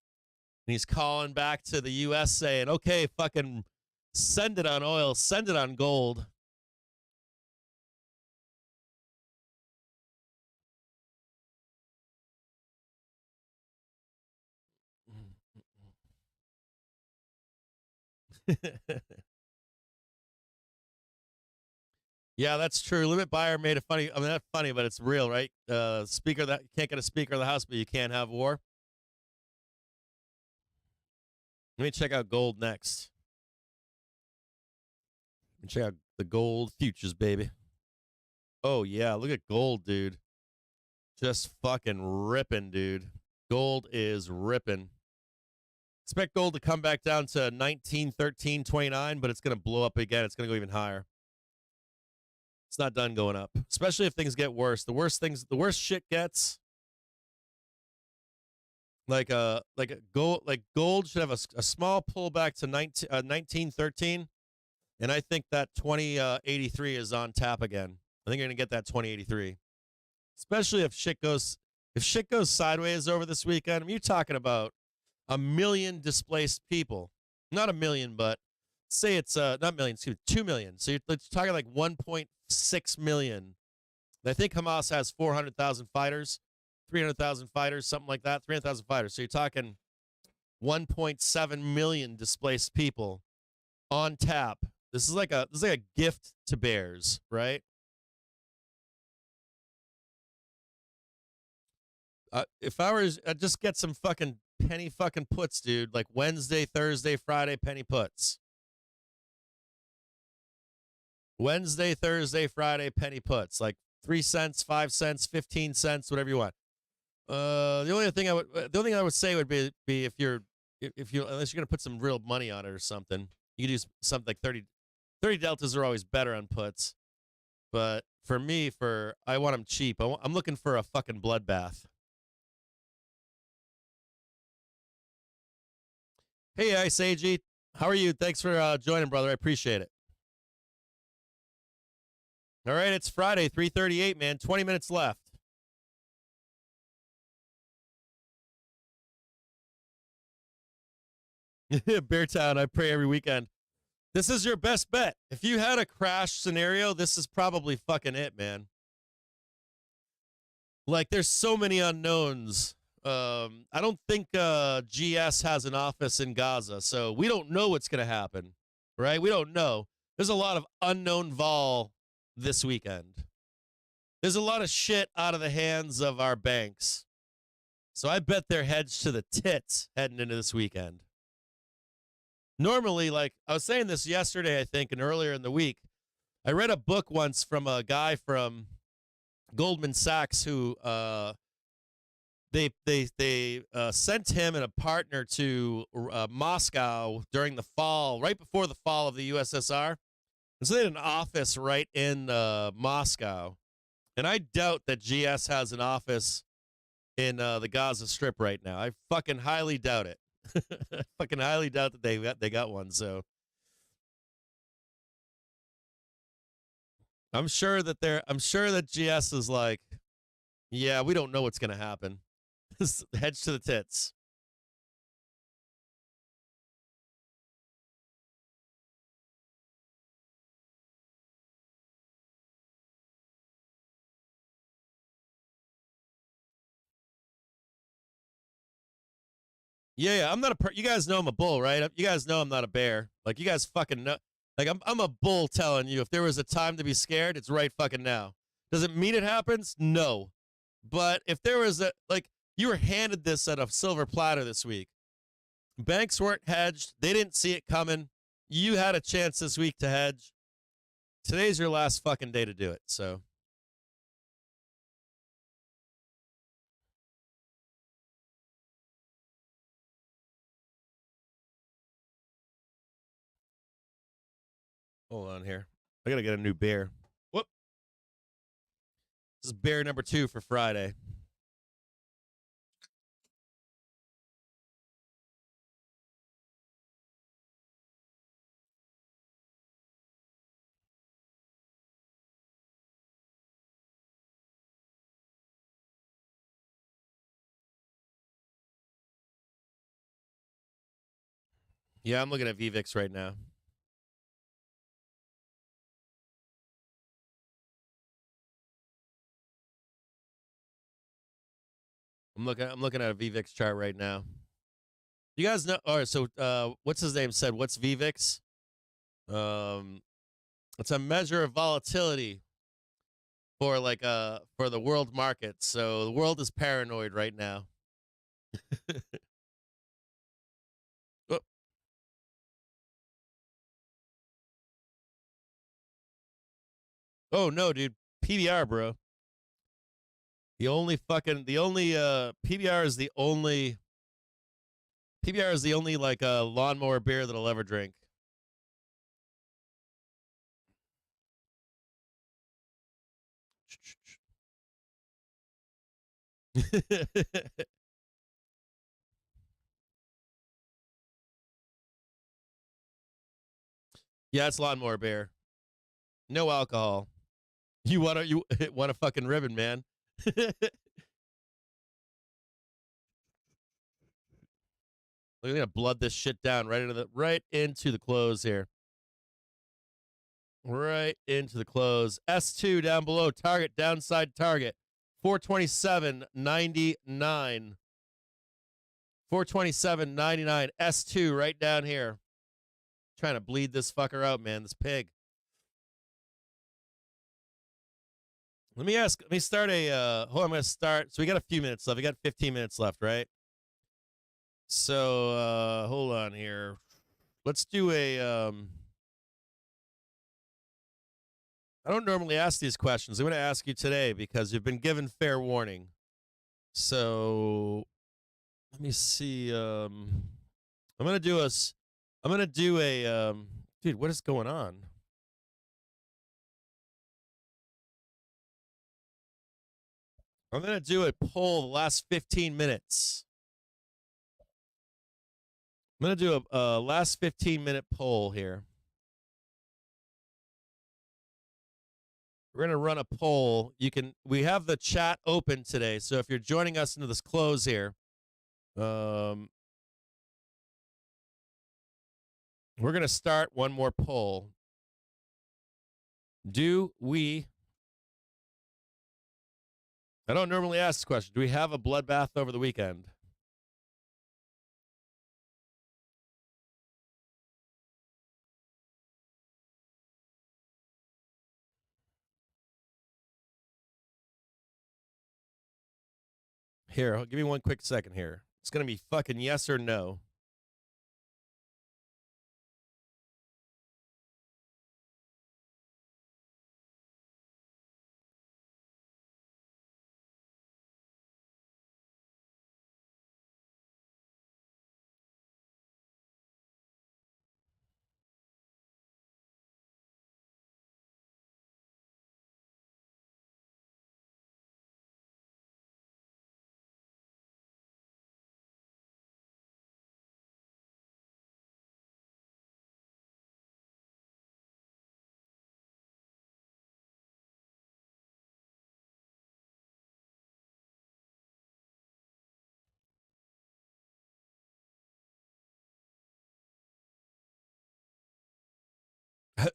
and he's calling back to the U.S. saying, "Okay, fucking send it on oil, send it on gold." Yeah, that's true. Limit Buyer made it funny. I mean, not funny, but it's real, right? Speaker that you can't get a Speaker of the House, but you can't have war. Let me check out gold next. Let me check out the gold futures, baby. Oh yeah, look at gold, dude. Just fucking ripping, dude. Gold is ripping. Expect gold to come back down to 1913.29, but it's going to blow up again. It's going to go even higher. It's not done going up, especially if things get worse. The worse shit gets, gold should have a small pullback to 1913, and I think that 2083 is on tap again. I think you're gonna get that 2083, especially if shit goes sideways over this weekend. I mean, you're talking about 1 million displaced people, not 1 million, but say it's not million, excuse me, 2 million. So you're talking like 1.6 million. I think Hamas has 400,000 fighters. 300,000 fighters, something like that, 300,000 fighters. So you're talking 1.7 million displaced people on tap. This is like a gift to bears, right? If I was, I'd just get some fucking penny fucking puts, dude. Like Wednesday, Thursday, Friday, penny puts. Wednesday, Thursday, Friday, penny puts. Like 3 cents, 5 cents, 15 cents, whatever you want. The only thing I would say would be if you unless you're gonna put some real money on it or something, you could do something like 30 deltas are always better on puts. But for me, I want them cheap. I'm looking for a fucking bloodbath. Hey, Ice AG, how are you? Thanks for joining, brother. I appreciate it. All right, it's Friday, 3:38, man. 20 minutes left. Beartown, I pray every weekend. This is your best bet. If you had a crash scenario, this is probably fucking it, man. Like, there's so many unknowns. I don't think GS has an office in Gaza, so we don't know what's going to happen, right? We don't know. There's a lot of unknown vol this weekend. There's a lot of shit out of the hands of our banks. So I bet they're hedged to the tits heading into this weekend. Normally, like I was saying this yesterday, I think, and earlier in the week, I read a book once from a guy from Goldman Sachs who they sent him and a partner to Moscow during the fall, right before the fall of the USSR. And so they had an office right in Moscow. And I doubt that GS has an office in the Gaza Strip right now. I fucking highly doubt it. I fucking highly doubt that they got one. So I'm sure that GS is like, yeah, we don't know what's gonna happen. Hedge to the tits. Yeah, I'm not you guys know I'm a bull, right? You guys know I'm not a bear. Like, you guys fucking know. Like, I'm a bull telling you, if there was a time to be scared, it's right fucking now. Does it mean it happens? No. But if there was you were handed this at a silver platter this week. Banks weren't hedged. They didn't see it coming. You had a chance this week to hedge. Today's your last fucking day to do it, so. Hold on here. I gotta get a new bear. Whoop. This is bear number 2 for Friday. Yeah, I'm looking at VVIX right now. I'm looking at a VVIX chart right now. You guys know? All right, so what's his name said? What's VVIX? It's a measure of volatility for for the world market. So the world is paranoid right now. Oh. Oh no, dude. PBR, bro. PBR is the only like lawnmower beer that I'll ever drink. Yeah, it's lawnmower bear. No alcohol. You want a fucking ribbon, man. We're gonna blood this shit down right into the close here. Right into the close. S2 down below. Target, downside target. 427.99. 427.99. S2 right down here. Trying to bleed this fucker out, man. This pig. Let me start a hold on, I'm gonna start. So we got a few minutes left. We got 15 minutes left, right? So hold on here. Let's do a I don't normally ask these questions. I'm going to ask you today because you've been given fair warning. So let me see. I'm going to do a dude, what is going on? I'm going to do a poll the last 15 minutes. I'm going to do a last 15-minute poll here. We're going to run a poll. We have the chat open today. So if you're joining us into this close here, we're going to start one more poll. I don't normally ask this question. Do we have a bloodbath over the weekend? Here, give me one quick second here. It's going to be fucking yes or no.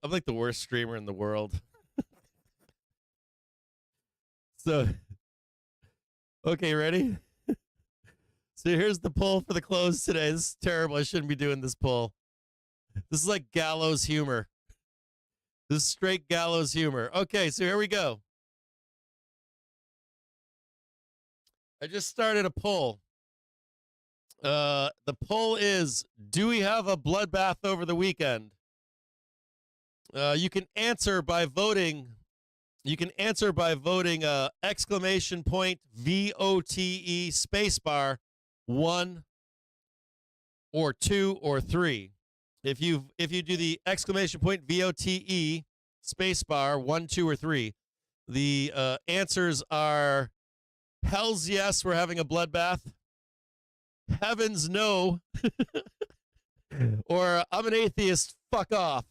I'm like the worst streamer in the world. So, okay, ready? So here's the poll for the close today. This is terrible. I shouldn't be doing this poll. This is like gallows humor. This is straight gallows humor. Okay, so here we go. I just started a poll. The poll is, do we have a bloodbath over the weekend? You can answer by voting. You can answer by voting exclamation point VOTE spacebar 1 or 2 or 3. If you do the exclamation point VOTE spacebar 1, 2 or 3, the answers are hell's yes, we're having a bloodbath. Heavens no. Or I'm an atheist, fuck off.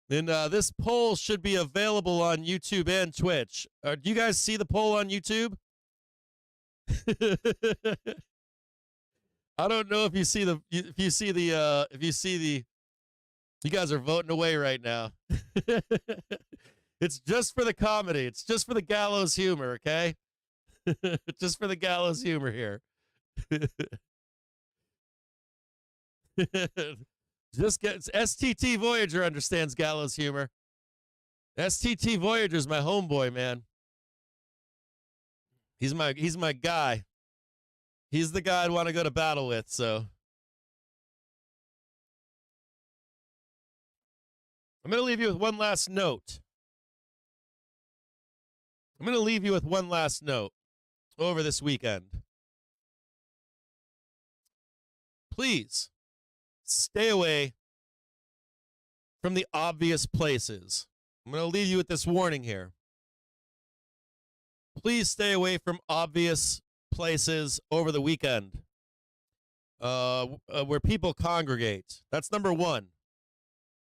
And this poll should be available on YouTube and Twitch. Do you guys see the poll on YouTube? I don't know if you see the you guys are voting away right now. It's just for the comedy. It's just for the gallows humor, okay? Just for the gallows humor here. Just get STT Voyager understands gallows humor. STT Voyager's my homeboy, man. He's my guy. He's the guy I'd want to go to battle with, so. I'm going to leave you with one last note. I'm going to leave you with one last note over this weekend. Please stay away from the obvious places. I'm going to leave you with this warning here. Please stay away from obvious places over the weekend. where people congregate. That's number one.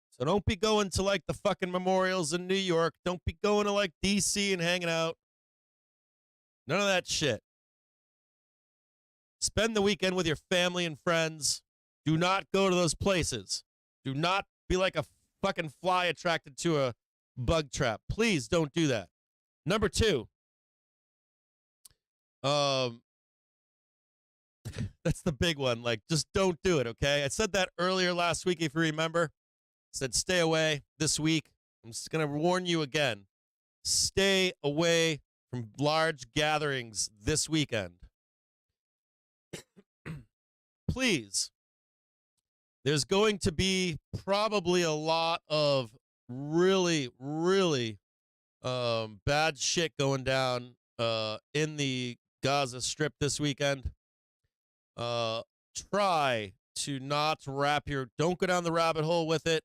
So don't be going to like the fucking memorials in New York. Don't be going to like DC and hanging out. None of that shit. Spend the weekend with your family and friends. Do not go to those places. Do not be like a fucking fly attracted to a bug trap. Please don't do that. Number two. That's the big one. Like, just don't do it, okay? I said that earlier last week, if you remember. I said stay away this week. I'm just going to warn you again. Stay away from large gatherings this weekend. Please. There's going to be probably a lot of really, really bad shit going down in the Gaza Strip this weekend. Try to not don't go down the rabbit hole with it.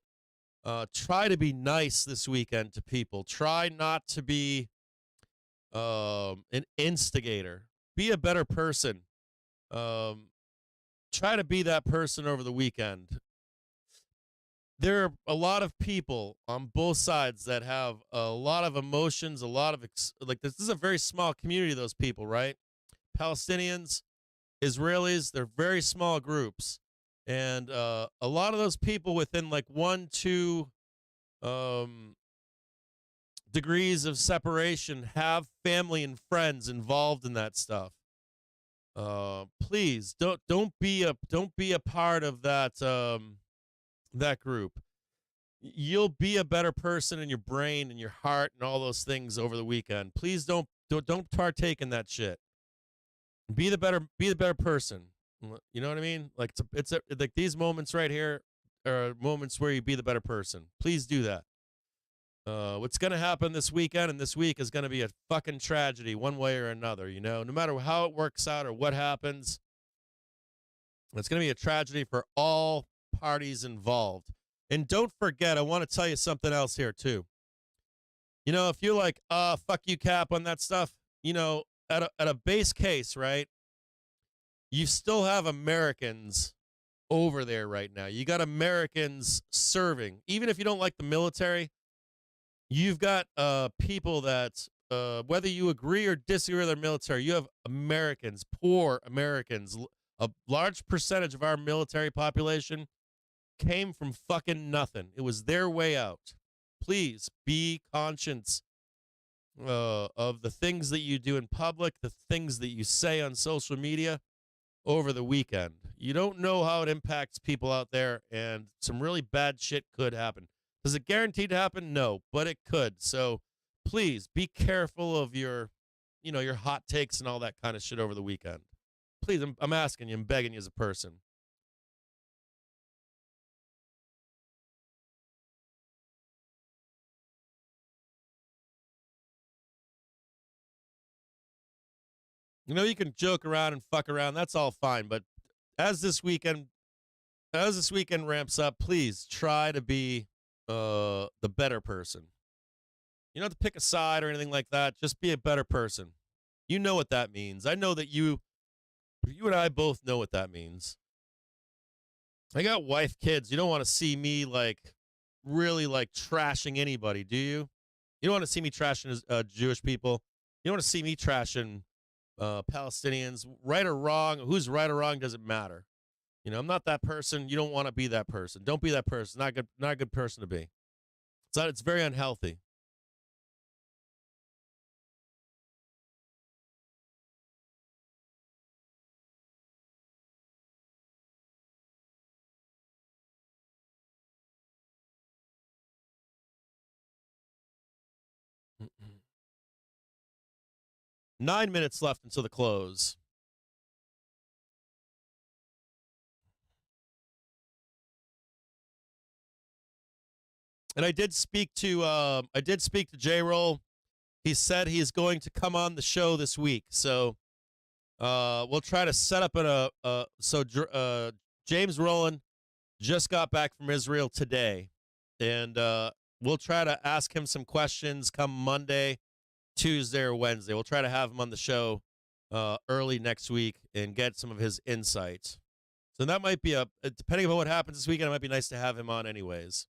Try to be nice this weekend to people. Try not to be an instigator. Be a better person. Try to be that person over the weekend. There are a lot of people on both sides that have a lot of emotions, a lot of this is a very small community of those people, right? Palestinians, Israelis, they're very small groups. And a lot of those people within like 1-2 degrees of separation have family and friends involved in that stuff. Please don't be a part of that group. You'll be a better person in your brain and your heart and all those things over the weekend. Please don't partake in that shit. Be the better person. You know what I mean? Like it's like these moments right here are moments where you be the better person. Please do that. What's going to happen this weekend and this week is going to be a fucking tragedy one way or another, you know? No matter how it works out or what happens, it's going to be a tragedy for all parties involved. And don't forget, I want to tell you something else here too. You know, if you're like, fuck you, Cap, on that stuff, you know, at a base case, right? You still have Americans over there right now. You got Americans serving. Even if you don't like the military, you've got people that, whether you agree or disagree with their military, you have Americans, poor Americans. A large percentage of our military population came from fucking nothing. It was their way out. Please be conscious of the things that you do in public, the things that you say on social media over the weekend. You don't know how it impacts people out there, and some really bad shit could happen. Does it guarantee to happen? No, but it could. So please be careful of your hot takes and all that kind of shit over the weekend. Please, I'm asking you, I'm begging you as a person. You know, you can joke around and fuck around. That's all fine. But as this weekend ramps up, please try to be the better person. You don't have to pick a side or anything like that. Just be a better person. You know what that means. I know that you and I both know what that means. I got wife, kids. You don't want to see me like really like trashing anybody, do you? You don't want to see me trashing Jewish people. You don't want to see me trashing Palestinians. Right or wrong, who's right or wrong doesn't matter. You know, I'm not that person. You don't want to be that person. Don't be that person. Not a good person to be. It's very unhealthy. Mm-mm. 9 minutes left until the close. And I did speak to J-Roll. He said he's going to come on the show this week. So we'll try to set up James Rowland just got back from Israel today. And we'll try to ask him some questions come Monday, Tuesday, or Wednesday. We'll try to have him on the show early next week and get some of his insights. So that might be depending on what happens this weekend, it might be nice to have him on anyways.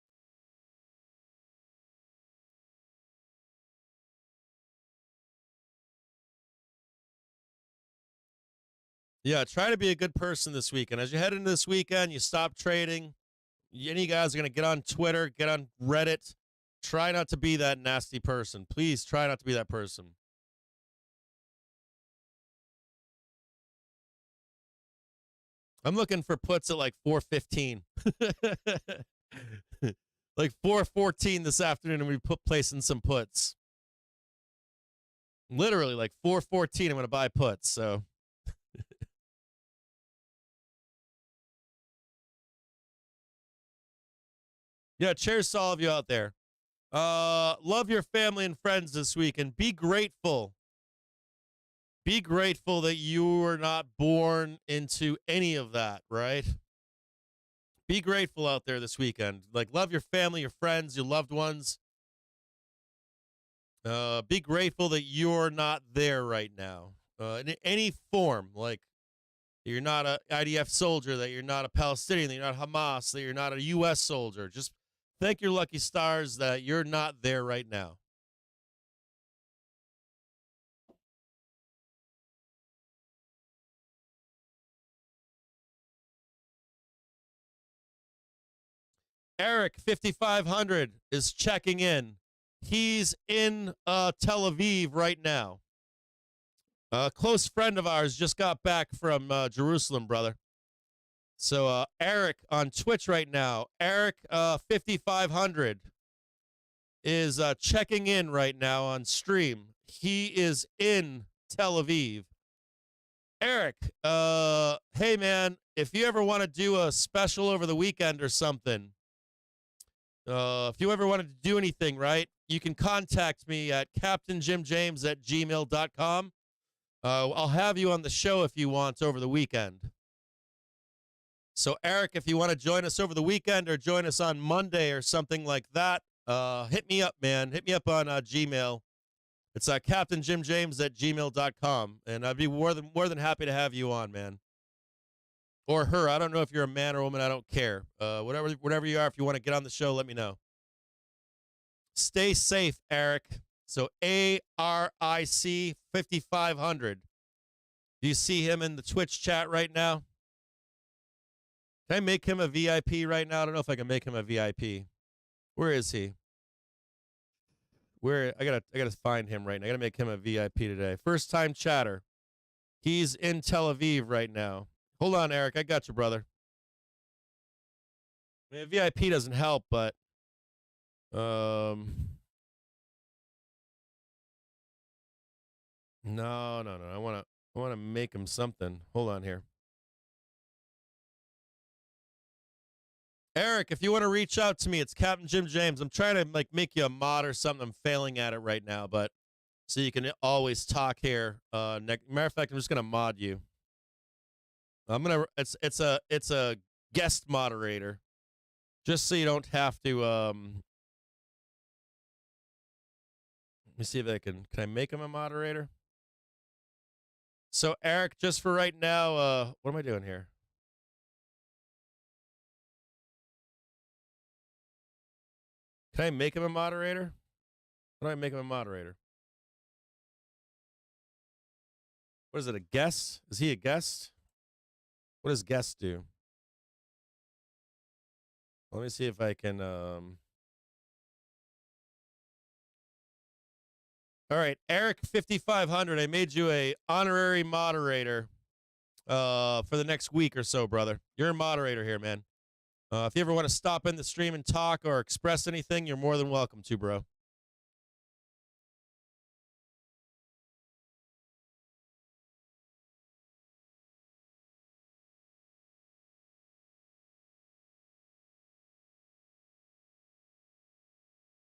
Yeah, try to be a good person this weekend. As you head into this weekend, you stop trading. Any guys are going to get on Twitter, get on Reddit. Try not to be that nasty person. Please try not to be that person. I'm looking for puts at like 4:15. Like 4:14 this afternoon, and we placing some puts. Literally, like 4:14, I'm going to buy puts. So, yeah, cheers to all of you out there. Love your family and friends this week, and be grateful. Be grateful that you were not born into any of that, right? Be grateful out there this weekend. Like, love your family, your friends, your loved ones. Be grateful that you're not there right now in any form. Like, you're not an IDF soldier, that you're not a Palestinian, that you're not Hamas, that you're not a U.S. soldier. Just thank your lucky stars that you're not there right now. Eric 5500 is checking in. He's in Tel Aviv right now. A close friend of ours just got back from Jerusalem, brother. So Eric on Twitch right now. Eric 5500 is checking in right now on stream. He is in Tel Aviv. Eric, hey man, if you ever want to do a special over the weekend or something, if you ever wanted to do anything, right, you can contact me at CaptainJimJames@gmail.com. I'll have you on the show if you want over the weekend. So, Eric, if you want to join us over the weekend or join us on Monday or something like that, hit me up, man. Hit me up on Gmail. It's CaptainJimJames@gmail.com, and I'd be more than happy to have you on, man. Or her. I don't know if you're a man or woman. I don't care. Whatever you are, if you want to get on the show, let me know. Stay safe, Eric. So ARIC 5500. Do you see him in the Twitch chat right now? Can I make him a VIP right now? I don't know if I can make him a VIP. Where is he? I gotta find him right now. I gotta make him a VIP today. First time chatter. He's in Tel Aviv right now. Hold on, Eric. I got you, brother. I mean, VIP doesn't help, but no. I wanna make him something. Hold on here. Eric, if you want to reach out to me, it's Captain Jim James. I'm trying to make you a mod or something. I'm failing at it right now, but so you can always talk here. Matter of fact, I'm just gonna mod you. It's a guest moderator, just so you don't have to. Let me see if I can I make him a moderator? So Eric, just for right now, what am I doing here? Can I make him a moderator? How do I make him a moderator? What is it, a guest? Is he a guest? What does guest do? Let me see if I can. All right, Eric 5500. I made you a honorary moderator for the next week or so, brother. You're a moderator here, man. If you ever want to stop in the stream and talk or express anything, you're more than welcome to, bro.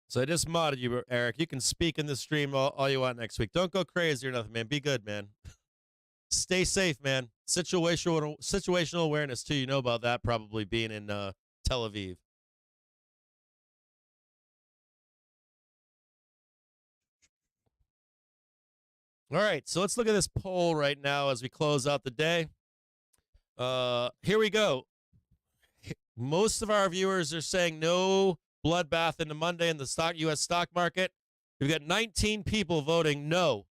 So I just modded you, Eric. You can speak in the stream all you want next week. Don't go crazy or nothing, man. Be good, man. Stay safe, man. Situational awareness, too. You know about that probably being in Tel Aviv. All right, so let's look at this poll right now as we close out the day. Here we go. Most of our viewers are saying no bloodbath into Monday in the U.S. stock market. We've got 19 people voting no.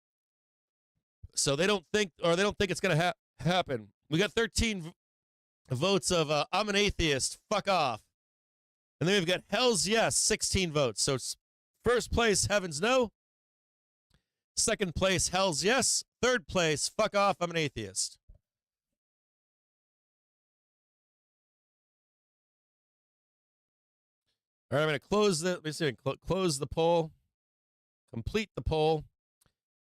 So they don't think it's going to happen. We got 13 votes of I'm an atheist, fuck off. And then we've got hell's yes, 16 votes. So it's first place, heavens no. Second place, hell's yes. Third place, fuck off, I'm an atheist. All right, I'm going to close the poll, complete the poll.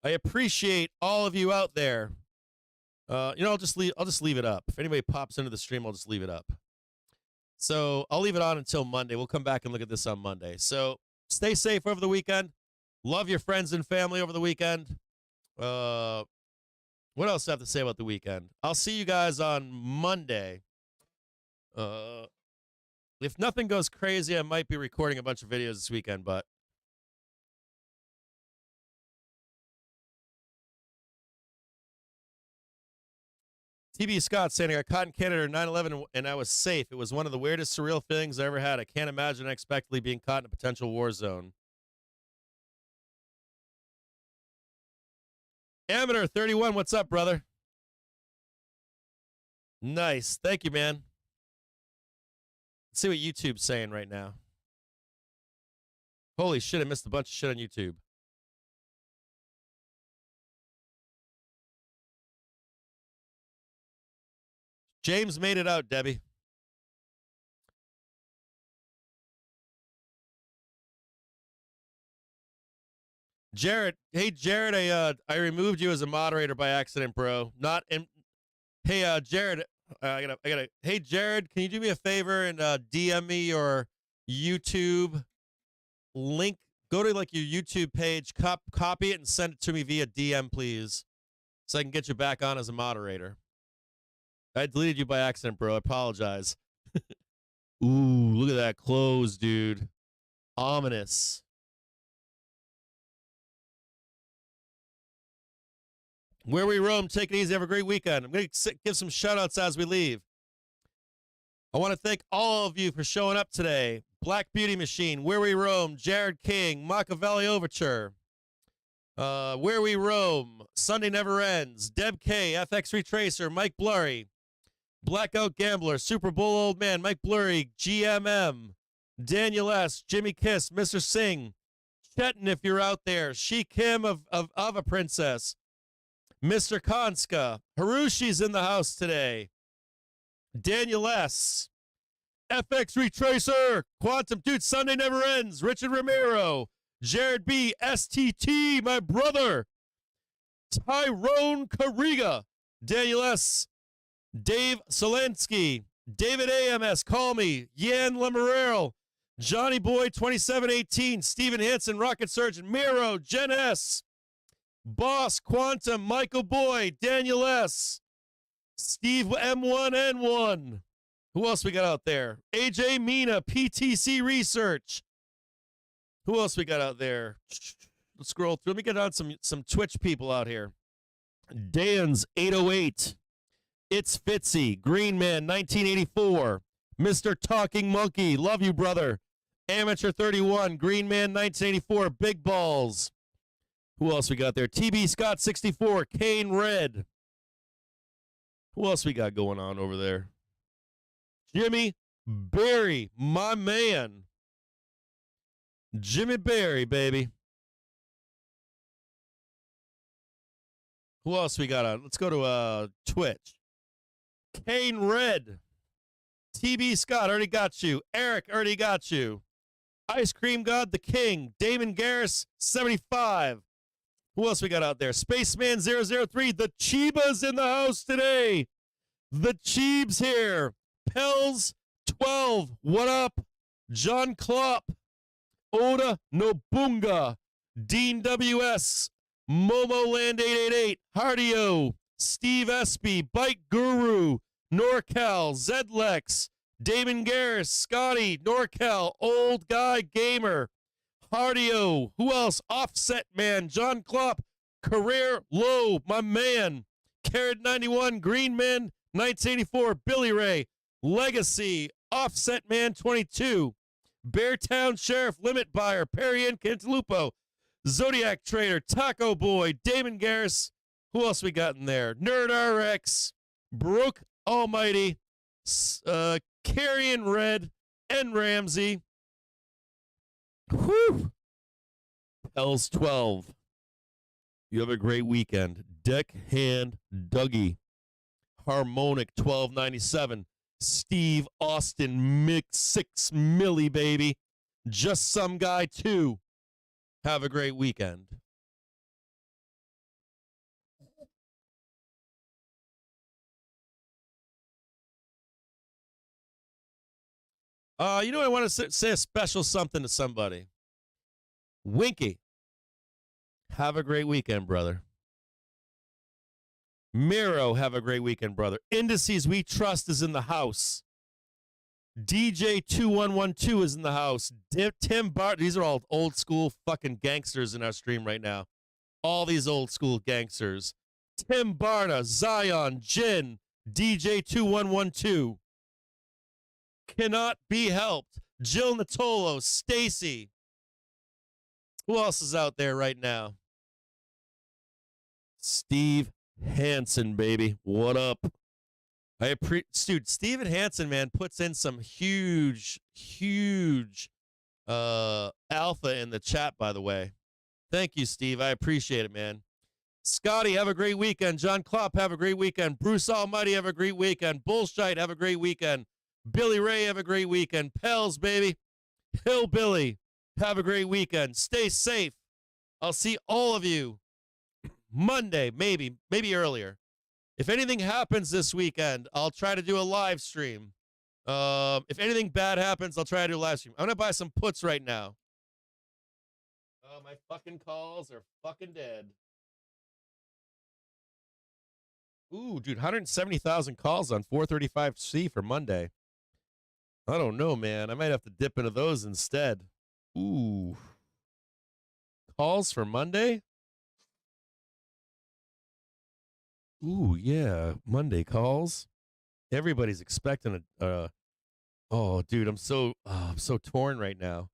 I appreciate all of you out there. I'll just leave it up. If anybody pops into the stream, I'll just leave it up. So I'll leave it on until Monday. We'll come back and look at this on Monday. So stay safe over the weekend. Love your friends and family over the weekend. What else do I have to say about the weekend? I'll see you guys on Monday. If nothing goes crazy, I might be recording a bunch of videos this weekend, but TB Scott saying I got caught in Canada in 9/11 and I was safe. It was one of the weirdest, surreal feelings I ever had. I can't imagine unexpectedly being caught in a potential war zone. Amateur 31, what's up, brother? Nice. Thank you, man. Let's see what YouTube's saying right now. Holy shit, I missed a bunch of shit on YouTube. James made it out, Debbie. Jared, hey Jared, I removed you as a moderator by accident, bro. Hey Jared, hey Jared, can you do me a favor and DM me your YouTube link? Go to like your YouTube page, copy it and send it to me via DM, please, so I can get you back on as a moderator. I deleted you by accident, bro. I apologize. Ooh, look at that close, dude. Ominous. Where we roam, take it easy. Have a great weekend. I'm going to give some shout-outs as we leave. I want to thank all of you for showing up today. Black Beauty Machine, Where We Roam, Jared King, Machiavelli Overture, Where We Roam, Sunday Never Ends, Deb K, FX Retracer, Mike Blurry, Blackout Gambler, Super Bowl Old Man, Mike Blurry, GMM, Daniel S., Jimmy Kiss, Mr. Singh, Chetan if you're out there, She Kim of a Princess, Mr. Konska, Harushi's in the house today, Daniel S., FX Retracer, Quantum Dude, Sunday Never Ends, Richard Romero, Jared B., STT, my brother, Tyrone Kariga, Daniel S., Dave Solensky, David AMS, Call Me, Yan Lemerero, Johnny Boy 2718, Steven Hansen, Rocket Surgeon, Miro, Jen S., Boss, Quantum, Michael Boy, Daniel S., Steve M1N1. Who else we got out there? AJ Mina, PTC Research. Who else we got out there? Let's scroll through. Let me get on some Twitch people out here. Dan's 808. It's Fitzy, Green Man 1984, Mr. Talking Monkey, love you, brother. Amateur 31, Green Man 1984, Big Balls. Who else we got there? TB Scott 64, Kane Red. Who else we got going on over there? Jimmy Berry, my man. Jimmy Berry, baby. Who else we got on? Let's go to Twitch. Kane Red. TB Scott, already got you. Eric, already got you. Ice Cream God the King. Damon Garris, 75. Who else we got out there? Spaceman 003. The Chiba's in the house today. The Cheeb's here. Pels 12. What up? John Klopp. Oda Nobunga. Dean WS. Momo Land 888. Hardio. Steve Espy. Bike Guru. NorCal. Zedlex. Damon Garris. Scotty. NorCal. Old Guy Gamer. Hardio. Who else? Offset Man. John Klopp. Career Low. My man. Carrot 91. Green Man 1984, Billy Ray, Legacy, Offset Man 22, Beartown Sheriff, Limit Buyer, Perry and Cantalupo, Zodiac Trader, Taco Boy, Damon Garris. Who else we got in there? Nerd RX, Brooke Almighty, Carrion Red, N. Ramsey. Whew. Pels 12. You have a great weekend. Deckhand Dougie. Harmonic 1297. Steve Austin Mix 6 Millie baby. Just Some Guy 2. Have a great weekend. You know what? I want to say a special something to somebody. Winky. Have a great weekend, brother. Miro, have a great weekend, brother. Indices We Trust is in the house. DJ2112 is in the house. Tim Bart, these are all old school fucking gangsters in our stream right now. All these old school gangsters. Tim Barna, Zion, Jin, DJ2112. Cannot be helped. Jill Natolo, Stacy. Who else is out there right now? Steve Hansen, baby. What up? Dude, Steven Hansen, man, puts in some huge alpha in the chat, by the way. Thank you, Steve. I appreciate it, man. Scotty, have a great weekend. John Klopp, have a great weekend. Bruce Almighty, have a great weekend. Bullshite, have a great weekend. Billy Ray, have a great weekend. Pels, baby. Hillbilly, have a great weekend. Stay safe. I'll see all of you Monday, maybe earlier. If anything happens this weekend, I'll try to do a live stream. If anything bad happens, I'll try to do a live stream. I'm going to buy some puts right now. Oh, my fucking calls are fucking dead. Ooh, dude, 170,000 calls on 435C for Monday. I don't know, man. I might have to dip into those instead. Ooh. Calls for Monday? Ooh, yeah. Monday calls. Everybody's expecting a oh, dude, I'm so torn right now.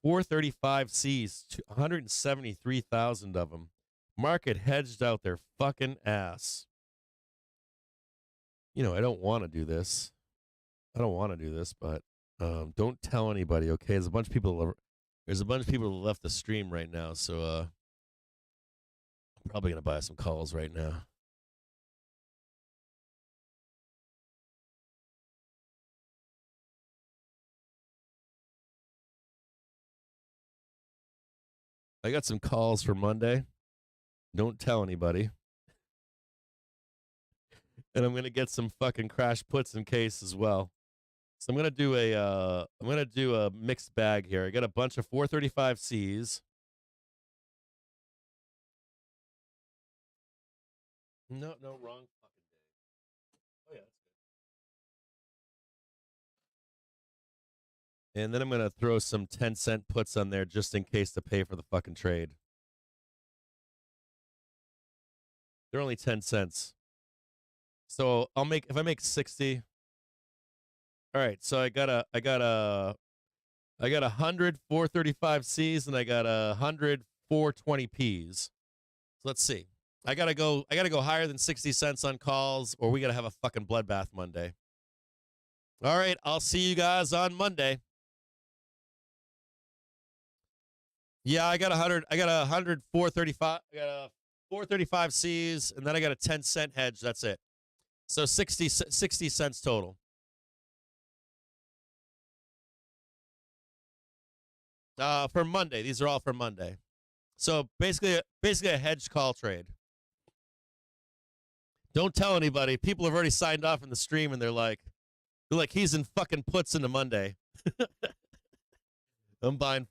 435Cs, 173,000 of them. Market hedged out their fucking ass. You know, I don't want to do this. But don't tell anybody, okay? There's a bunch of people that left the stream right now, so I'm probably gonna buy some calls right now. I got some calls for Monday. Don't tell anybody. And I'm gonna get some fucking crash puts in case as well. So I'm gonna do a mixed bag here. I got a bunch of 435Cs. No, wrong fucking day. Oh yeah, that's good. And then I'm gonna throw some 10-cent puts on there just in case to pay for the fucking trade. They're only 10 cents. So if I make 60. All right, so I got 100 435Cs and I got 100 420Ps. So let's see. I gotta go higher than 60 cents on calls, or we gotta have a fucking bloodbath Monday. All right, I'll see you guys on Monday. Yeah, I got 100 435. I got a 435Cs, and then I got a 10-cent hedge. That's it. So 60 cents total. For Monday. These are all for Monday. So basically a hedge call trade. Don't tell anybody. People have already signed off in the stream, and they're like, he's in fucking puts into Monday. I'm buying